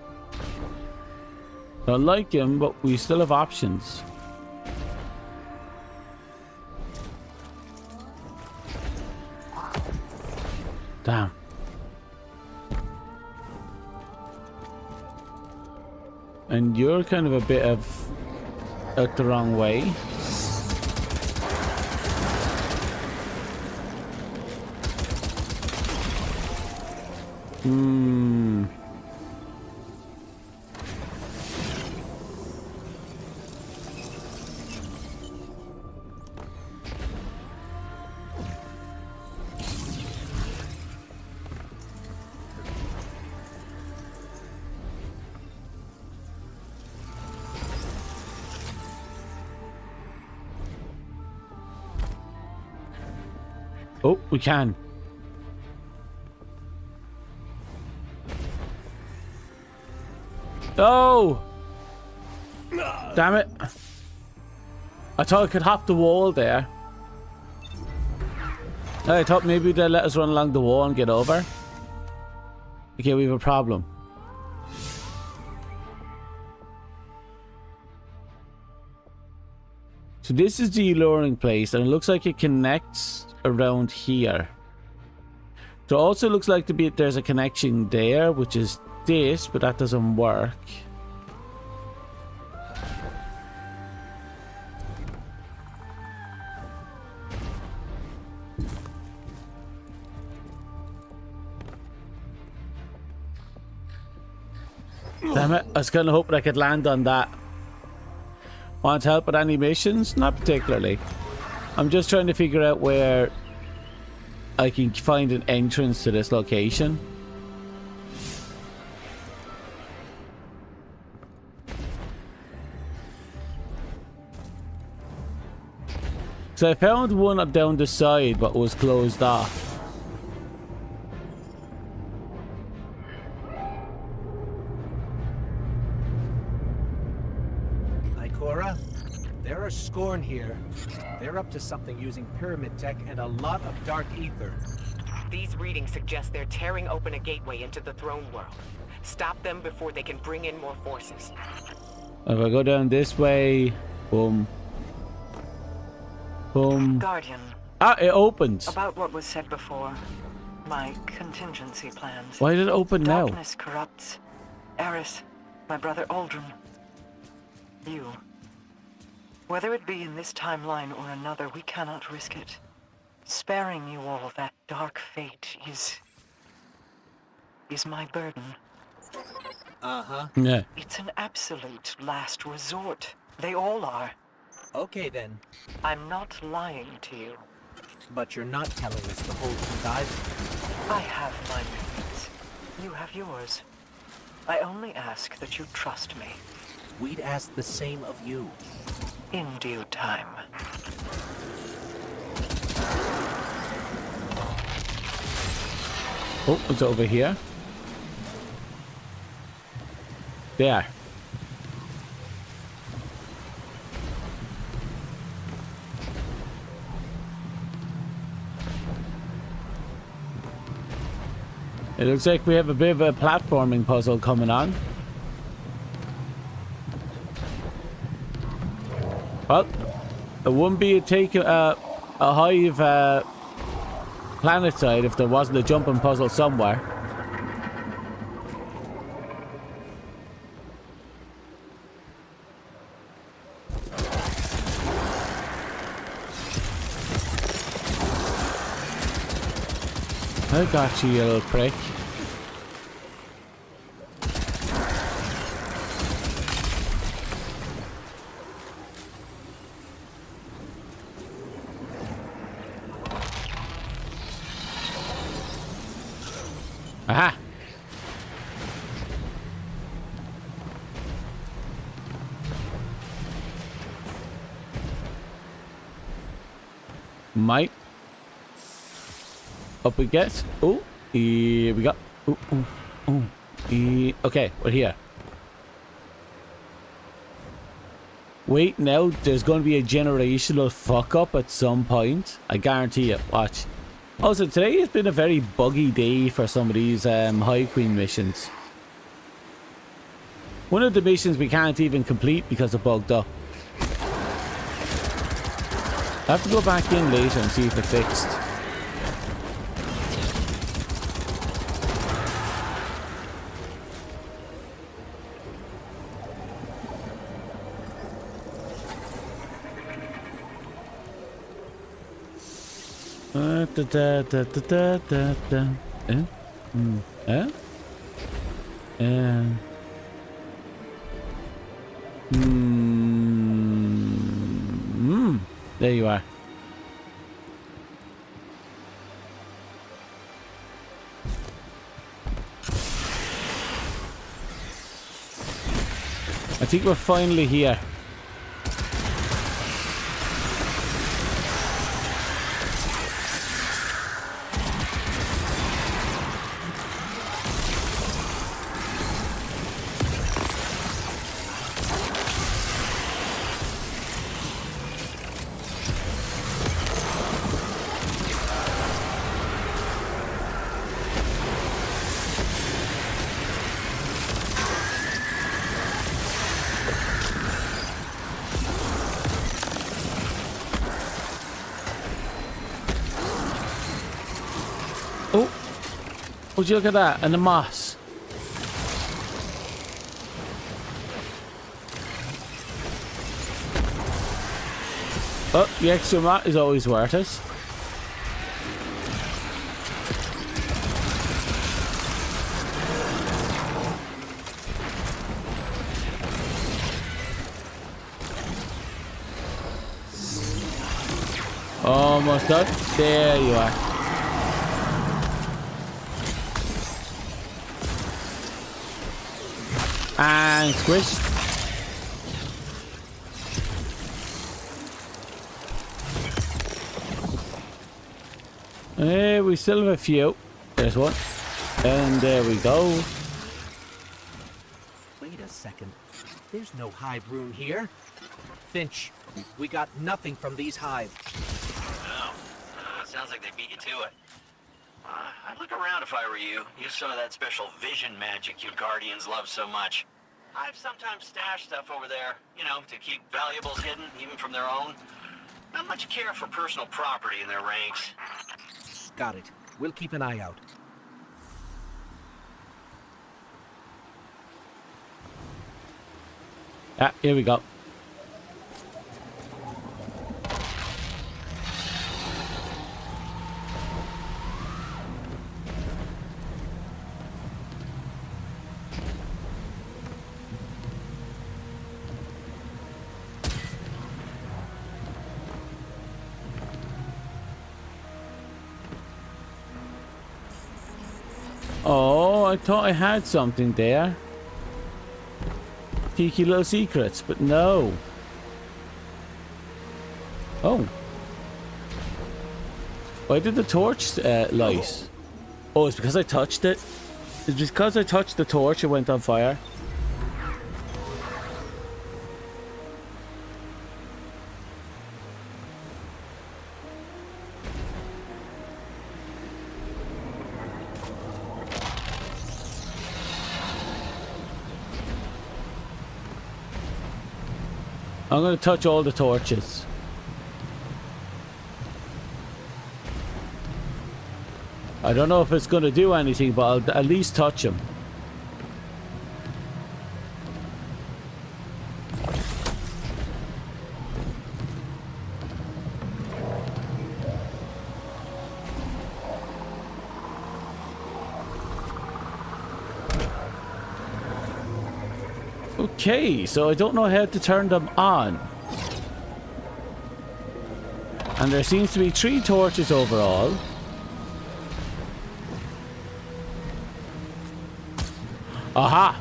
Don't like him, but we still have options. Damn. And you're kind of a bit of out the wrong way. Hmm. Oh, we can. Oh! Damn it. I thought I could hop the wall there. I thought maybe they'd let us run along the wall and get over. Okay, we have a problem. So this is the luring place, and it looks like it connects around here. There also looks like there's a connection there, which is this, but that doesn't work. Damn it, I was kind of hoping I could land on that. Want help with any missions? Not particularly. I'm just trying to figure out where I can find an entrance to this location. So I found one up down the side, but was closed off. There are Scorn here. They're up to something using pyramid tech and a lot of dark ether. These readings suggest they're tearing open a gateway into the throne world. Stop them before they can bring in more forces. If I go down this way, boom. Boom. Guardian. Ah, it opened. About what was said before. My contingency plans. Why did it open now? Darkness corrupts. Eris, my brother Aldrin. You. Whether it be in this timeline or another, we cannot risk it. Sparing you all that dark fate is my burden. Uh-huh. Yeah. It's an absolute last resort. They all are. Okay then. I'm not lying to you. But you're not telling us the whole truth either. I have my methods. You have yours. I only ask that you trust me. We'd ask the same of you. In due time. Oh, it's over here. There. It looks like we have a bit of a platforming puzzle coming on. Well, it wouldn't be a hive planet side if there wasn't a jumping puzzle somewhere. I got you, you little prick. Aha! Might. Up we get. Oh, here we go. Ooh, ooh, ooh. Okay, we're here. Wait, now there's going to be a generational fuck up at some point. I guarantee it. Watch. Also, today has been a very buggy day for some of these High Queen missions. One of the missions we can't even complete because it bugged up. I have to go back in later and see if it fixed. There you are. I think we're finally here. Would you look at that? And the moss. Oh, the extra mat is always worth it. Almost done. There you are. And squish. We still have a few. There's one. And there we go. Wait a second. There's no hive room here. Finch, we got nothing from these hives. Oh, sounds like they beat you to it. I'd look around if I were you. Use some of that special vision magic you Guardians love so much. I've sometimes stashed stuff over there, you know, to keep valuables hidden, even from their own. Not much care for personal property in their ranks. Got it. We'll keep an eye out. Ah, here we go. Oh, I thought I had something there. Cheeky little secrets, but no. Oh. Why did the torch light? Oh, it's because I touched it. It's because I touched the torch it went on fire. I'm going to touch all the torches. I don't know if it's going to do anything, but I'll at least touch them. Okay, so I don't know how to turn them on. And there seems to be 3 torches overall. Aha!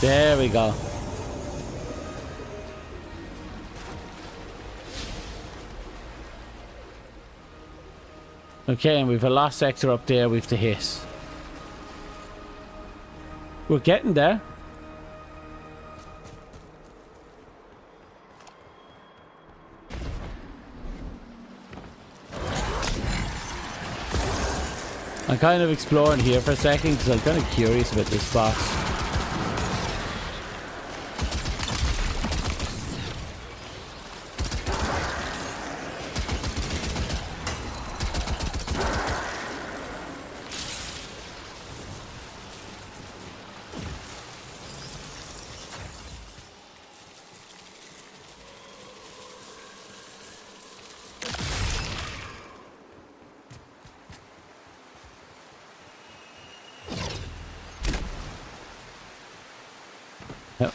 There we go. Okay, and we've a lost sector up there we have to hit. We're getting there. I'm kind of exploring here for a second because I'm kind of curious about this spot.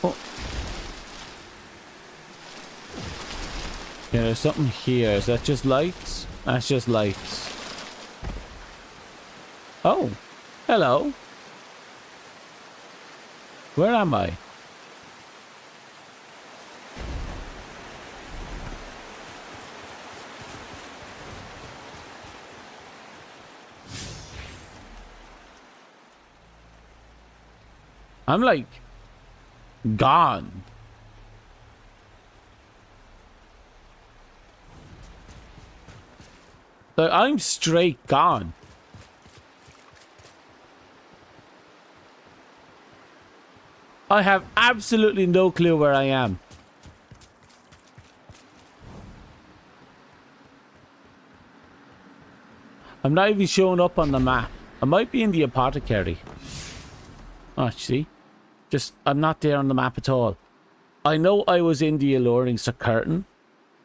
Oh. Yeah, there's something here. Is that just lights? That's just lights. Oh. Hello. Where am I? I'm like gone. Like, I'm straight gone. I have absolutely no clue where I am. I'm not even showing up on the map. I might be in the apothecary. Oh, see? Just, I'm not there on the map at all. I know I was in the alluring curtain.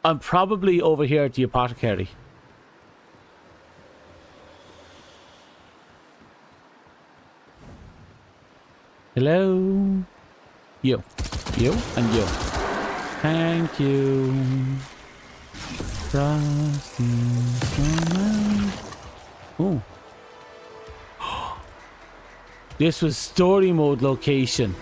I'm probably over here at the apothecary. Hello? You, and you. Thank you. Oh. This was story mode location.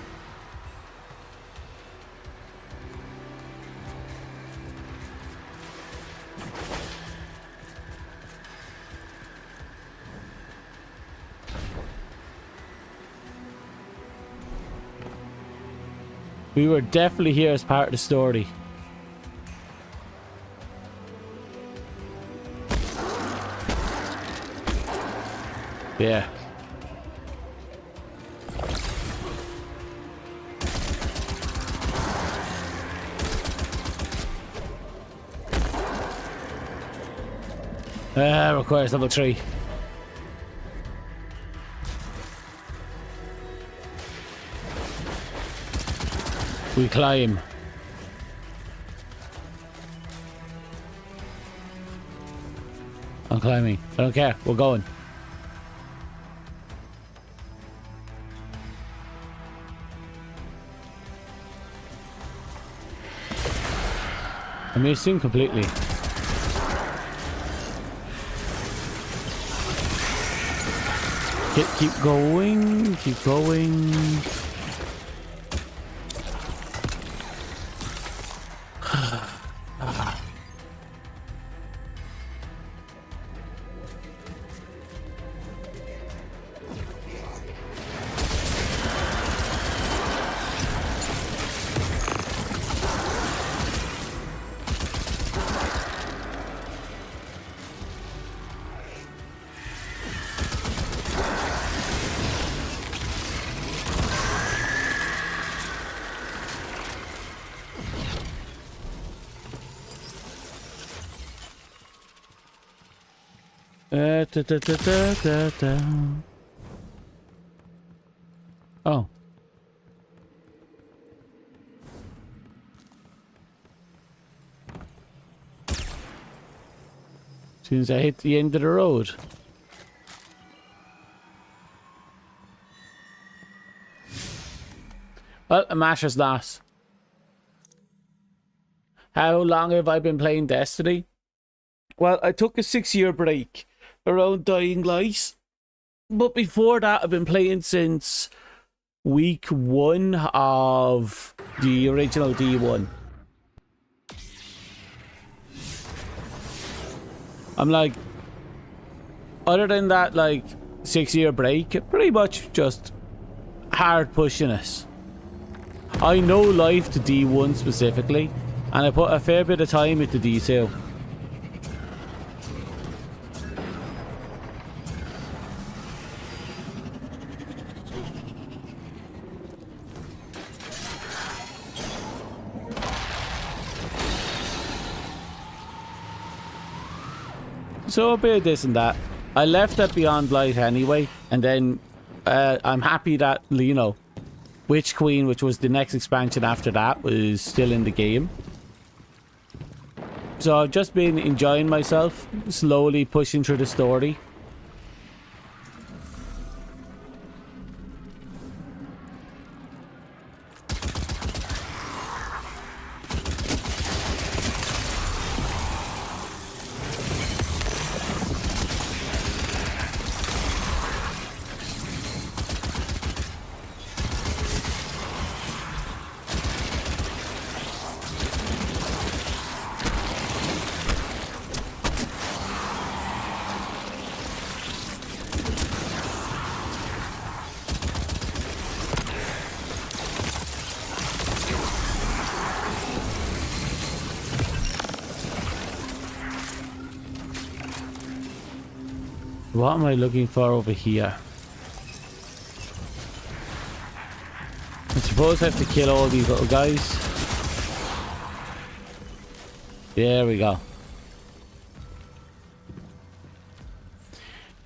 We were definitely here as part of the story. Yeah. Requires level 3. We climb. I'm climbing. I don't care. We're going. I'm missing completely. Keep going. Keep going. Oh. Since I hit the end of the road. Well, a matter's lost. How long have I been playing Destiny? Well, I took a 6-year break around Dying Light. But before that, I've been playing since week 1 of the original D1. I'm like, other than that, like, 6-year break, pretty much just hard pushing it. I know life to D1 specifically, and I put a fair bit of time into D2. So a bit of this and that. I left at Beyond Light anyway, and then I'm happy that, you know, Witch Queen, which was the next expansion after that, was still in the game. So I've just been enjoying myself, slowly pushing through the story. What am I looking for over here? I suppose I have to kill all these little guys. There we go.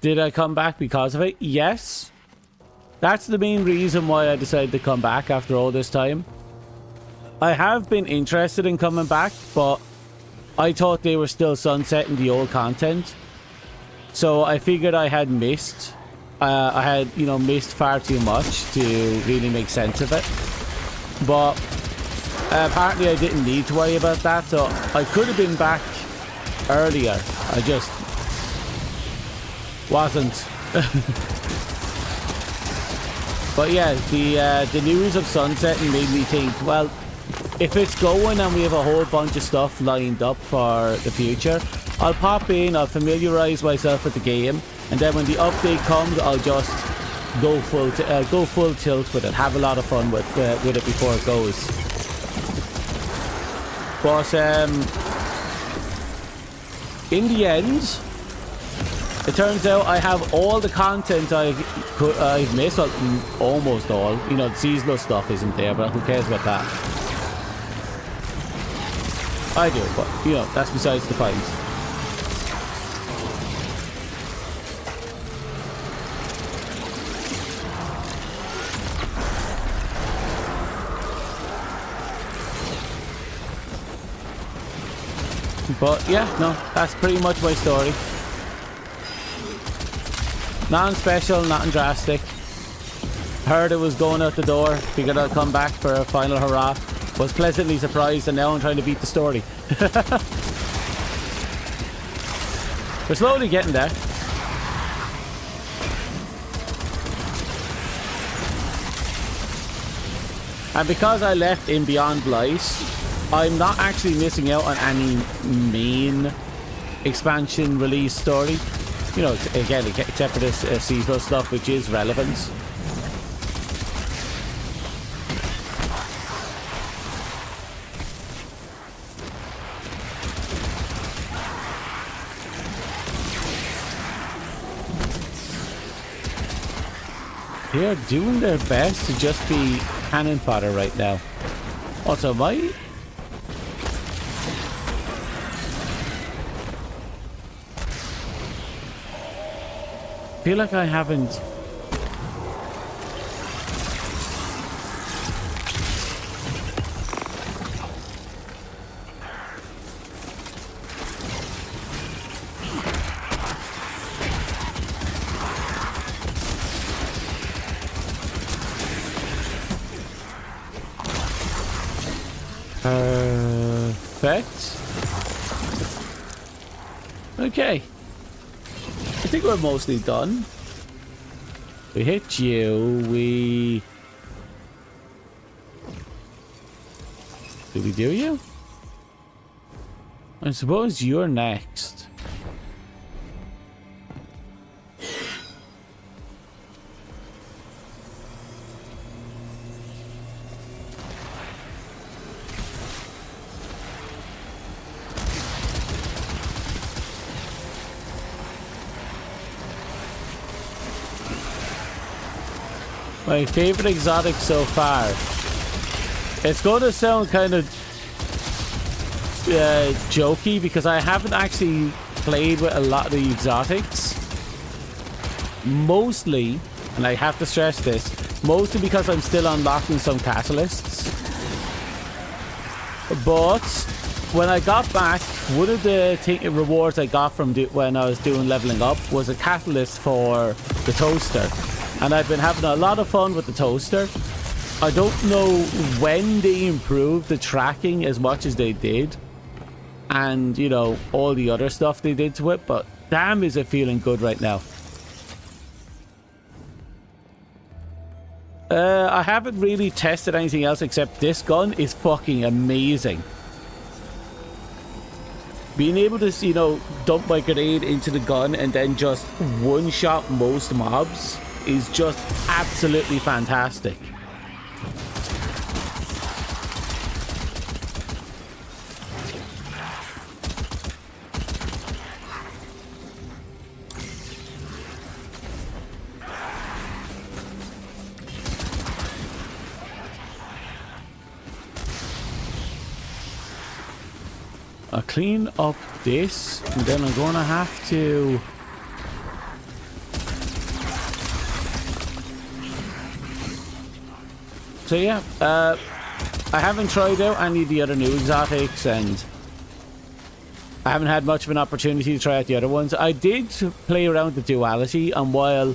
Did I come back because of it? Yes. That's the main reason why I decided to come back after all this time. I have been interested in coming back, but I thought they were still sunsetting the old content. So I figured I had missed. I had, you know, missed far too much to really make sense of it. But apparently I didn't need to worry about that, so I could have been back earlier. I just wasn't. But yeah, the news of sunsetting made me think, well, if it's going and we have a whole bunch of stuff lined up for the future, I'll pop in, I'll familiarize myself with the game, and then when the update comes, I'll just go full tilt with it, have a lot of fun with it before it goes. But in the end, it turns out I have all the content I've missed, well, almost all. You know, the seasonal stuff isn't there, but who cares about that? I do, but, you know, that's besides the point. But yeah, no, that's pretty much my story. Nothing special, nothing drastic. Heard it was going out the door, figured I'd come back for a final hurrah. Was pleasantly surprised, and now I'm trying to beat the story. We're slowly getting there. And because I left in Beyond Light, I'm not actually missing out on any main expansion release story. You know, again, except for this seasonal stuff, which is relevant. They're doing their best to just be cannon fodder right now. Also, I feel like I haven't. Perfect. Okay. I think we're mostly done. We hit you. We Do we do you? I suppose you're next. My favorite exotic so far. It's going to sound kind of jokey because I haven't actually played with a lot of the exotics. Mostly, and I have to stress this, mostly because I'm still unlocking some catalysts. But when I got back, one of the rewards I got from when I was doing leveling up was a catalyst for the toaster. And I've been having a lot of fun with the toaster. I don't know when they improved the tracking as much as they did. And, you know, all the other stuff they did to it. But damn, is it feeling good right now. I haven't really tested anything else except this gun is fucking amazing. Being able to, you know, dump my grenade into the gun and then just one-shot most mobs is just absolutely fantastic. I'll clean up this and then I'm gonna have to so yeah, I haven't tried out any of the other new exotics and I haven't had much of an opportunity to try out the other ones. I did play around with the duality, and while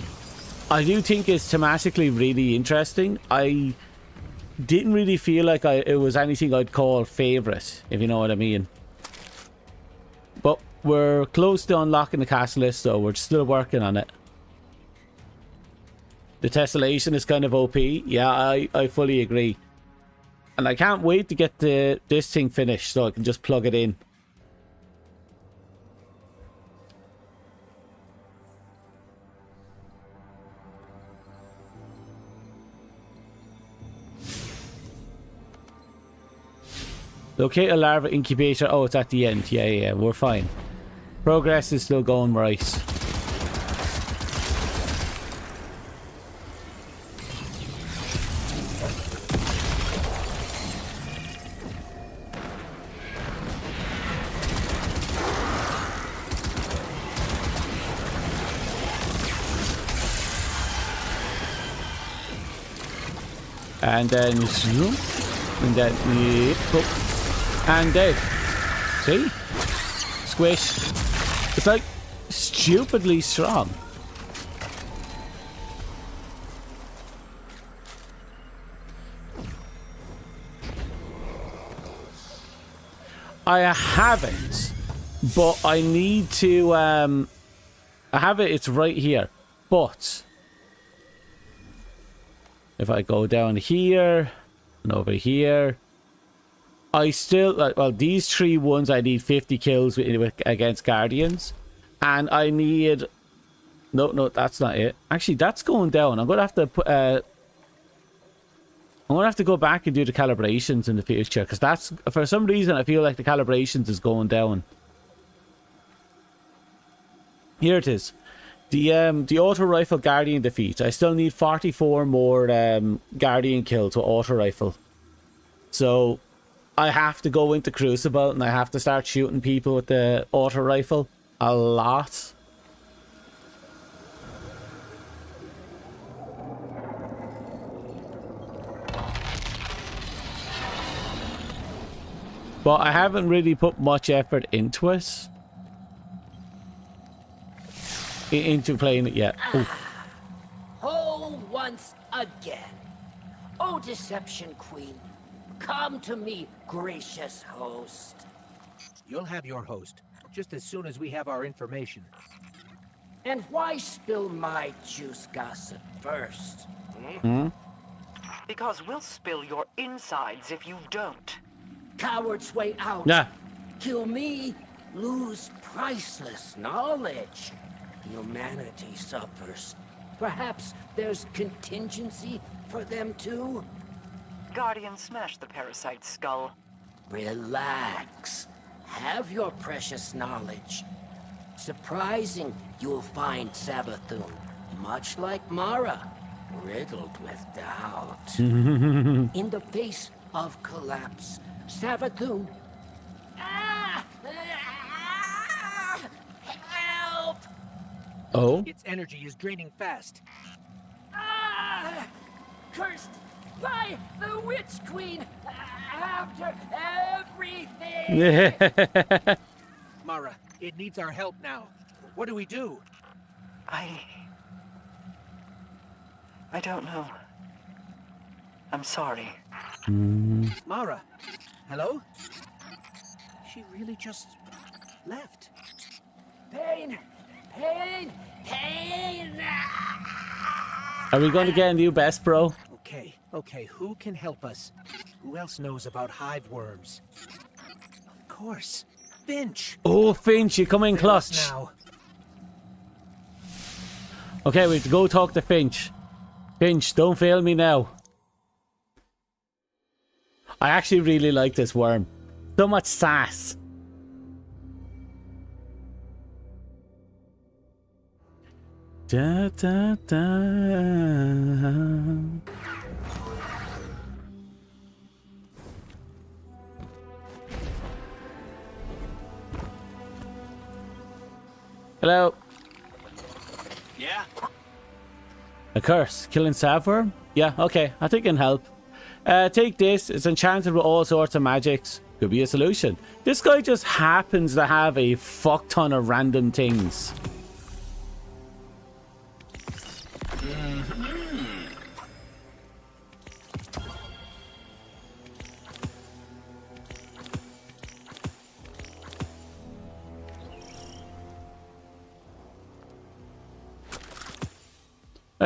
I do think it's thematically really interesting, I didn't really feel like it was anything I'd call favorite, if you know what I mean. But we're close to unlocking the catalyst, so we're still working on it. The tessellation is kind of OP. Yeah, I fully agree. And I can't wait to get this thing finished so I can just plug it in. Locate a larva incubator. Oh, it's at the end. Yeah, we're fine. Progress is still going right. And then zoom. And then and dead. See? Squish. It's like stupidly strong. I haven't, but I need to I have it, it's right here. But if I go down here and over here, I still, well, these 3 ones I need 50 kills against Guardians. And I need, no, that's not it. Actually, that's going down. I'm going to have to put, I'm going to have to go back and do the calibrations in the future. Because that's, for some reason, I feel like the calibrations is going down. Here it is. The auto rifle Guardian defeat. I still need 44 more Guardian kills with auto rifle. So I have to go into Crucible and I have to start shooting people with the auto rifle a lot. But I haven't really put much effort into it. Into playing it yet. Oh, once again. Oh, Deception Queen. Come to me, gracious host. You'll have your host, just as soon as we have our information. And why spill my juice gossip first? Because we'll spill your insides if you don't. coward's way out. Yeah. Kill me, lose priceless knowledge. Humanity suffers. Perhaps there's contingency for them too? Guardian smashed the parasite's skull. Relax. Have your precious knowledge. Surprising, you'll find Savathun, much like Mara, riddled with doubt. In the face of collapse, Savathun... Help! Oh? Its energy is draining fast. Cursed by the Witch Queen! After everything! Mara, it needs our help now. What do we do? I don't know. I'm sorry. Mara, hello? She really just left. Pain! Pain! Pain! Are we going to get a new best, bro? Okay, who can help us? Who else knows about hive worms? Of course, Finch. Oh, Finch, you come in clutch. Now. Okay, we have to go talk to Finch. Finch, don't fail me now. I actually really like this worm. So much sass. Da da da. Hello. Yeah? A curse. Killing Savworm? Yeah, okay. I think it can help. Take this. It's enchanted with all sorts of magics. Could be a solution. This guy just happens to have a fuck ton of random things.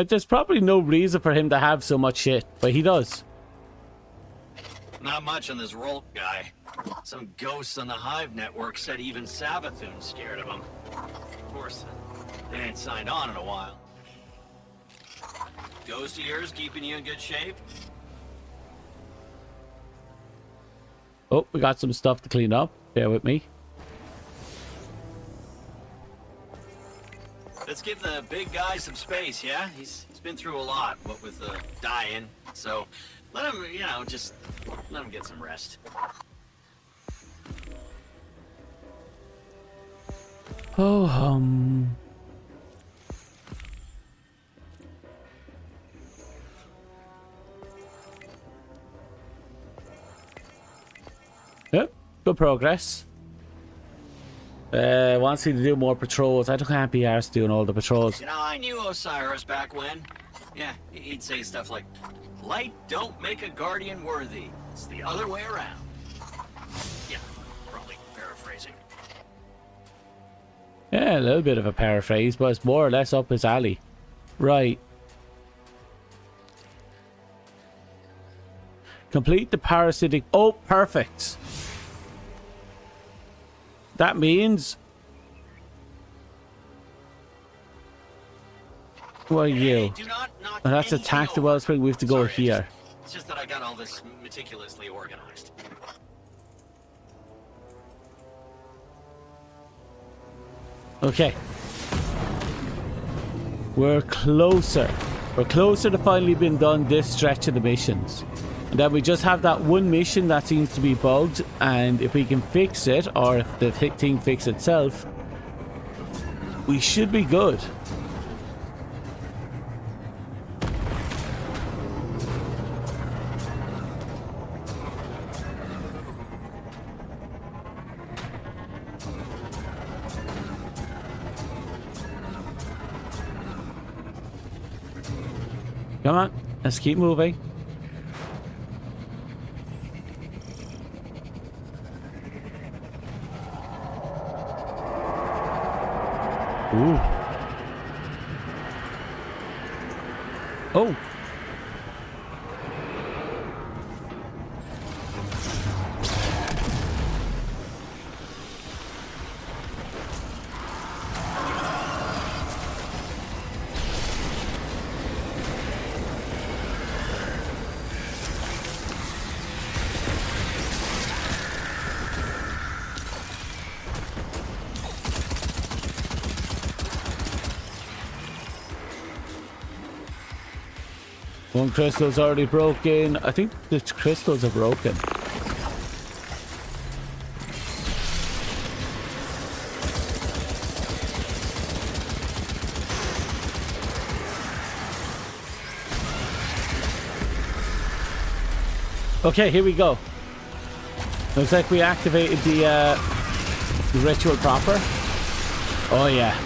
There's probably no reason for him to have so much shit, but he does. Not much on this roll guy. Some ghosts on the Hive network said even Savathun's scared of him. Of course, they ain't signed on in a while. Ghost of yours keeping you in good shape? Oh, we got some stuff to clean up. Bear with me. Let's give the big guy some space, yeah? He's been through a lot, what with the dying. So let him, you know, just let him get some rest. Oh, Yep, good progress. Wants me to do more patrols. I can't be arsed doing all the patrols. You know, I knew Osiris back when. Yeah, he'd say stuff like, light don't make a guardian worthy. It's the other way around. Yeah, probably paraphrasing. Yeah, a little bit of a paraphrase, but it's more or less up his alley. Right. Complete the parasitic... Oh, perfect. That means... What are you? Oh, that's attack the wellspring. We have to go here. It's just that I got all this meticulously organized. Okay. We're closer. We're closer to finally being done this stretch of the missions. And then we just have that one mission that seems to be bugged, and if we can fix it, or if the thing fixes itself, we should be good. Come on, let's keep moving. Ooh. Oh. One crystal's already broken. I think the crystals are broken. Okay, here we go. Looks like we activated the ritual proper. Oh yeah.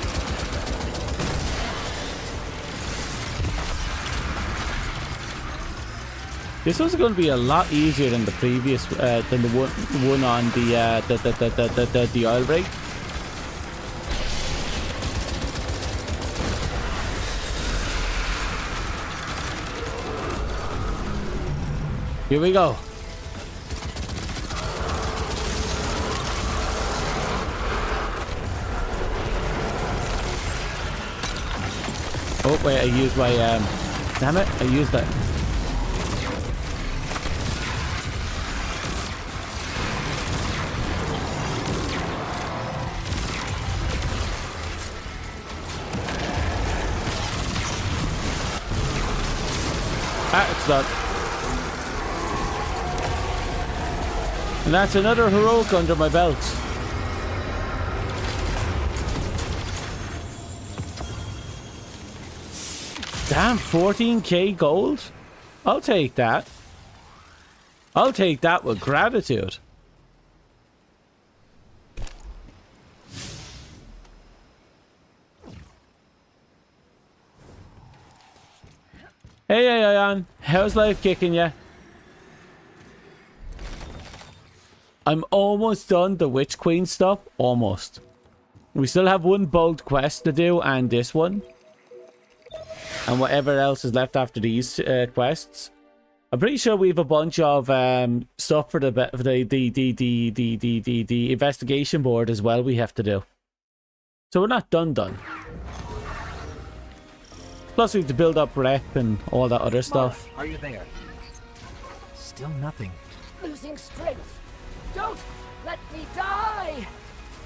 This one's going to be a lot easier than the previous, than the one on the oil rig. Here we go. Oh wait, I used my damn it, I used that. It's done. And that's another heroic under my belt. Damn, 14k gold? I'll take that. I'll take that with gratitude. Hey, Ayan. How's life kicking ya? I'm almost done the Witch Queen stuff. Almost. We still have one bold quest to do and this one. And whatever else is left after these quests. I'm pretty sure we have a bunch of stuff for the investigation board as well we have to do. So we're not done. Plus we have to build up rep and all that other stuff. Are you there? Still nothing. Losing strength. Don't let me die.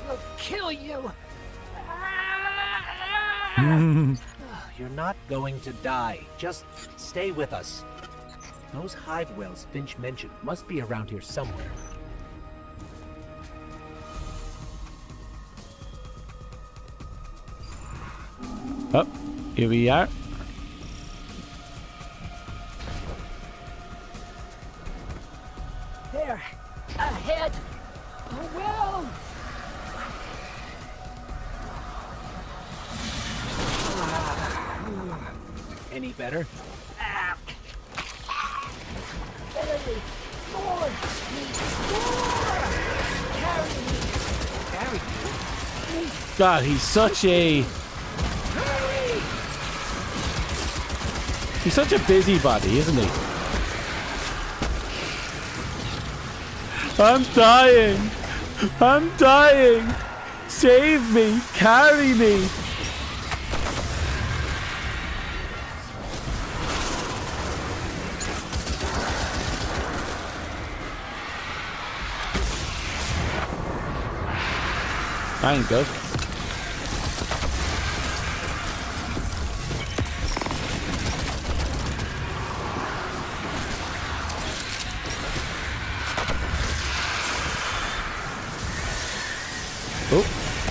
We'll kill you. You're not going to die. Just stay with us. Those hive wells Finch mentioned must be around here somewhere. Oh, here we are. There. Ahead. Oh, well. Any better? Barely. More. Carry me. God, he's such a... He's such a busybody, isn't he? I'm dying! I'm dying! Save me! Carry me! I ain't good. Oh,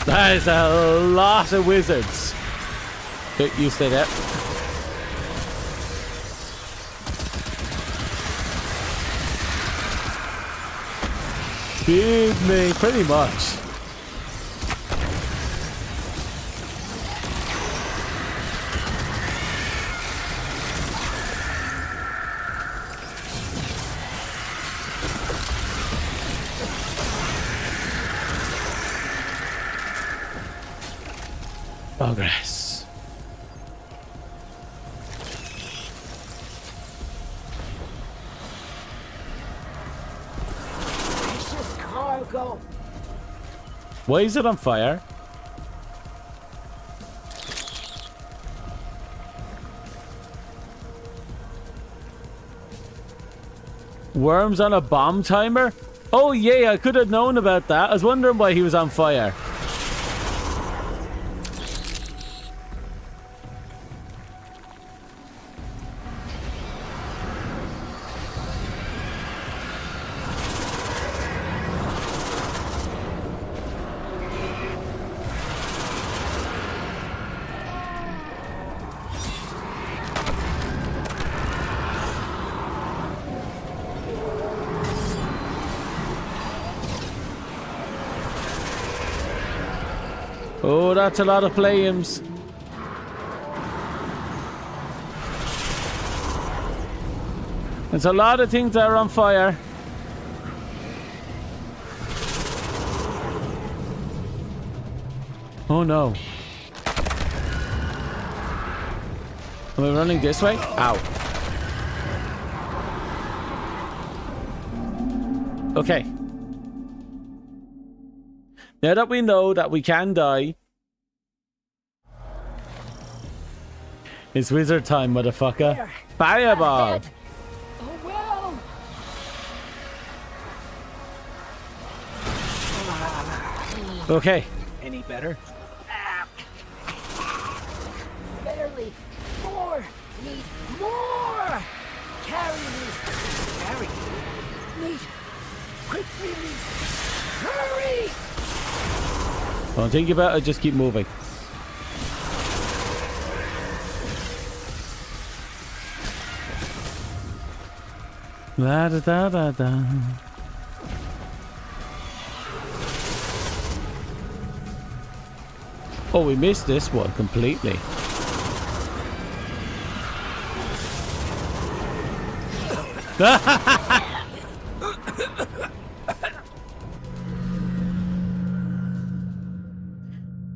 that is a lot of wizards. You stay there. Feed me, pretty much. Progress. Precious cargo. Why is it on fire? Worms on a bomb timer? Oh yeah, I could have known about that. I was wondering why he was on fire. Oh, that's a lot of flames. There's a lot of things that are on fire. Oh no. Am I running this way? Ow. Okay. Now that we know that we can die, it's wizard time, motherfucker. There. Fireball. Ahead. Oh well. Okay. Any better? Barely. More. Need more. Carry me. Carry you. Need. Quick release. Hurry. Don't think about it, just keep moving. La da da da da. Oh, we missed this one completely.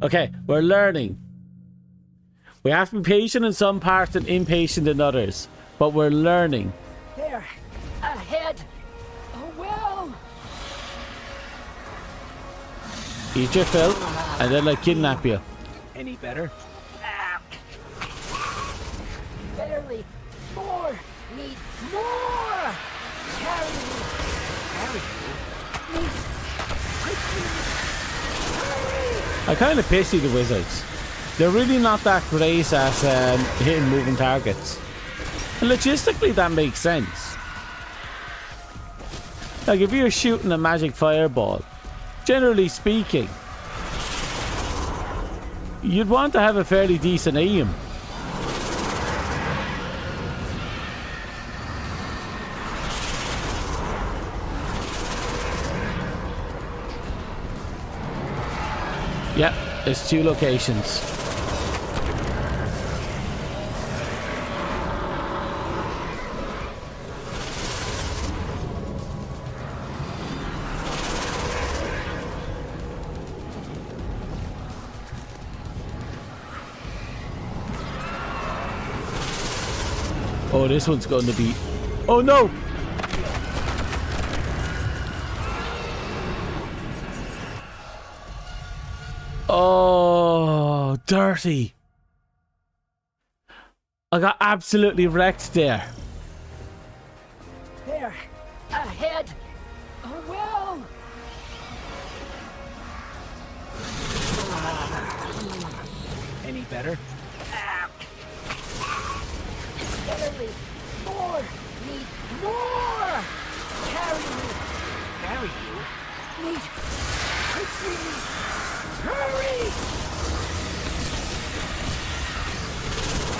Okay, we're learning. We have to be patient in some parts and impatient in others, but we're learning. There. Ahead. Oh well. Eat your fill, and then I kidnap you. Any better? Barely. More. Need more. Carry me. Carry you. Need. Quick release. Hurry. I kind of pity the wizards. They're really not that great at hitting moving targets. And logistically, that makes sense. Like, if you're shooting a magic fireball, generally speaking, you'd want to have a fairly decent aim. Yep, there's 2 locations. Oh, this one's going to be... Oh no! Oh, dirty. I got absolutely wrecked there. There. Ahead. Oh well. Any better? Barely. More. Need more. Carry me. Carry you. Need. Quick release. Hurry.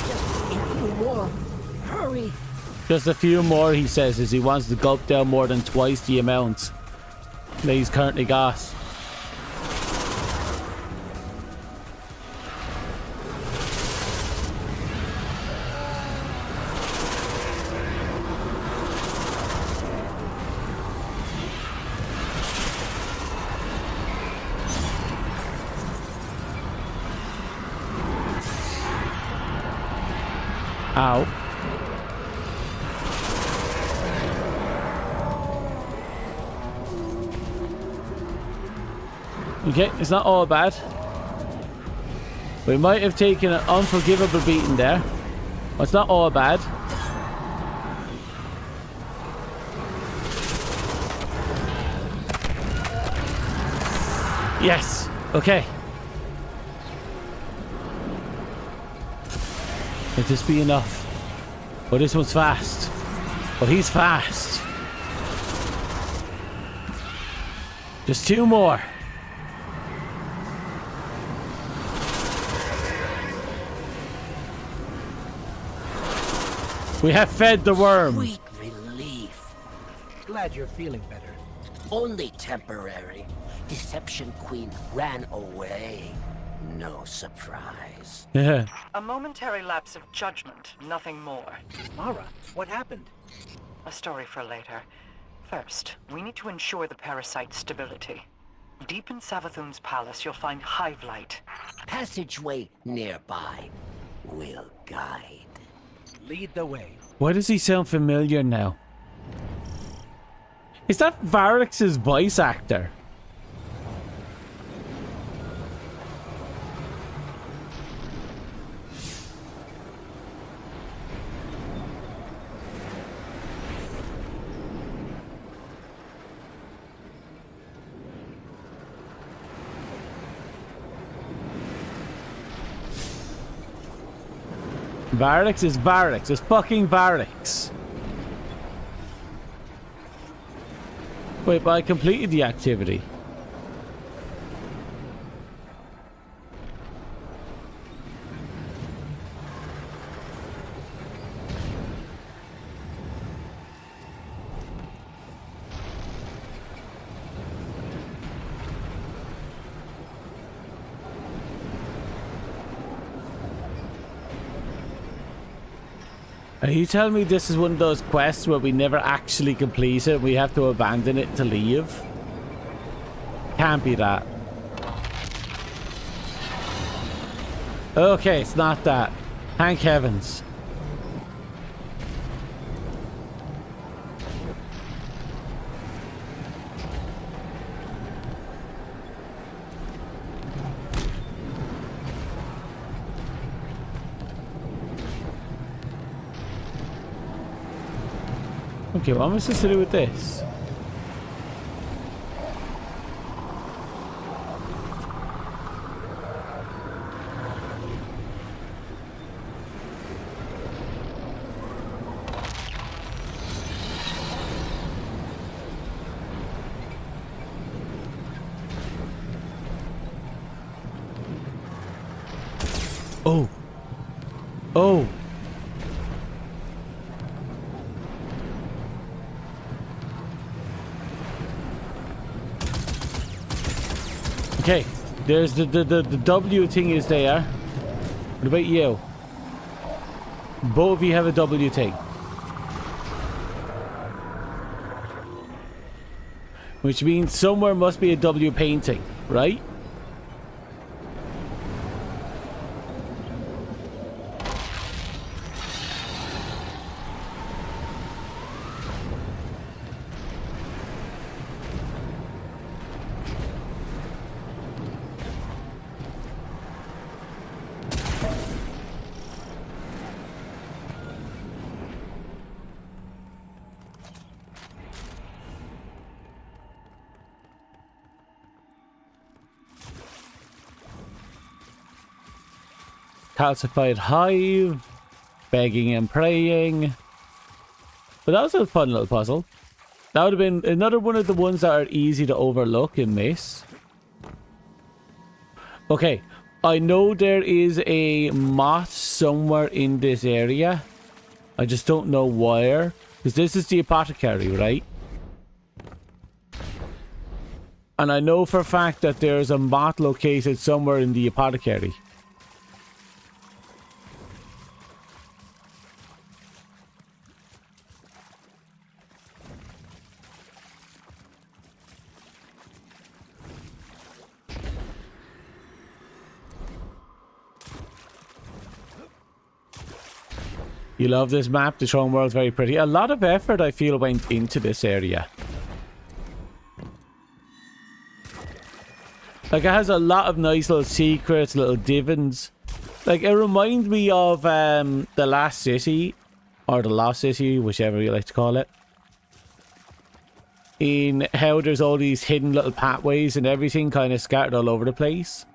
Just a few more. Hurry. Just a few more, he says, as he wants to gulp down more than twice the amount that he's currently got. Ow. Okay, it's not all bad. We might have taken an unforgivable beating there. But it's not all bad. Yes. Okay. Let this be enough. Oh, this one's fast. Oh, he's fast. Just 2 more. We have fed the worm. Sweet relief. Glad you're feeling better. Only temporary. Deception Queen ran away. No surprise. Yeah. A momentary lapse of judgment, nothing more. Mara, what happened? A story for later. First, we need to ensure the parasite's stability. Deep in Savathun's palace, you'll find hive light. Passageway nearby. Will guide. Lead the way. Why does he sound familiar now? Is that Varrix's voice actor? Varrix is Varrix. It's fucking Varrix. Wait, but I completed the activity. Are you telling me this is one of those quests where we never actually complete it? We have to abandon it to leave? Can't be that. Okay, it's not that. Thank heavens. Okay, what am I supposed to do with this? Oh. Oh. Okay, there's the W thing is there. What about you? Both of you have a W thing. Which means somewhere must be a W painting, right? Calcified hive, begging and praying. But that was a fun little puzzle. That would have been another one of the ones that are easy to overlook and miss. Okay, I know there is a moth somewhere in this area. I just don't know where. Because this is the apothecary, right? And I know for a fact that there's a moth located somewhere in the apothecary. You love this map? The Throne World's very pretty. A lot of effort, I feel, went into this area. Like, it has a lot of nice little secrets, little divans. Like, it reminds me of the Last City, or the Lost City, whichever you like to call it. In how there's all these hidden little pathways and everything kind of scattered all over the place.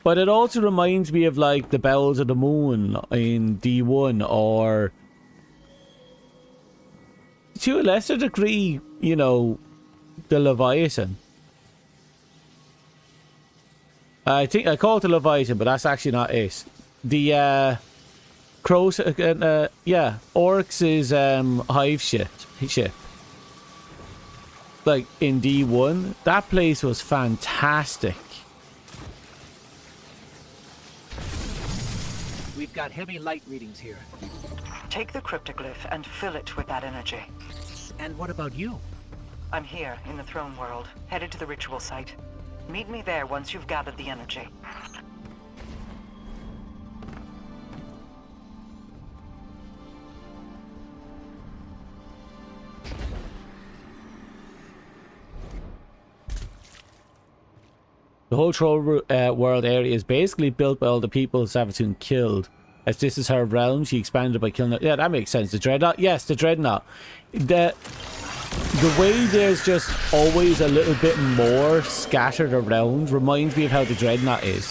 But it also reminds me of, like, the Bells of the Moon in D1, or to a lesser degree, you know, the Leviathan. I think I call it the Leviathan, but that's actually not it. The Crows, yeah, Oryx's hive ship. Like in D1, that place was fantastic. We've got heavy light readings here. Take the cryptoglyph and fill it with that energy. And what about you? I'm here in the throne world, headed to the ritual site. Meet me there once you've gathered the energy. The whole troll world area is basically built by all the people Savathûn killed. As this is her realm, she expanded by killing it. Yeah, that makes sense. The Dreadnought? Yes, the Dreadnought. The way there's just always a little bit more scattered around reminds me of how the Dreadnought is.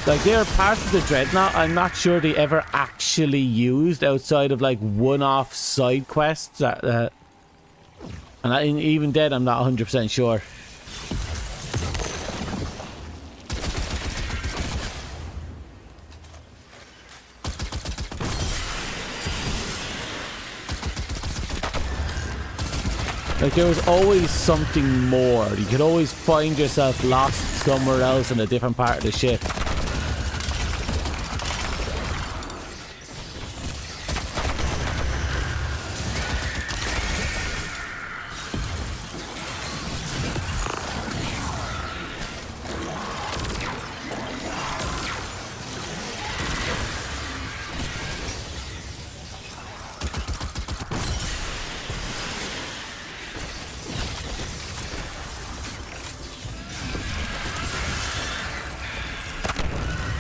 Like, there are parts of the Dreadnought I'm not sure they ever actually used outside of, like, one-off side quests. And even then, I'm not 100% sure. Like, there was always something more. You could always find yourself lost somewhere else in a different part of the ship.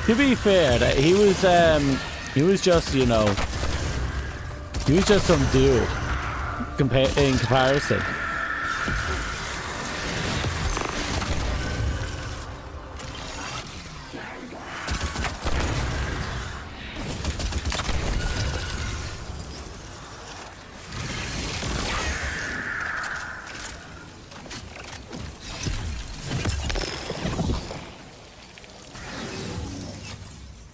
To be fair, he was just, you know, he was just some dude in comparison.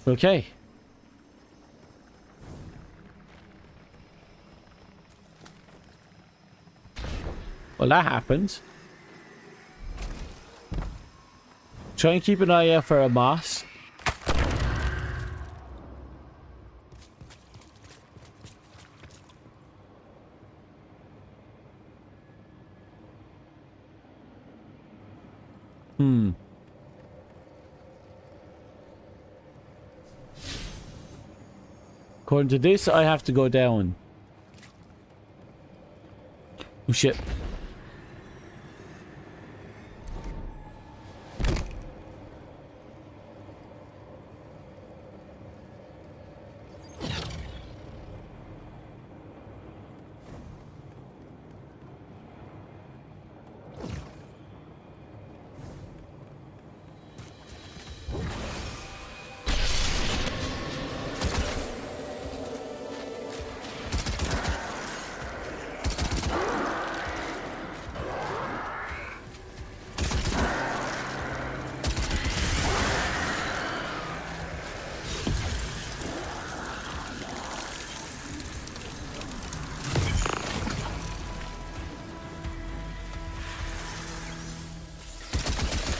Okay. Well, that happened. Try and keep an eye out for a moss. According to this, I have to go down. Oh shit.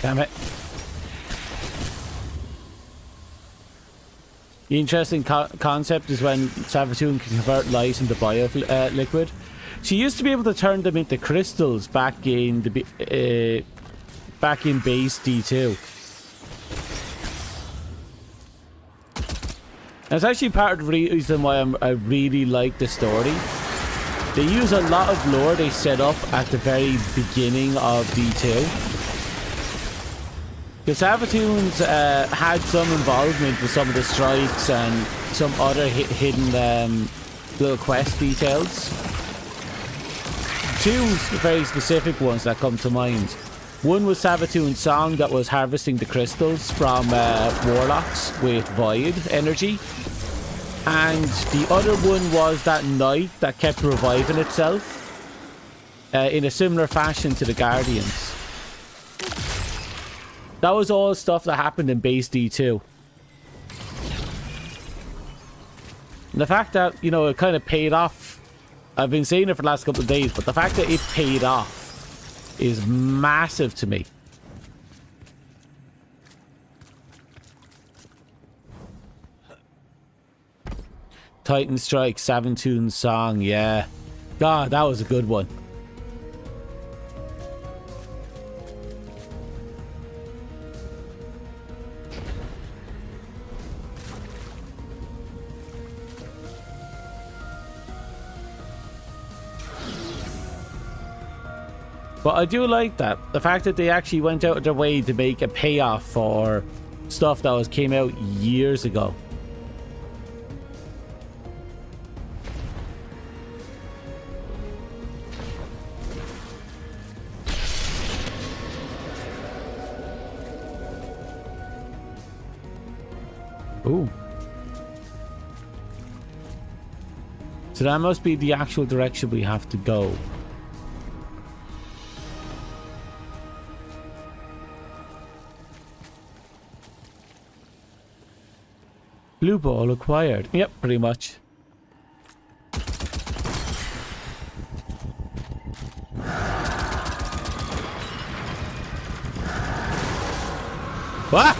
Damn it. The interesting concept is when Savathûn can convert light into liquid. She used to be able to turn them into crystals back in the back in base D2. That's actually part of the reason why I really like the story. They use a lot of lore they set up at the very beginning of D2. Because Savathûn's had some involvement with some of the strikes and some other hidden little quest details. Two very specific ones that come to mind. One was Savathûn's song that was harvesting the crystals from warlocks with void energy. And the other one was that knight that kept reviving itself in a similar fashion to the Guardians. That was all stuff that happened in base D2. And the fact that, you know, it kind of paid off. I've been saying it for the last couple of days, but the fact that it paid off is massive to me. Titan Strike, Savathûn's song, yeah. God, that was a good one. But I do like that. The fact that they actually went out of their way to make a payoff for stuff that came out years ago. Ooh. So that must be the actual direction we have to go. Blue ball acquired. Yep, pretty much. What?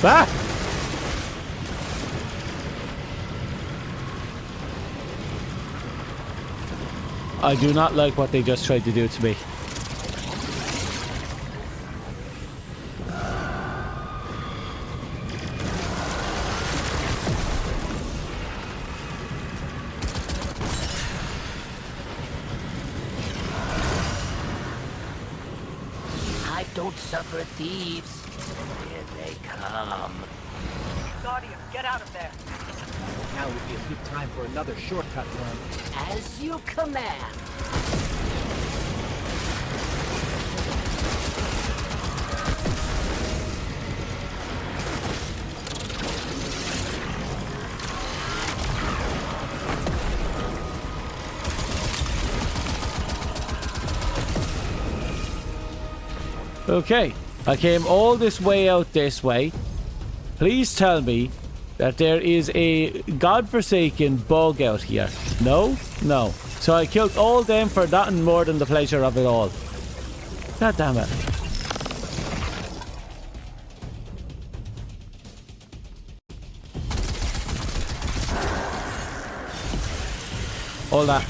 Ah! I do not like what they just tried to do to me. Suffer thieves. Here they come. Guardian, get out of there. Now would be a good time for another shortcut run. As you command. Okay, I came all this way out this way. Please tell me that there is a godforsaken bug out here. No? No. So I killed all them for nothing more than the pleasure of it all. God damn it. All that.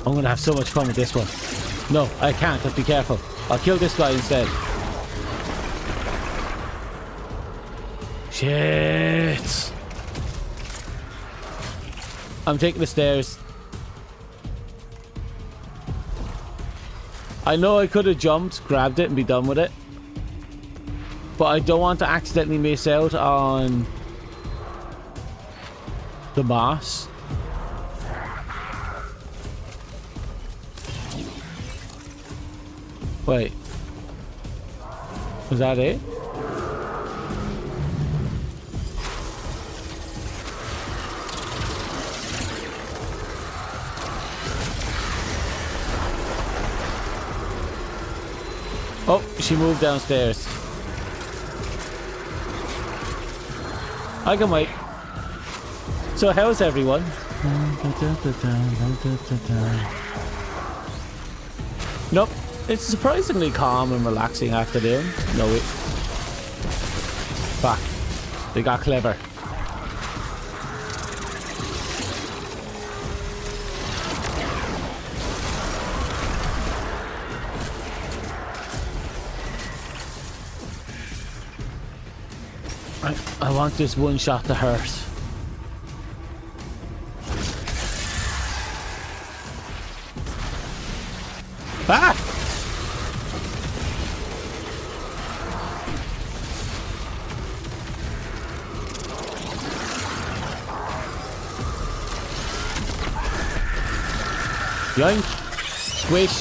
I'm gonna have so much fun with this one. No, I can't. Let's be careful. I'll kill this guy instead. Shit. I'm taking the stairs. I know I could have jumped, grabbed it, and be done with it. But I don't want to accidentally miss out on the boss. Wait. Was that it? Oh, she moved downstairs. I can wait. So how's everyone? Nope. It's surprisingly calm and relaxing afternoon. No, wait. Fuck. They got clever. I want this one shot to hurt. Ah! Yoink. Squish.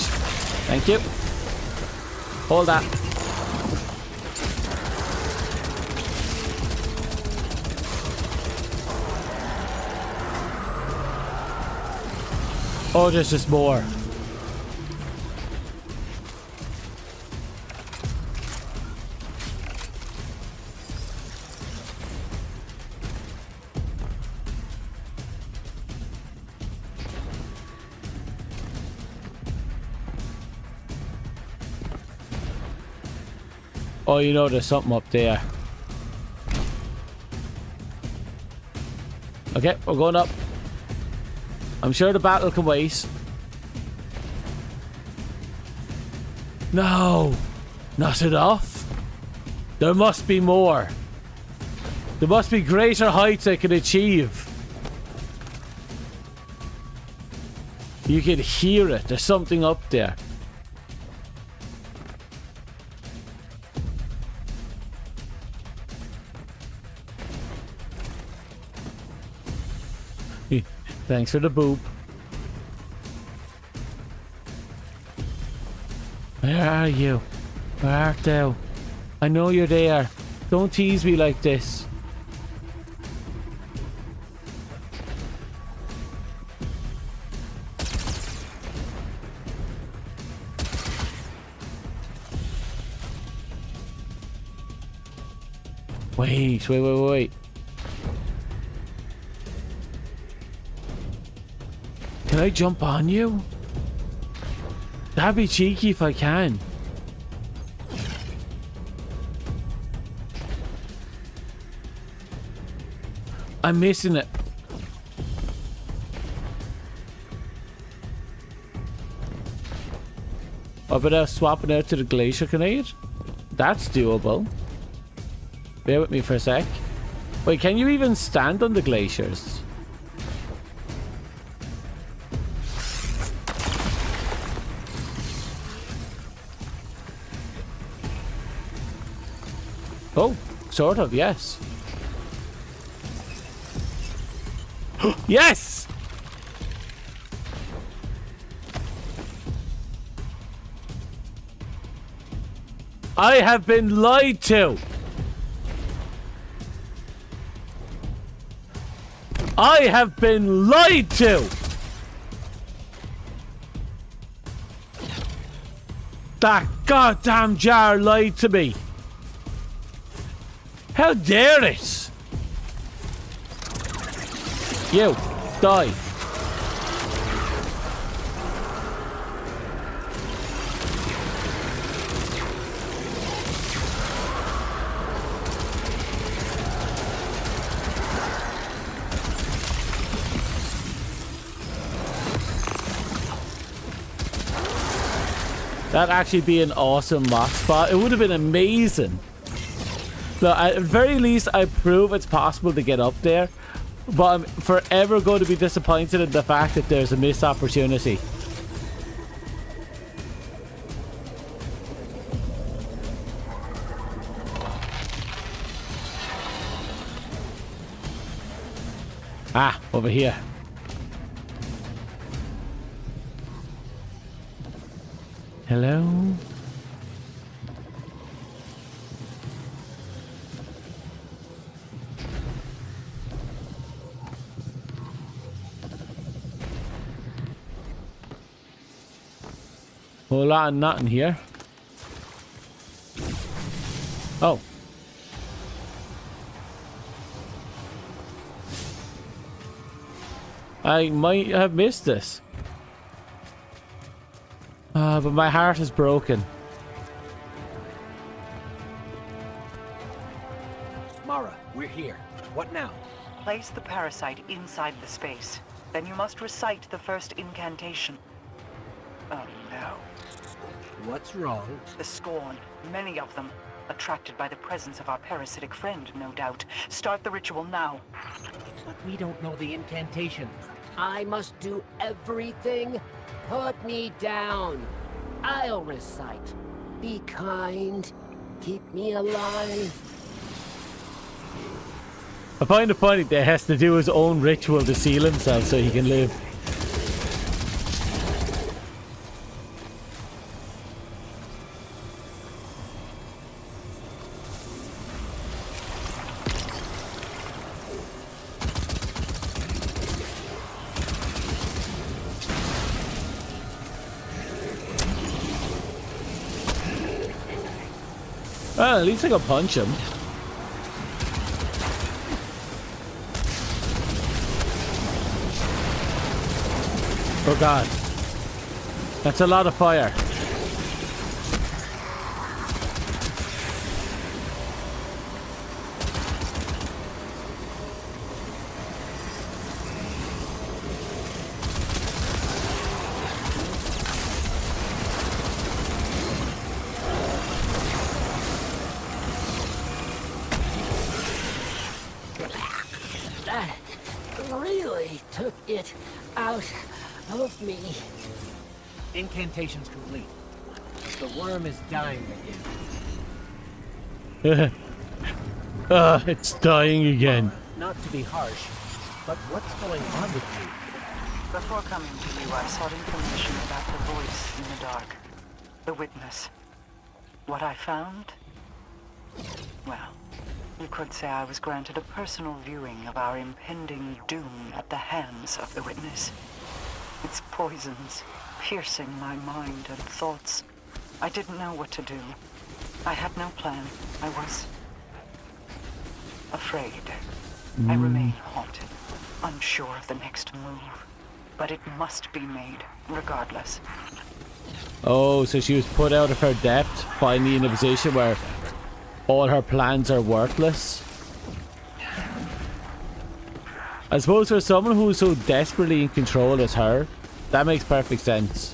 Thank you. Hold that. Oh, there's just more. Oh, you know there's something up there. Okay, we're going up. I'm sure the battle can wait. No, not enough. There must be more. There must be greater heights I can achieve. You can hear it. There's something up there. Thanks for the boop. Where are you? Where art thou? I know you're there. Don't tease me like this. Wait. Can I jump on you? That'd be cheeky if I can. I'm missing it. What about swapping out to the glacier grenade? That's doable. Bear with me for a sec. Wait, can you even stand on the glaciers? Oh, sort of, yes. Yes! I have been lied to! I have been lied to! That goddamn jar lied to me! How dare it! You, die. That'd actually be an awesome mock spot. It would have been amazing. So at the very least, I prove it's possible to get up there. But I'm forever going to be disappointed in the fact that there's a missed opportunity. Ah, over here. Hello? Whole lot of nothing here. Oh. I might have missed this. But my heart is broken. Mara, we're here. What now? Place the parasite inside the space. Then you must recite the first incantation. Oh no. What's wrong? The Scorn, many of them, attracted by the presence of our parasitic friend, no doubt. Start the ritual now. But we don't know the incantation. I must do everything? Put me down. I'll recite. Be kind. Keep me alive. I find it funny that he has to do his own ritual to seal himself so he can live. Well, at least I can punch him. Oh god. That's a lot of fire. took it out of me. Incantation's complete. The worm is dying again. It's dying again. Not to be harsh, but what's going on with you? Before coming to you, I sought information about the voice in the dark. The witness. What I found? Well, you could say I was granted a personal viewing of our impending doom at the hands of the witness. Its poisons piercing my mind and thoughts. I didn't know what to do. I had no plan. I was afraid. I remain haunted, unsure of the next move. But it must be made, regardless. Oh, so she was put out of her depth, finally in a position where all her plans are worthless. I suppose for someone who's so desperately in control as her, that makes perfect sense.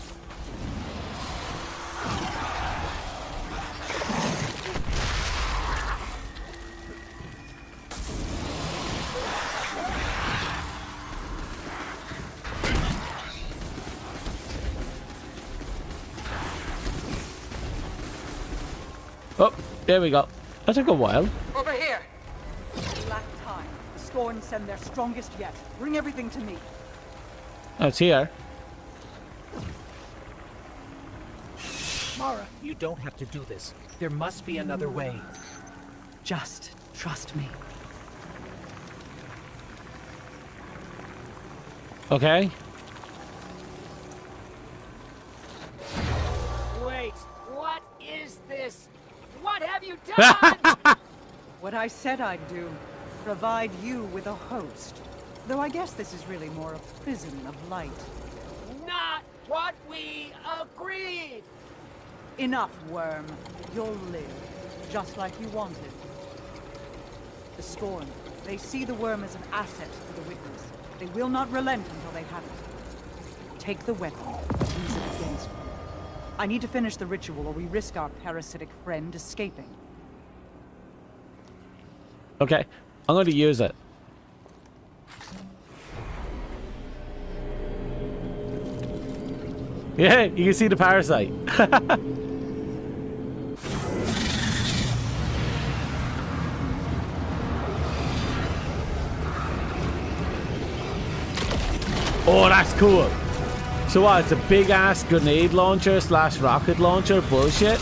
Oh, there we go. That took a while. Over here! We lack time. The Scorn send their strongest yet. Bring everything to me. Oh, it's here. Mara, you don't have to do this. There must be another way. Just trust me. Okay. Wait, what is this? What have you done? What I said I'd do. Provide you with a host. Though I guess this is really more a prison of light. Not what we agreed. Enough, worm. You'll live, just like you wanted. The Scorn, they see the worm as an asset to the witness. They will not relent until they have it. Take the weapon, use it against them. I need to finish the ritual or we risk our parasitic friend escaping. Okay, I'm going to use it. Yeah, you can see the parasite. Oh, that's cool. So what, it's a big ass grenade launcher slash rocket launcher bullshit?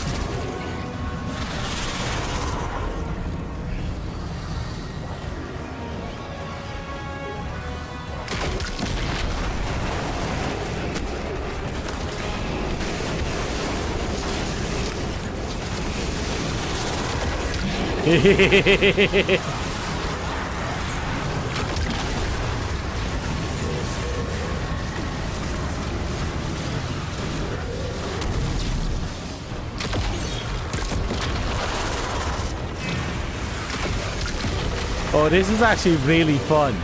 Oh, this is actually really fun.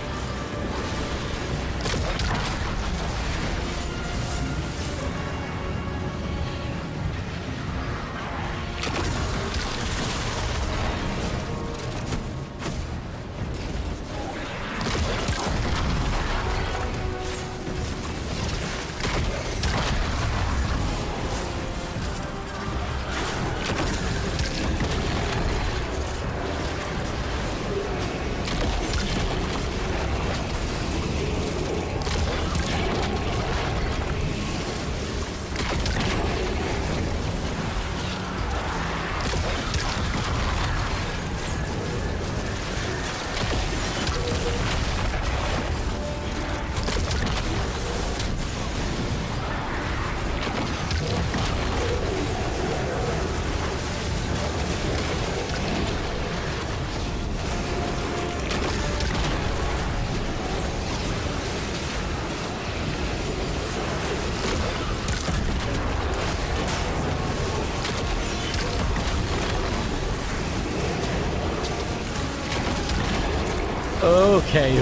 Okay,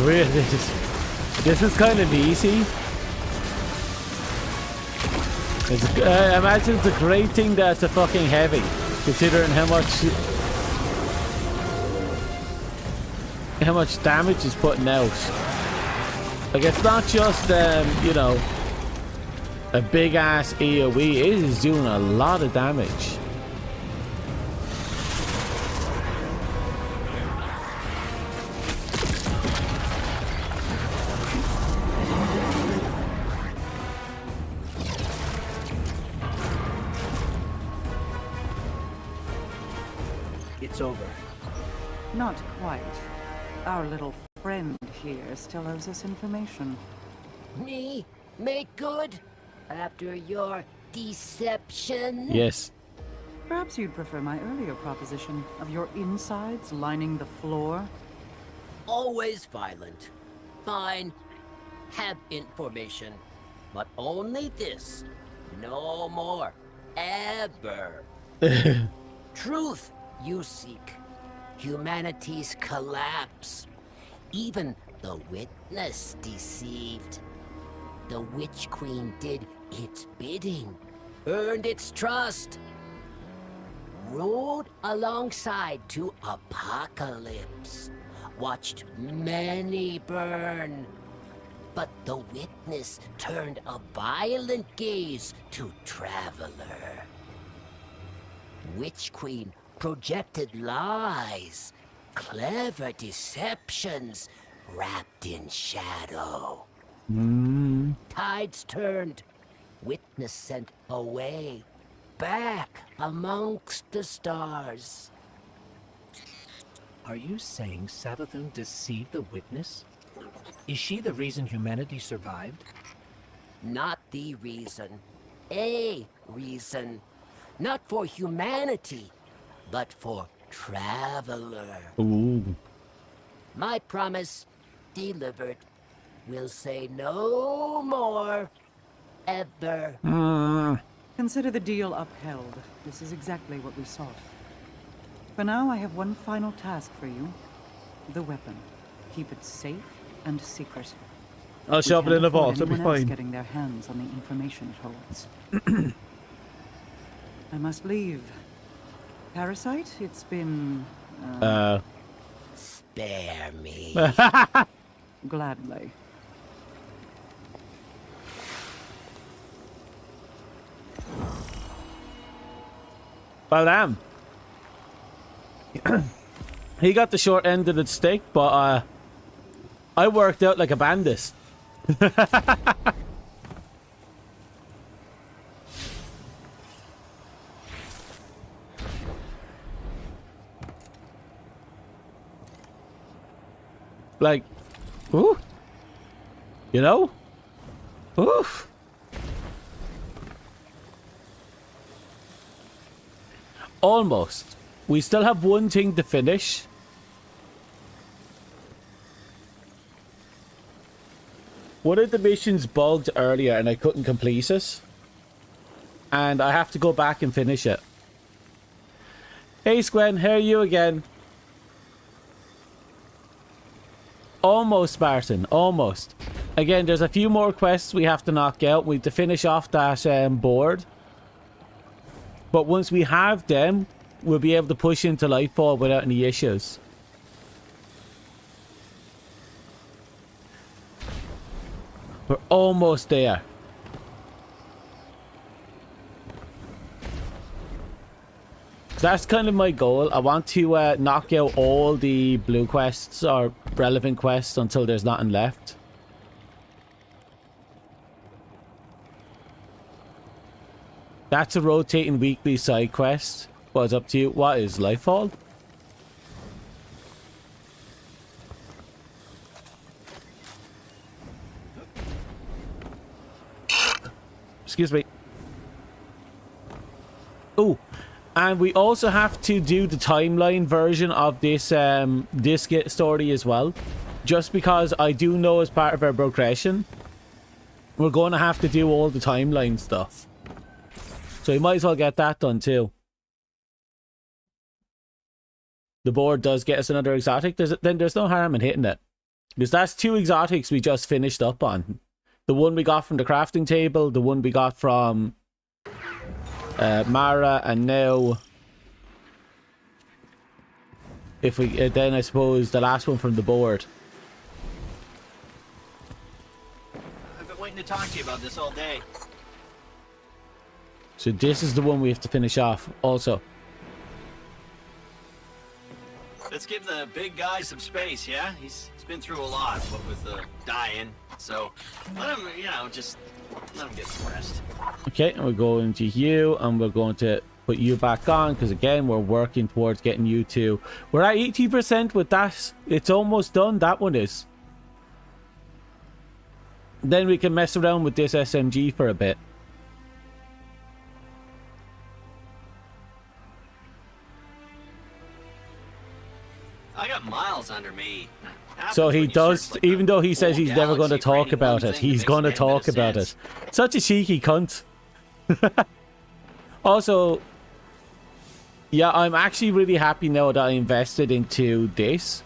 this is kind of easy. I imagine it's a great thing that it's a fucking heavy, considering how much damage it's putting out. Like, it's not just, you know, a big ass AoE. It is doing a lot of damage. It's over. Not quite. Our little friend here still owes us information. Me? Make good? After your deception? Yes. Perhaps you'd prefer my earlier proposition of your insides lining the floor? Always violent. Fine. Have information. But only this. No more. Ever. Truth you seek. Humanity's collapse. Even the witness deceived. The Witch Queen did its bidding. Earned its trust. Rode alongside to apocalypse. Watched many burn. But the witness turned a violent gaze to Traveler. Witch Queen projected lies, clever deceptions wrapped in shadow. Tides turned, witness sent away, back amongst the stars. Are you saying Savathun deceived the witness? Is she the reason humanity survived? Not the reason. A reason. Not for humanity, but for Traveler. Ooh. My promise delivered. Will say no more. Ever. Consider the deal upheld. This is exactly what we sought. For now, I have one final task for you. The weapon. Keep it safe and secret. I'll shove it in the vault, it'll be Anyone else fine. getting their hands on the information it holds. I must leave. Parasite, it's been... Spare me. Gladly. Well, damn. He got the short end of the stick, but I worked out like a bandit. Like, ooh. You know? Oof. Almost. We still have one thing to finish. One of the missions bugged earlier and I couldn't complete it. And I have to go back and finish it. Hey Squen, how are you again? Almost, Spartan. Almost. Again, there's a few more quests we have to knock out. We have to finish off that board. But once we have them, we'll be able to push into Lightfall without any issues. We're almost there. That's kind of my goal. I want to knock out all the blue quests or relevant quests until there's nothing left. That's a rotating weekly side quest. Well, it's up to you. What is Lightfall? Excuse me. Oh, and we also have to do the timeline version of this story as well. Just because I do know as part of our progression, we're going to have to do all the timeline stuff. So we might as well get that done too. The board does get us another exotic. Then there's no harm in hitting it. Because that's 2 exotics we just finished up on. The one we got from the crafting table, the one we got from Mara, and now if we then I suppose the last one from the board. waiting to talk to you about this all day. So this is the one we have to finish off also. Let's give the big guy some space, yeah? He's been through a lot, what with the dying. So let him, you know, just let him get some rest. Okay, and we're going to you, and we're going to put you back on, because again, we're working towards getting you to... We're at 80% with that. It's almost done, that one is. Then we can mess around with this SMG for a bit. I got miles under me. So he does, even though he says he's never going to talk about it, he's going to talk about it. Such a cheeky cunt. Also, yeah, I'm actually really happy now that I invested into this.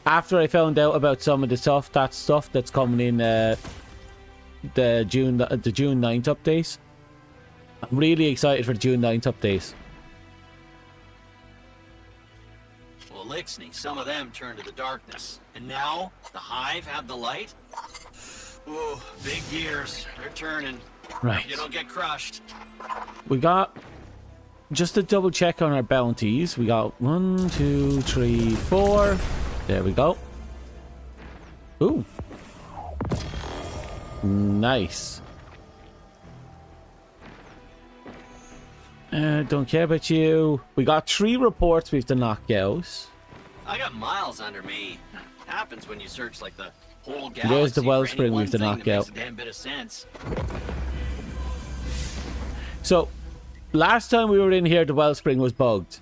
After I found out about some of the stuff that's coming in the June 9th updates. I'm really excited for the June 9th updates. Well, Lixney, some of them turned to the darkness. And now, the Hive have the light? Ooh, big gears. They're turning. Right. You don't get crushed. We got... Just to double check on our bounties, we got 1, 2, 3, 4. There we go. Ooh. Nice. Don't care about you. We got 3 reports we have to knock out. I got miles under me. Happens when you search like the whole galaxy. There's the for wellspring any we have to one knock thing that out. makes a damn bit of sense. So, last time we were in here, the wellspring was bugged.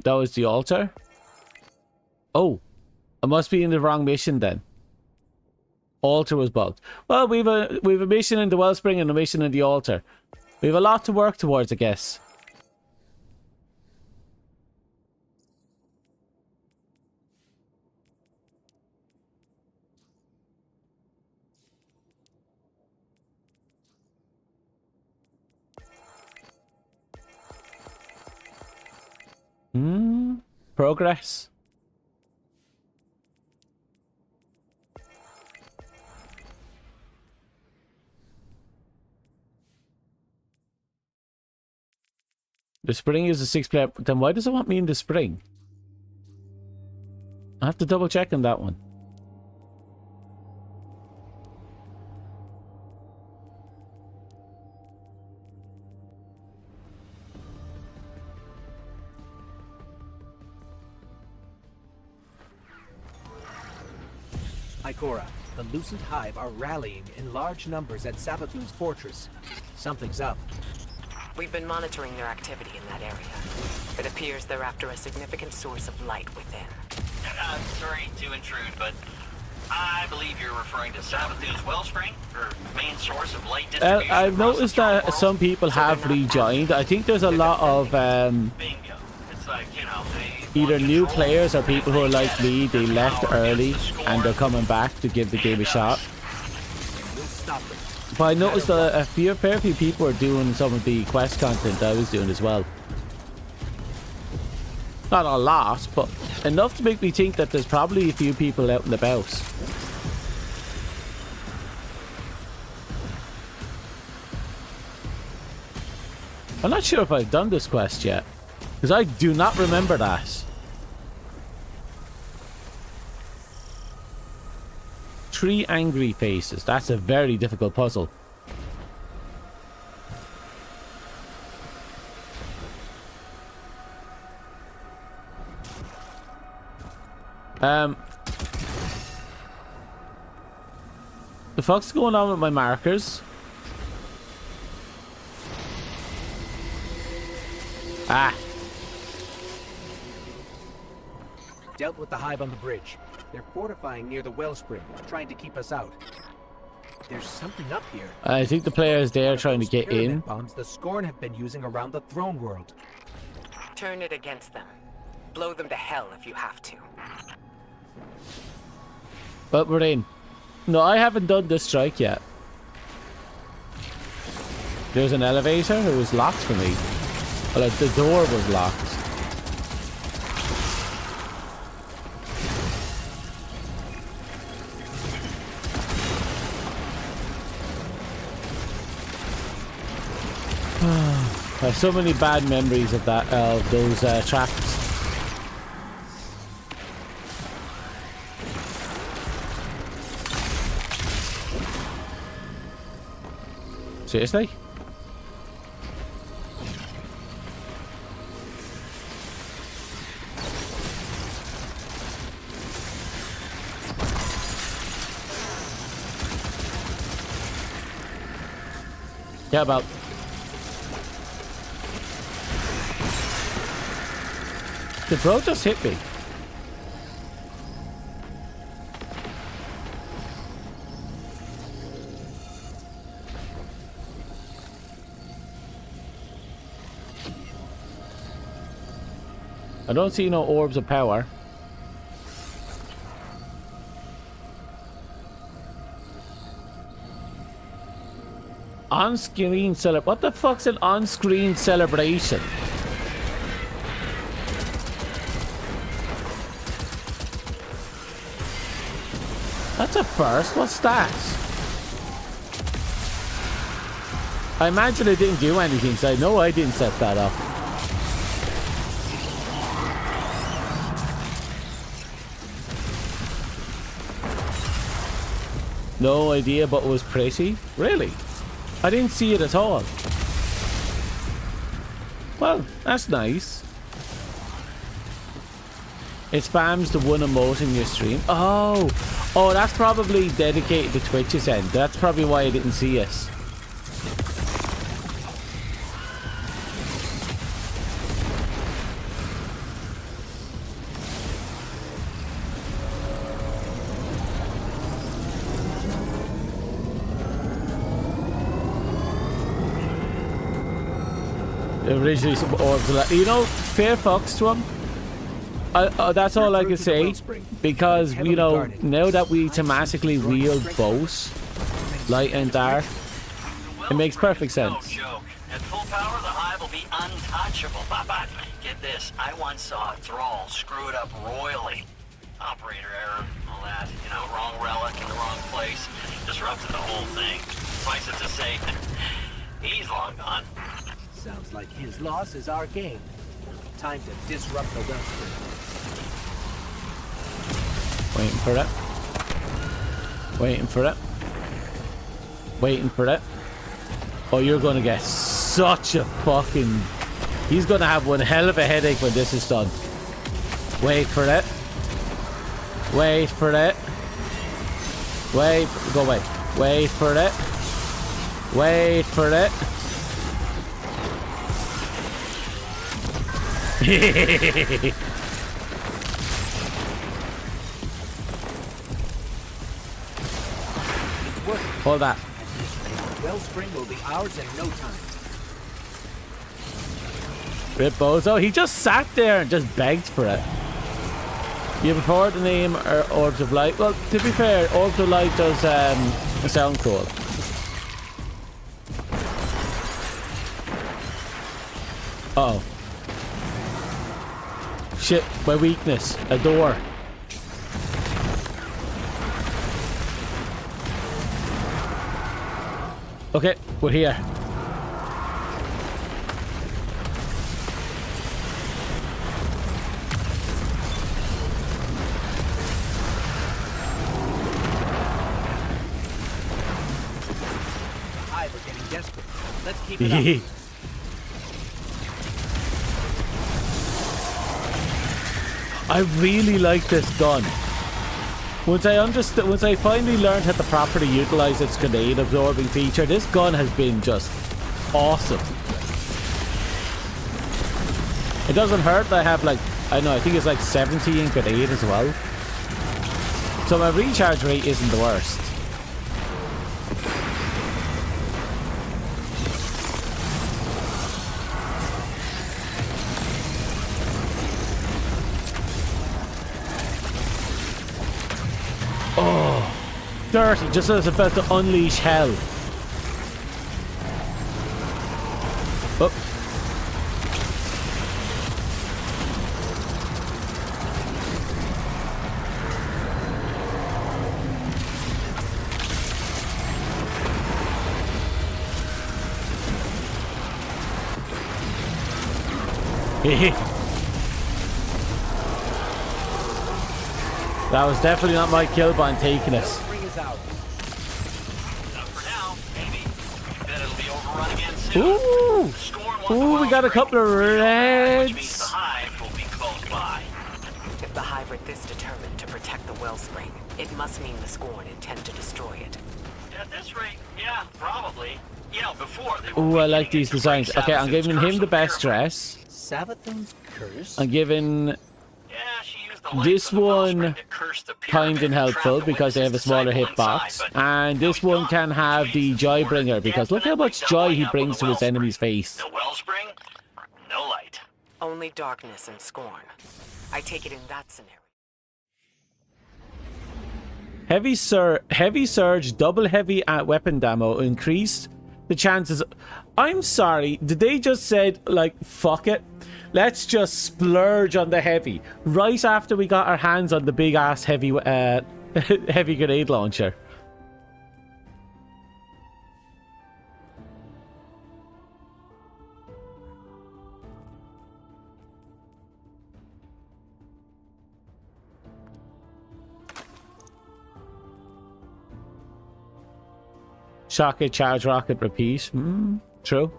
That was the altar? Oh, I must be in the wrong mission then. Altar was bugged. Well, we've a mission in the wellspring and a mission in the altar. We have a lot to work towards, I guess. Progress. The spring is a 6-player. Then why does it want me in the spring? I have to double check on that one. Ikora, the Lucent Hive are rallying in large numbers at Savathun's fortress. Something's up. We've been monitoring their activity in that area. It appears they're after a significant source of light within. Sorry to intrude, but I believe you're referring to Savathun's wellspring, or main source of light distribution. I've noticed that some people have rejoined. I think there's a lot of It's like, you know, either new players or people who are like me. They left early and they're coming back to give the game a shot. But I noticed that a fair few people are doing some of the quest content I was doing as well. Not a lot, but enough to make me think that there's probably a few people out and about. I'm not sure if I've done this quest yet, because I do not remember that. 3 angry faces. That's a very difficult puzzle. The fuck's going on with my markers? Ah. Dealt with the Hive on the bridge. They're fortifying near the wellspring, trying to keep us out. There's something up here. I think the player's there trying to get Pyramid in. bombs the Scorn have been using around the throne world. Turn it against them. Blow them to hell if you have to. But we're in. No, I haven't done this strike yet. There's an elevator. It was locked for me. Well, like, the door was locked. I have so many bad memories of that, those tracks. Seriously? Yeah, about. The bro just hit me. I don't see no orbs of power. On-screen what the fuck's an on-screen celebration? That's a first. What's that? I imagine it didn't do anything, so I know I didn't set that up. No idea, but it was pretty. Really? I didn't see it at all. Well, that's nice. It spams the one emote in your stream. Oh, that's probably dedicated to Twitch's end. That's probably why I didn't see it. Originally some orbs, you know, fair fucks to him. That's all I can say, because, you know, now that we thematically wield both light and dark, it makes perfect sense. No joke. At full power, the hive will be untouchable. But get this, I once saw a thrall screw it up royally. Operator error, all that, you know, wrong relic in the wrong place, disrupted the whole thing. Suffice it to say, he's long gone. Sounds like his loss is our gain. Time to disrupt the wellspring. Waiting for it. Waiting for it. Waiting for it. Oh, you're gonna get such a fucking... He's gonna have one hell of a headache when this is done. Wait for it. Wait for it. Wait. Go away. Wait for it. Wait for it. Hold that. Wellspring will be ours in no time. Rip Bozo. He just sat there and just begged for it. You prefer the name or Orbs of Light? Well, to be fair, Orbs of Light does sound cool. Uh oh. Shit, my weakness. A door. Okay, we're here. Hive are getting desperate. Let's keep it up. I really like this gun. Once I finally learned how to properly utilize its grenade absorbing feature, this gun has been just awesome. It doesn't hurt that I have like, I don't know, I think it's like 70 in grenade as well. So my recharge rate isn't the worst. Oh, dirty, just as about to unleash hell. Oh. That was definitely not my kill bond taking us. Ooh! Ooh, we got a couple of reds. If the Hive are this determined to protect the wellspring, it must mean the Scorn intend to destroy it. At this rate, yeah, probably. You know, before they were. Ooh, I like these designs. Okay, I'm giving him the best dress. Savathun's curse? I'm giving this one kind and helpful because they have a smaller hitbox, and this one can have the joy bringer because look how much joy he brings to his enemy's face. No wellspring, no light. Only darkness and scorn. I take it in that scenario. Heavy surge, double heavy at weapon ammo increased the chances. I'm sorry, did they just said like fuck it? Let's just splurge on the heavy right after we got our hands on the big ass heavy heavy grenade launcher. Shocket, charge, rocket, repeat. True.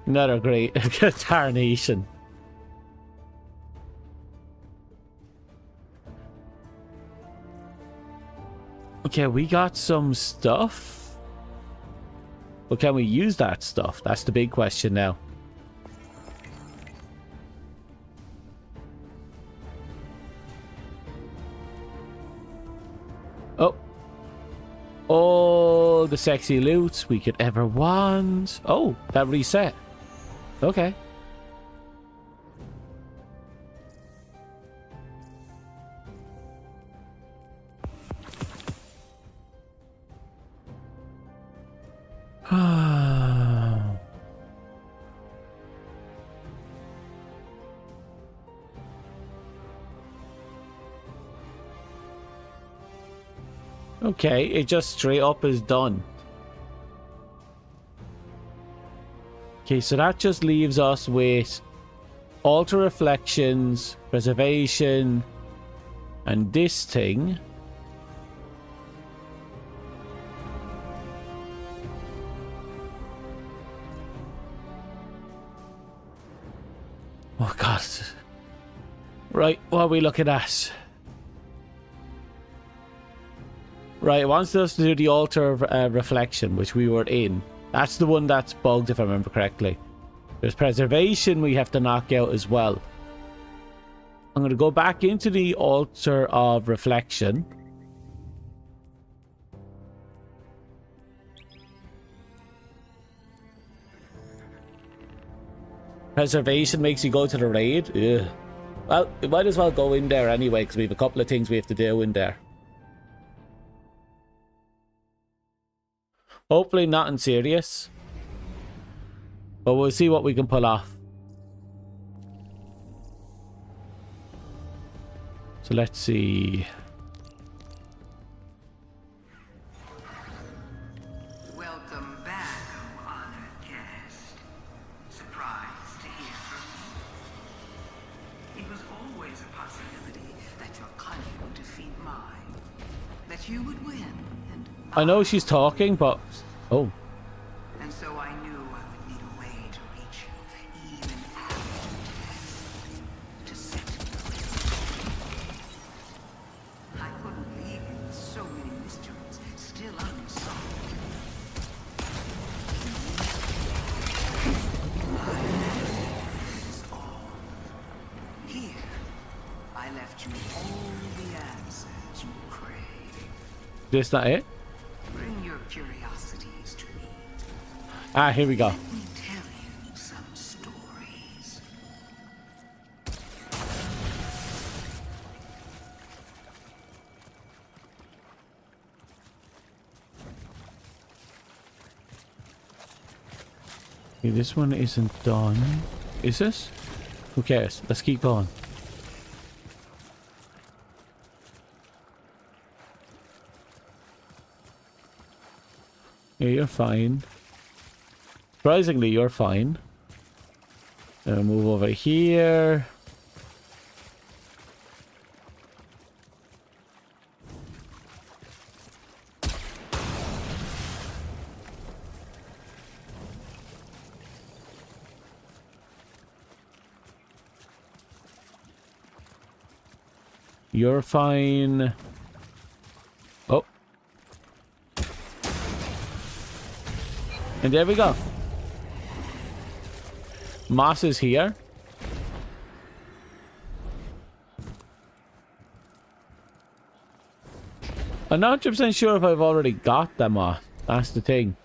Another great tarnation. Okay, we got some stuff. But can we use that stuff? That's the big question now. Oh. All the sexy loot we could ever want. Oh, that reset. Okay. Okay, it just straight up is done. Okay, so that just leaves us with alter reflections, preservation, and this thing. Oh god. Right, what are we looking at? Right, it wants us to do the altar of reflection, which we were in. That's the one that's bugged, if I remember correctly. There's preservation we have to knock out as well. I'm going to go back into the altar of reflection. Preservation makes you go to the raid. Ugh. Well, we might as well go in there anyway, because we have a couple of things we have to do in there. Hopefully nothing serious. But we'll see what we can pull off. So let's see. Welcome back, oh honored guest. Surprised to hear from me? It was always a possibility that your cunning would defeat mine. That you would win, and I know she's talking, but... Oh. And so I knew I would need a way to reach you, even after death, to set you free. I couldn't leave you with so many mysteries still unsolved. My method is all this not it? Bring your curiosities to me. Ah, here we go. Let me tell you some stories. Okay, this one isn't done. Is this? Who cares? Let's keep going. Yeah, you're fine. Surprisingly, you're fine. Move over here. You're fine. Oh. And there we go. Moss is here. I'm not 100% sure if I've already got the moss. That's the thing.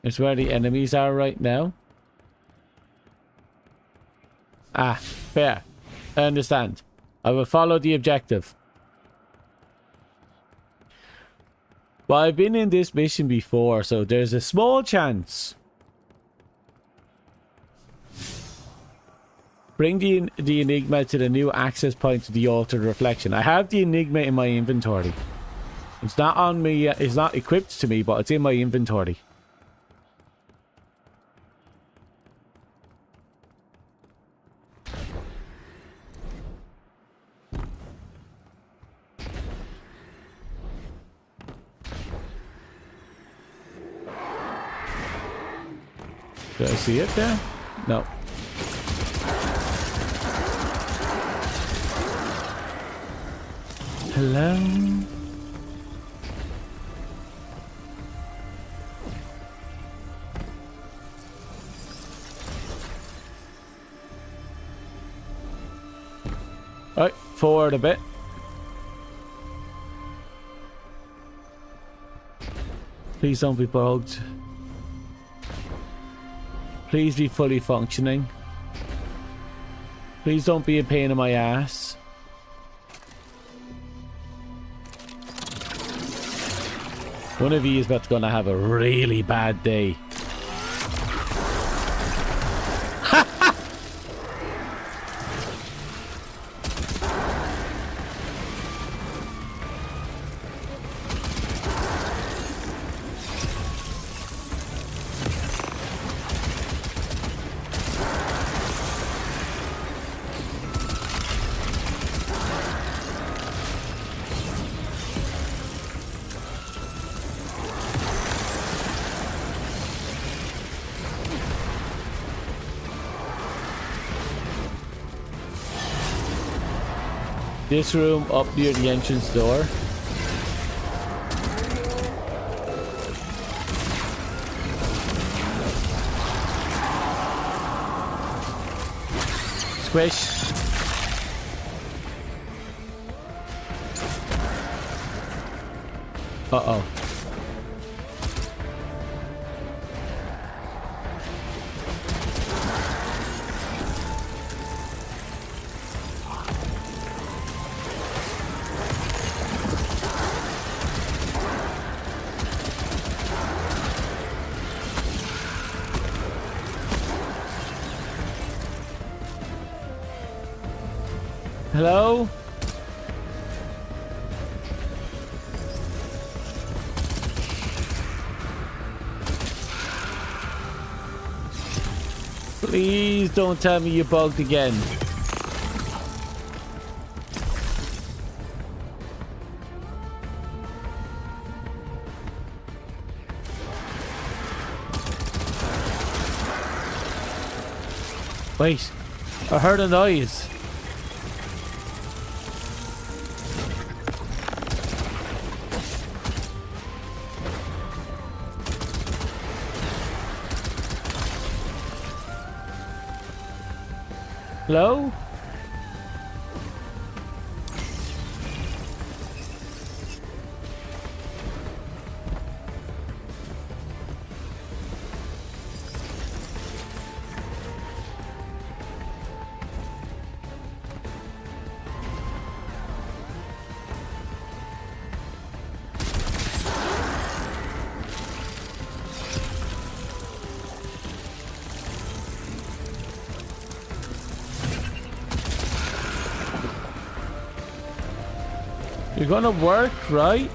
It's where the enemies are right now. Ah, fair. I understand. I will follow the objective. Well, I've been in this mission before, so there's a small chance. Bring the Enigma to the new access point to the altered reflection. I have the Enigma in my inventory. It's not on me, it's not equipped to me, but it's in my inventory. Did I see it there? No. Hello? Alright, forward a bit. Please don't be bugged. Please be fully functioning. Please don't be a pain in my ass. One of you is about to gonna have a really bad day. This room up near the entrance door. Squish. Uh-oh. Hello? Please don't tell me you bugged again. Wait, I heard a noise. Hello? You're gonna work, right?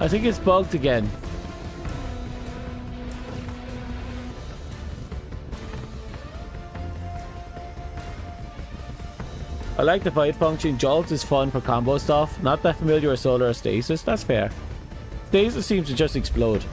I think it's bugged again. I like the bite function. Jolt is fun for combo stuff. Not that familiar with solar or stasis. That's fair. Stasis seems to just explode.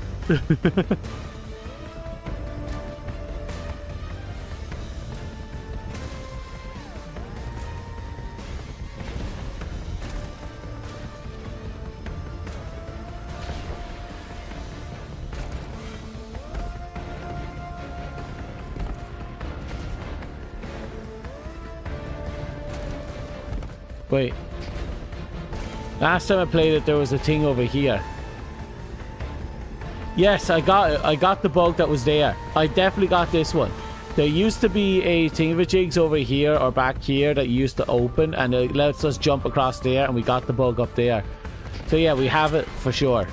Wait. Last time I played it, there was a thing over here. Yes, I got it. I got the bug that was there. I definitely got this one. There used to be a thingamajigs over here or back here that used to open, and it lets us jump across there, and we got the bug up there. So yeah, we have it for sure.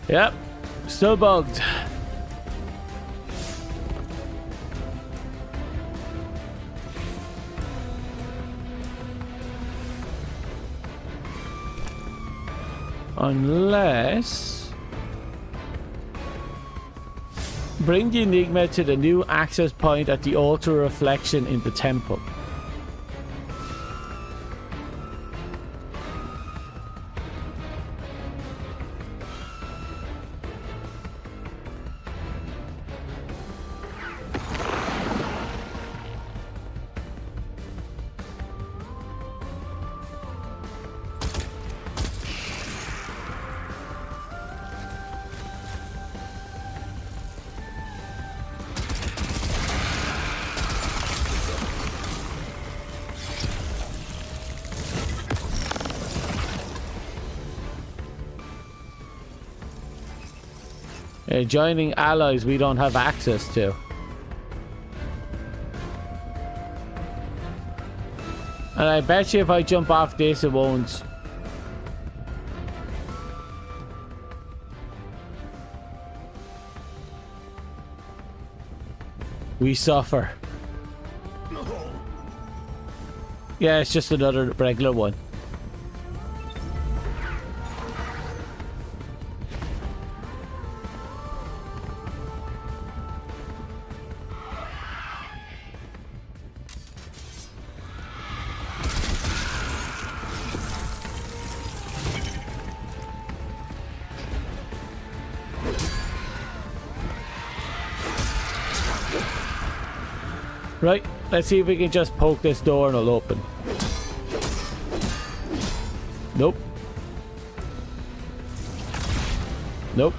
Yep, still bugged. Unless... Bring the Enigma to the new access point at the altar reflection in the temple. Joining allies we don't have access to. And I bet you if I jump off this it won't. We suffer. Yeah, it's just another regular one. Right, let's see if we can just poke this door and it'll open. Nope. Nope.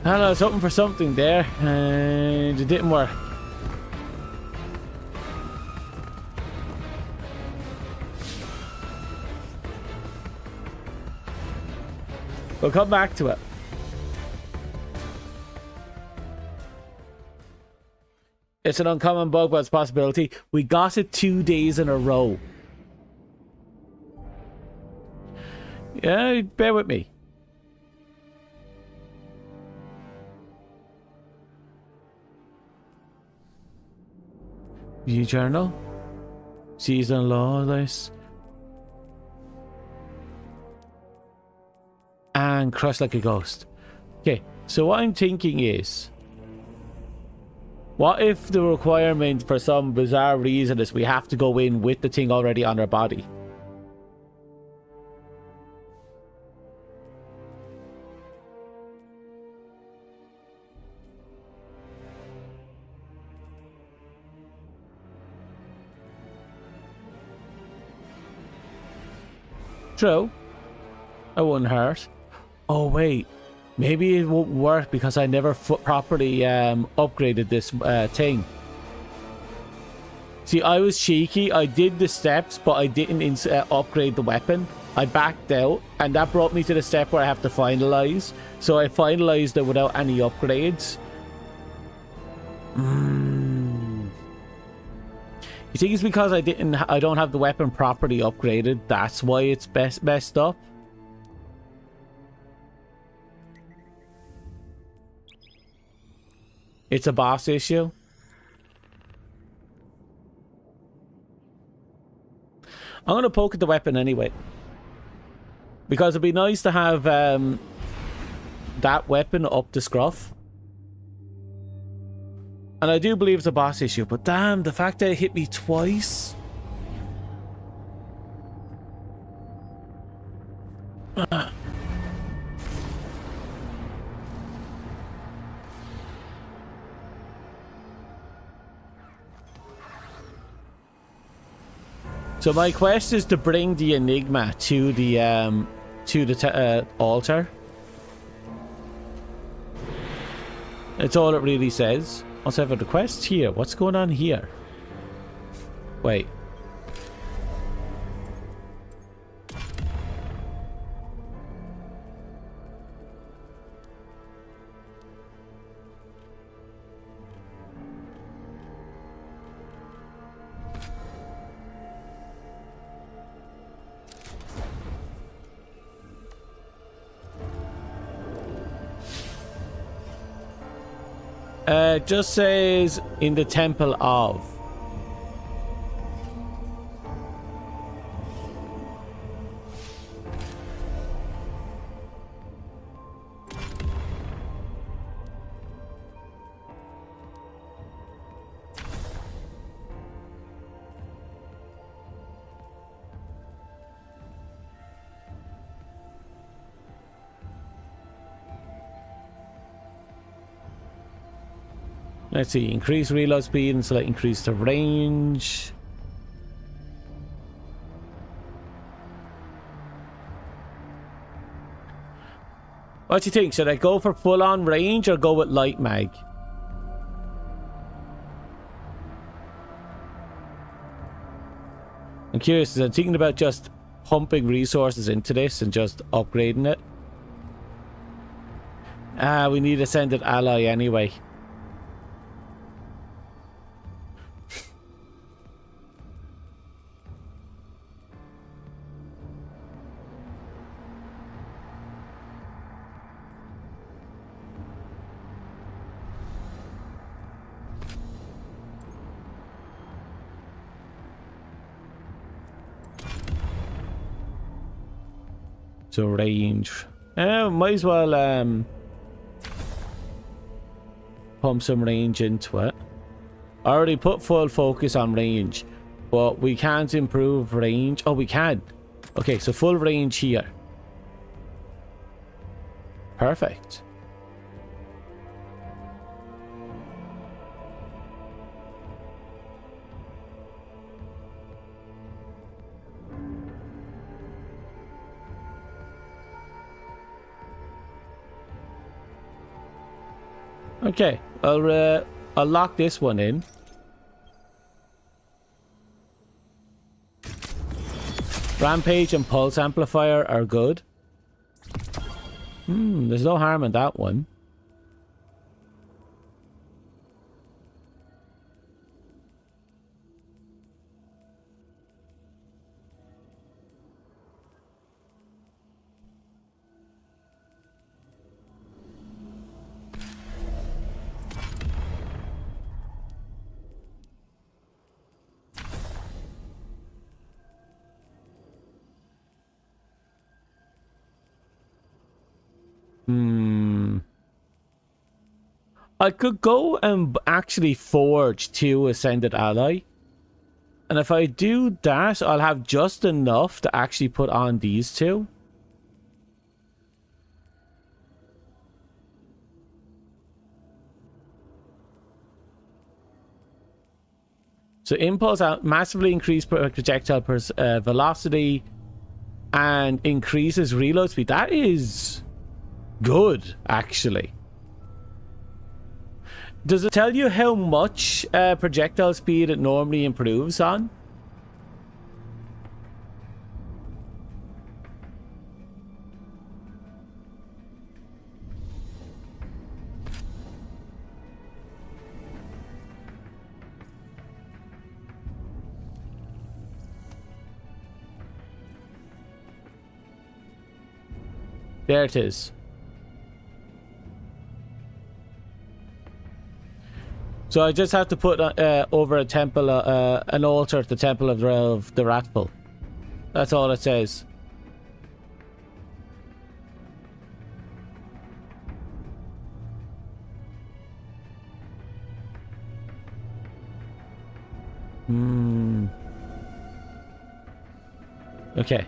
I was hoping for something there, and it didn't work. We'll come back to it. It's an uncommon bug, but it's a possibility. We got it 2 days in a row. Yeah, bear with me. View journal. Season lawless. And crush like a ghost. Okay, so what I'm thinking is, what if the requirement for some bizarre reason is we have to go in with the thing already on our body? True. I wouldn't hurt. Oh wait, maybe it won't work because I never properly upgraded this thing. See, I was cheeky. I did the steps, but I didn't upgrade the weapon. I backed out, and that brought me to the step where I have to finalize. So I finalized it without any upgrades. You think it's because I don't have the weapon properly upgraded? That's why it's messed up. It's a boss issue. I'm going to poke at the weapon anyway. Because it'd be nice to have that weapon up to scruff. And I do believe it's a boss issue, but damn, the fact that it hit me twice. So my quest is to bring the Enigma to the altar. That's all it really says. Also have a quest here. What's going on here? Wait. It just says in the temple of. Let's see, increase reload speed and select increase the range. What do you think? Should I go for full on range or go with light mag? I'm curious, because I'm thinking about just pumping resources into this and just upgrading it. We need a sended ally anyway. So range. Might as well pump some range into it. I already put full focus on range, but we can't improve range. Oh, we can. Okay, so full range here. Perfect. Okay, I'll lock this one in. Rampage and pulse amplifier are good. There's no harm in that one. I could go and actually forge 2 Ascended Ally. And if I do that, I'll have just enough to actually put on these 2. So impulse out massively increase projectile velocity and increases reload speed. That is good, actually. Does it tell you how much projectile speed it normally improves on? There it is. So I just have to put over a temple, an altar at the temple of the Ratful. That's all it says. Okay.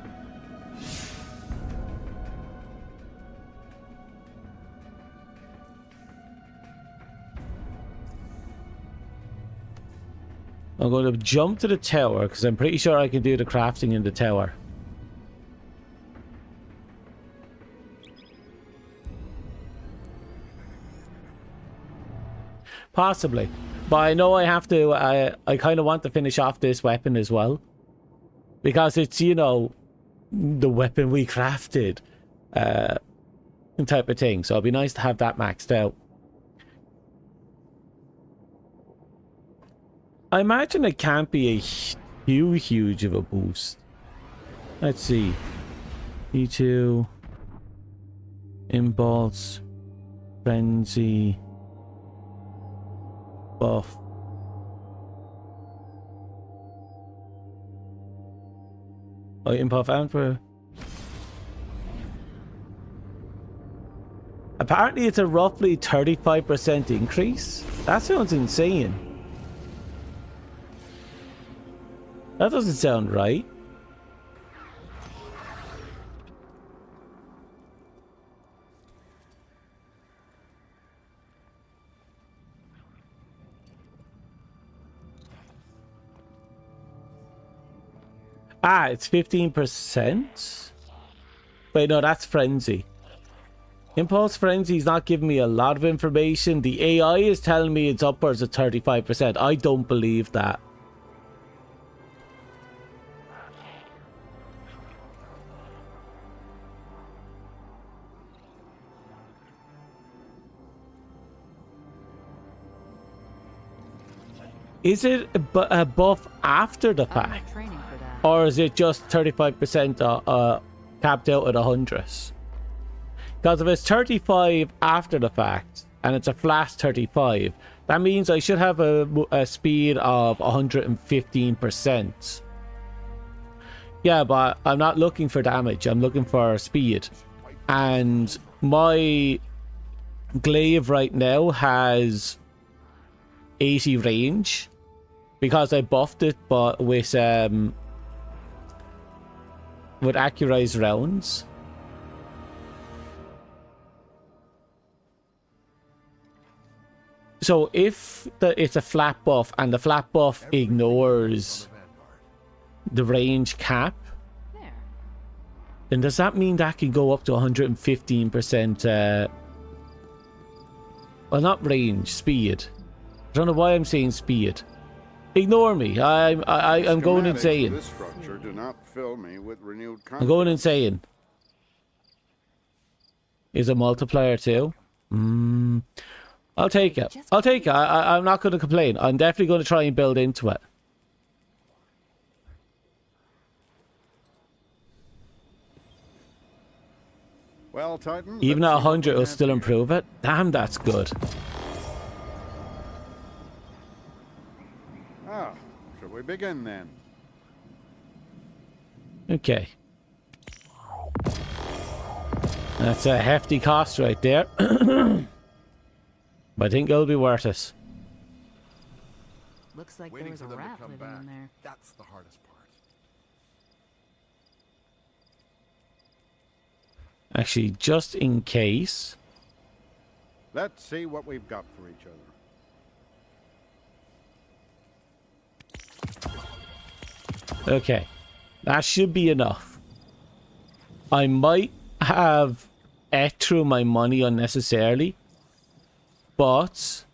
I'm going to jump to the tower because I'm pretty sure I can do the crafting in the tower. Possibly. But I know I have to, I kind of want to finish off this weapon as well. Because it's, you know, the weapon we crafted. Type of thing. So it'd be nice to have that maxed out. I imagine it can't be a huge of a boost. Let's see. E2. Impulse. Frenzy. Buff. Oh, impulse and for... Apparently it's a roughly 35% increase. That sounds insane. That doesn't sound right. Ah, it's 15%? Wait, no, that's Frenzy. Impulse Frenzy is not giving me a lot of information. The AI is telling me it's upwards of 35%. I don't believe that. Is it a buff after the fact? Or is it just 35% capped out at 100? Because if it's 35 after the fact, and it's a flat 35, that means I should have a speed of 115%. Yeah, but I'm not looking for damage. I'm looking for speed. And my glaive right now has 80 range because I buffed it, but with accurized rounds. So if it's a flat buff and the flat buff ignores the range cap, then does that mean that can go up to 115%? Well, not range, speed. I don't know why I'm saying speed. Ignore me. I'm going insane. This structure do not fill me with renewed confidence. I'm going insane. Is a multiplier too? I'll take it. I'll take it. I'm not going to complain. I'm definitely going to try and build into it. Well, Titan, Even at 100, it'll still improve it. Damn, that's good. Ah, shall we begin then? Okay. That's a hefty cost right there. But I think it'll be worth it. Looks like there was a rat living in there. That's the hardest part. Actually, just in case. Let's see what we've got for each other. Okay. That should be enough. I might have ate through my money unnecessarily. But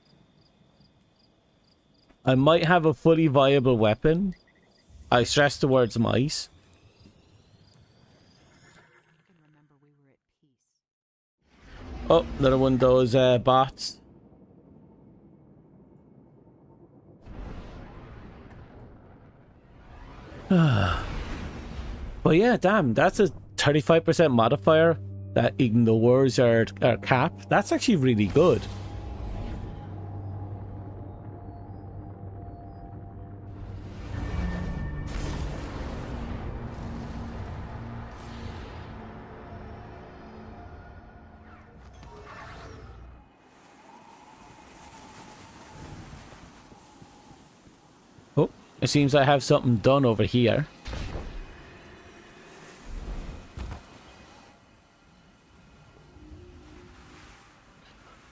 I might have a fully viable weapon. I stress the words might. Oh, another one of those bots. But yeah, damn, that's a 35% modifier that ignores our cap. That's actually really good. Oh, it seems I have something done over here.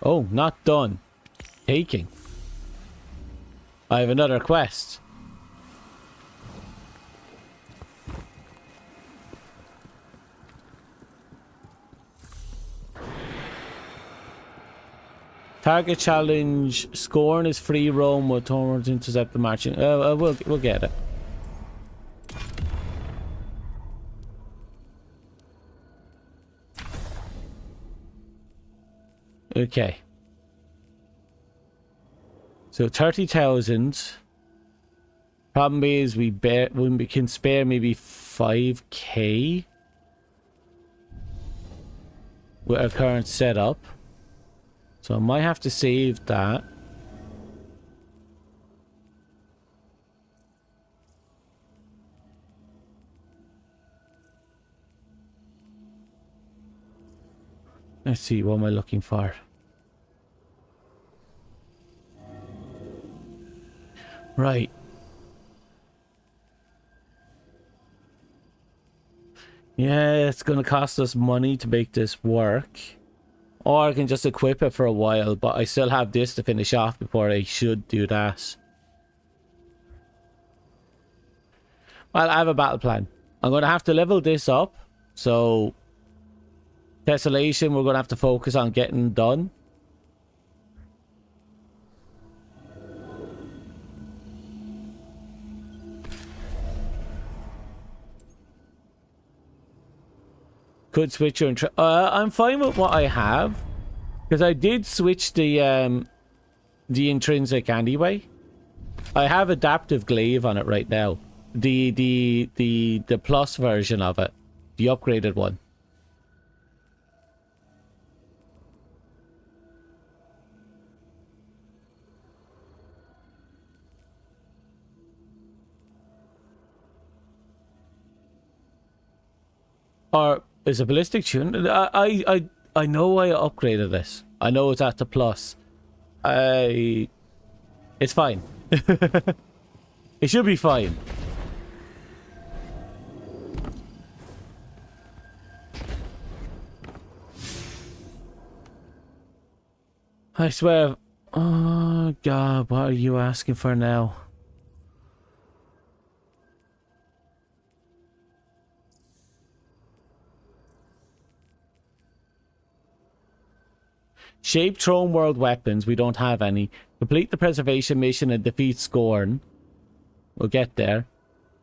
Oh, not done. Taking. I have another quest. Target challenge. Scorn is free roam with towards intercept the marching. We'll get it. Okay. So 30,000. Problem is we can spare maybe 5k with our current setup. So I might have to save that. Let's see, what am I looking for? Right. Yeah, it's gonna cost us money to make this work. Or I can just equip it for a while, but I still have this to finish off before I should do that. Well, I have a battle plan. I'm going to have to level this up. So, Tessellation, we're going to have to focus on getting done. Could switch your I'm fine with what I have, because I did switch the intrinsic anyway. I have adaptive glaive on it right now. The plus version of it, the upgraded one. Or is it ballistic tune? I know I upgraded this. I know it's at the plus. It's fine. It should be fine. I swear. Oh God, what are you asking for now? Shape Throne World weapons. We don't have any. Complete the preservation mission and defeat Scorn. We'll get there.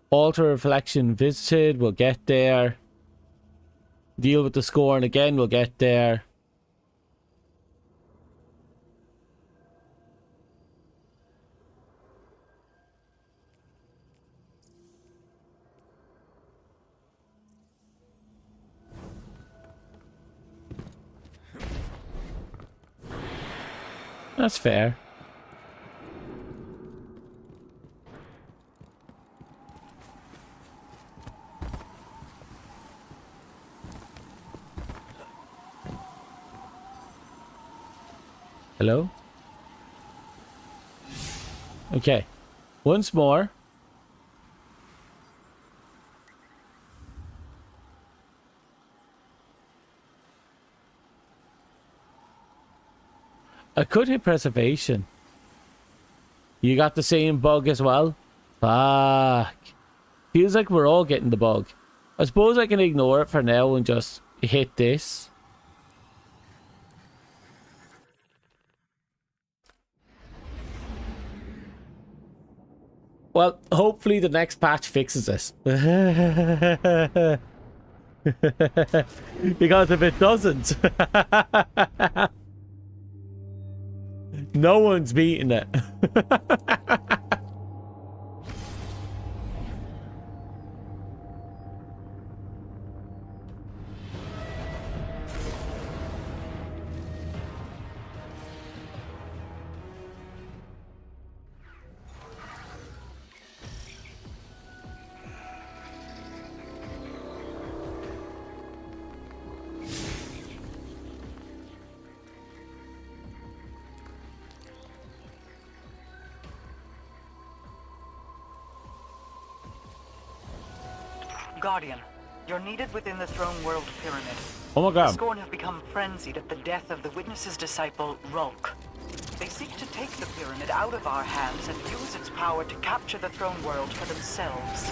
Alter Reflection visited. We'll get there. Deal with the Scorn again. We'll get there. That's fair. Hello? Okay. Once more. I could hit preservation. You got the same bug as well? Fuck. Feels like we're all getting the bug. I suppose I can ignore it for now and just hit this. Well, hopefully the next patch fixes this. Because if it doesn't... no one's beating it. Guardian, you're needed within the Throne World Pyramid. Oh my God. The Scorn have become frenzied at the death of the Witness's disciple, Rulk. They seek to take the pyramid out of our hands and use its power to capture the Throne World for themselves.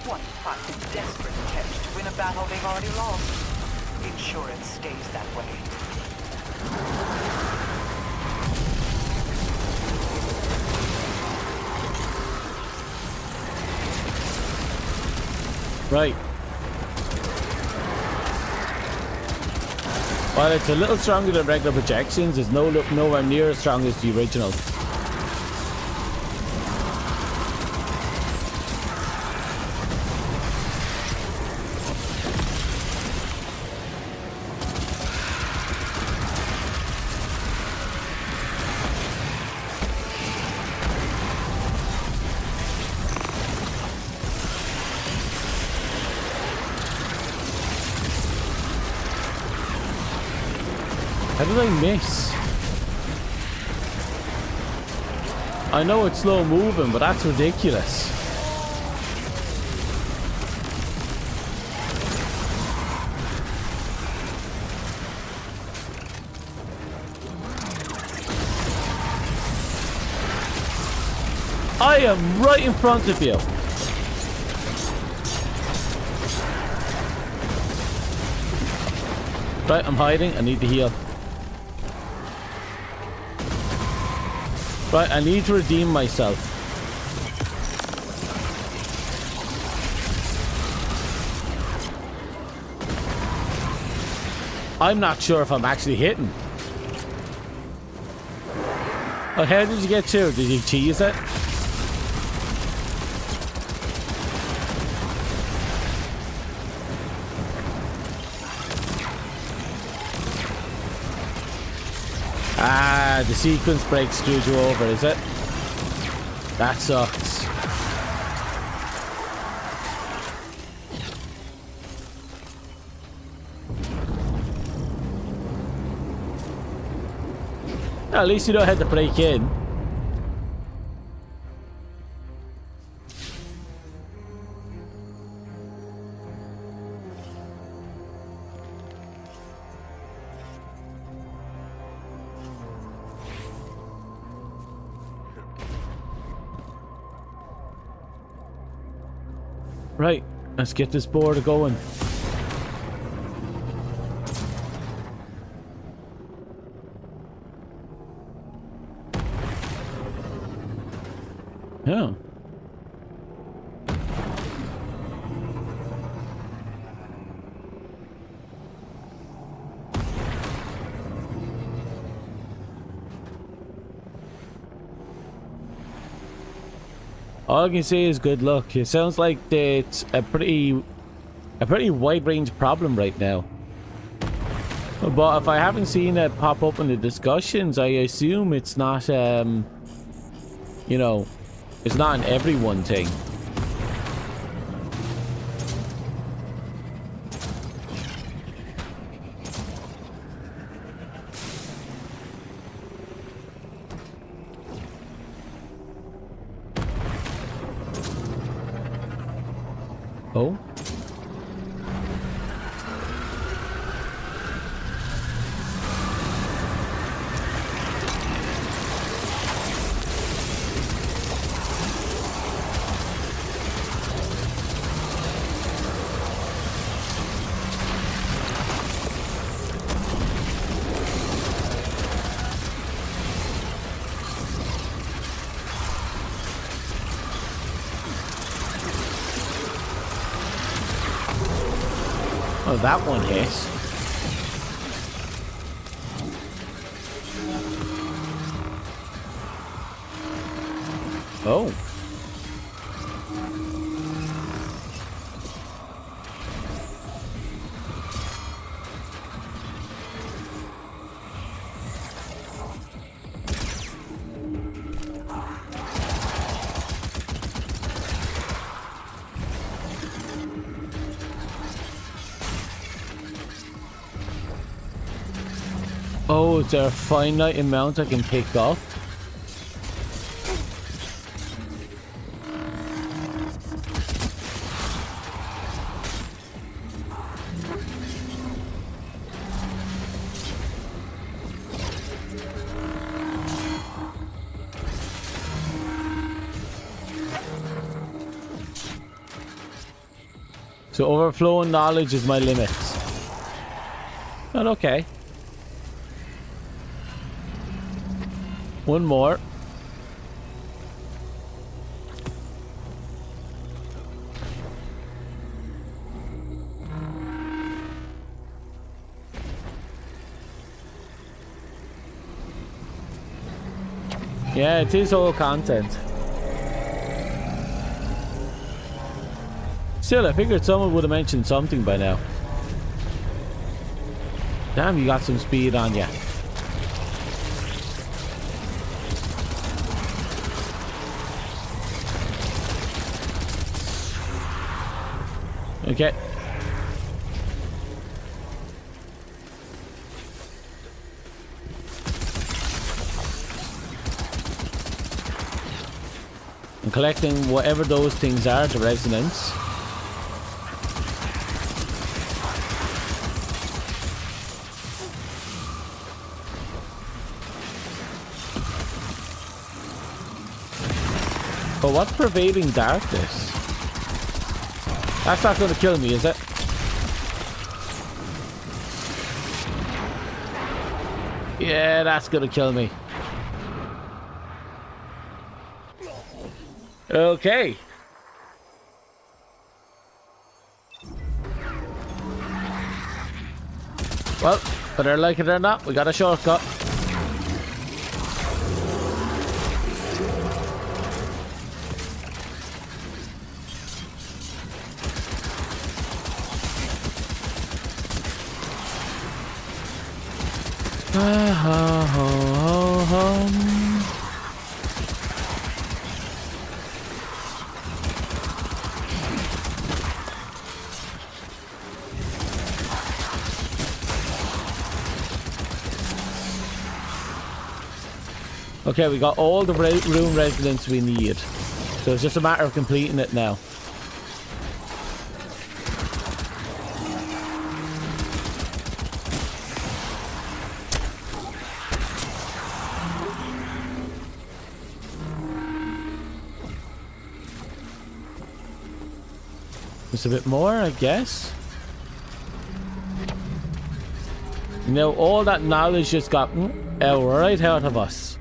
One final desperate attempt to win a battle they've already lost. Ensure it stays that way. Right. While it's a little stronger than regular projections, it's nowhere near as strong as the original. How did I miss? I know it's slow moving, but that's ridiculous. I am right in front of you. Right, I'm hiding. I need to heal. Right, I need to redeem myself. I'm not sure if I'm actually hitting. Oh, how did you get to? Did you cheese it? Ah, the sequence break screwed you over, is it? That sucks. At least you know how to break in. Right, let's get this board going. Yeah. All I can say is good luck. It sounds like it's a pretty wide range problem right now. But if I haven't seen it pop up in the discussions, I assume it's not you know, it's not an everyone thing. Oh. Oh, that one hit. Oh. Oh, is there a finite amount I can pick up? So overflowing knowledge is my limit. Not okay. One more. Yeah, it is all content. Still, I figured someone would have mentioned something by now. Damn, you got some speed on you. Okay. I'm collecting whatever those things are, the resonance. But what's pervading darkness? That's not going to kill me, is it? Yeah, that's going to kill me. Okay. Well, whether I like it or not, we got a shortcut. Okay, we got all the room residents we need. So it's just a matter of completing it now. Just a bit more, I guess. Now all that knowledge just got right out of us.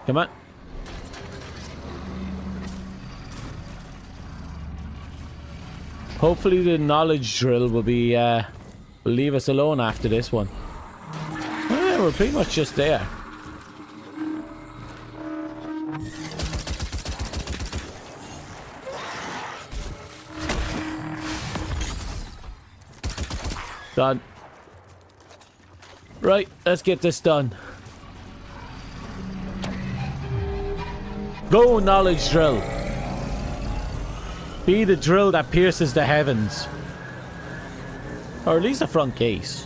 Come on. Hopefully the knowledge drill will be will leave us alone after this one. Oh, yeah, we're pretty much just there. Done. Right, let's get this done. Go, knowledge drill. Be the drill that pierces the heavens. Or at least the front gate.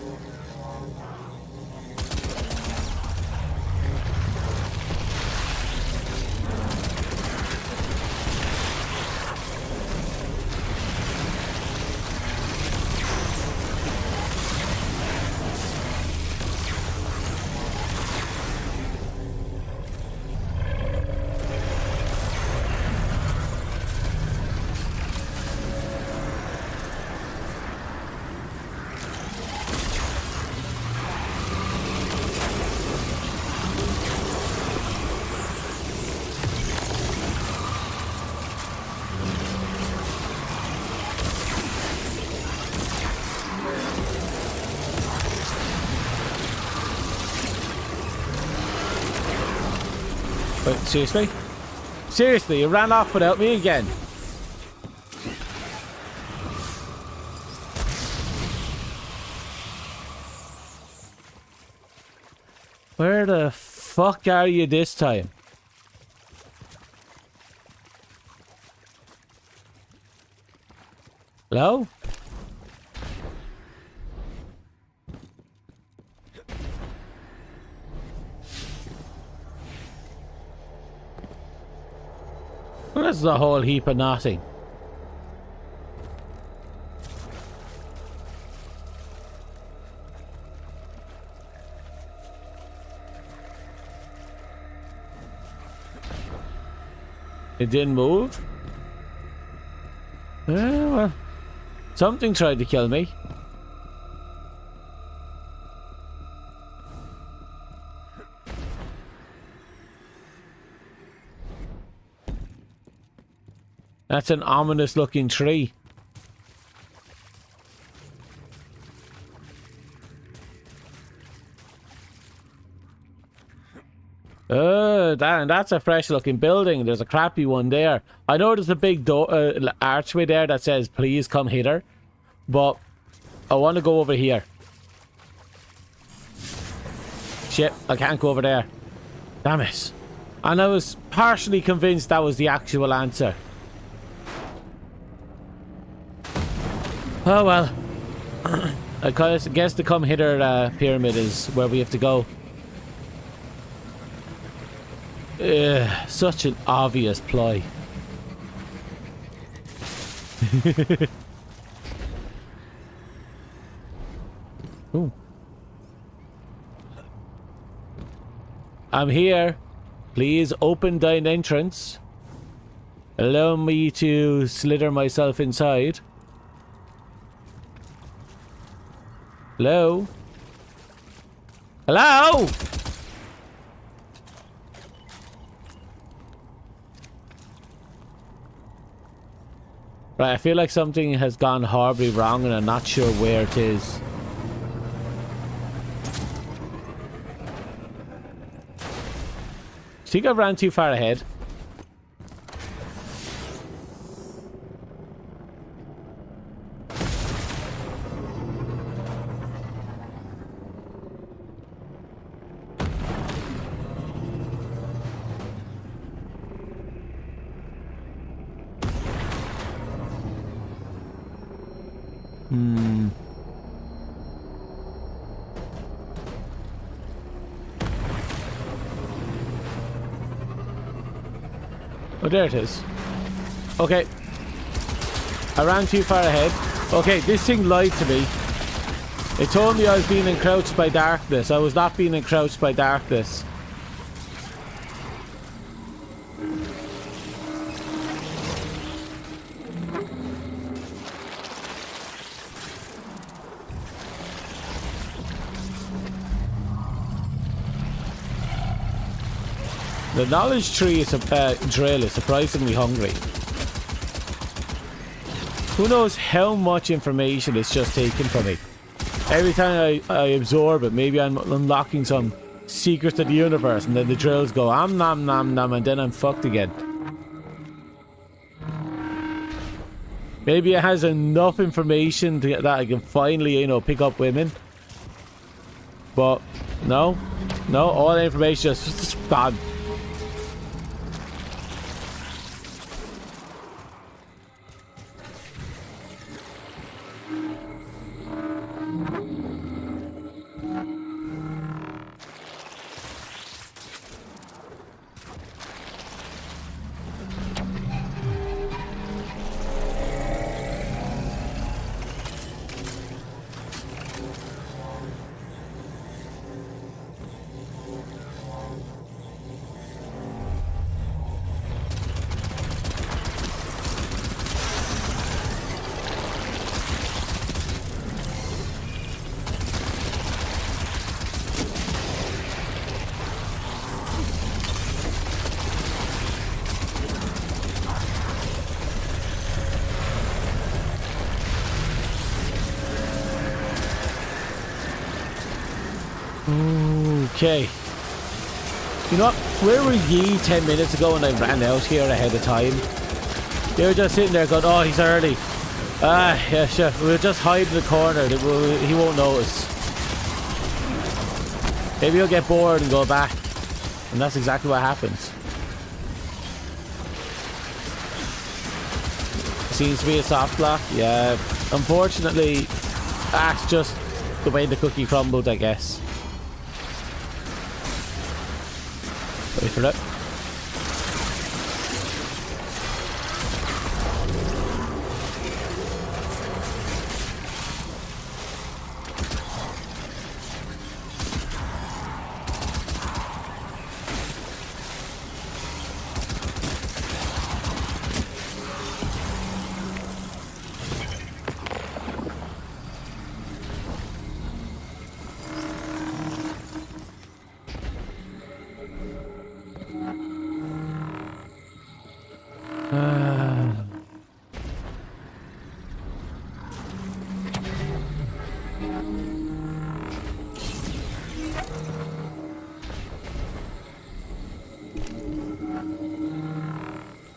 Wait, seriously? Seriously, you ran off without me again? Where the fuck are you this time? Hello? Well, that's a whole heap of nothing. It didn't move? Well, something tried to kill me. That's an ominous looking tree. That's a fresh looking building. There's a crappy one there. I know there's a big door, archway there that says please come hither, but I want to go over here. Shit, I can't go over there. Damn it. And I was partially convinced that was the actual answer. Oh well. I guess the come hither pyramid is where we have to go. Such an obvious ploy. Ooh. I'm here. Please open thine entrance. Allow me to slither myself inside. Hello? Hello? Right, I feel like something has gone horribly wrong and I'm not sure where it is. I think I ran too far ahead. Oh, there it is. Okay. I ran too far ahead. Okay, this thing lied to me. It told me I was being encroached by darkness. I was not being encroached by darkness. The knowledge tree is drill is surprisingly hungry. Who knows how much information it's just taken from me. Every time I absorb it, maybe I'm unlocking some secrets of the universe, and then the drills go nom nom nom, and then I'm fucked again. Maybe it has enough information that I can finally, you know, pick up women. But no, all the information just gone. Okay. You know what? Where were ye 10 minutes ago when I ran out here ahead of time? You were just sitting there going, oh, he's early. Ah, yeah, sure. We'll just hide in the corner. He won't notice. Maybe he'll get bored and go back. And that's exactly what happens. Seems to be a soft lock. Yeah. Unfortunately, that's just the way the cookie crumbled, I guess. Wait for it.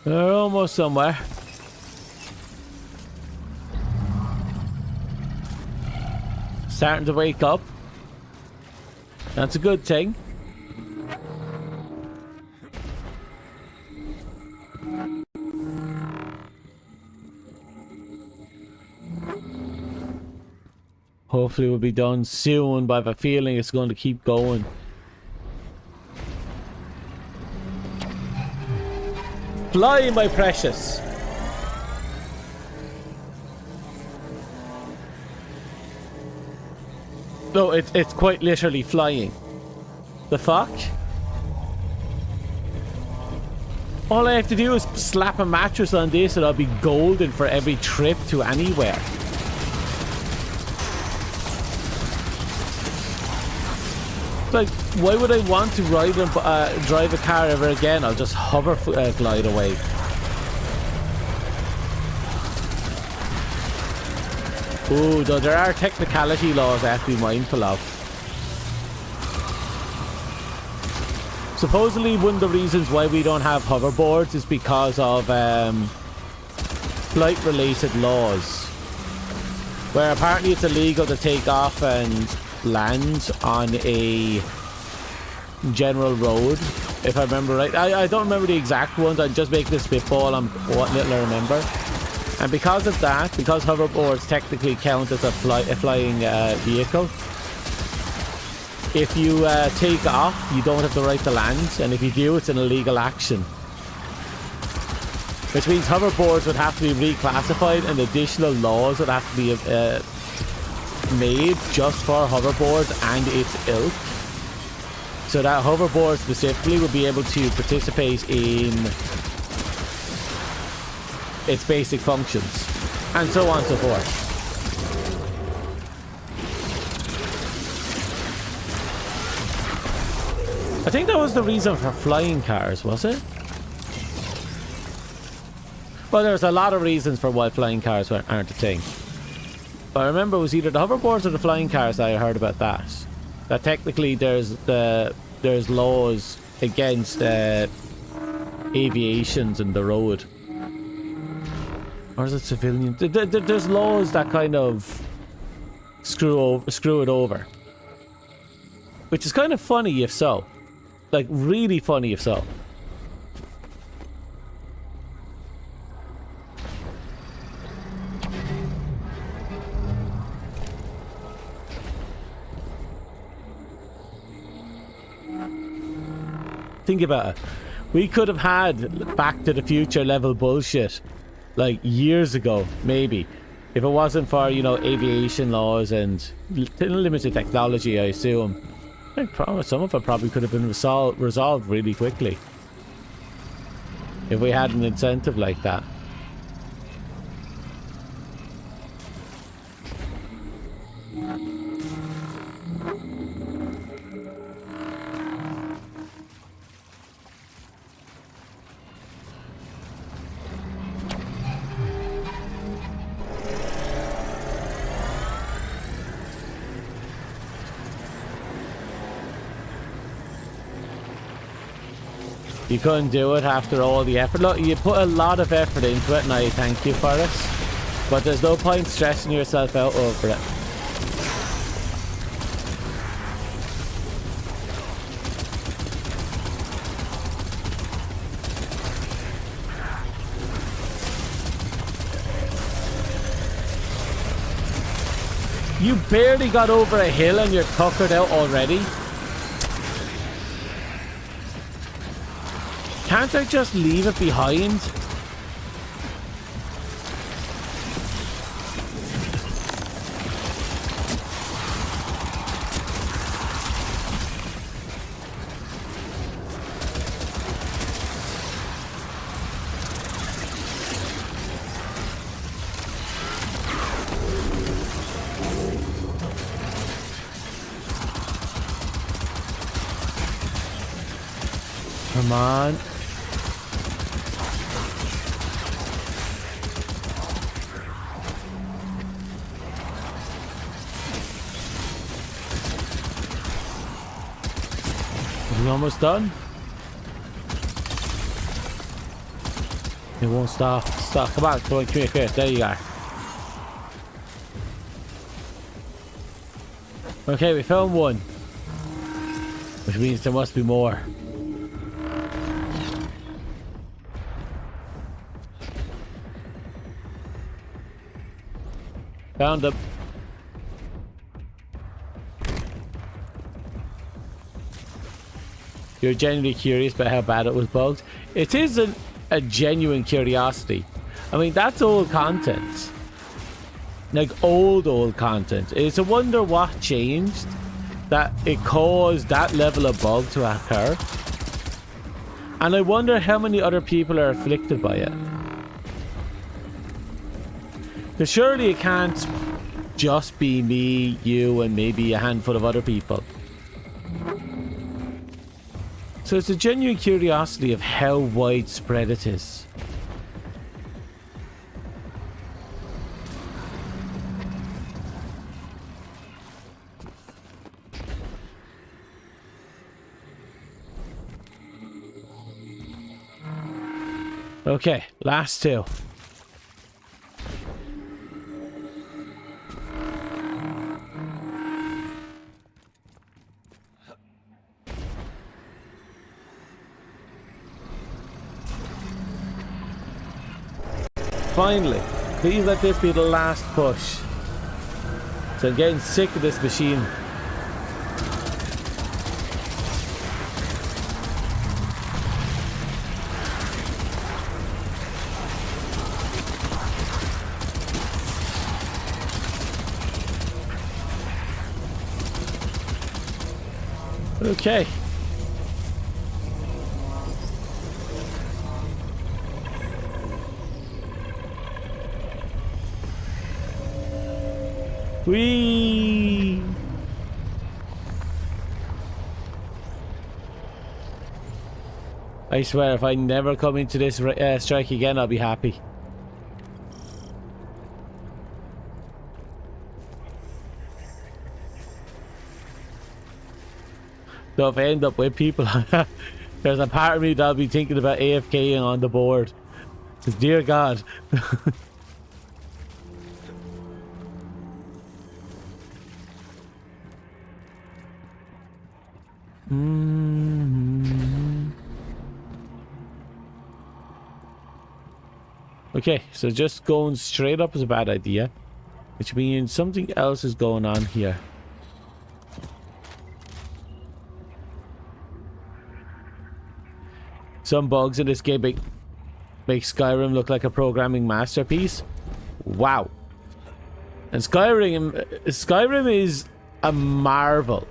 We're almost somewhere. Starting to wake up. That's a good thing. Hopefully we'll be done soon, but I have a feeling it's going to keep going. Fly, my precious. No, it's quite literally flying. The fuck? All I have to do is slap a mattress on this and I'll be golden for every trip to anywhere. Like, why would I want to ride and drive a car ever again? I'll just hover glide away. Ooh, though there are technicality laws I have to be mindful of. Supposedly one of the reasons why we don't have hoverboards is because of flight related laws, where apparently it's illegal to take off and land on a general road, if I remember right. I don't remember the exact ones. I'm just making a spitball on what little I remember. And because of that, because hoverboards technically count as a flying vehicle, if you take off, you don't have the right to land, and if you do, it's an illegal action. Which means hoverboards would have to be reclassified, and additional laws would have to be made just for hoverboards and its ilk. So that hoverboards specifically would be able to participate in its basic functions, and so on and so forth. I think that was the reason for flying cars, was it? Well, there's a lot of reasons for why flying cars aren't a thing. But I remember it was either the hoverboards or the flying cars that I heard about that. That technically there's laws against aviations in the road. Or is it civilian? There's laws that kind of screw it over. Which is kind of funny if so. Like, really funny if so. Think about it. We could have had Back to the Future level bullshit like years ago, maybe, if it wasn't for, you know, aviation laws and limited technology, I assume. I promise some of it probably could have been resolved really quickly if we had an incentive like that. You couldn't do it after all the effort. Look, you put a lot of effort into it, and I thank you for it. But there's no point stressing yourself out over it. You barely got over a hill and you're tuckered out already. Can't I just leave it behind? Come on. We're almost done. It won't stop. Stop. Come on. Come here. There you are. Okay, we found one. Which means there must be more. Found them. You're genuinely curious about how bad it was bugged. It is a genuine curiosity. I mean, that's old content. Like old content. It's a wonder what changed that it caused that level of bug to occur. And I wonder how many other people are afflicted by it. Because surely it can't just be me, you, and maybe a handful of other people. So it's a genuine curiosity of how widespread it is. Okay, last two. Finally, Please let this be the last push. So I'm getting sick of this machine. Okay. Whee! I swear, if I never come into this strike again, I'll be happy. So if I end up with people, there's a part of me that'll be thinking about AFKing on the board. Because dear God. Okay, so just going straight up is a bad idea, which means something else is going on here. Some bugs in this game make Skyrim look like a programming masterpiece. Wow. And Skyrim is a marvel.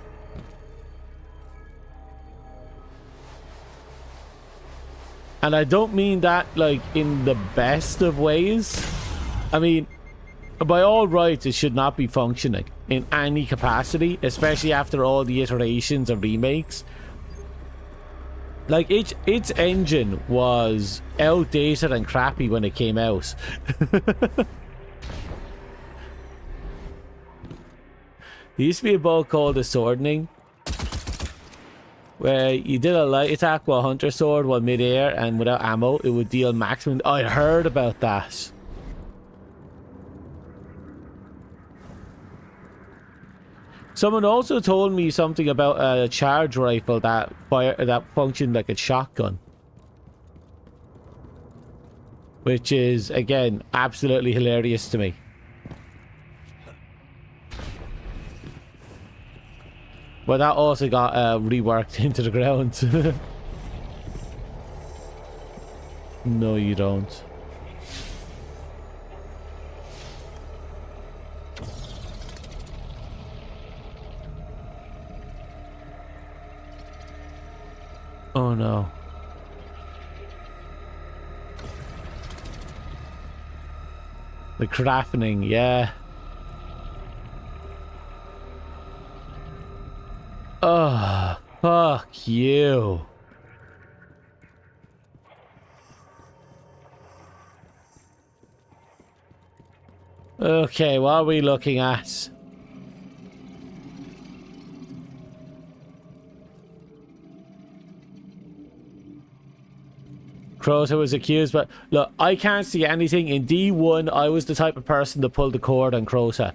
And I don't mean that like in the best of ways. I mean, by all rights, it should not be functioning in any capacity, especially after all the iterations and remakes. Like, its engine was outdated and crappy when it came out. There used to be a bug called the Swording, where you did a light attack while Hunter Sword while mid-air and without ammo, it would deal maximum. I heard about that. Someone also told me something about a charge rifle that functioned like a shotgun, which is again absolutely hilarious to me. But that also got reworked into the ground. No, you don't. Oh no. The crafting, yeah. Oh, fuck you. Okay, what are we looking at? Crota was accused, but look, I can't see anything. In D1, I was the type of person to pull the cord on Crota.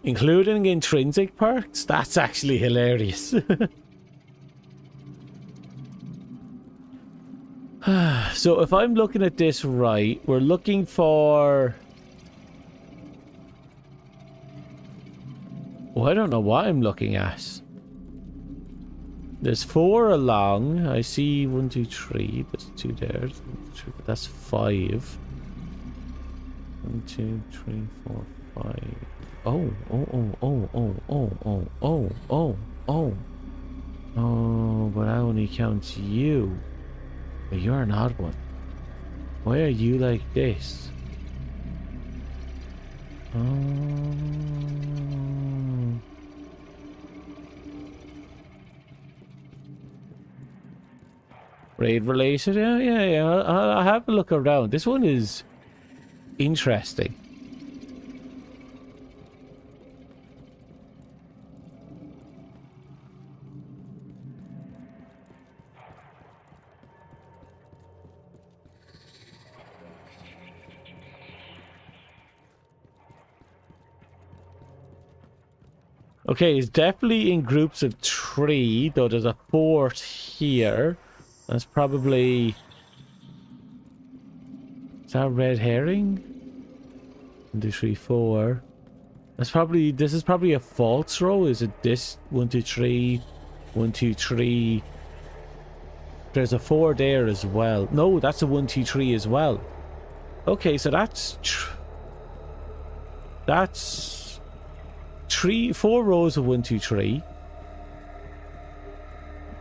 Including intrinsic perks? That's actually hilarious. So if I'm looking at this right, we're looking for... Oh, I don't know what I'm looking at. There's 4 along. I see 1, 2, 3. There's 2 there. That's 5. 1, 2, 3, 4, 5. Oh. Oh, but I only count you. But you're an odd one. Why are you like this? Raid related? Yeah. I'll have a look around. This one is interesting. Okay, it's definitely in groups of 3, though there's a 4th here. That's probably... Is that a red herring? 1, 2, 3, 4. That's probably... This is probably a false row. Is it this? 1, 2, 3. 1, 2, 3. There's a 4 there as well. No, that's a 1, 2, 3 as well. Okay, so that's... That's... 4 rows of 1, 2, 3.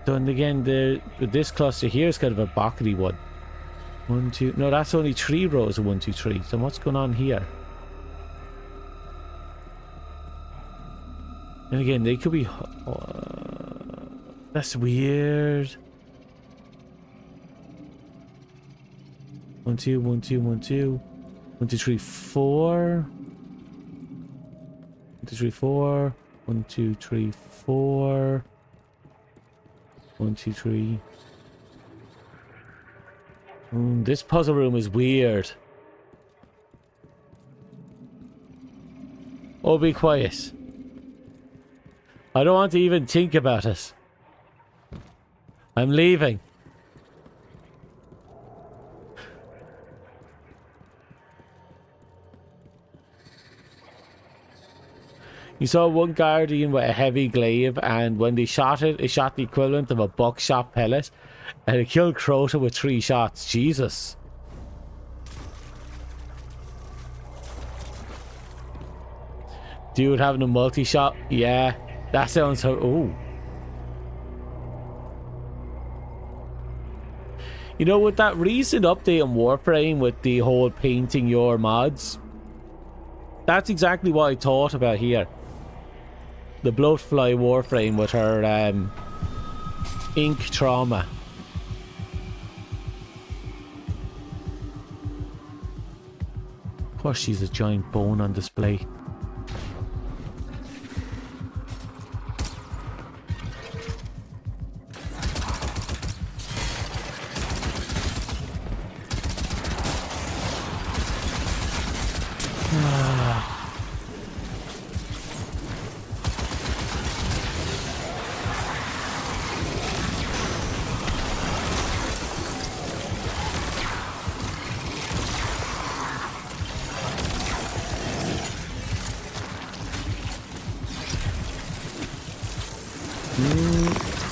Then again, this cluster here is kind of a bockety one. 1, 2. No, that's only 3 rows of 1, 2, 3. So what's going on here? And again, they could be. That's weird. 1, 2, 1, 2, 1, 2, 1, 2, 3, 4. 1, 2, 3, 4. 1, 2, 3, 4. 1, 2, 3. This puzzle room is weird. Oh, be quiet. I don't want to even think about it. I'm leaving. You saw one guardian with a heavy glaive, and when they shot it, it shot the equivalent of a buckshot pellet, and it killed Crota with 3 shots. Jesus. Dude having a multi-shot? Yeah, that sounds so... Ooh. You know, with that recent update on Warframe with the whole painting your mods, that's exactly what I thought about here. The Bloatfly Warframe with her ink trauma. Of course she's a giant bone on display.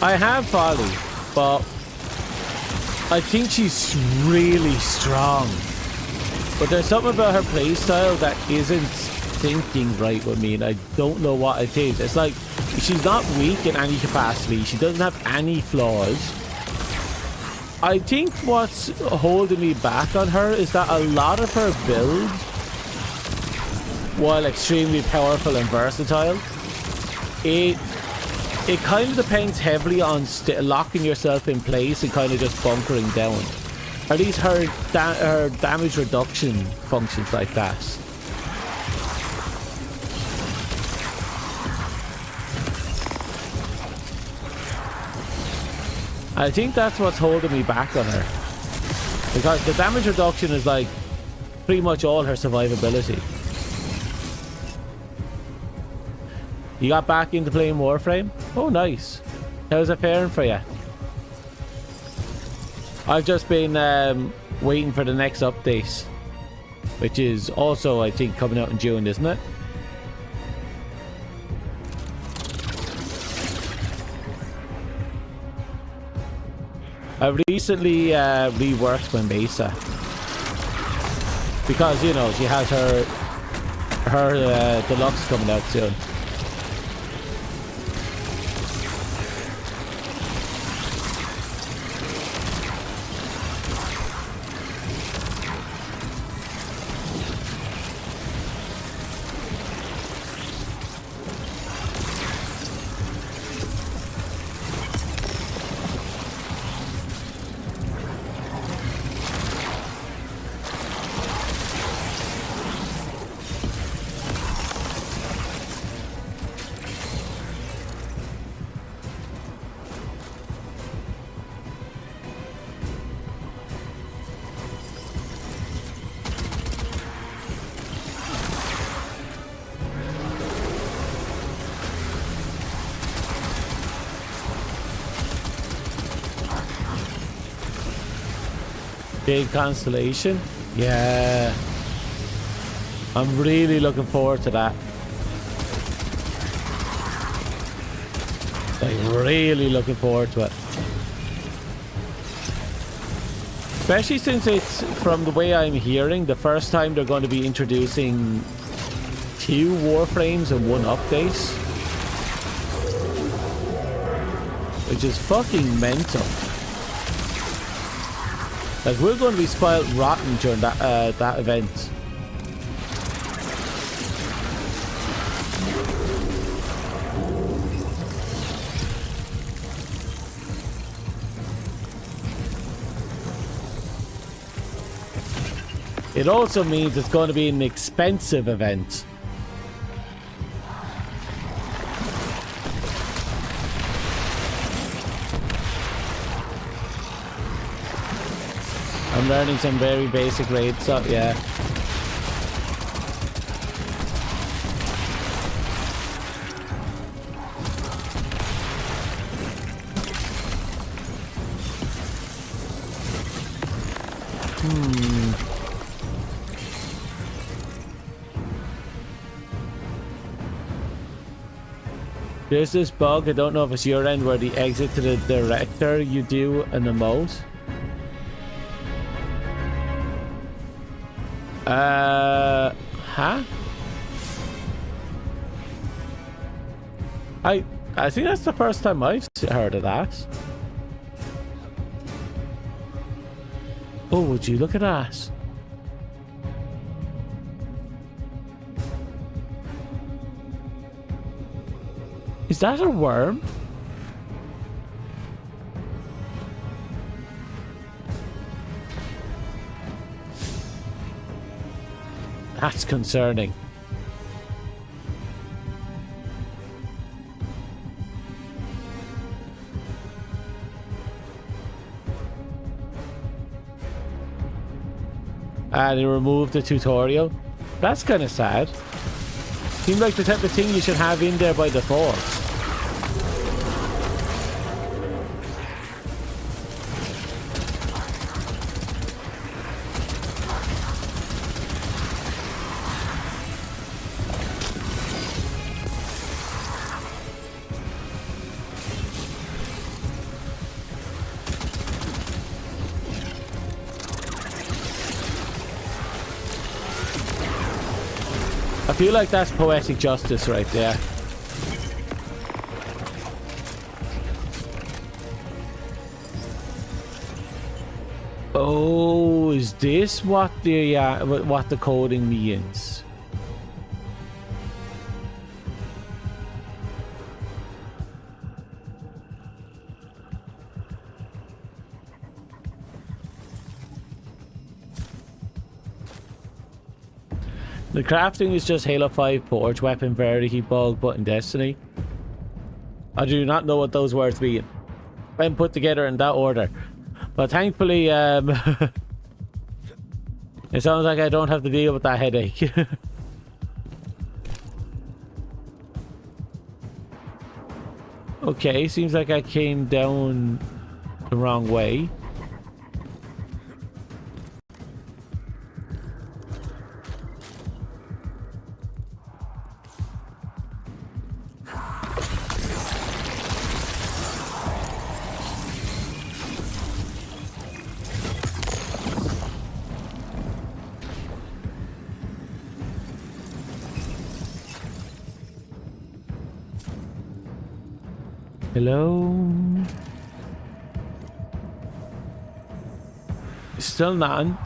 I have Folly, but I think she's really strong. But there's something about her playstyle that isn't thinking right with me, and I don't know what it is. It's like she's not weak in any capacity. She doesn't have any flaws. I think what's holding me back on her is that a lot of her build, while extremely powerful and versatile, it kind of depends heavily on locking yourself in place and kind of just bunkering down. At least her damage reduction functions like that. I think that's what's holding me back on her. Because the damage reduction is like pretty much all her survivability. You got back into playing Warframe? Oh, nice. How's it faring for you? I've just been waiting for the next update, which is also, I think, coming out in June, isn't it? I recently reworked my Mesa because, you know, she has her deluxe coming out soon. Big constellation. Yeah. I'm really looking forward to that. Like, really looking forward to it. Especially since it's, from the way I'm hearing, the first time they're going to be introducing 2 warframes in one update. Which is fucking mental. Like, we're going to be spoiled rotten during that event. It also means it's going to be an expensive event. I'm learning some very basic raid stuff, yeah. There's this bug, I don't know if it's your end, where the exit to the director you do an emote. Huh? I think that's the first time I've heard of that. Oh, would you look at that? Is that a worm? That's concerning. They removed the tutorial. That's kind of sad. Seems like the type of thing you should have in there by default. I feel like that's poetic justice right there. Oh, is this what the coding means? The crafting is just Halo 5 Porch, Weapon Verity, Bug, Button, Destiny. I do not know what those words mean. When put together in that order. But thankfully, it sounds like I don't have to deal with that headache. Okay, seems like I came down the wrong way. Hello? Still none.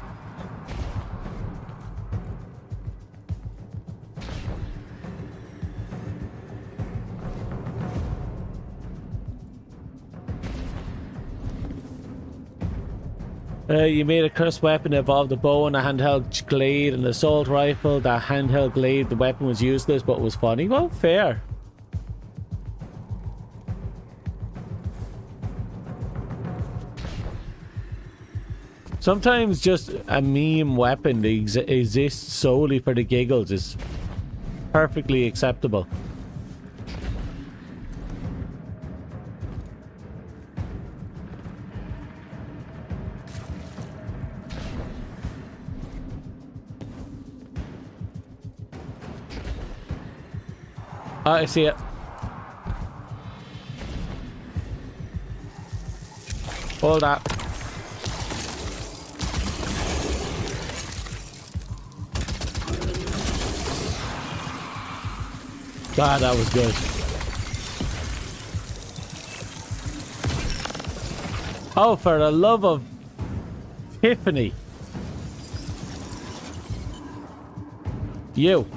You made a cursed weapon that involved a bow and a handheld glade and an assault rifle. That handheld glade, the weapon was useless but was funny. Well, fair. Sometimes just a meme weapon that exists solely for the giggles is perfectly acceptable. Oh, I see it. Hold up. God, that was good. Oh, for the love of Tiffany. You.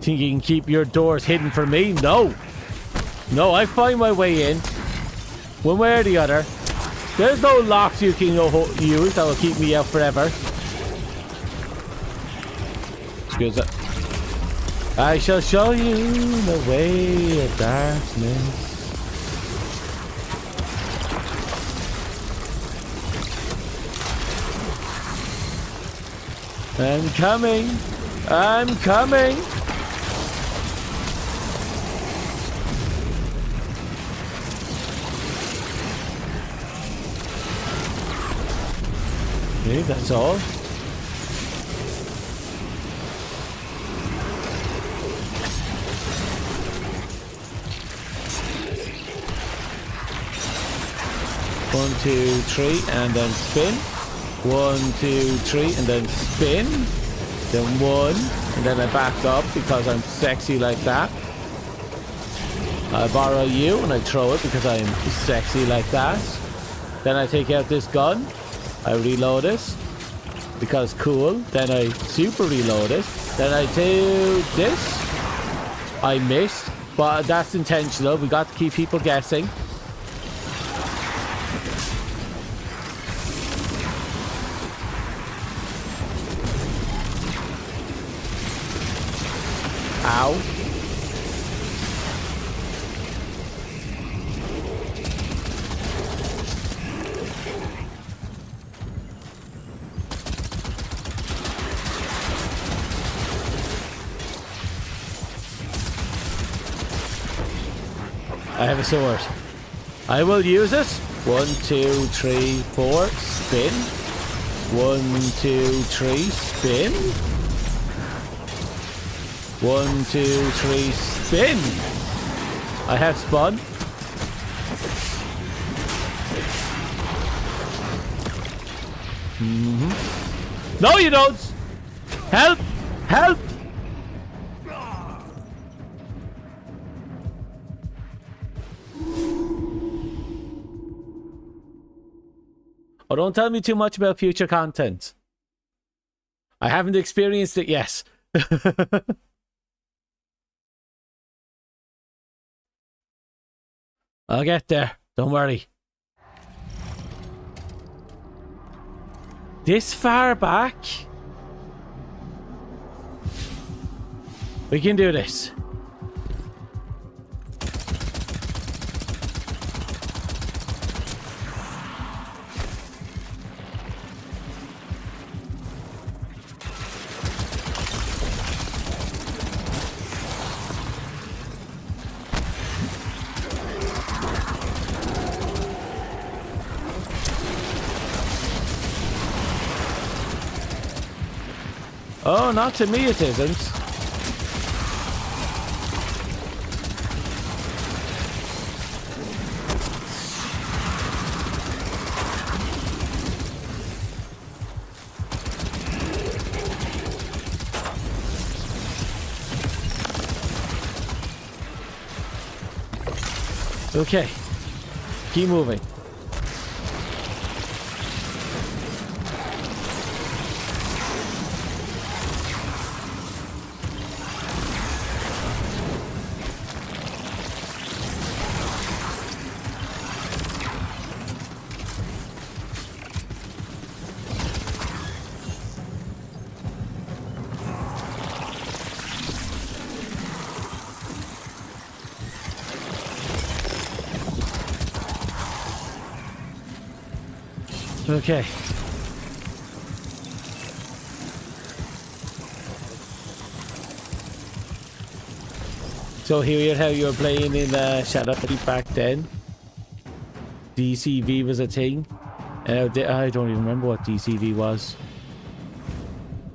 Think you can keep your doors hidden from me? No. No, I find my way in. One way or the other. There's no locks you can use that will keep me out forever. Excuse it. I shall show you the way of darkness. I'm coming. I'm coming. Okay, that's all. One, two, three, and then spin. 1, 2, 3, and then spin. Then 1, and then I back up because I'm sexy like that. I borrow you and I throw it because I'm sexy like that. Then I take out this gun. I reload it because cool. Then I super reload it. Then I do this. I missed, but that's intentional. We got to keep people guessing. Ow. I have a sword. I will use it. 1, 2, 3, 4. Spin. 1, 2, 3. Spin. 1, 2, 3. Spin. I have spun. No, you don't. Help! Help! Oh, don't tell me too much about future content. I haven't experienced it yet. I'll get there. Don't worry. This far back? We can do this. Oh, not to me it isn't. Okay. Keep moving. Okay. So here how you were playing in Shadow back then. DCV was a thing. I don't even remember what DCV was.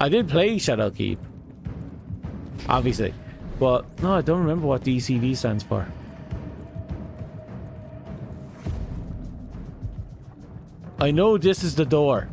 I did play Shadowkeep, obviously, but no, I don't remember what DCV stands for. I know this is the door.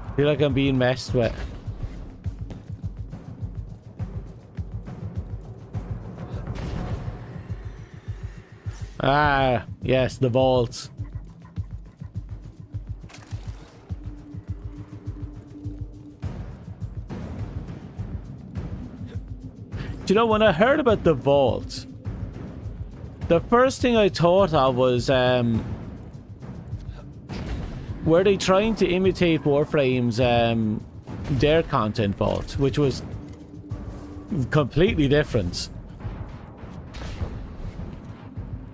I feel like I'm being messed with. Ah, yes, the vaults. Do you know, when I heard about the vaults, the first thing I thought of was, were they trying to imitate Warframe's, their content vault, which was completely different.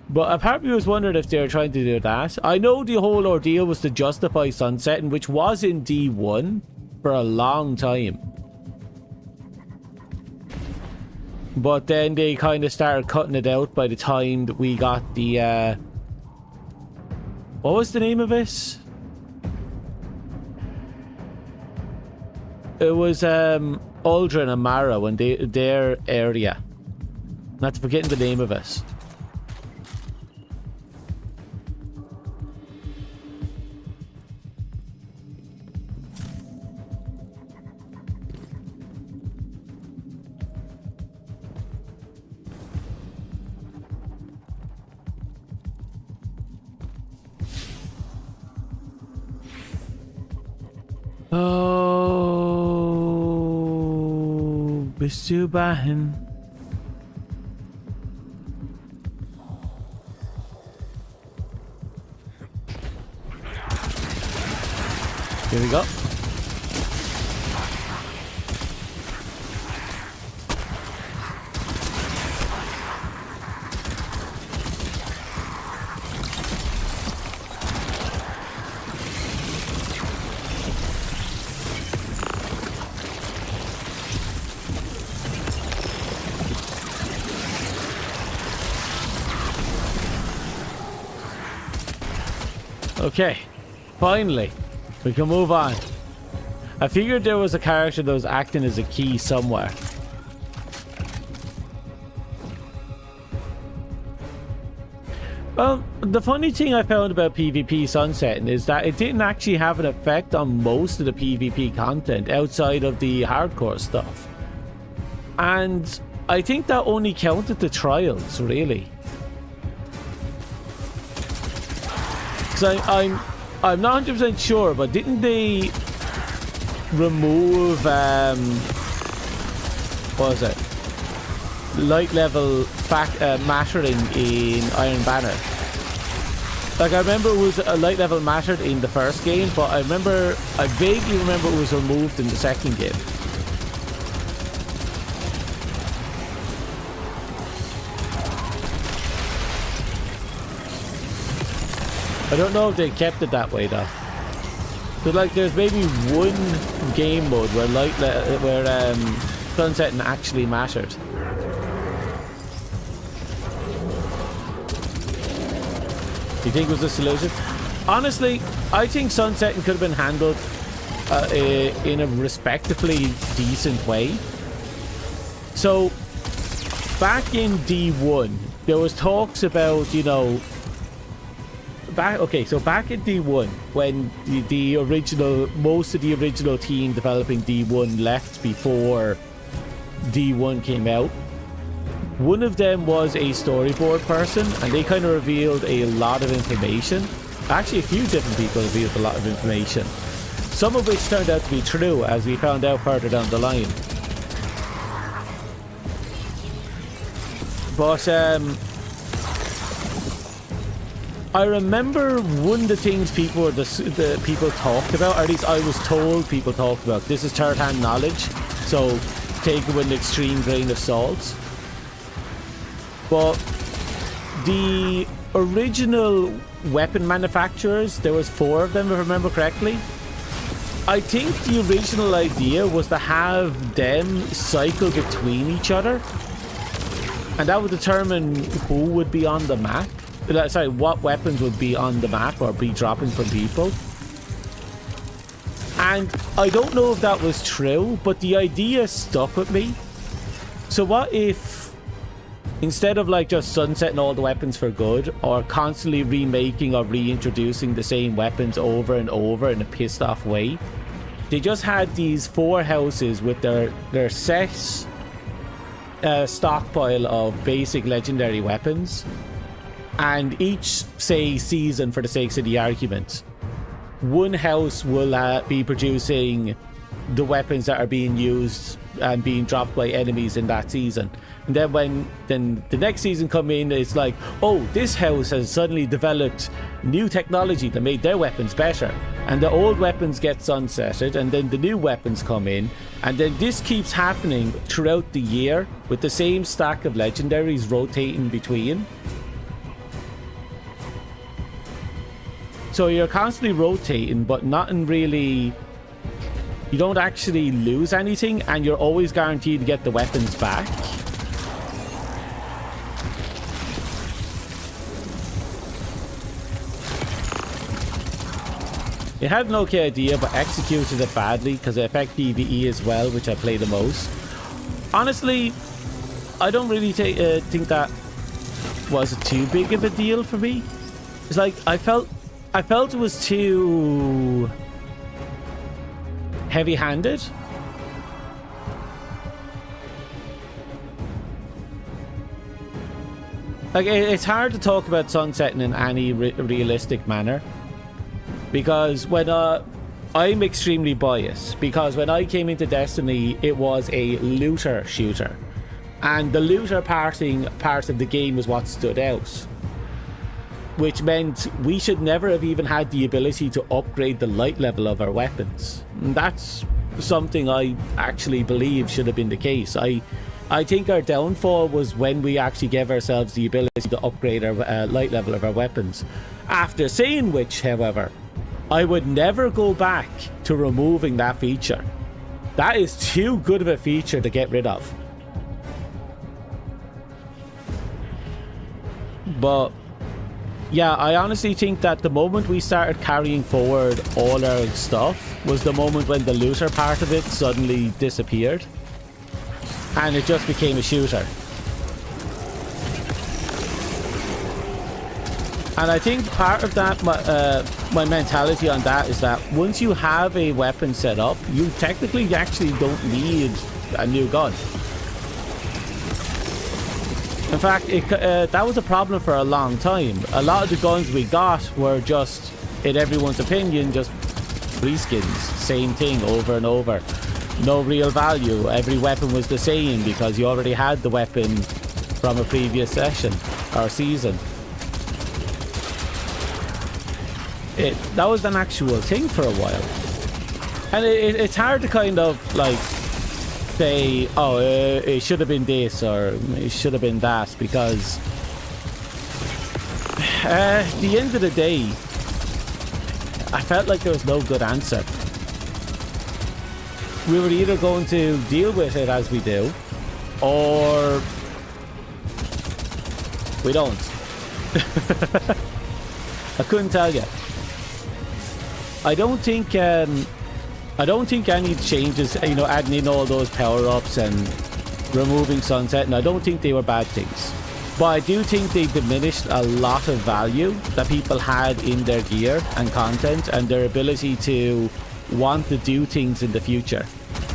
But a part of me was wondering if they were trying to do that. I know the whole ordeal was to justify sunsetting, which was in D1 for a long time. But then they kind of started cutting it out by the time that we got the, what was the name of it? It was, Uldren and Mara, when their area. Not forgetting the name of it. Oh, Bisubahin. Here we go. Okay, finally, we can move on. I figured there was a character that was acting as a key somewhere. Well, the funny thing I found about PvP sunsetting is that it didn't actually have an effect on most of the PvP content outside of the hardcore stuff. And I think that only counted the trials, really. So I'm not 100% sure, but didn't they remove what was it? Light level mattering in Iron Banner. Like, I remember it was a light level mattered in the first game, but I vaguely remember it was removed in the second game. I don't know if they kept it that way though. So like, there's maybe one game mode where sunsetting actually mattered. You think it was a solution? Honestly, I think sunsetting could have been handled in a respectively decent way. So back in D1, there was talks about, you know, back in D1, when most of the original team developing D1 left before D1 came out, one of them was a storyboard person, and they kind of revealed a lot of information. Actually, a few different people revealed a lot of information, some of which turned out to be true, as we found out further down the line. But I remember one of the things people talked about, or at least I was told people talked about. This is third-hand knowledge, so take it with an extreme grain of salt. but the original weapon manufacturers, there was 4 of them if I remember correctly. I think the original idea was to have them cycle between each other, and that would determine who would be on the map. Sorry, what weapons would be on the map or be dropping from people. And I don't know if that was true, but the idea stuck with me. So what if, instead of like just sunsetting all the weapons for good, or constantly remaking or reintroducing the same weapons over and over in a pissed off way, they just had these 4 houses with their set stockpile of basic legendary weapons, and each, say, season, for the sake of the argument, one house will be producing the weapons that are being used and being dropped by enemies in that season. And then when the next season come in, it's like, oh, this house has suddenly developed new technology that made their weapons better, and the old weapons get sunsetted, and then the new weapons come in, and then this keeps happening throughout the year with the same stack of legendaries rotating between. So you're constantly rotating, but nothing really... You don't actually lose anything, and you're always guaranteed to get the weapons back. It had an okay idea, but executed it badly because it affected PvE as well, which I play the most. Honestly, I don't really think that was too big of a deal for me. It's like, I felt it was too heavy-handed. Like, it's hard to talk about sunsetting in any realistic manner, because when I'm extremely biased, because when I came into Destiny, it was a looter shooter, and the looter part of the game is what stood out, which meant we should never have even had the ability to upgrade the light level of our weapons. And that's something I actually believe should have been the case. I think our downfall was when we actually gave ourselves the ability to upgrade our light level of our weapons. After saying which, however, I would never go back to removing that feature. That is too good of a feature to get rid of. But yeah, I honestly think that the moment we started carrying forward all our stuff was the moment when the looter part of it suddenly disappeared, and it just became a shooter. And I think part of that, my mentality on that is that once you have a weapon set up, you technically actually don't need a new gun. In fact, that was a problem for a long time. A lot of the guns we got were just, in everyone's opinion, just reskins. Same thing over and over. No real value. Every weapon was the same because you already had the weapon from a previous session or season. That was an actual thing for a while. And it's hard to kind of like say, oh, it should have been this or it should have been that, because at the end of the day, I felt like there was no good answer. We were either going to deal with it as we do, or we don't. I couldn't tell you. I don't think any changes, adding in all those power-ups and removing sunset, and I don't think they were bad things. But I do think they diminished a lot of value that people had in their gear and content and their ability to want to do things in the future.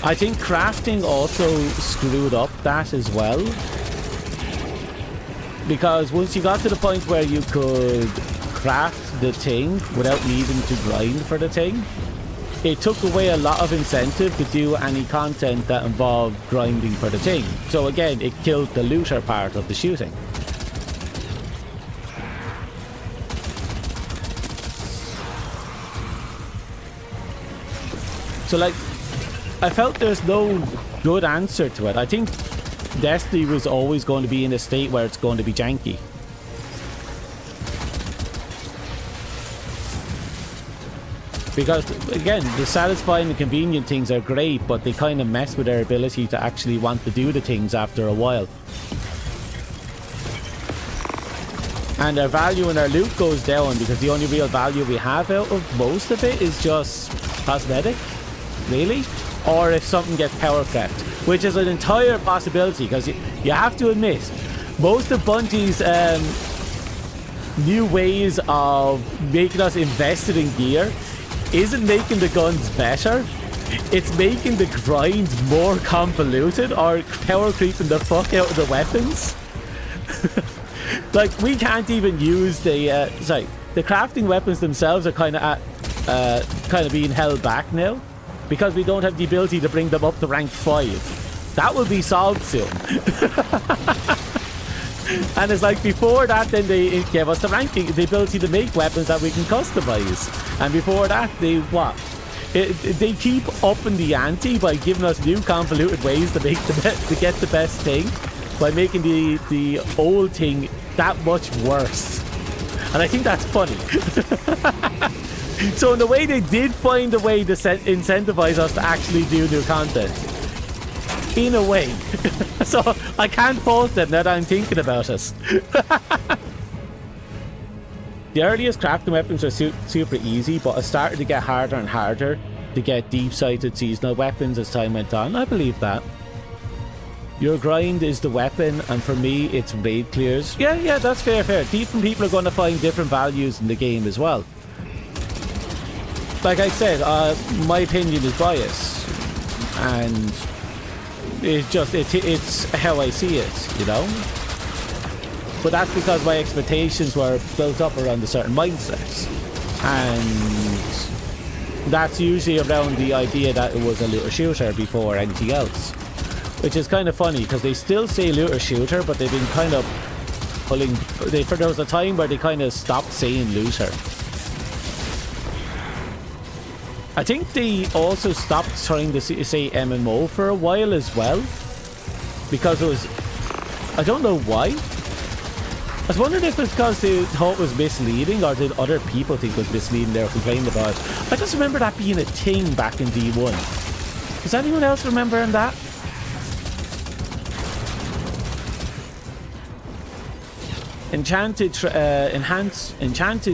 I think crafting also screwed up that as well, because once you got to the point where you could craft the thing without needing to grind for the thing, it took away a lot of incentive to do any content that involved grinding for the thing. So again, it killed the looter part of the shooting. So like, I felt there's no good answer to it. I think Destiny was always going to be in a state where it's going to be janky. Because, again, the satisfying and convenient things are great, but they kind of mess with our ability to actually want to do the things after a while. And our value in our loot goes down because the only real value we have out of most of it is just cosmetic, really. Or if something gets power crept, which is an entire possibility, because you have to admit, most of Bungie's new ways of making us invested in gear isn't making the guns better, it's making the grind more convoluted or power creeping the fuck out of the weapons. Like, we can't even use the the crafting weapons themselves are kind of being held back now because we don't have the ability to bring them up to rank 5. That will be solved soon. And it's like, before that, then they gave us the ability to make weapons that we can customize. And before that, they keep upping the ante by giving us new convoluted ways to make to get the best thing, by making the old thing that much worse. And I think that's funny. So in a way, they did find a way to incentivize us to actually do new content. In a way. So I can't fault them that I'm thinking about it. The earliest crafting weapons were super easy, but it started to get harder and harder to get deep-sighted seasonal weapons as time went on. I believe that. Your grind is the weapon, and for me, it's raid clears. Yeah, that's fair. Different people are going to find different values in the game as well. Like I said, my opinion is biased, and it's how I see it, you know? But that's because my expectations were built up around a certain mindset. And that's usually around the idea that it was a looter shooter before anything else. Which is kind of funny, because they still say looter shooter, but they've been kind of pulling... There was a time where they kind of stopped saying looter. I think they also stopped trying to say MMO for a while as well. Because it was... I don't know why. I was wondering if it's because they thought it was misleading, or did other people think it was misleading they were complaining about it. I just remember that being a thing back in D1. Does anyone else remember that? Enchanted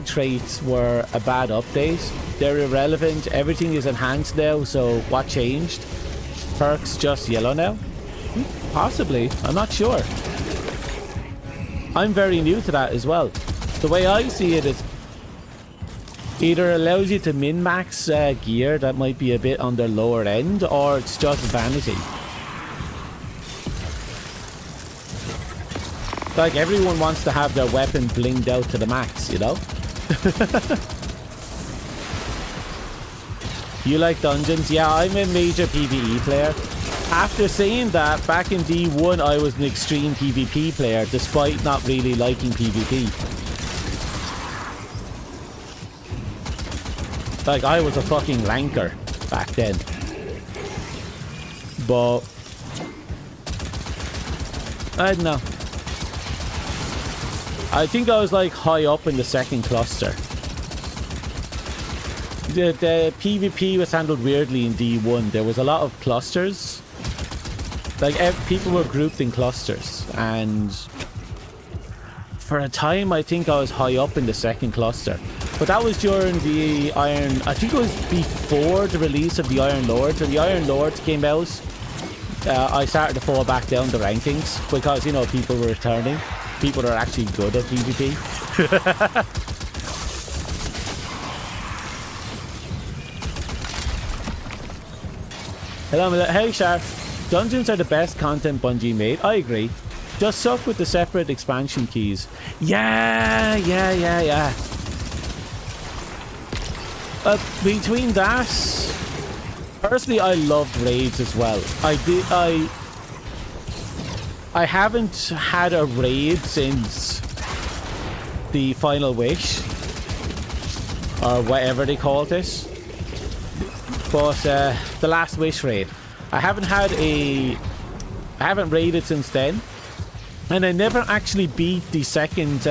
traits were a bad update. They're irrelevant. Everything is enhanced now, so what changed? Perks just yellow now? Possibly. I'm not sure. I'm very new to that as well. The way I see it is either allows you to min-max gear that might be a bit on the lower end, or it's just vanity. Like, everyone wants to have their weapon blinged out to the max, you know? You like dungeons? Yeah, I'm a major PvE player. After saying that, back in D1 I was an extreme PvP player, despite not really liking PvP. Like, I was a fucking ranker back then. But I don't know. I think I was like high up in the second cluster. The PvP was handled weirdly in D1. There was a lot of clusters. Like, people were grouped in clusters, and for a time I think I was high up in the second cluster. But that was during the Iron... I think it was before the release of the Iron Lords. When the Iron Lords came out, I started to fall back down the rankings because, you know, people were returning. People are actually good at PvP. Hello, hey Shar. Dungeons are the best content Bungie made. I agree. Just suck with the separate expansion keys. Yeah. Between that, personally, I loved raids as well. I haven't had a raid since the Final Wish, or whatever they called it. But the Last Wish raid. I haven't had a I haven't raided since then. And I never actually beat the second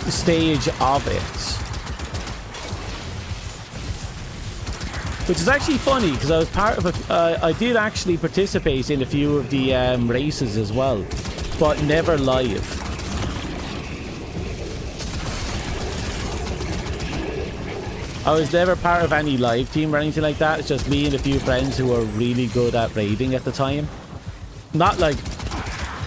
stage of it. Which is actually funny, because I was part of I did actually participate in a few of the races as well, but never live. I was never part of any live team or anything like that. It's just me and a few friends who were really good at raiding at the time. Not like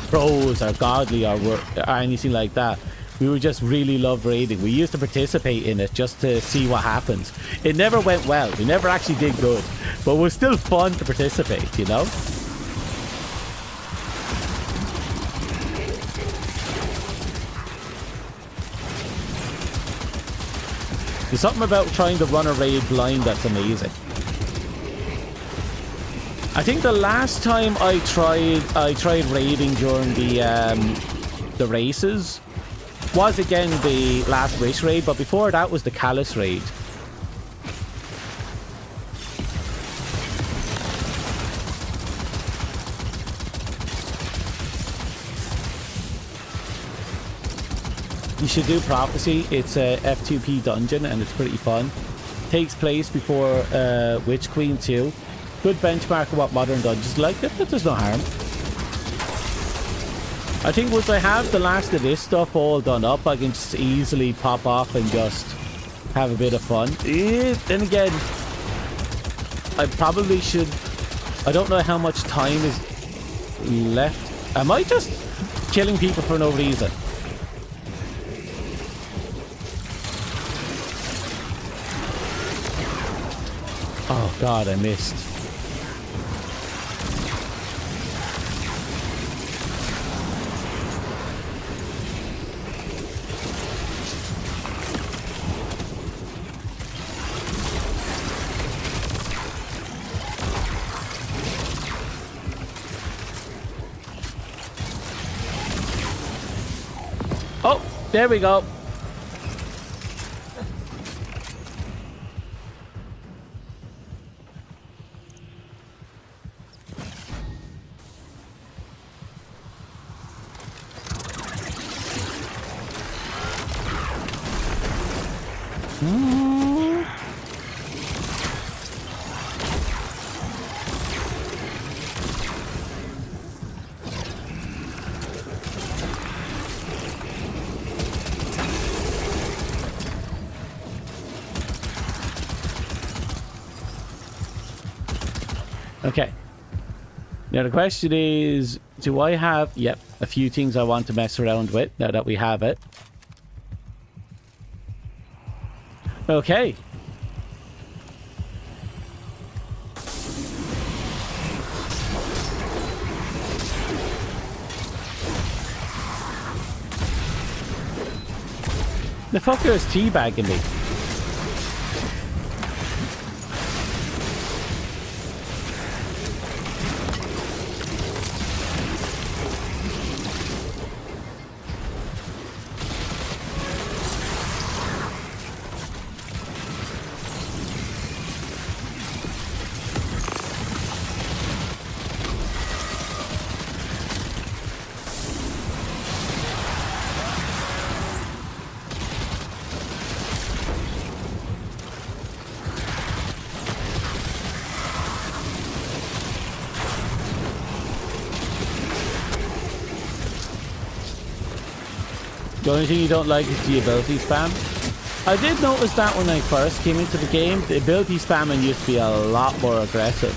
pros or godly or anything like that. We would just really love raiding. We used to participate in it just to see what happens. It never went well. We never actually did good. But it was still fun to participate, you know? There's something about trying to run a raid blind that's amazing. I think the last time I tried raiding during the races was again the Last Wish raid, but before that was the Callous raid. You should do Prophecy. It's a F2P dungeon and it's pretty fun. Takes place before Witch Queen 2. Good benchmark of what modern dungeons like. There's no harm. I think once I have the last of this stuff all done up, I can just easily pop off and just have a bit of fun. Then again, I probably should... I don't know how much time is left. Am I just killing people for no reason? Oh god, I missed. Oh, there we go. Okay. Now the question is, do I have... Yep, a few things I want to mess around with now that we have it. Okay. The fucker is teabagging me. The only thing you don't like is the ability spam. I did notice that when I first came into the game, the ability spamming used to be a lot more aggressive.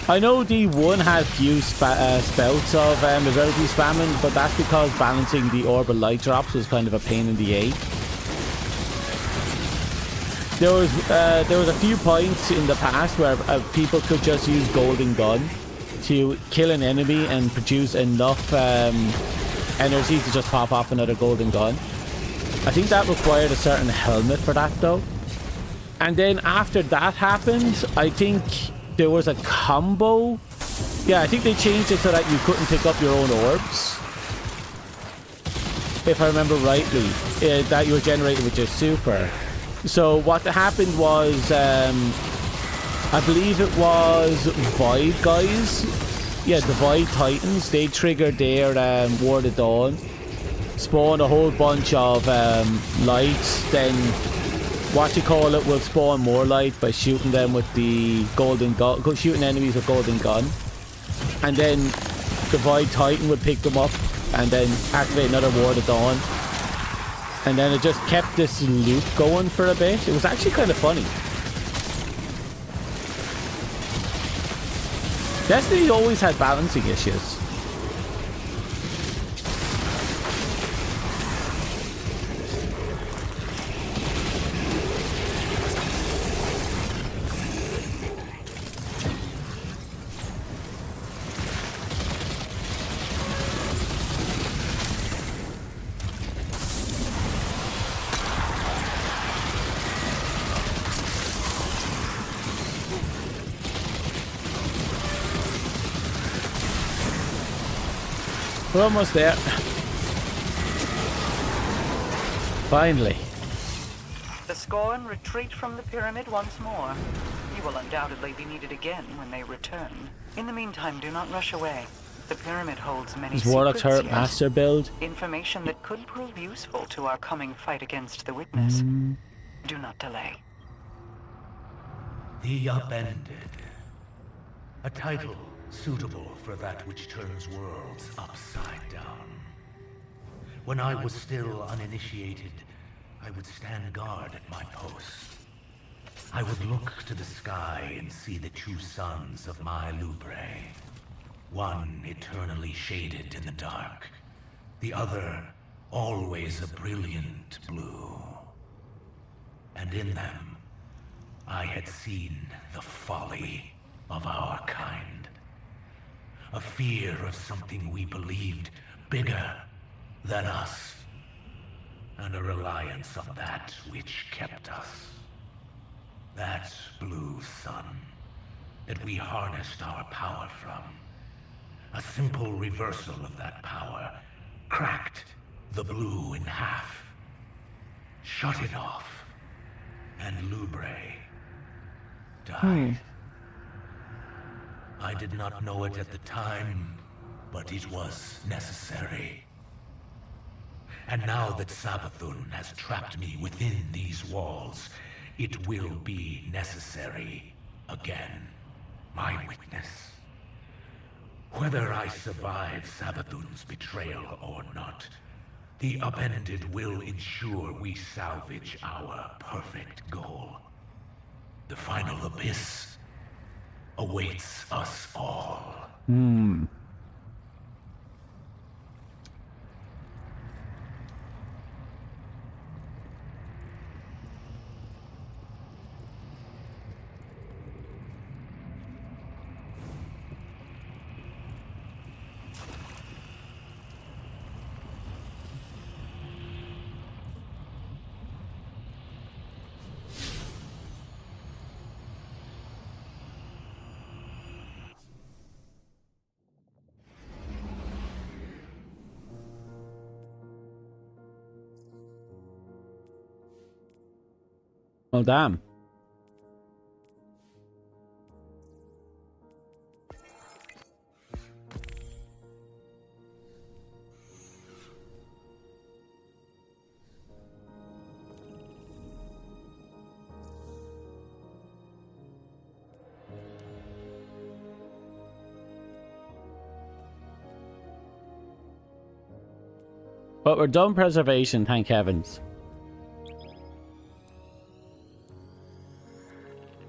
I know D1 had few spouts of ability spamming, but that's because balancing the orbital light drops was kind of a pain in the aid. There was a few points in the past where people could just use Golden Gun to kill an enemy and produce enough energy to just pop off another Golden Gun. I think that required a certain helmet for that though. And then after that happened, I think there was a combo. Yeah, I think they changed it so that you couldn't pick up your own orbs, if I remember rightly, that you were generating with your super. So what happened was I believe it was Void guys. Yeah, the Void Titans. They triggered their Ward of Dawn, spawn a whole bunch of lights. Then what you call it will spawn more light by shooting them with the golden gun, shooting enemies with golden gun, and then the Void Titan would pick them up and then activate another Ward of Dawn. And then it just kept this loop going for a bit. It was actually kind of funny. Destiny always had balancing issues. We're almost there. Finally. The Scorn retreat from the pyramid once more. You will undoubtedly be needed again when they return. In the meantime, do not rush away. The pyramid holds many Is Warlock secrets Turret yet. Master build? Information that could prove useful to our coming fight against the Witness. Do not delay. The Upended. A title suitable for that which turns worlds upside down. When I was still uninitiated, I would stand guard at my post. I would look to the sky and see the two sons of my Lubre. One eternally shaded in the dark, the other always a brilliant blue. And in them, I had seen the folly of our kind. A fear of something we believed bigger than us, and a reliance on that which kept us. That blue sun that we harnessed our power from. A simple reversal of that power cracked the blue in half, shut it off, and Lubre died. I did not know it at the time, but it was necessary. And now that Savathun has trapped me within these walls, it will be necessary again, my witness. Whether I survive Savathun's betrayal or not, the Upended will ensure we salvage our perfect goal. The final abyss awaits us all. Well, damn. But we're done preservation, thank heavens.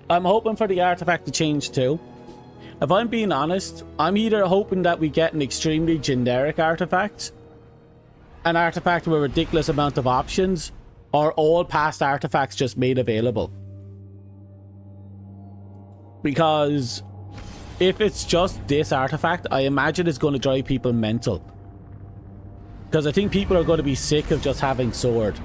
I'm hoping for the artifact to change too. If I'm being honest, I'm either hoping that we get an extremely generic artifact, an artifact with a ridiculous amount of options, or all past artifacts just made available. Because if it's just this artifact, I imagine it's going to drive people mental. Because I think people are going to be sick of just having sword.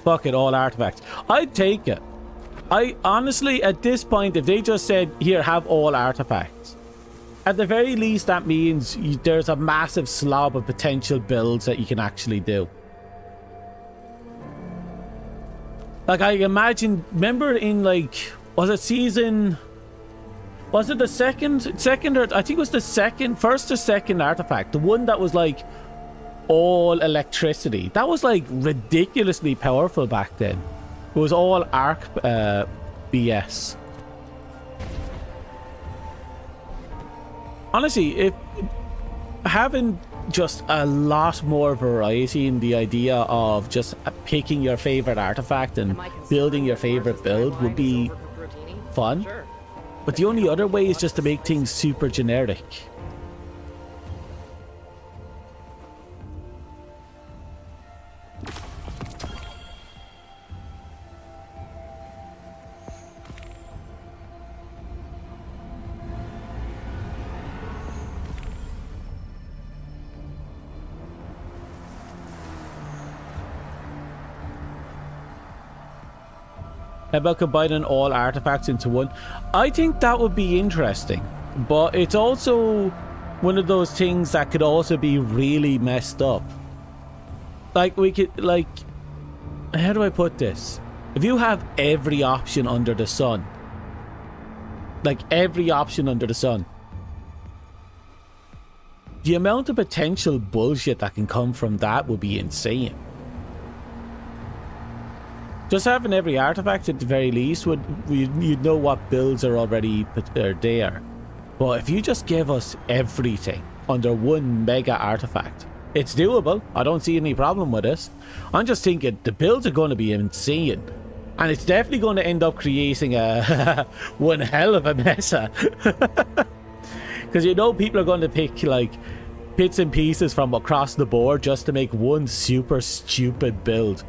Fuck it, all artifacts. I'd take it. I honestly, at this point, if they just said, here, have all artifacts, at the very least, that means there's a massive slob of potential builds that you can actually do. Like, I imagine, remember in, like, was it the second, or I think it was the first or second artifact, the one that was like all electricity. That was like ridiculously powerful back then. It was all arc BS. Honestly, if having just a lot more variety in the idea of just picking your favorite artifact and building your favorite build would be fun. But the only other way is just to make things super generic. How about combining all artifacts into one? I think that would be interesting, but it's also one of those things that could also be really messed up. Like, we could, like, how do I put this? If you have every option under the sun, like every option under the sun, the amount of potential bullshit that can come from that would be insane. Just having every artifact at the very least you'd know what builds are already there. But if you just give us everything under one mega artifact, it's doable. I don't see any problem with this. I'm just thinking the builds are going to be insane. And it's definitely going to end up creating a one hell of a mess. Because you know people are going to pick like bits and pieces from across the board just to make one super stupid build.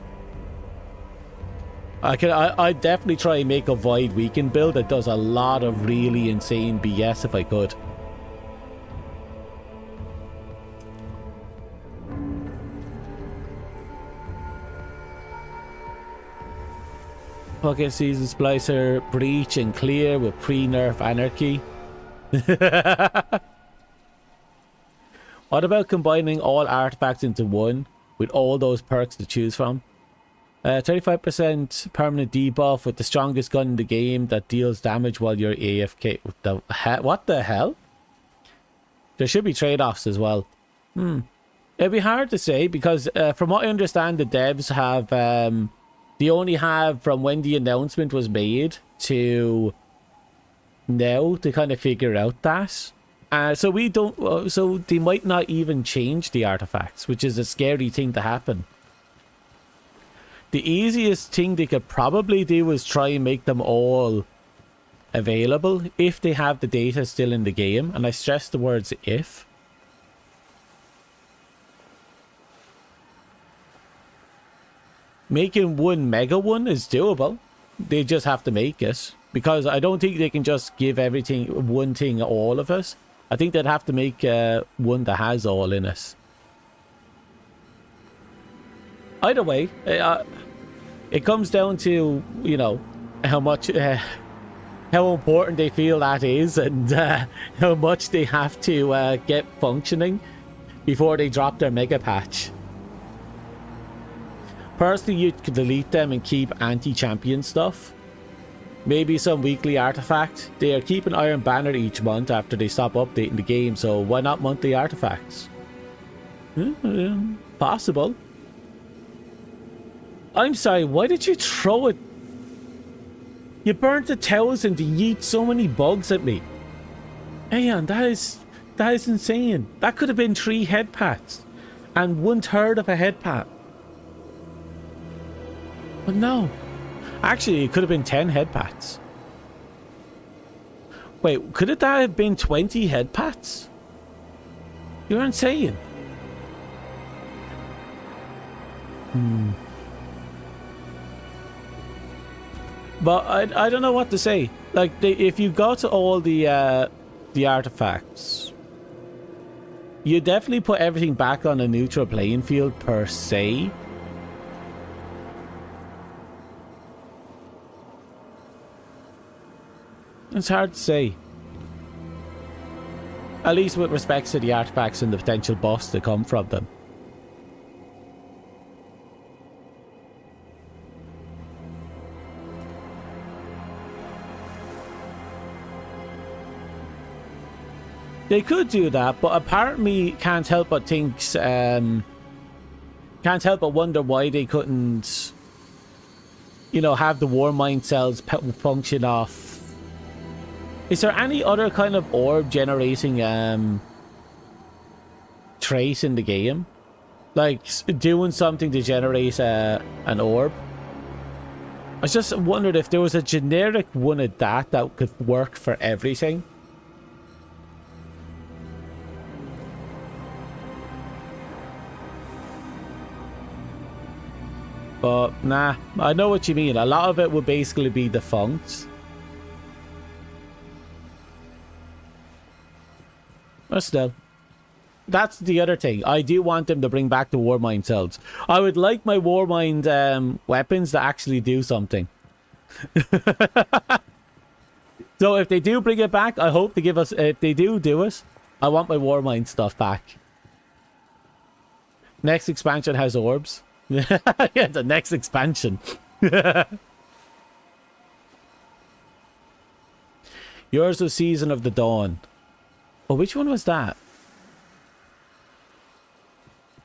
I'd definitely try and make a Void Weekend build that does a lot of really insane BS if I could. Pocket Season Splicer, Breach and Clear with pre-nerf anarchy. What about combining all artifacts into one with all those perks to choose from? 35% permanent debuff with the strongest gun in the game that deals damage while you're AFK. What the hell? There should be trade-offs as well. It'd be hard to say because from what I understand, the devs have they only have from when the announcement was made to now to kind of figure out that. So we don't. So they might not even change the artifacts, which is a scary thing to happen. The easiest thing they could probably do is try and make them all available if they have the data still in the game. And I stress the words if. Making one mega one is doable. They just have to make it. Because I don't think they can just give everything, one thing, all of it. I think they'd have to make one that has all in it. Either way, it comes down to, you know, how much, how important they feel that is and how much they have to get functioning before they drop their mega patch. Personally, you could delete them and keep anti-champion stuff. Maybe some weekly artifact. They are keeping Iron Banner each month after they stop updating the game, so why not monthly artifacts? Possible. I'm sorry, why did you throw it? You burnt 1,000 to yeet so many bugs at me. Man, that is insane. That could have been 3 headpats and 1/3 of a headpat. But no. Actually, it could have been 10 headpats. Wait, could that have been 20 headpats? You're insane. But I don't know what to say. Like, if you go to all the artifacts, you definitely put everything back on a neutral playing field per se. It's hard to say. At least with respect to the artifacts and the potential buffs that come from them. They could do that, but a part of me can't help but thinks, can't help but wonder why they couldn't, you know, have the war mind cells function off. Is there any other kind of orb generating trace in the game? Like doing something to generate an orb? I just wondered if there was a generic one of that could work for everything. But nah, I know what you mean. A lot of it would basically be defunct. But still, that's the other thing. I do want them to bring back the Warmind cells. I would like my Warmind weapons to actually do something. So if they do bring it back, I hope they give us... If they do it, I want my Warmind stuff back. Next expansion has orbs. Yeah, the next expansion. Yours was Season of the Dawn. Oh, which one was that?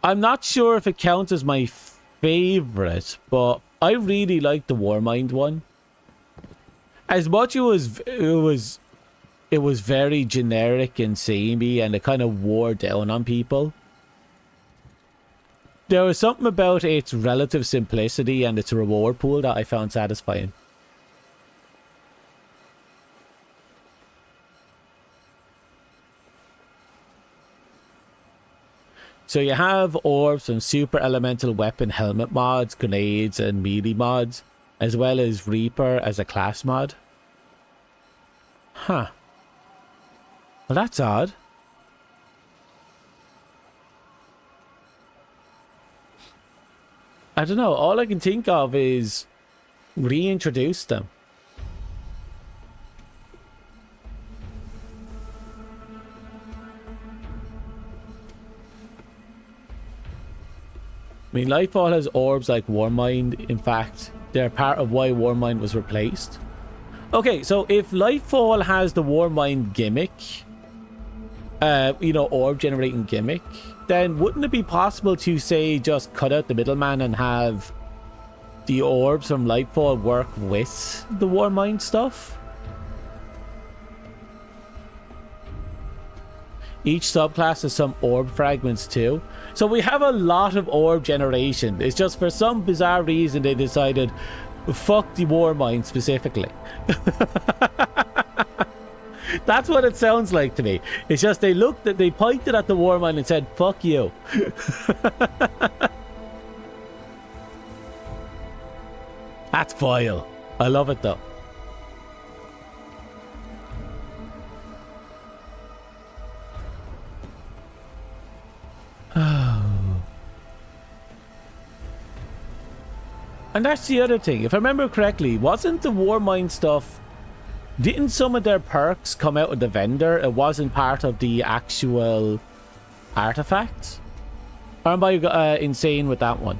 I'm not sure if it counts as my favorite, but I really like the Warmind one. As much it was very generic and samey, and it kind of wore down on people. There was something about its relative simplicity and its reward pool that I found satisfying. So you have orbs and super elemental weapon helmet mods, grenades and melee mods, as well as Reaper as a class mod. Huh. Well, that's odd. I don't know, all I can think of is reintroduce them. I mean, Lightfall has orbs like Warmind. In fact, they're part of why Warmind was replaced. Okay, so if Lightfall has the Warmind gimmick, you know, orb generating gimmick, then wouldn't it be possible to, say, just cut out the middleman and have the orbs from Lightfall work with the Warmind stuff? Each subclass has some orb fragments too. So we have a lot of orb generation. It's just for some bizarre reason they decided, fuck the Warmind specifically. That's what it sounds like to me. It's just they pointed at the Warmind and said, fuck you. That's vile. I love it though. And that's the other thing. If I remember correctly, wasn't the Warmind stuff... Didn't some of their perks come out of the vendor? It wasn't part of the actual artifacts? Or am I insane with that one?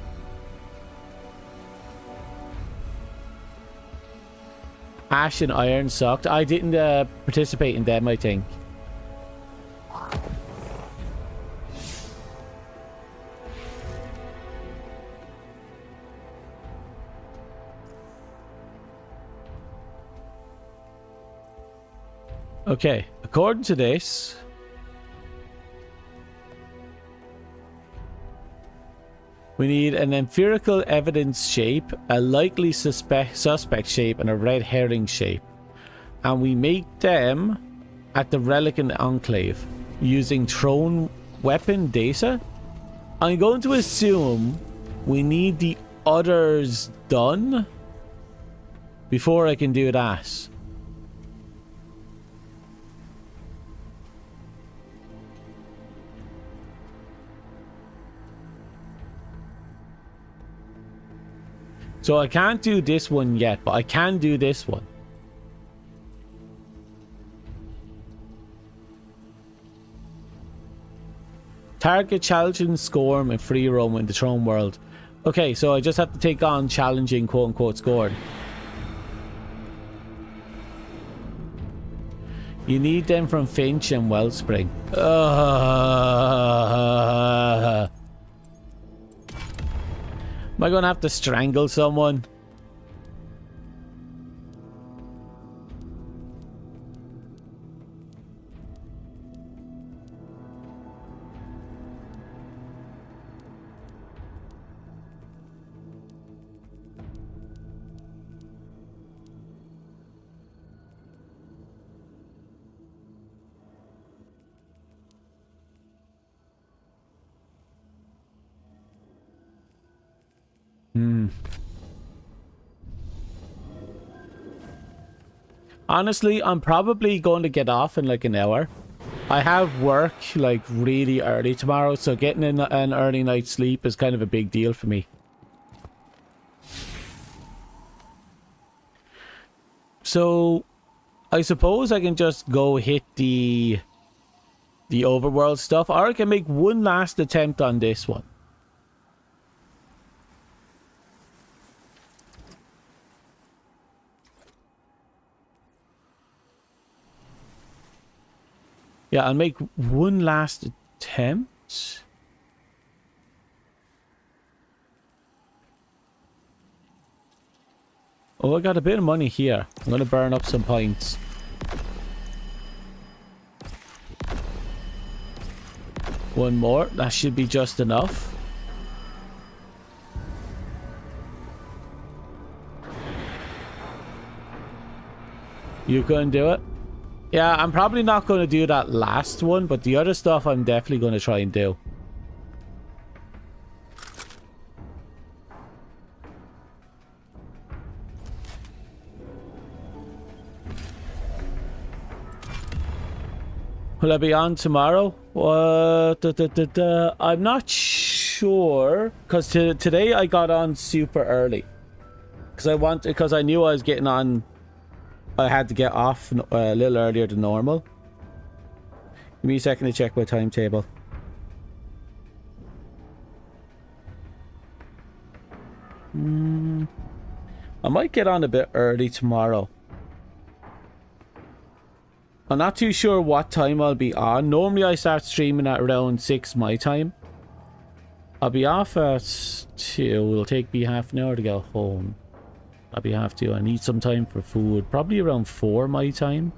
Ash and Iron sucked. I didn't participate in them, I think. Okay, according to this, we need an empirical evidence shape, a likely suspect shape, and a red herring shape. And we make them at the Relic and Enclave using thrown weapon data. I'm going to assume we need the others done before I can do that. So I can't do this one yet, but I can do this one. Target challenging Scorn and free roam in the Throne World. Okay, so I just have to take on challenging quote-unquote Scorn. You need them from Finch and Wellspring. Am I gonna have to strangle someone? Honestly, I'm probably going to get off in like an hour. I have work like really early tomorrow, so getting in an early night's sleep is kind of a big deal for me. So I suppose I can just go hit the overworld stuff, or I can make one last attempt on this one. Yeah, I'll make one last attempt. Oh, I got a bit of money here. I'm going to burn up some points. One more. That should be just enough. You couldn't do it? Yeah, I'm probably not going to do that last one, but the other stuff I'm definitely going to try and do. Will I be on tomorrow? I'm not sure, because today I got on super early. Because I knew I was getting on. I had to get off a little earlier than normal. Give me a second to check my timetable. I might get on a bit early tomorrow. I'm not too sure what time I'll be on. Normally I start streaming at around 6 my time. I'll be off at 2. It'll take me half an hour to get home. I'll be half 2. I need some time for food. Probably around 4 my time.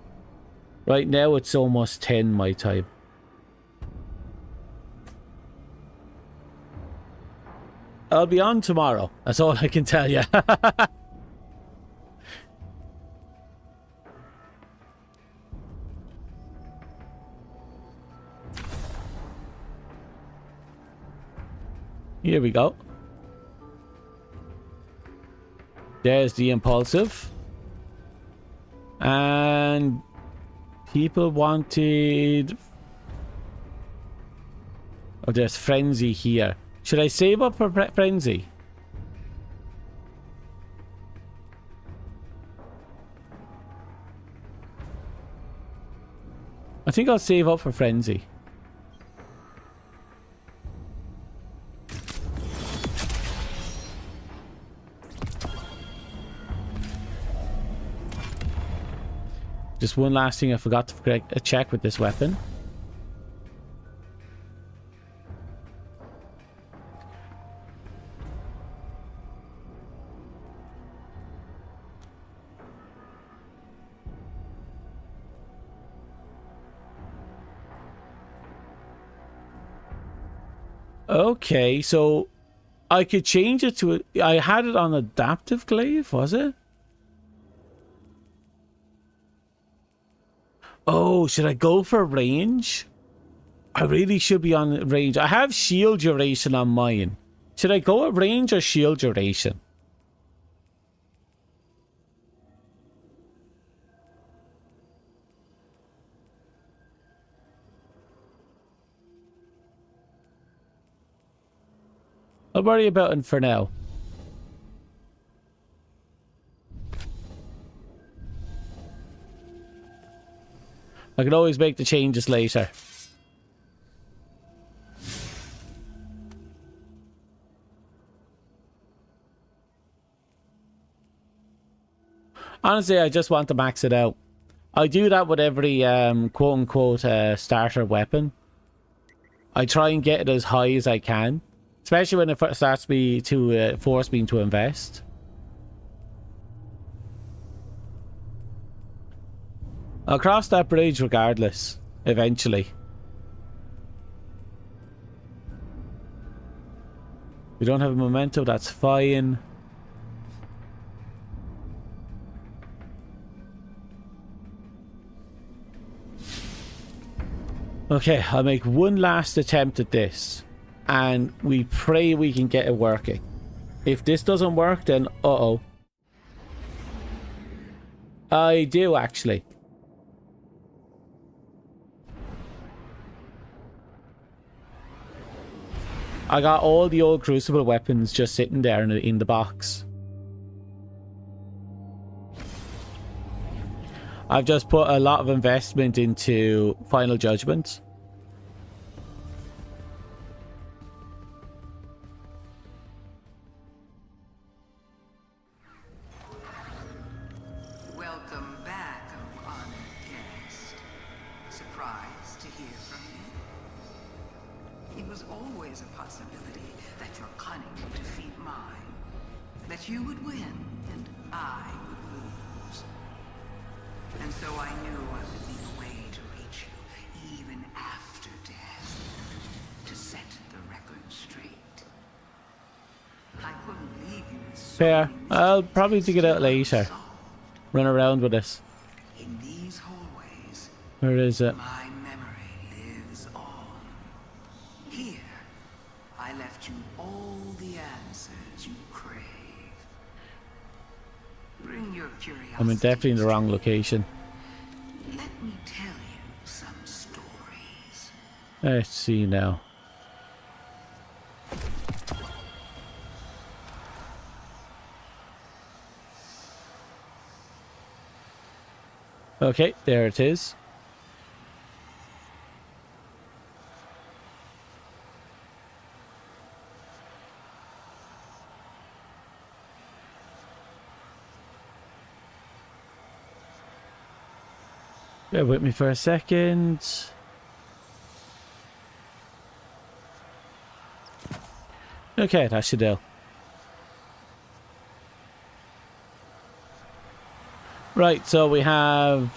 Right now it's almost 10 my time. I'll be on tomorrow. That's all I can tell you. Here we go. There's the impulsive. And people wanted... Oh, there's frenzy here. Should I save up for frenzy? I think I'll save up for frenzy. Just one last thing I forgot to check with this weapon. Okay, so I could change it to I had it on adaptive glaive, was it? Oh, should I go for range? I really should be on range. I have shield duration on mine. Should I go at range or shield duration? I'll worry about it for now. I can always make the changes later. Honestly, I just want to max it out. I do that with every quote-unquote starter weapon. I try and get it as high as I can, especially when it starts me to force me to invest. I'll cross that bridge regardless, eventually. We don't have a memento, that's fine. Okay, I'll make one last attempt at this, and we pray we can get it working. If this doesn't work, then uh-oh. I do, actually. I got all the old Crucible weapons just sitting there in the box. I've just put a lot of investment into Final Judgment. Welcome back, oh honored guest. Surprised to hear from you? It was always a possibility that your cunning would defeat mine. That you would win, and I would lose. And so I knew I would need a way to reach you, even after death, to set the record straight. I couldn't leave you with so Fair. many I'll probably dig it out later. Run around with this. in these hallways. Where is it? My memory lives on. Here, I left you all the answers you crave. Bring your curiosity. I'm definitely in the wrong location. Let me tell you some stories. Let's see now. Okay, there it is. Bear with me for a second. Okay, that should do. Right, so we have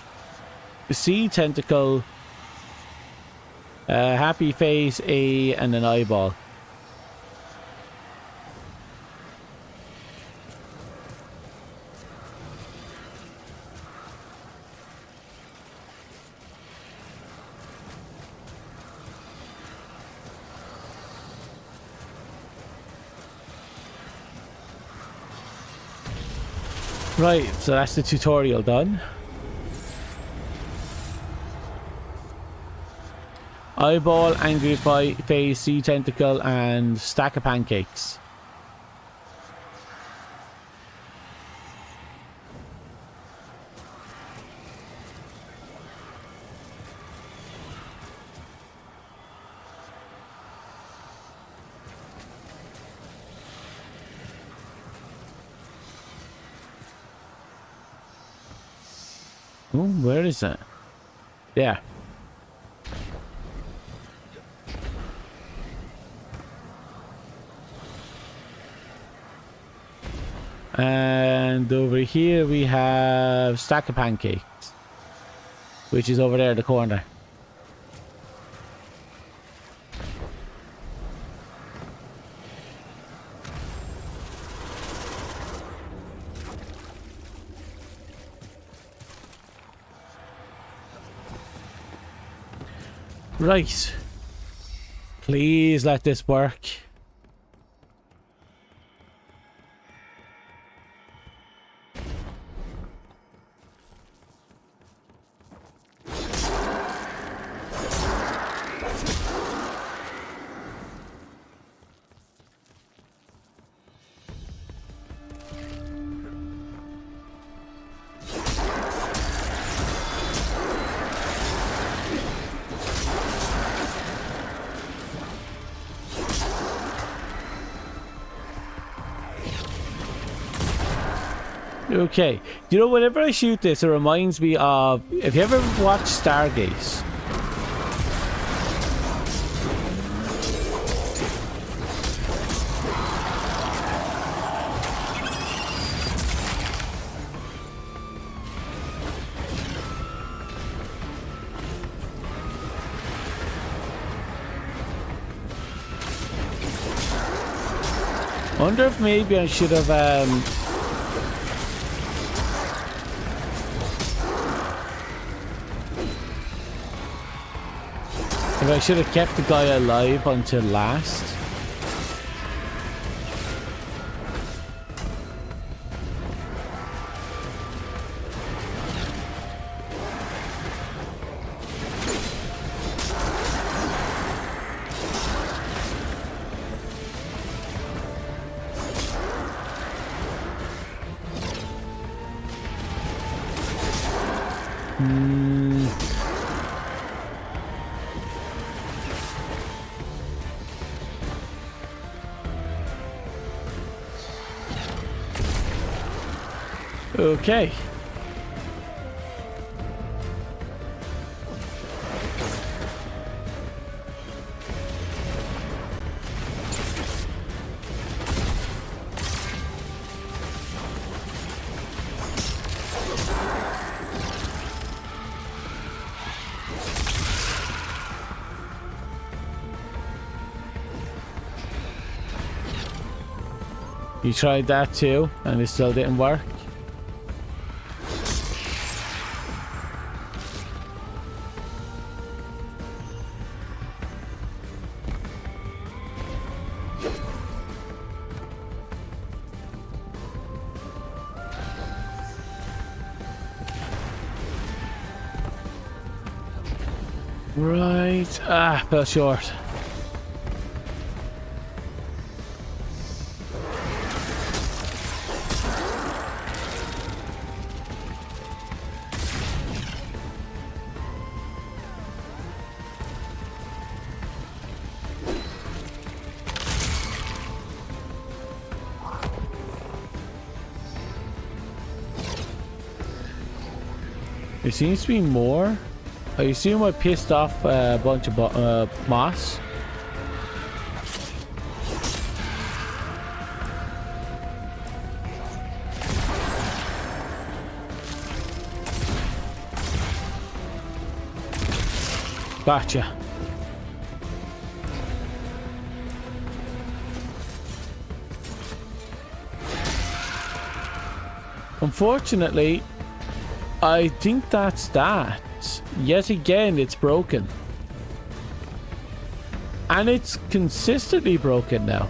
C tentacle, happy face, A, and an eyeball. Right, so that's the tutorial done. Eyeball, angry face, sea tentacle, and stack of pancakes. Oh, where is it? Yeah. And over here we have stack of pancakes, which is over there in the corner. Right. Please let this work. Okay. You know, whenever I shoot this, it reminds me of... Have you ever watched Stargaze? I wonder if maybe I should have if I should have kept the guy alive until last. Okay. You tried that too, and it still didn't work. Right. Fell short. There seems to be more. I assume I pissed off a bunch of moss. Gotcha. Unfortunately, I think that's that. Yet again, it's broken. And it's consistently broken now.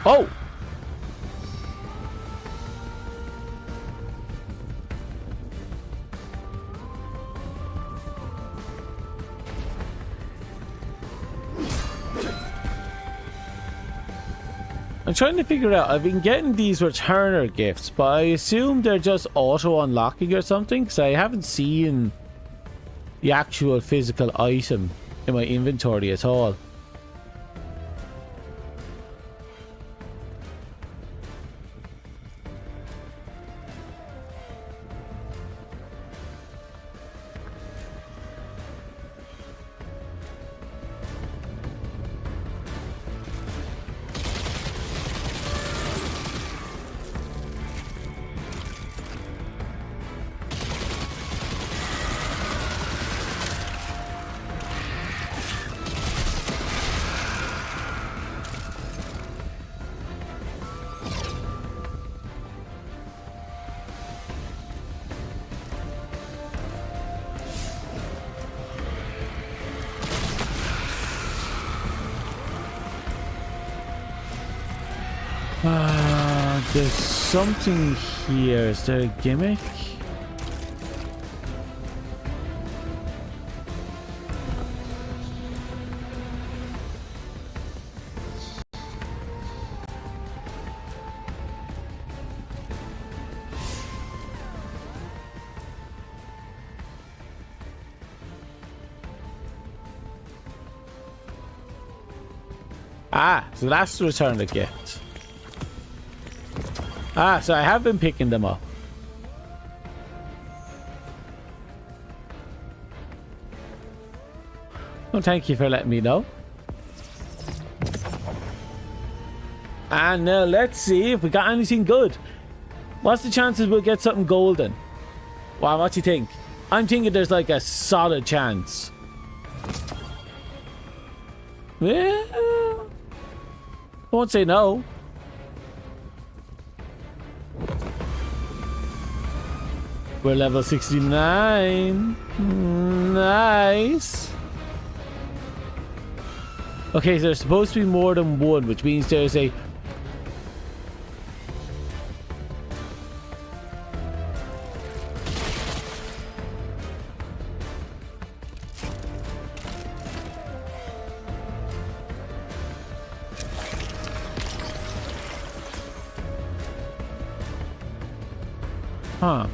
Oh! I'm trying to figure out, I've been getting these returner gifts, but I assume they're just auto-unlocking or something, because I haven't seen the actual physical item in my inventory at all. There's something here. Is there a gimmick? Ah, so that's to return the gift. Ah, so I have been picking them up. Well, thank you for letting me know. And now let's see if we got anything good. What's the chances we'll get something golden? Wow, what do you think? I'm thinking there's like a solid chance. Yeah. I won't say no. We're level 69. Nice. Okay, so there's supposed to be more than one, which means there's a... Huh.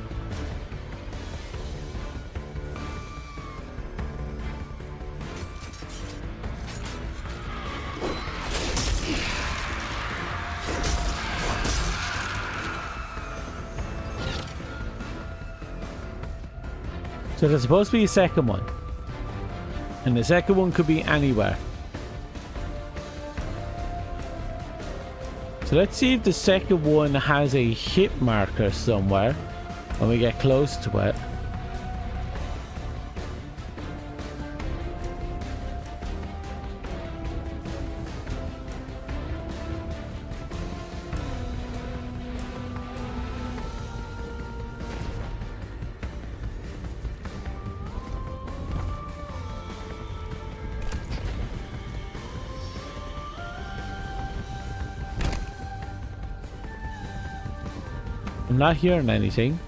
So there's supposed to be a second one. And the second one could be anywhere. So let's see if the second one has a hit marker somewhere when we get close to it. I'm not hearing anything.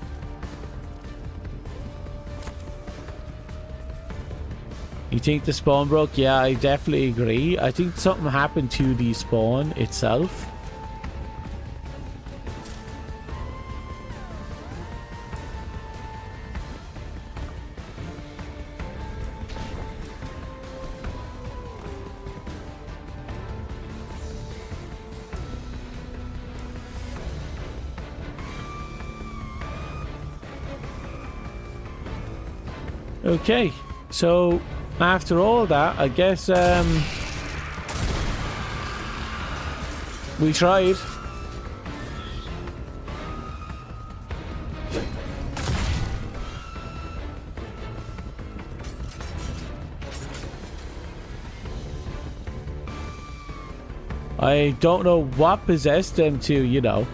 You think the spawn broke? Yeah, I definitely agree. I think something happened to the spawn itself. Okay, so after all that, I guess we tried. I don't know what possessed them to, you know.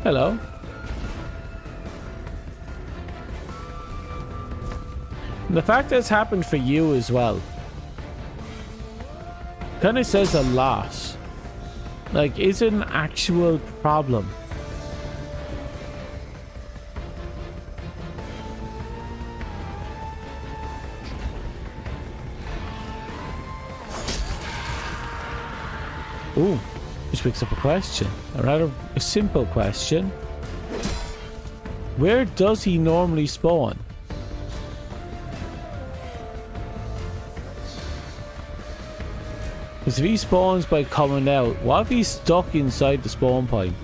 Hello. The fact that it's happened for you as well kind of says a lot. Like, it's an actual problem. Ooh. Which picks up a question. A rather simple question. Where does he normally spawn? Because if he spawns by coming out, what if he's stuck inside the spawn point?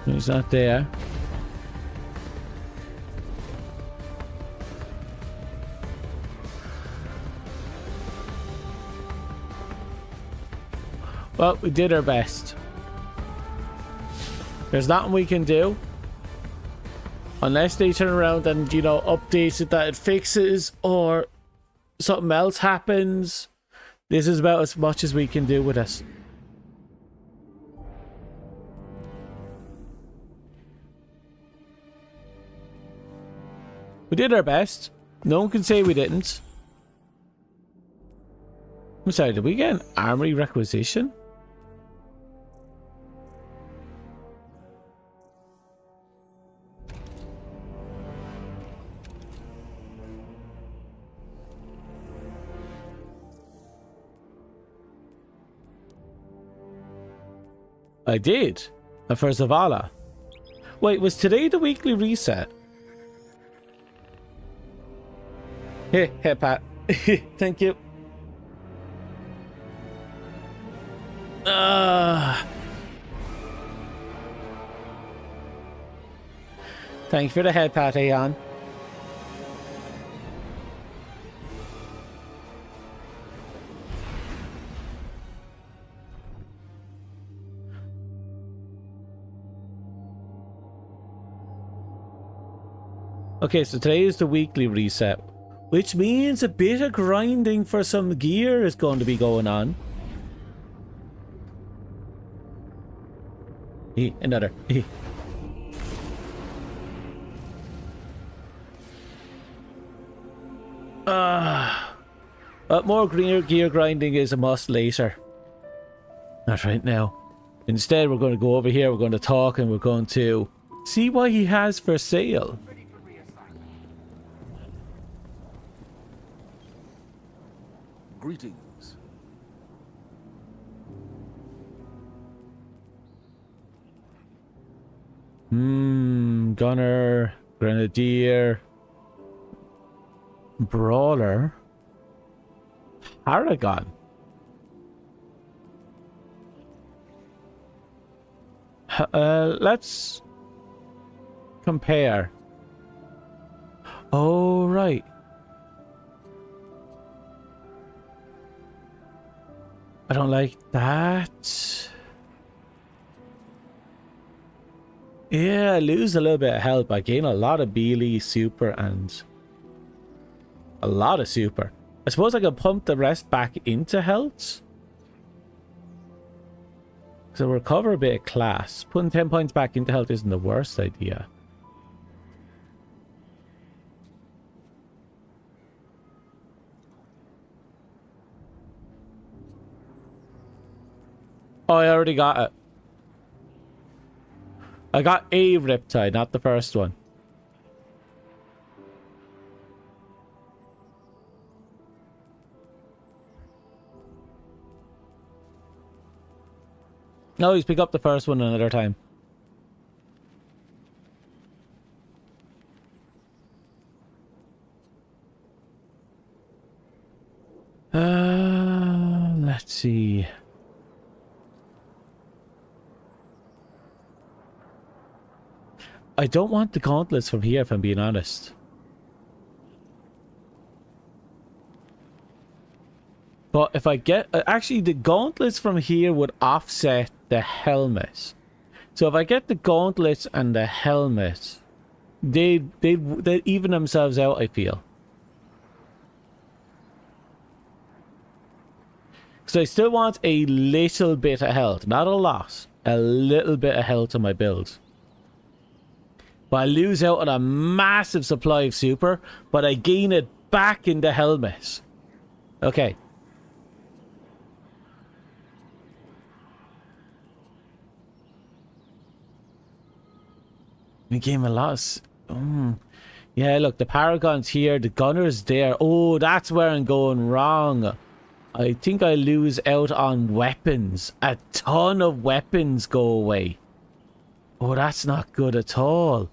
He's not there. Well, we did our best. There's nothing we can do. Unless they turn around and, you know, update it that it fixes or something else happens, this is about as much as we can do with this. We did our best. No one can say we didn't. I'm sorry, did we get an armory requisition? I did. For Zavala. Wait, was today the weekly reset? Hey, Pat. Thank you. Thanks for the head pat, Aeon. Okay, so today is the weekly reset, which means a bit of grinding for some gear is going to be going on. Another. But more gear grinding is a must later. Not right now. Instead, we're going to go over here, we're going to talk, and we're going to see what he has for sale. Greetings. Gunner, Grenadier, Brawler, Paragon. Let's compare. Oh, right. I don't like that. Yeah, I lose a little bit of health. I gain a lot of Beely, super, and a lot of super. I suppose I can pump the rest back into health. So recover a bit of class. Putting 10 points back into health isn't the worst idea. Oh, I already got it. I got a Riptide, not the first one. No, he's pick up the first one another time. Let's see. I don't want the gauntlets from here, if I'm being honest. But if I get... actually, the gauntlets from here would offset the helmet. So if I get the gauntlets and the helmet, they'd even themselves out, I feel. Because I still want a little bit of health. Not a lot. A little bit of health on my build. But I lose out on a massive supply of super, but I gain it back in the helmet. Okay. We gain a lot of... Yeah, look, the Paragon's here, the Gunner's there. Oh, that's where I'm going wrong. I think I lose out on weapons. A ton of weapons go away. Oh, that's not good at all.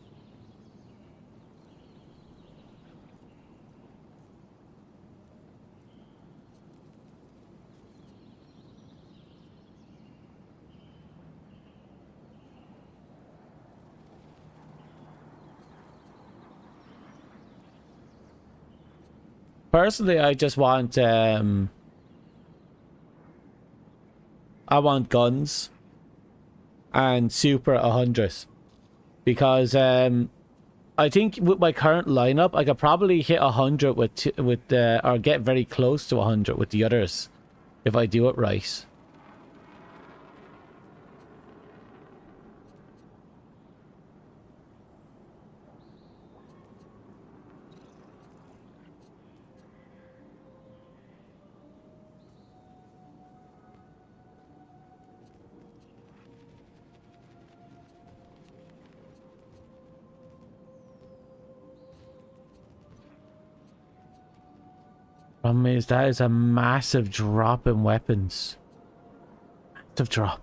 Personally, I just want, I want guns and super 100. Because, I think with my current lineup, I could probably hit 100 with or get very close to 100 with the others if I do it right. Problem is, that is a massive drop in weapons. Massive drop.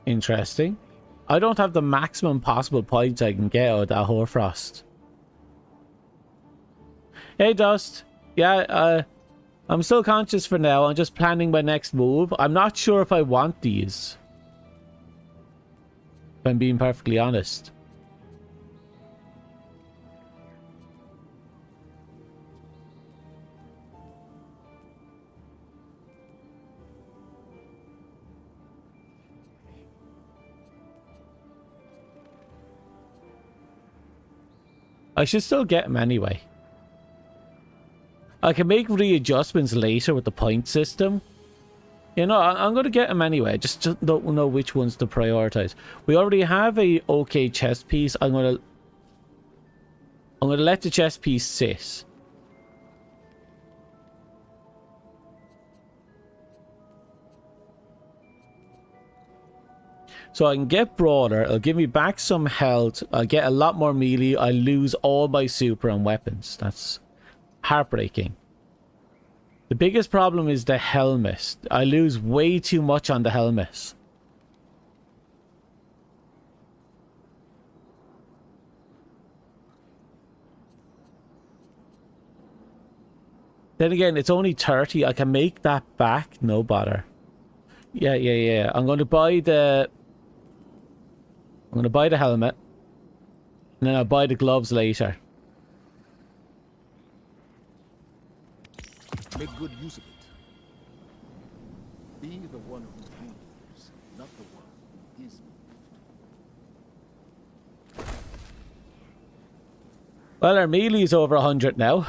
Interesting. I don't have the maximum possible points I can get out of that Hoarfrost. Hey Dust, yeah, I'm still conscious for now. I'm just planning my next move. I'm not sure if I want these, if I'm being perfectly honest. I should still get them anyway. I can make readjustments later with the point system. You know, I'm going to get them anyway. I just don't know which ones to prioritize. We already have a okay chest piece. I'm going to let the chest piece sit. So I can get broader. It'll give me back some health. I'll get a lot more melee. I lose all my super and weapons. That's heartbreaking. The biggest problem is the helmet. I lose way too much on the helmet. Then again, it's only 30. I can make that back. No bother. Yeah. I'm going to buy the helmet. And then I'll buy the gloves later. Make good use of it. Be the one who moves, not the one who is moved. Well, our melee's over 100 now.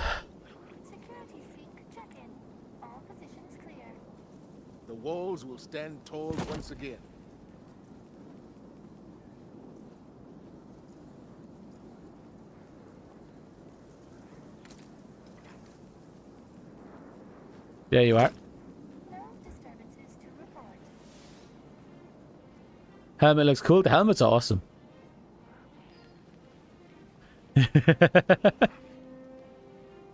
Security seek check-in. All positions clear. The walls will stand tall once again. There you are. No disturbances to report. Helmet looks cool. The helmet's awesome.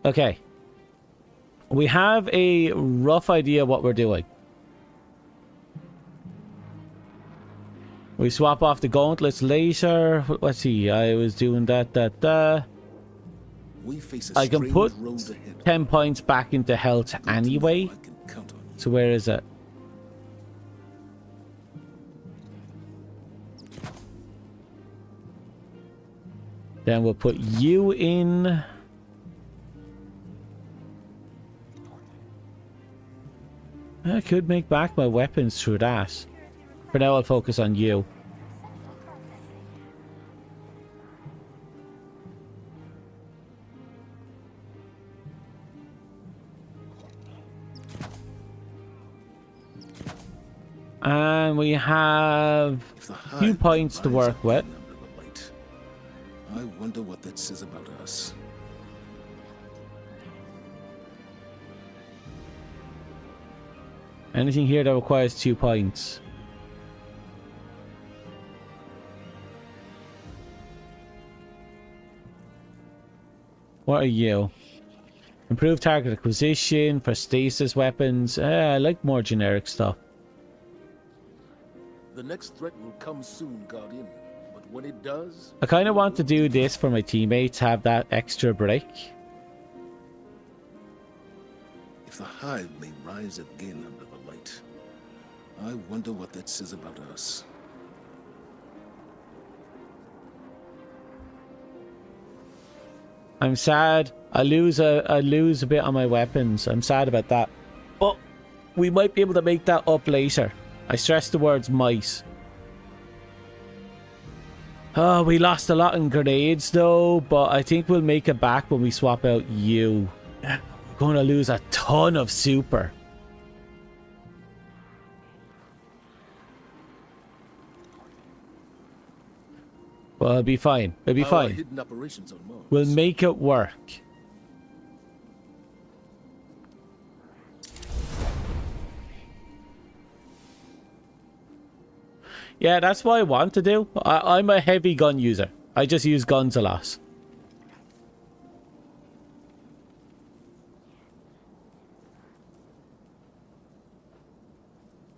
Okay. We have a rough idea what we're doing. We swap off the gauntlets later. Let's see. I was doing that. I can put 10 points back into health anyway. So where is it? Then we'll put you in. I could make back my weapons through that. For now, I'll focus on you. And we have a few points to work with. I wonder what that says about us. Anything here that requires 2 points? What are you? Improved target acquisition for stasis weapons. I like more generic stuff. The next threat will come soon, Guardian. But when it does... I kind of want to do this for my teammates, have that extra break. If the Hive may rise again under the light, I wonder what that says about us. I'm sad. I lose a bit on my weapons. I'm sad about that. But we might be able to make that up later. I stress the words might. Oh, we lost a lot in grenades though, but I think we'll make it back when we swap out you. We're going to lose a ton of super. Well, it'll be fine. It'll be fine. Hidden operations on Mars. We'll make it work. Yeah, that's what I want to do. I'm a heavy gun user. I just use guns a lot.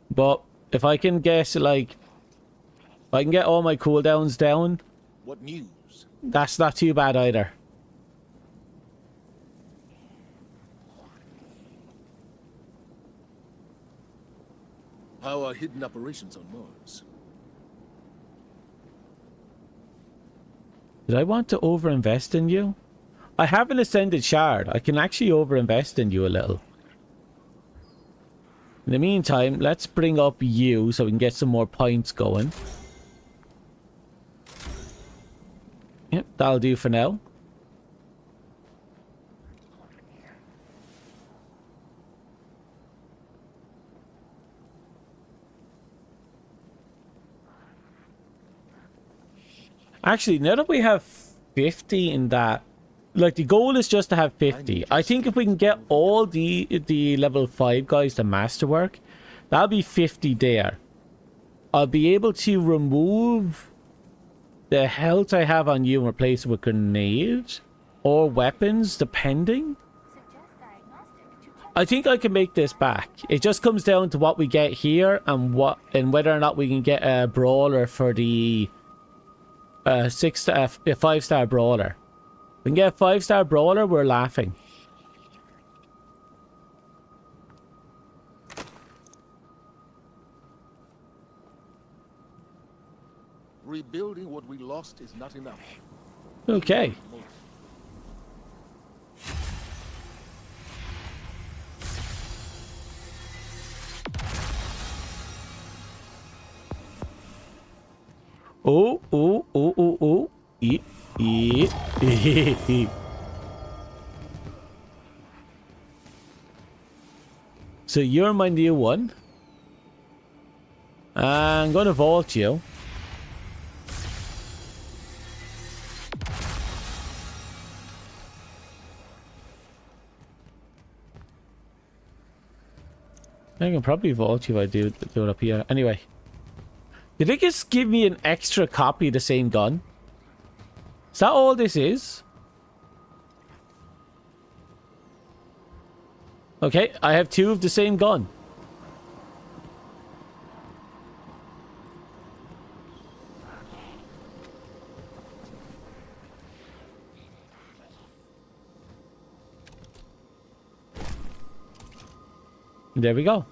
But if I can get, like... if I can get all my cooldowns down... What news? That's not too bad either. How are hidden operations on Mars? Did I want to overinvest in you? I have an ascended shard. I can actually overinvest in you a little. In the meantime, let's bring up you so we can get some more points going. Yep, that'll do for now. Actually, now that we have 50 in that, like, the goal is just to have 50. I think if we can get all the level 5 guys to masterwork, that'll be 50 there. I'll be able to remove the health I have on you and replace it with grenades or weapons, depending. I think I can make this back. It just comes down to what we get here and whether or not we can get a brawler for the 5-star brawler. If we can get a 5-star brawler, we're laughing. Rebuilding what we lost is not enough. Okay. Oh, oh, oh, oh, oh. So you're my new one. I'm gonna vault you. I can probably vault you if I do it up here. Anyway. Did it just give me an extra copy of the same gun? Is that all this is? Okay, I have 2 of the same gun. There we go.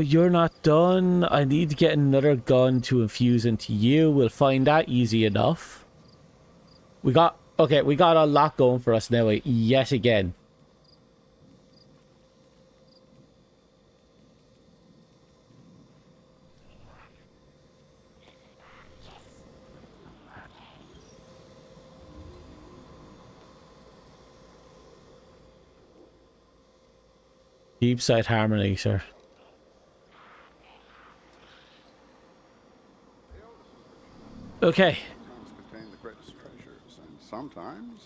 You're not done. I need to get another gun to infuse into you. We'll find that easy enough. We got a lot going for us now, yet again. Deep side harmonizer. Okay.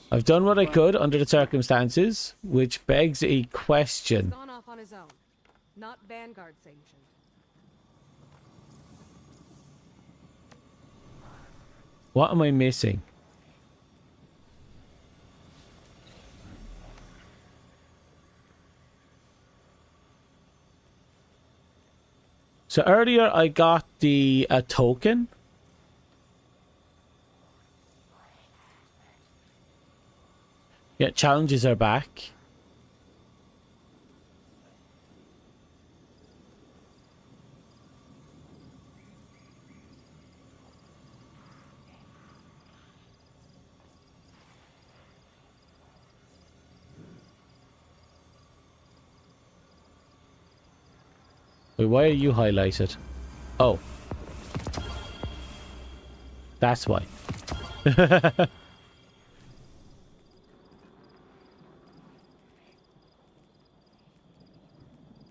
I've done what I could under the circumstances, which begs a question. Gone off on his own, not Vanguard sanctioned. What am I missing? So earlier I got a token. Yeah, challenges are back. Wait, why are you highlighted? Oh. That's why.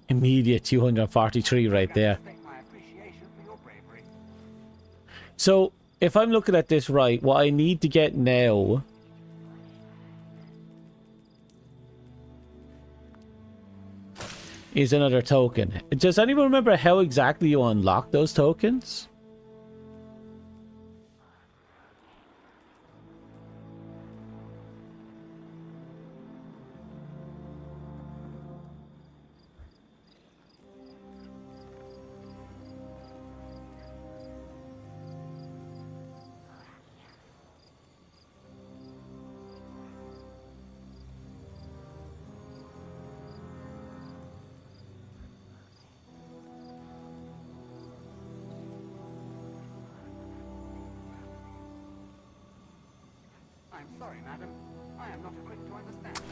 Immediate 243 right there. So, if I'm looking at this right, what I need to get now is another token. Does anyone remember how exactly you unlock those tokens? I'm sorry, madam. I am not equipped to understand that.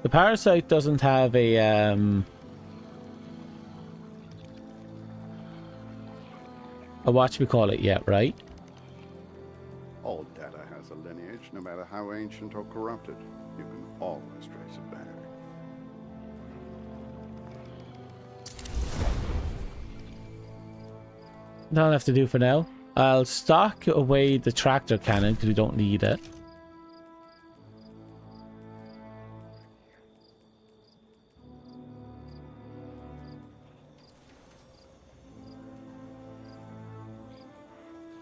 The parasite doesn't have a whatchamacallit yet, right? All data has a lineage, no matter how ancient or corrupted. You can always trace it back. That'll have to do for now. I'll stock away the tractor cannon because we don't need it.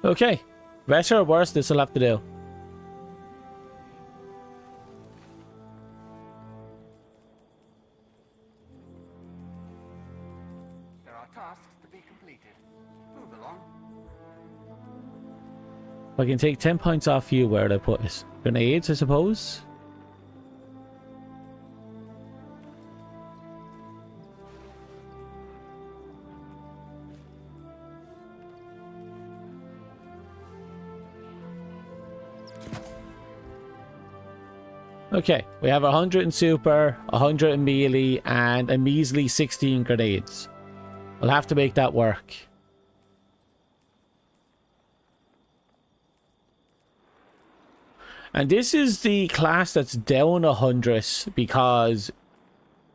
Okay. Better or worse, this will have to do. There are tasks to be completed. Move along. If I can take 10 points off you, where would I put it? Grenades, I suppose? Okay, we have 100 in super, 100 in melee, and a measly 16 grenades. We'll have to make that work. And this is the class that's down 100 because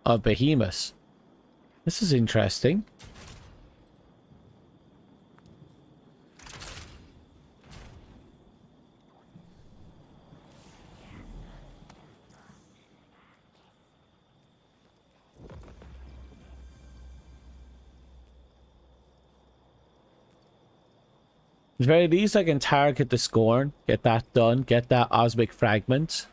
of Behemoth. This is interesting. At the very least, I can target the Scorn, get that done, get that Osmic Fragment.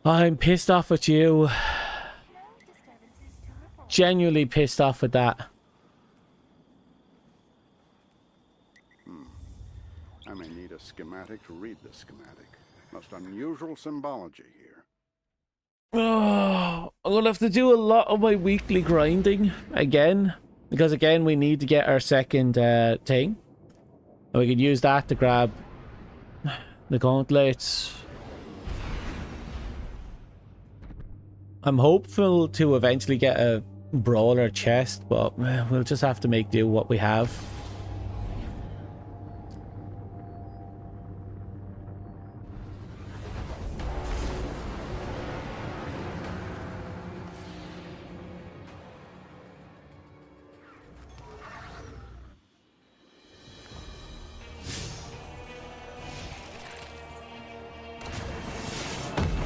I'm pissed off at you. Genuinely pissed off at that. I may need a schematic to read this schematic. Most unusual symbology here. Oh, I'm gonna have to do a lot of my weekly grinding again, because again we need to get our second thing, and we can use that to grab the gauntlets. I'm hopeful to eventually get a brawler chest, but we'll just have to make do what we have.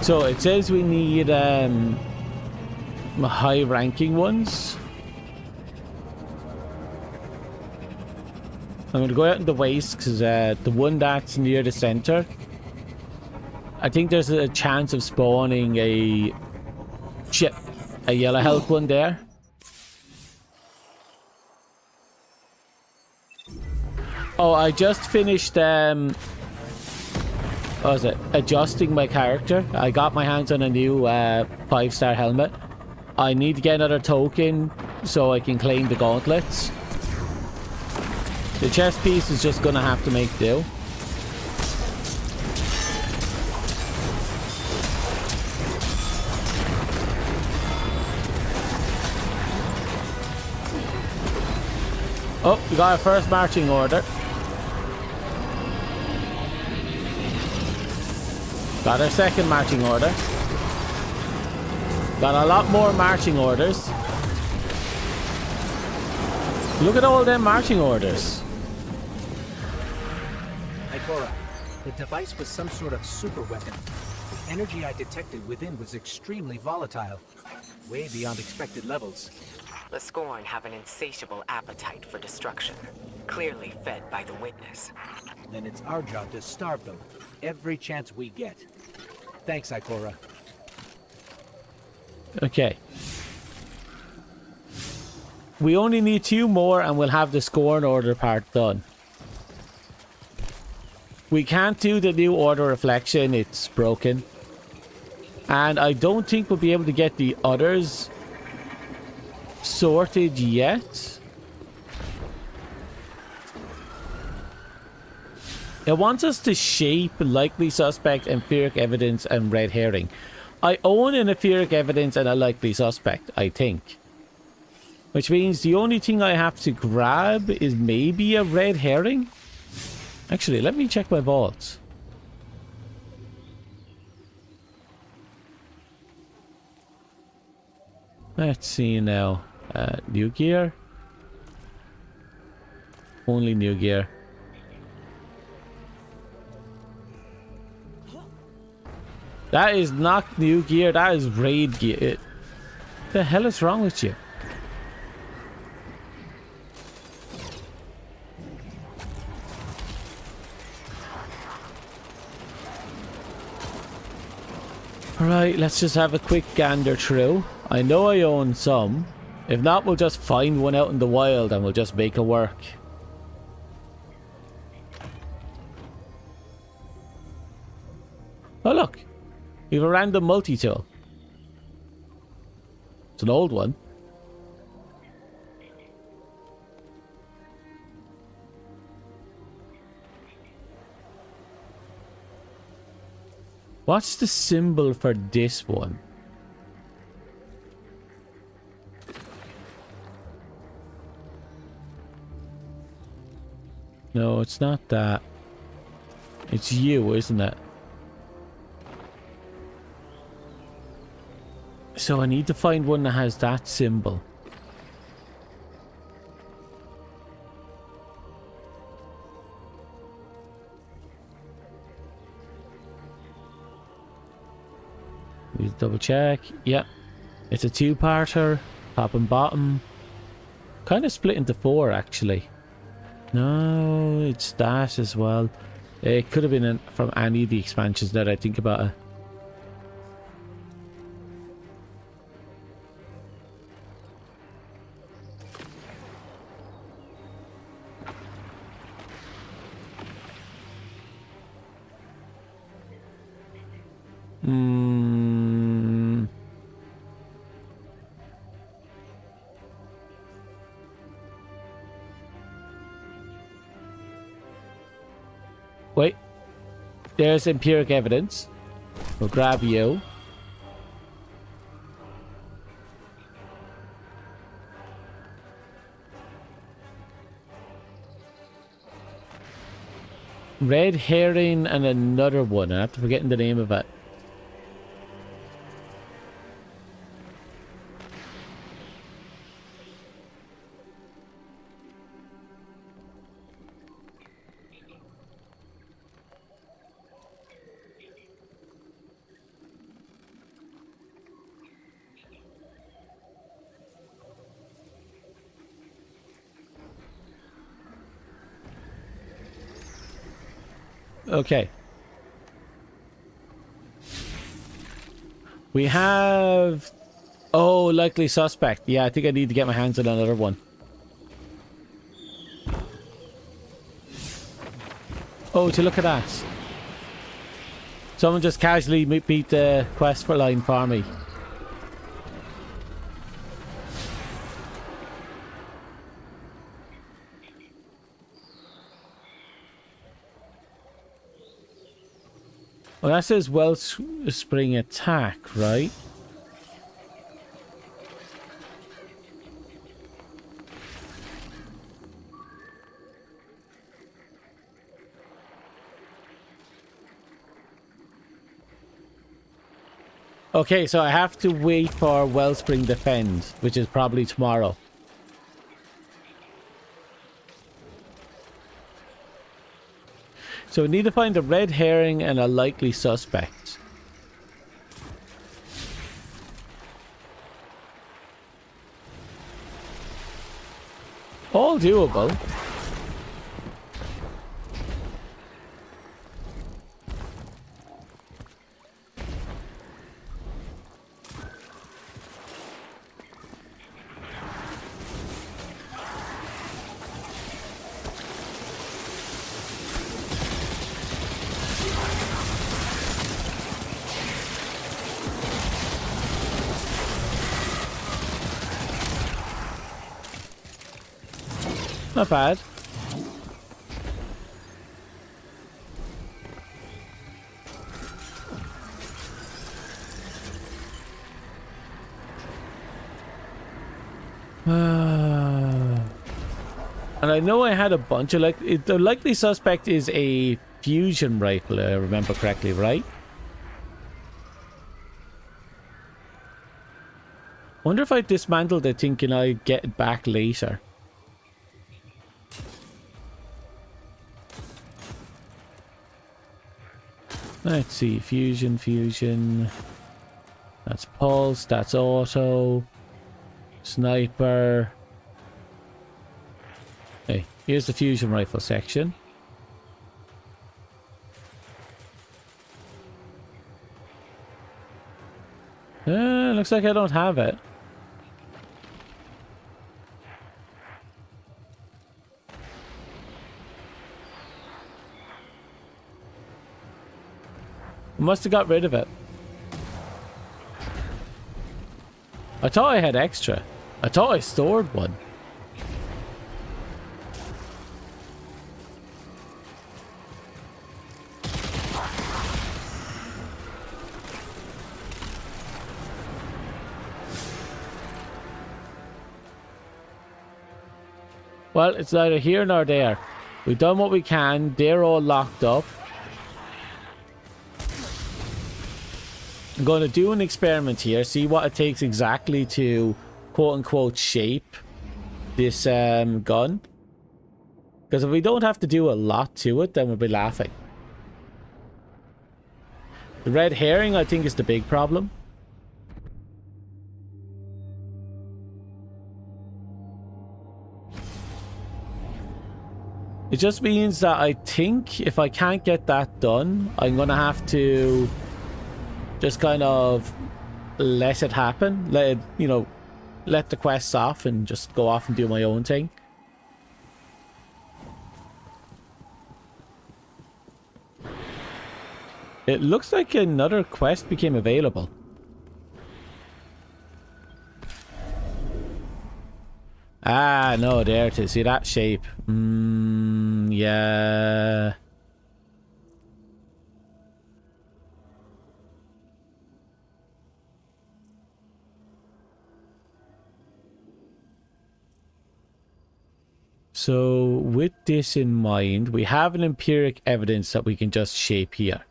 So it says we need high ranking ones. I'm gonna go out in the waste because the one that's near the center, I think there's a chance of spawning a yellow health one there. Oh, I just finished, what was it? Adjusting my character. I got my hands on a new 5-star helmet. I need to get another token so I can claim the gauntlets. The chest piece is just gonna have to make do. Oh, we got our first marching order. Got our second marching order. Got a lot more marching orders. Look at all them marching orders. Ikora, the device was some sort of super weapon. The energy I detected within was extremely volatile, way beyond expected levels. The Scorn have an insatiable appetite for destruction, clearly fed by the witness. Then it's our job to starve them, every chance we get. Thanks, Ikora. Okay. We only need 2 more and we'll have the Scorn order part done. We can't do the new order reflection, it's broken. And I don't think we'll be able to get the others sorted yet. It wants us to shape likely suspect, empiric evidence, and red herring. I own an empiric evidence and a likely suspect, I think. Which means the only thing I have to grab is maybe a red herring? Actually, let me check my vaults. Let's see now. New gear? Only new gear. That is not new gear, that is raid gear. The hell is wrong with you? Alright, let's just have a quick gander through. I know I own some. If not, we'll just find one out in the wild and we'll just make it work. Oh look, we have a random multi-tool. It's an old one. What's the symbol for this one? No, it's not that. It's you, isn't it? So I need to find one that has that symbol. We double check. Yep. It's a 2-parter. Top and bottom. Kind of split into 4 actually. No, it's that as well. It could have been from any of the expansions that I think about it. Wait. There's empiric evidence. We'll grab you. Red herring and another one. I have to forget the name of it. Okay. We have... Oh, likely suspect. Yeah, I think I need to get my hands on another one. Oh, would you look at that? Someone just casually beat the quest for line for me. Well, that says Wellspring attack, right? Okay, so I have to wait for Wellspring Defend, which is probably tomorrow. So we need to find a red herring and a likely suspect. All doable. Not bad. And I know I had a bunch of the likely suspect is a fusion rifle, if I remember correctly, right? Wonder if I dismantled it thinking I'd get it back later. Let's see, fusion. That's pulse, that's auto. Sniper. Hey, here's the fusion rifle section. Looks like I don't have it. Must have got rid of it. I thought I had extra. I thought I stored one. Well, it's neither here nor there. We've done what we can. They're all locked up. I'm going to do an experiment here, see what it takes exactly to quote-unquote shape this gun. Because if we don't have to do a lot to it, then we'll be laughing. The red herring, I think, is the big problem. It just means that I think if I can't get that done, I'm going to have to just kind of let it happen. Let it, you know, let the quests off and just go off and do my own thing. It looks like another quest became available. Ah, no, there it is. See that shape? Yeah. So, with this in mind, we have an empiric evidence that we can just shape here.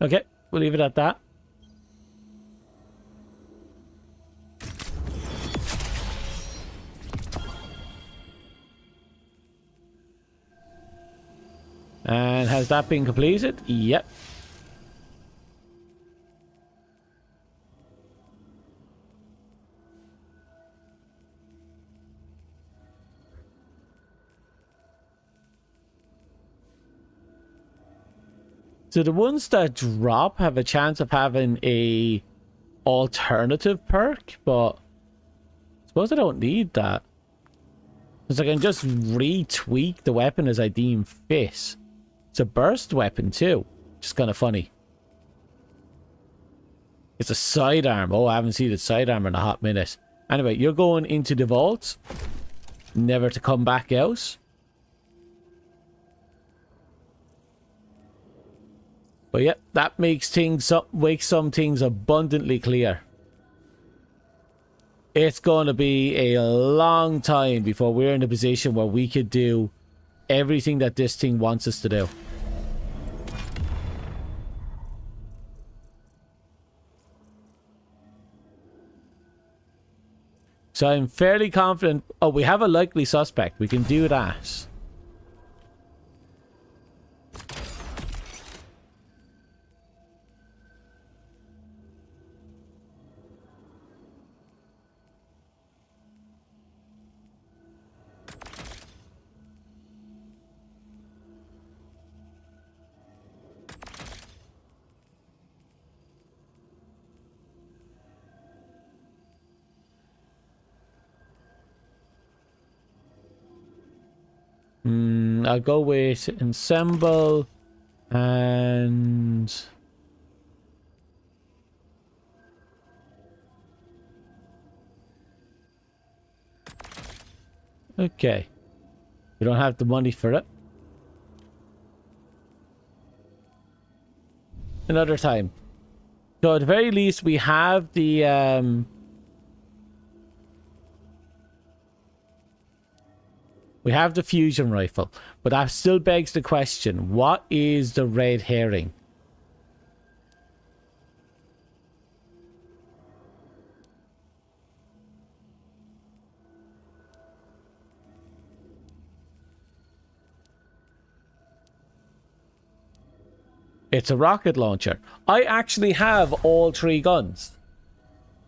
Okay, we'll leave it at that. And has that been completed? Yep. So the ones that drop have a chance of having a alternative perk, but I suppose I don't need that. Because I can just retweak the weapon as I deem fit. It's a burst weapon too. Just kind of funny. It's a sidearm. Oh, I haven't seen the sidearm in a hot minute. Anyway, you're going into the vault. Never to come back out. But yeah, that makes some things abundantly clear. It's going to be a long time before we're in a position where we could do everything that this thing wants us to do. So I'm fairly confident. Oh, we have a likely suspect. We can do that. I'll go with ensemble and okay. We don't have the money for it. Another time. So at the very least we have the we have the fusion rifle, but that still begs the question, what is the red herring? It's a rocket launcher. I actually have all 3 guns.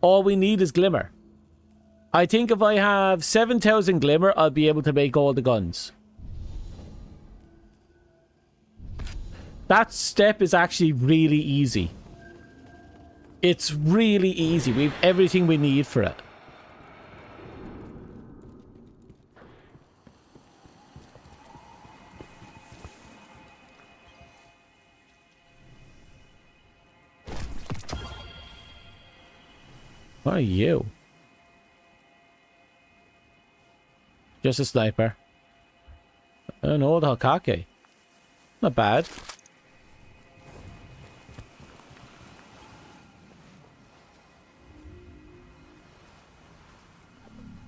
All we need is glimmer. I think if I have 7,000 glimmer, I'll be able to make all the guns. That step is actually really easy. It's really easy. We have everything we need for it. What are you? Just a sniper. An old Hokage. Not bad.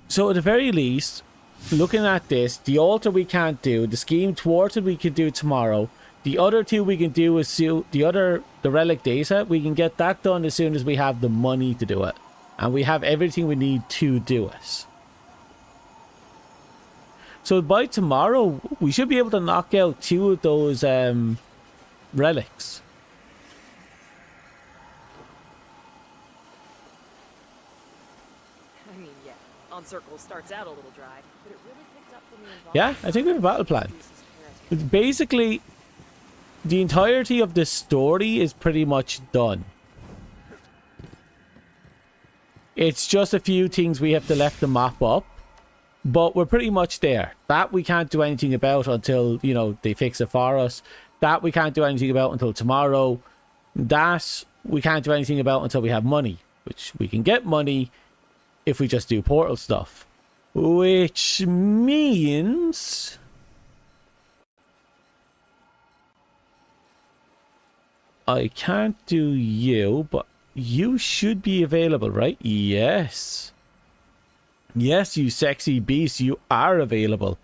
So at the very least, looking at this, the altar we can't do, the scheme thwarted we could do tomorrow. The other 2 we can do is the relic data, we can get that done as soon as we have the money to do it. And we have everything we need to do it. So by tomorrow, we should be able to knock out 2 of those relics. I mean, yeah, On Circle starts out a little dry, but it really picked up from the involvement. Yeah, I think we have a battle plan. It's basically, the entirety of this story is pretty much done. It's just a few things we have to left to mop up. But we're pretty much there. That we can't do anything about until, you know, they fix it for us. That we can't do anything about until tomorrow. That we can't do anything about until we have money. Which we can get money if we just do portal stuff. Which means... I can't do you, but you should be available, right? Yes. Yes, you sexy beast, you are available.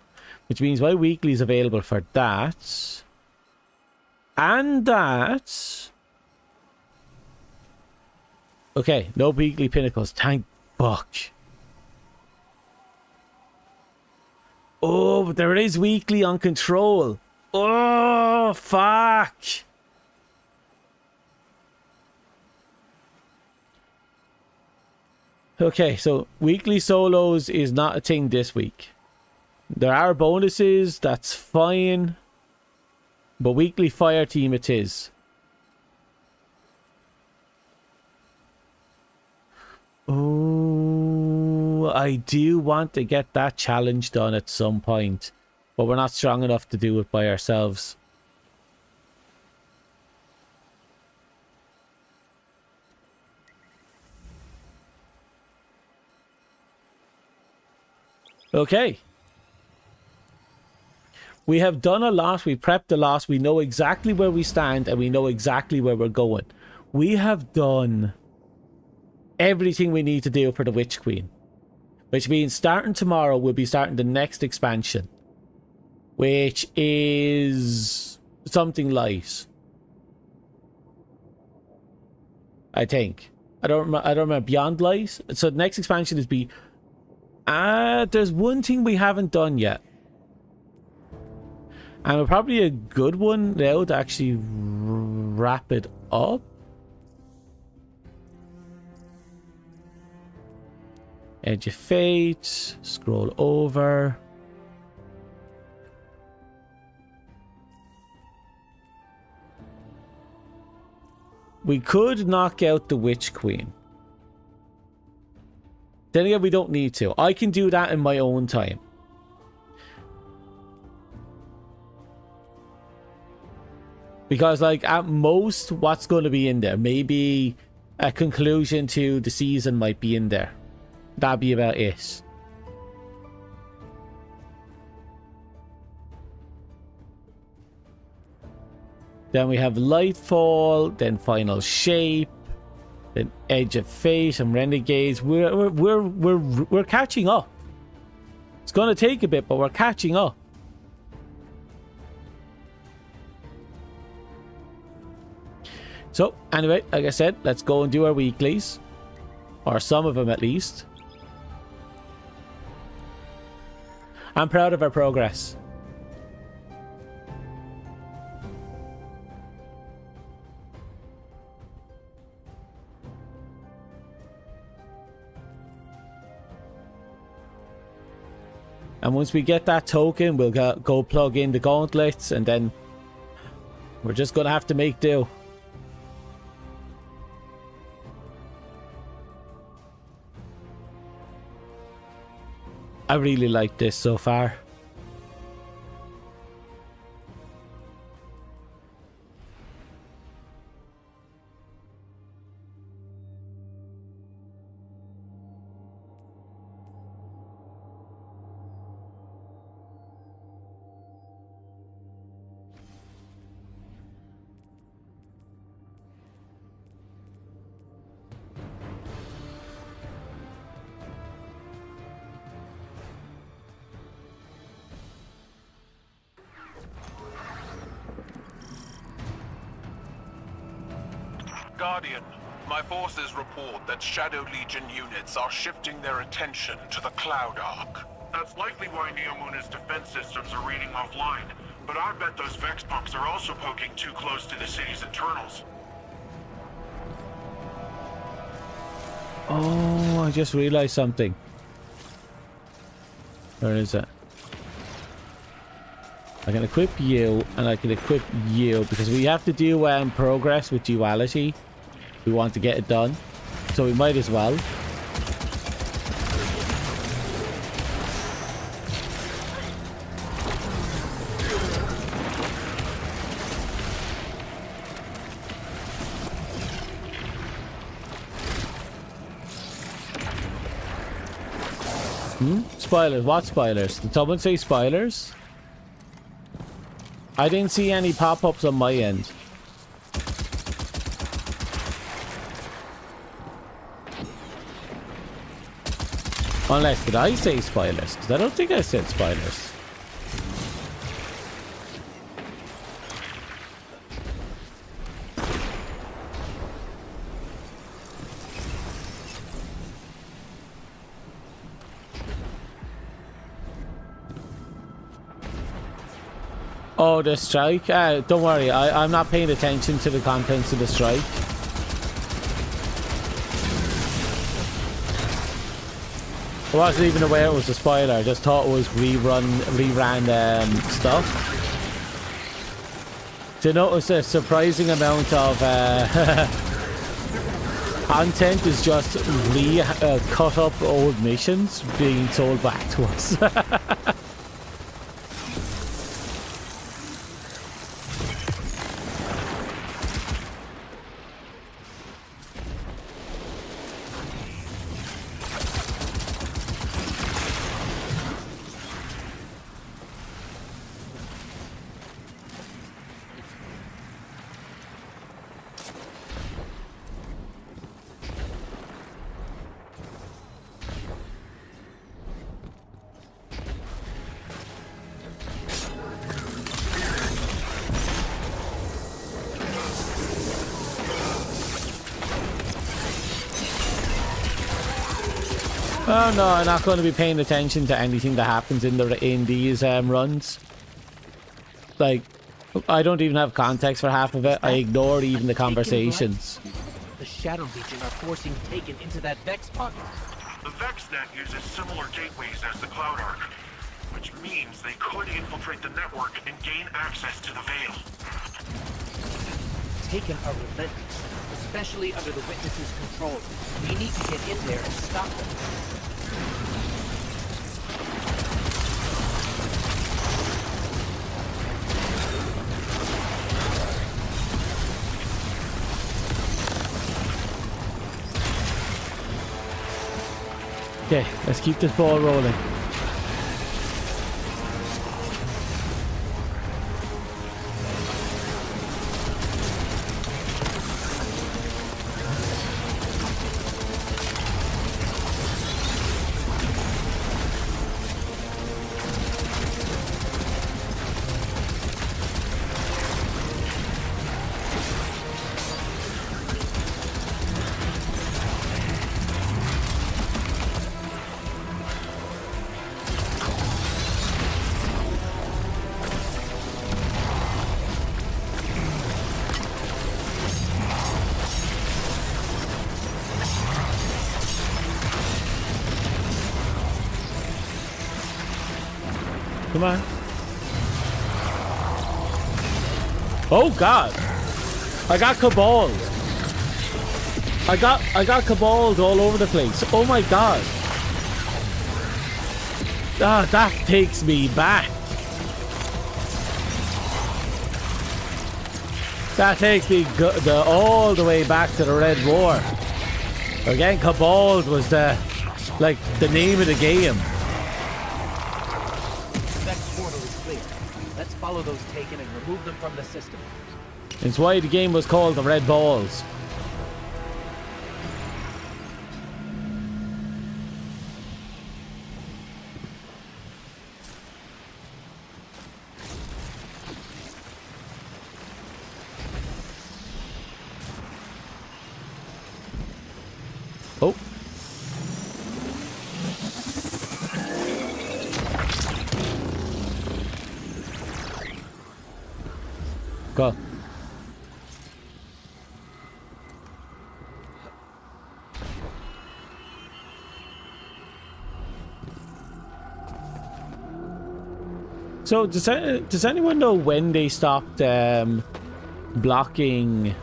Which means my weekly is available for that. And that. Okay, no weekly pinnacles. Thank fuck. Oh, but there is weekly on control. Oh, fuck. Okay, so weekly solos is not a thing this week. There are bonuses, that's fine. But weekly fire team it is. Oh, I do want to get that challenge done at some point. But we're not strong enough to do it by ourselves. Okay. We have done a lot. We prepped a lot. We know exactly where we stand and we know exactly where we're going. We have done everything we need to do for the Witch Queen. Which means starting tomorrow, we'll be starting the next expansion. Which is something light. I think. I don't remember. Beyond Light. So the next expansion is there's one thing we haven't done yet. And probably a good one now to actually wrap it up. Edge of Fate. Scroll over. We could knock out the Witch Queen. Then again, we don't need to. I can do that in my own time. Because, like, at most, what's going to be in there? Maybe a conclusion to the season might be in there. That'd be about it. Then we have Lightfall, then Final Shape, then Edge of Fate and Renegades. We're catching up. It's going to take a bit, but we're catching up. So, anyway, like I said, let's go and do our weeklies. Or some of them, at least. I'm proud of our progress. And once we get that token, we'll go plug in the gauntlets, and then we're just going to have to make do. I really like this so far. Guardian, my forces report that Shadow Legion units are shifting their attention to the Cloud Arc. That's likely why Neomuna's defense systems are reading offline, but I bet those Vex punks are also poking too close to the city's internals. Oh, I just realized something. Where is it? I can equip you, and I can equip you, because we have to do progress with duality. We want to get it done, so we might as well. Spoilers. What spoilers? Did someone say spoilers? I didn't see any pop-ups on my end. Unless, did I say spoilers? Because I don't think I said spoilers. Oh, the strike? Don't worry, I'm not paying attention to the contents of the strike. I wasn't even aware it was a spoiler, I just thought it was reran stuff. To notice a surprising amount of content is just cut up old missions being sold back to us. Oh no, I'm not going to be paying attention to anything that happens in these runs. Like, I don't even have context for half of it. I ignore even the conversations. The Shadow Legion are forcing Taken into that Vex pocket. The VexNet uses similar gateways as the Cloud Arc, which means they could infiltrate the network and gain access to the Veil. Taken are relentless, especially under the Witness's control. We need to get in there and stop them. Okay, let's keep this ball rolling. Come on. Oh god. I got caballed. I got caballed all over the place. Oh my god. Ah, that takes me back. That takes me all the way back to the Red War. Again, caballed was the name of the game. Follow those Taken and remove them from the system. It's why the game was called the Red Balls. Oh. Go. So does anyone know when they stopped blocking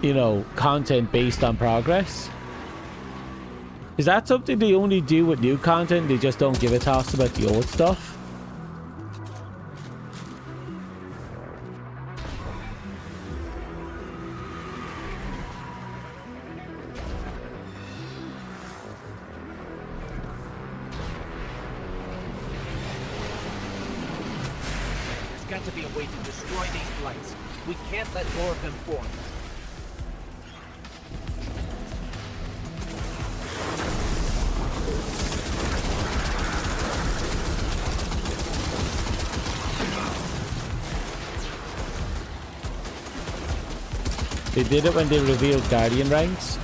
you know, content based on progress? Is that something they only do with new content? They just don't give a toss about the old stuff? There's got to be a way to destroy these lights. We can't let more of them form. They did it when they revealed Guardian ranks.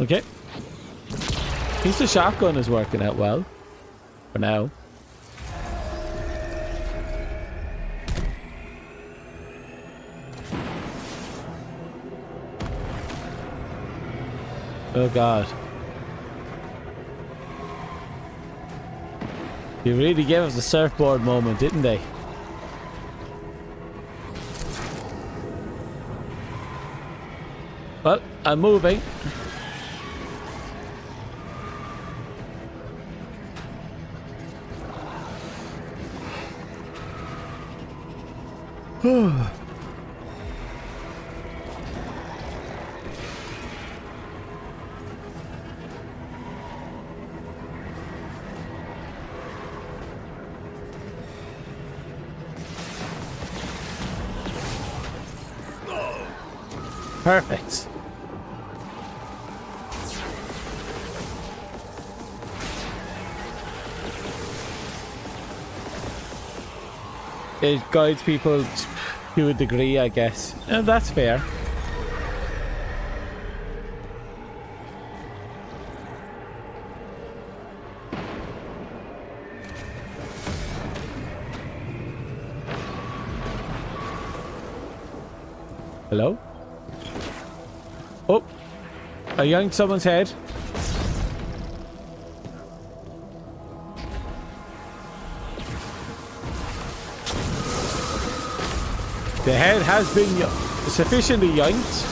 Okay. At least the shotgun is working out well. For now. Oh god. You really gave us a surfboard moment, didn't they? Well, I'm moving. Perfect. It guides people to a degree, I guess. And that's fair. Hello? Oh, I yanked someone's head. The head has been sufficiently yanked.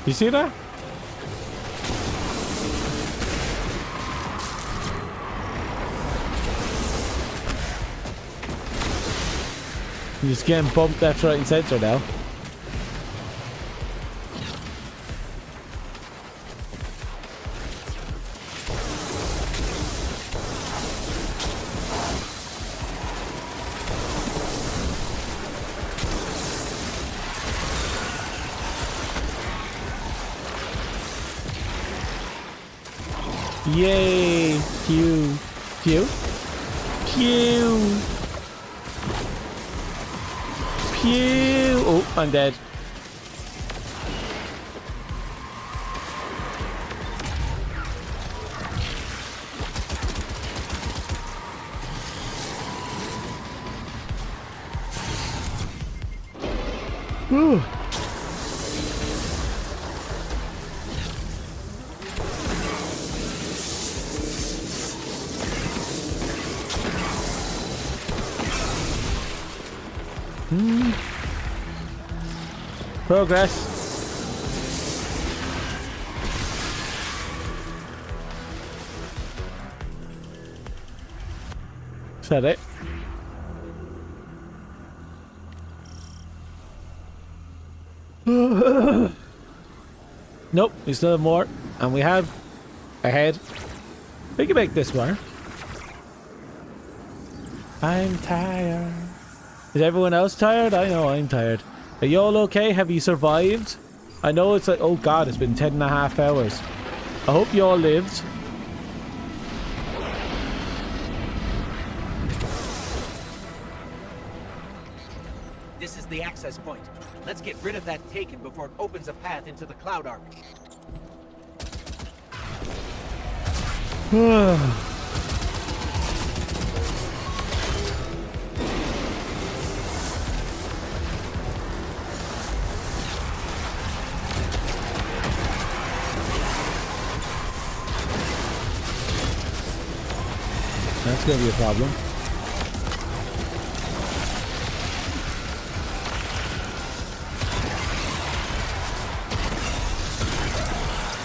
You see that? You're just getting bumped left, right, and center now. Yay! Pew! Pew! Pew! Pew! Oh, I'm dead. Whew. Progress. Is that it? Nope, we still have more. And we have a head. We can make this work. I'm tired. Is everyone else tired? I know I'm tired. Are you all okay? Have you survived? I know it's like, oh god, it's been 10.5 hours. I hope you all lived. This is the access point. Let's get rid of that Taken before it opens a path into the Cloud Arc. That's gonna be a problem.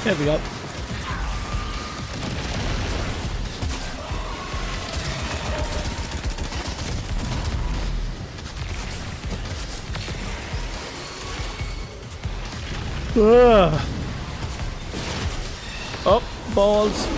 There we go. Ugh. Oh, balls.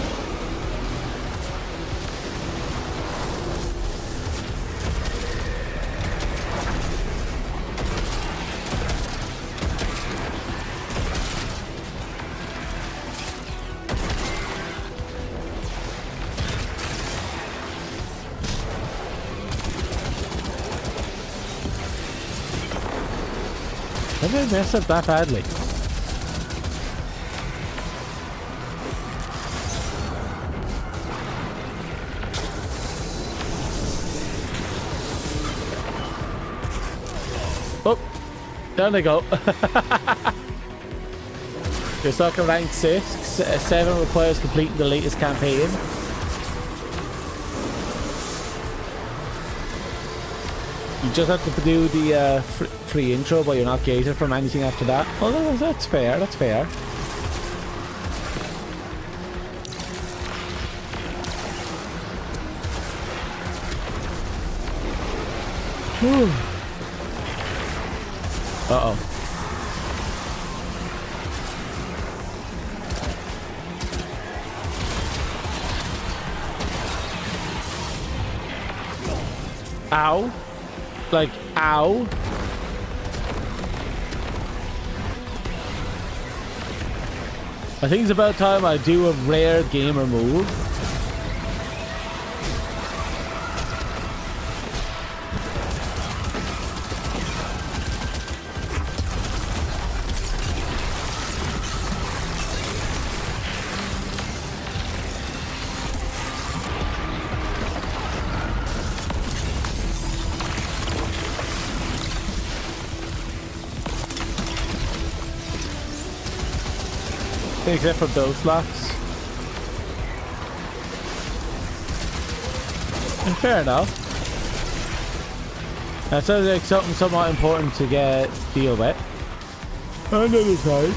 did I mess up that badly? Oh, down they go. You're stuck in rank 6. 7 requires completing the latest campaign. You just have to do the free intro, but you're not gated from anything after that. Oh, that's fair. That's fair. Whew. Uh-oh. Ow. Like, ow. I think it's about time I do a rare gamer move. Except for those slots. And fair enough. That sounds like something somewhat important to deal with. On the other side.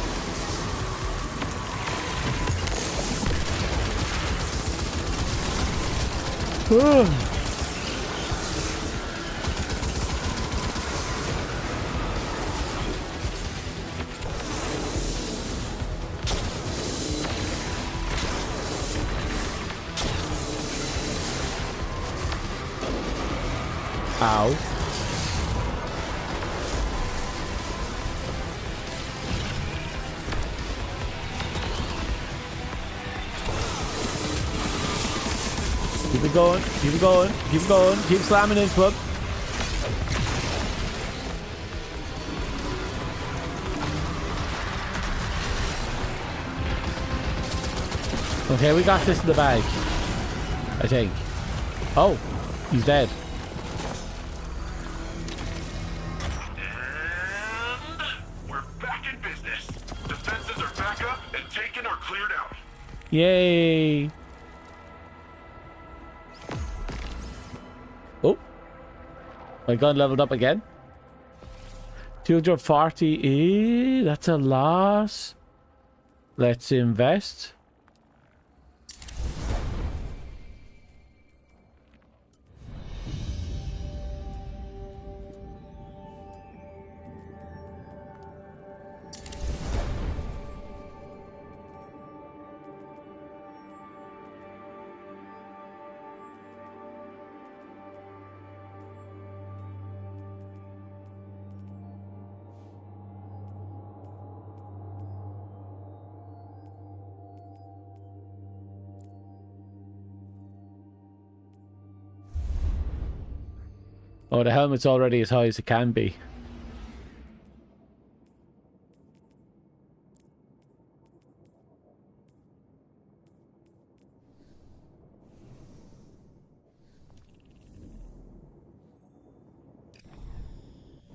Ow. Keep it going, keep it going, keep it going, keep slamming into it. Okay, we got this in the bag, I think. Oh, he's dead. Yay! Oh, my gun leveled up again. 240. That's a loss. Let's invest. Oh, the helmet's already as high as it can be.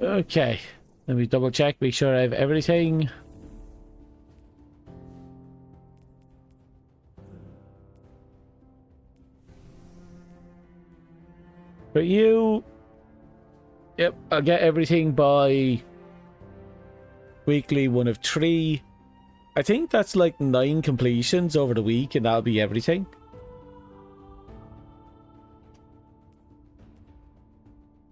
Okay, let me double check, make sure I have everything. For you, yep, I'll get everything by weekly 1 of 3. I think that's like 9 completions over the week, and that'll be everything.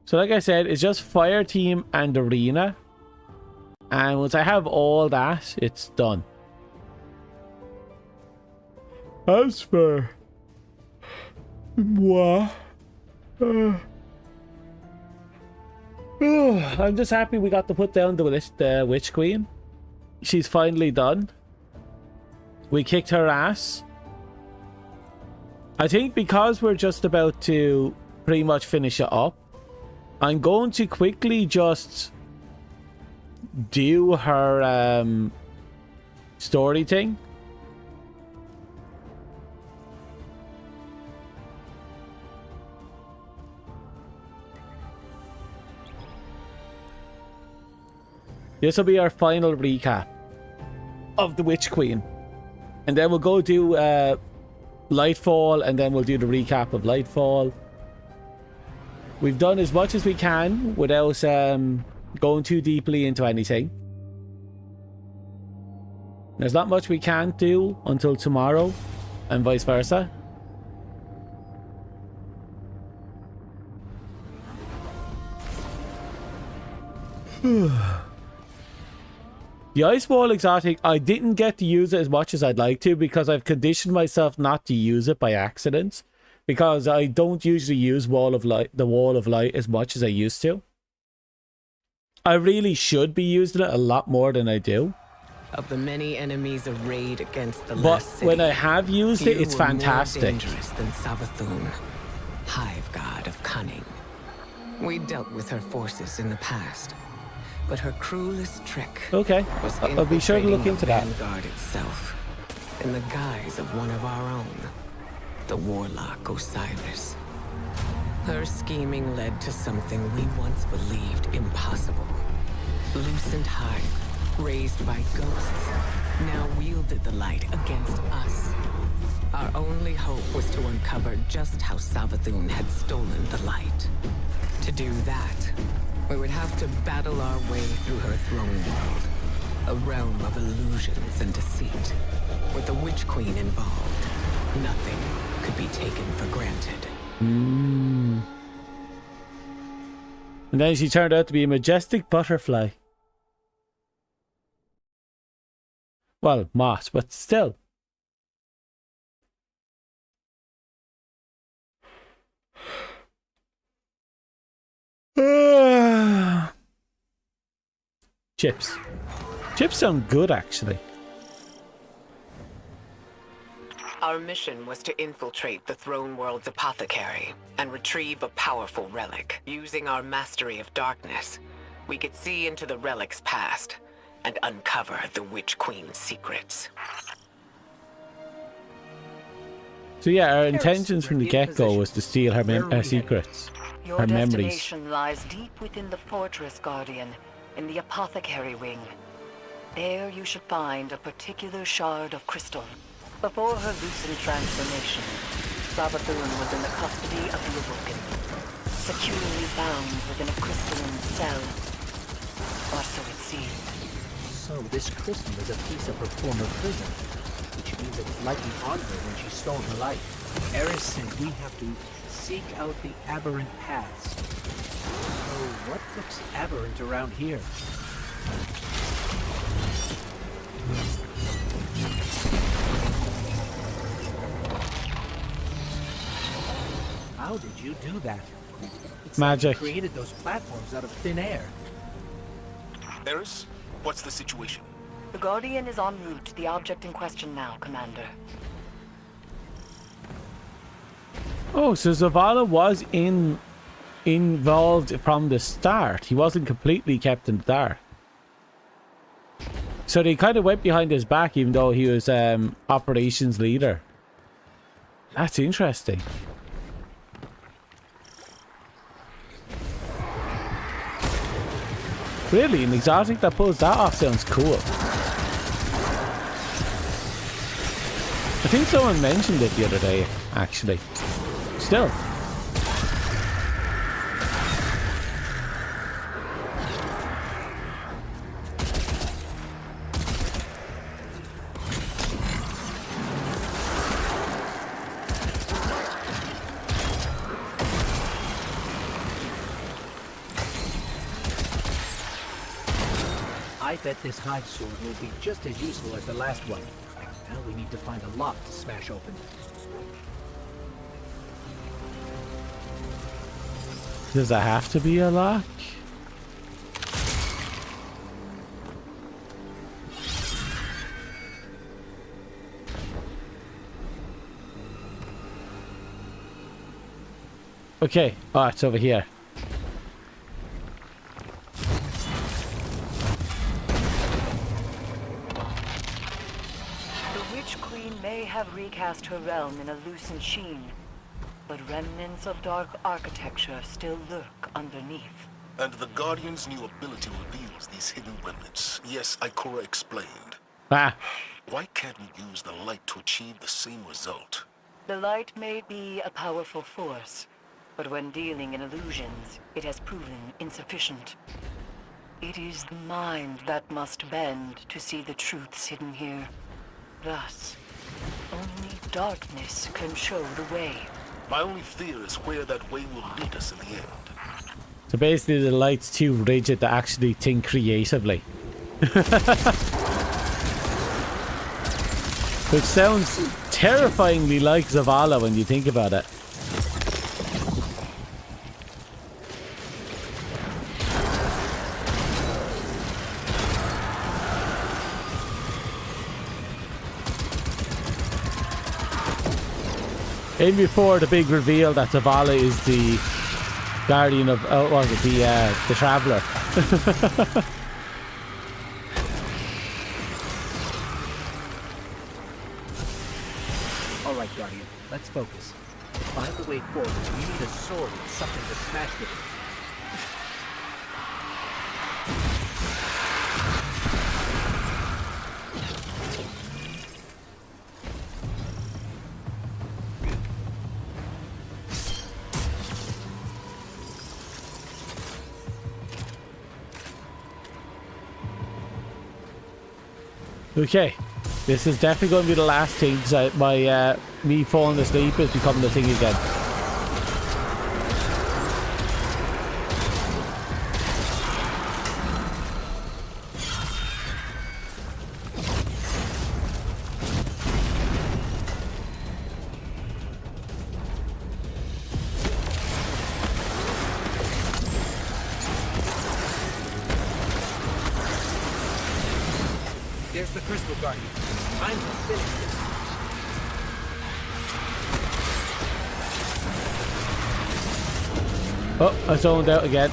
So like I said, it's just fire team and arena. And once I have all that, it's done. As for moi, I'm just happy we got to put down the Witch Queen. She's finally done. We kicked her ass. I think because we're just about to pretty much finish it up, I'm going to quickly just do her story thing. This will be our final recap of the Witch Queen. And then we'll go do Lightfall, and then we'll do the recap of Lightfall. We've done as much as we can without going too deeply into anything. There's not much we can't do until tomorrow, and vice versa. The Ice Wall exotic, I didn't get to use it as much as I'd like to because I've conditioned myself not to use it by accident. Because I don't usually use the Wall of Light as much as I used to. I really should be using it a lot more than I do. Of the many enemies arrayed against the But last city, when I have used it, it's few were fantastic. More dangerous than Savathun, hive god of cunning. We dealt with her forces in the past. But her cruelest trick was I'll be sure to look infiltrating into the that. Vanguard itself, in the guise of one of our own, the warlock Osiris. Her scheming led to something we once believed impossible. Lucent hive, raised by ghosts, now wielded the light against us. Our only hope was to uncover just how Savathun had stolen the light. To do that, we would have to battle our way through her throne world, a realm of illusions and deceit. With the Witch Queen involved, nothing could be taken for granted. And then she turned out to be a majestic butterfly. Well, moth, but still. Chips. Chips sound good, actually. Our mission was to infiltrate the Throne World's apothecary and retrieve a powerful relic. Using our mastery of darkness, we could see into the relic's past and uncover the Witch Queen's secrets. So yeah, our intentions from the get-go was to steal her secrets, Your her memories. destination lies deep within the fortress, Guardian, in the apothecary wing. There you should find a particular shard of crystal. Before her lucent transformation, Savathun was in the custody of the Awoken, securely bound within a crystalline cell. Or so it seemed. So this crystal is a piece of her former prison, which means it was likely on her when she stole her life. Eris said we have to seek out the aberrant paths. So what looks aberrant around here? How did you do that? It's Magic. Like you created those platforms out of thin air. Eris, what's the situation? The Guardian is en route to the object in question now, Commander. Oh, so Zavala was involved from the start. He wasn't completely kept in the dark. So they kind of went behind his back, even though he was operations leader. That's interesting. Really, an exotic that pulls that off sounds cool. I think someone mentioned it the other day, actually. Still. I bet this hive sword will be just as useful as the last one. Now we need to find a lock to smash open. Does that have to be a lock? Okay. Oh, it's over here. Witch Queen may have recast her realm in a lucent sheen, but remnants of dark architecture still lurk underneath. And the Guardian's new ability reveals these hidden remnants. Yes, Ikora explained. Ah. Why can't we use the light to achieve the same result? The light may be a powerful force, but when dealing in illusions, it has proven insufficient. It is the mind that must bend to see the truths hidden here. Thus, only darkness can show the way. My only fear is where that way will lead us in the end. So basically the light's too rigid to actually think creatively. Which sounds terrifyingly like Zavala when you think about it. In before the big reveal that Zavala is the guardian of, oh, what was it, the Traveler. All right, Guardian, let's focus. To find the way forward, we need a sword and something to smash with it. Okay, this is definitely going to be the last thing, because me falling asleep is becoming the thing again. There's the crystal, Guardian. Time to finish this. Oh, I zoned out again.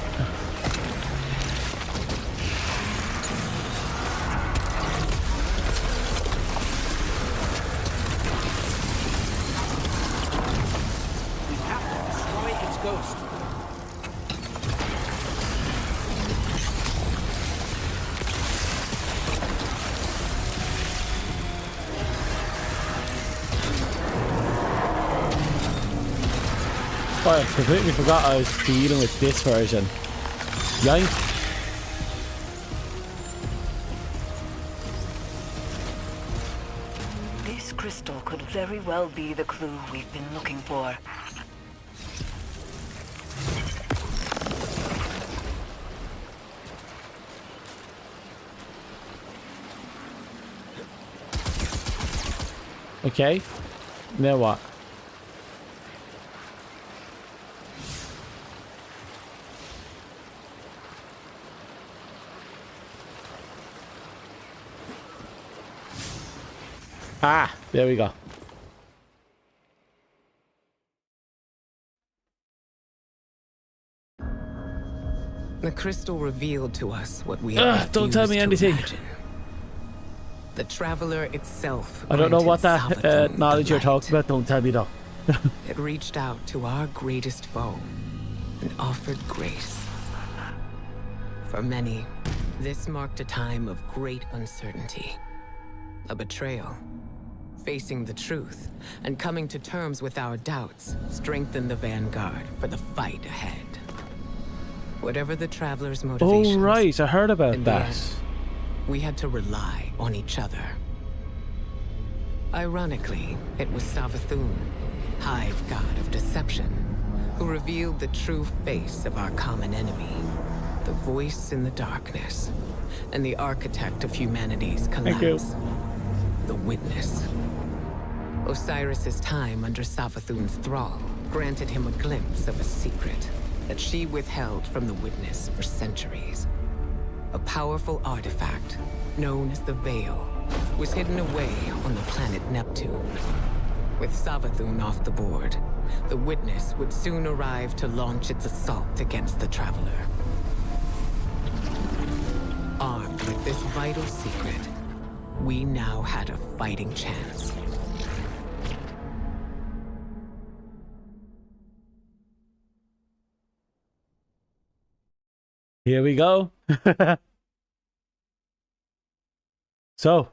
We have to destroy its ghost. Oh, I completely forgot I was dealing with this version. Yank. This crystal could very well be the clue we've been looking for. Okay. Now what? Ah, there we go. The crystal revealed to us what we don't tell me anything. Imagine. The Traveler itself. I don't know what that Savathun knowledge you're the talking about. Don't tell me though. It reached out to our greatest foe and offered grace. For many, this marked a time of great uncertainty. A betrayal. Facing the truth and coming to terms with our doubts strengthened the vanguard for the fight ahead. Whatever the Traveler's motivations. Oh right, I heard about in the that. end, we had to rely on each other. Ironically, it was Savathun, hive god of deception, who revealed the true face of our common enemy, the voice in the darkness, and the architect of humanity's collapse. The Witness. Osiris's time under Savathun's thrall granted him a glimpse of a secret that she withheld from the Witness for centuries. A powerful artifact, known as the Veil, was hidden away on the planet Neptune. With Savathun off the board, the Witness would soon arrive to launch its assault against the Traveler. Armed with this vital secret, we now had a fighting chance. Here we go. So,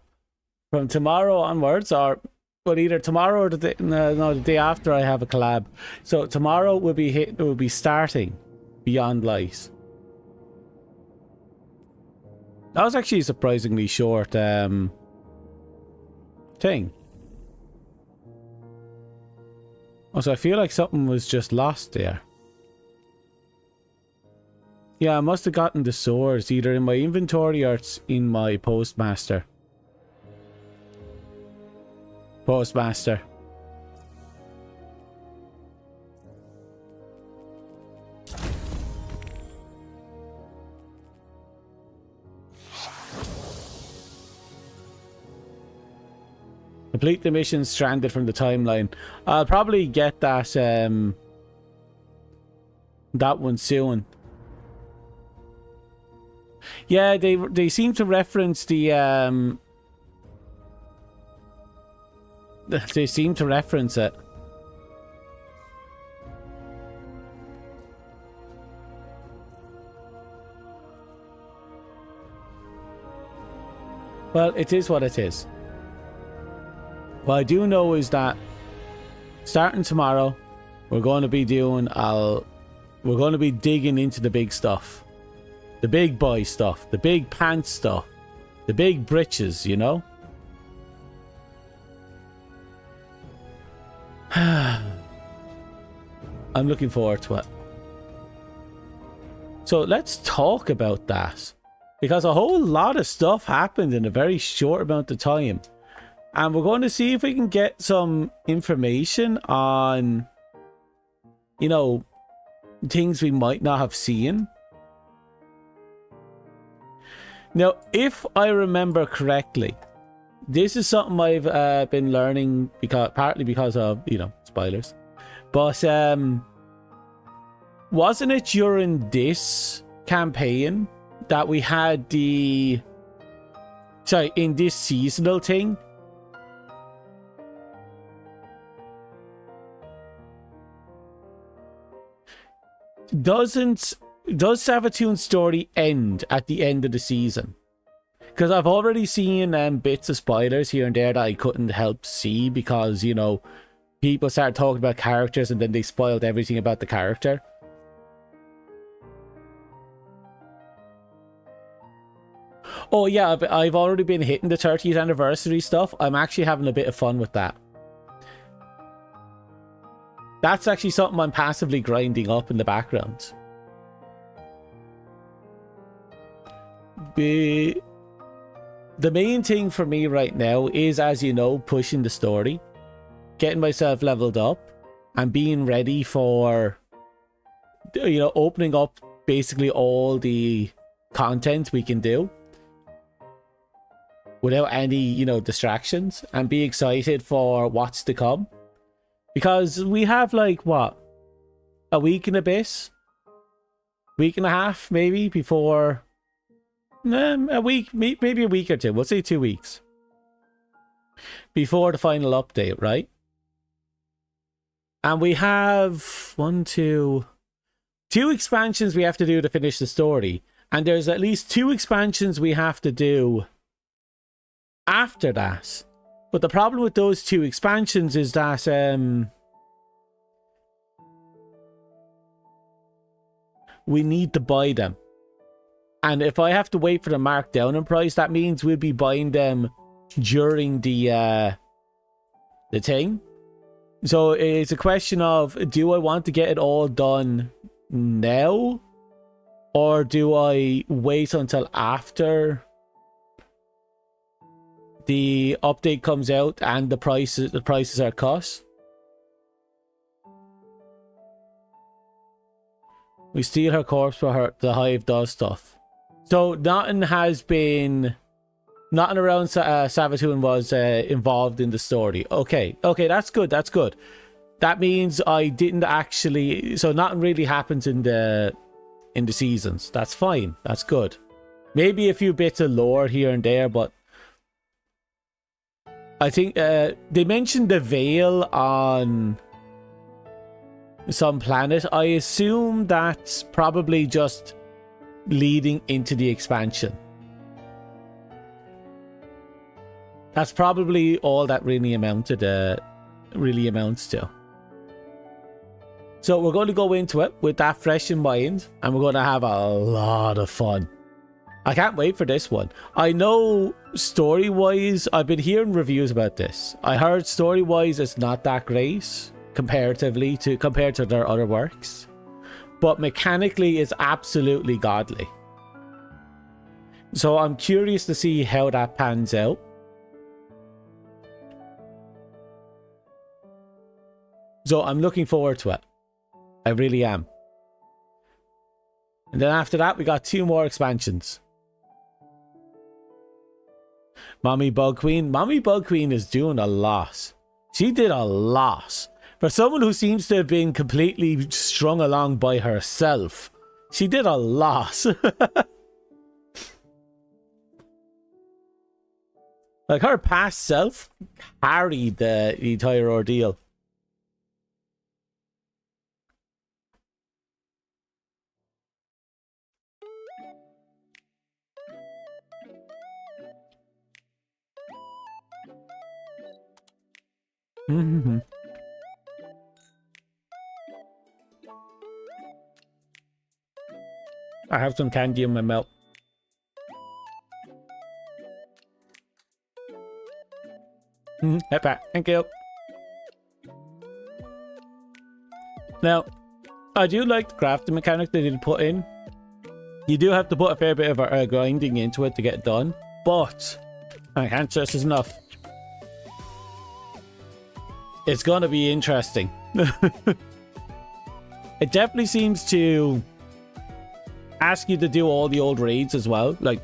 from tomorrow onwards, but either tomorrow or the day, no, the day after, I have a collab. So tomorrow will be starting Beyond Light. That was actually a surprisingly short thing. Also, I feel like something was just lost there. Yeah, I must have gotten the swords either in my inventory or it's in my postmaster. Postmaster. Complete the mission stranded from the timeline. I'll probably get that that one soon. Yeah, they seem to reference the they seem to reference it. Well, it is what it is. What I do know is that starting tomorrow, we're going to be doing we're going to be digging into the big stuff. The big boy stuff, the big pants stuff, the big britches, you know? I'm looking forward to it. So let's talk about that. Because a whole lot of stuff happened in a very short amount of time. And we're going to see if we can get some information on, you know, things we might not have seen. Now, if I remember correctly, this is something I've been learning partly because of, you know, spoilers. But wasn't it during this campaign that we had in this seasonal thing? Does Savathûn's story end at the end of the season? Because I've already seen bits of spoilers here and there that I couldn't help see because, you know, people started talking about characters and then they spoiled everything about the character. Oh yeah, I've already been hitting the 30th anniversary stuff. I'm actually having a bit of fun with that. That's actually something I'm passively grinding up in the background. The main thing for me right now is, as you know, pushing the story, getting myself leveled up, and being ready for, you know, opening up basically all the content we can do without any, you know, distractions, and be excited for what's to come. Because we have, like, what? A week and a bit? Week and a half, maybe, before... a week, maybe a week or two. We'll say 2 weeks. Before the final update, right? And we have... two expansions we have to do to finish the story. And there's at least 2 expansions we have to do after that. But the problem with those 2 expansions is that we need to buy them. And if I have to wait for the markdown in price, that means we'll be buying them during the thing. So it's a question of, do I want to get it all done now? Or do I wait until after the update comes out and the prices are cut? We steal her corpse for the Hive does stuff. So nothing around Savathûn was involved in the story. Okay, that's good. That means I didn't actually... So nothing really happens in the seasons. That's fine. That's good. Maybe a few bits of lore here and there, but I think they mentioned the Veil on some planet. I assume that's probably just leading into the expansion. That's probably all that really amounts to. So we're going to go into it with that fresh in mind, and we're going to have a lot of fun. I can't wait for this one. I know story-wise, I've been hearing reviews about this. I heard story-wise it's not that great compared to their other works, but mechanically it's absolutely godly. So I'm curious to see how that pans out. So I'm looking forward to it. I really am. And then after that, we got 2 more expansions. Mommy Bug Queen. Mommy Bug Queen is doing a lot. She did a lot. For someone who seems to have been completely strung along by herself, she did a lot. Like, her past self carried the entire ordeal. Mm-hmm. I have some candy in my mouth. Headpat, thank you. Now, I do like the crafting mechanic they did put in. You do have to put a fair bit of grinding into it to get it done, but I can't stress this enough. It's gonna be interesting. It definitely seems to ask you to do all the old raids as well, like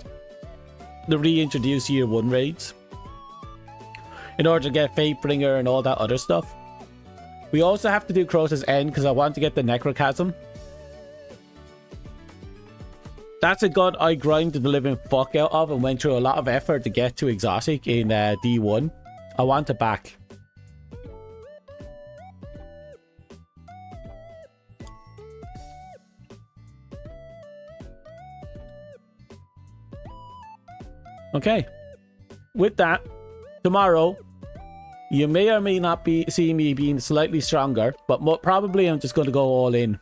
the reintroduce year 1 raids, in order to get Fatebringer and all that other stuff. We also have to do Crota's End because I want to get the Necrochasm. That's a god I grinded the living fuck out of and went through a lot of effort to get to exotic in D1. I want it back. Okay, with that, tomorrow, you may or may not see me being slightly stronger, but probably I'm just going to go all in.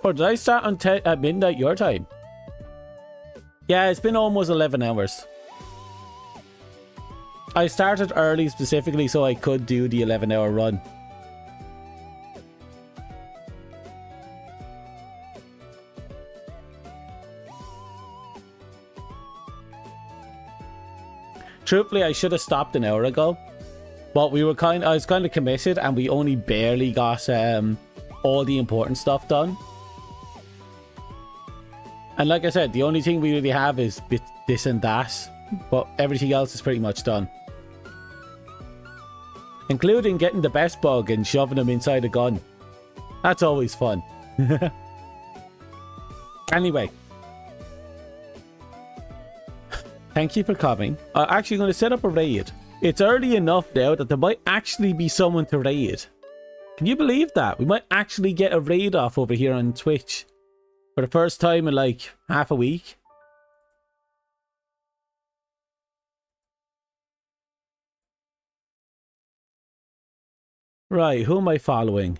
Or did I start on at midnight your time? Yeah, it's been almost 11 hours. I started early specifically so I could do the 11-hour run. Truthfully, I should have stopped an hour ago, but I was kind of committed, and we only barely got all the important stuff done. And like I said, the only thing we really have is this and that, but everything else is pretty much done, including getting the best bug and shoving him inside a gun. That's always fun. Anyway. Thank you for coming. I'm actually going to set up a raid. It's early enough now that there might actually be someone to raid. Can you believe that? We might actually get a raid off over here on Twitch. For the first time in like half a week. Right, who am I following?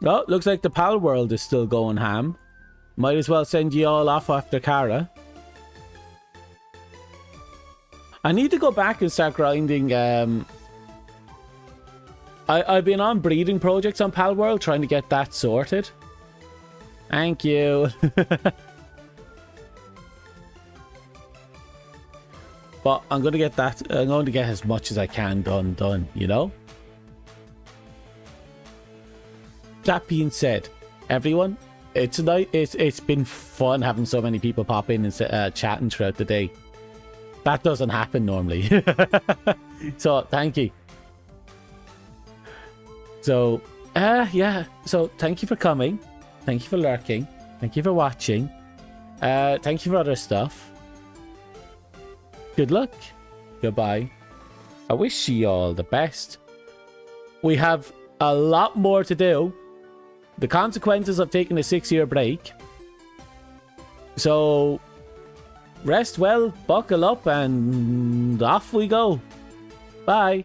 Oh, looks like the Pal World is still going ham. Might as well send you all off after Kara. I need to go back and start grinding. I've been on breeding projects on Pal World, trying to get that sorted. Thank you. But I'm going to get that. I'm going to get as much as I can done, you know? That being said, everyone, it's been fun having so many people pop in and chatting throughout the day. That doesn't happen normally. So, thank you. So, yeah. So, thank you for coming. Thank you for lurking. Thank you for watching. Thank you for other stuff. Good luck. Goodbye. I wish you all the best. We have a lot more to do. The consequences of taking a 6-year break. So, rest well, buckle up, and off we go. Bye.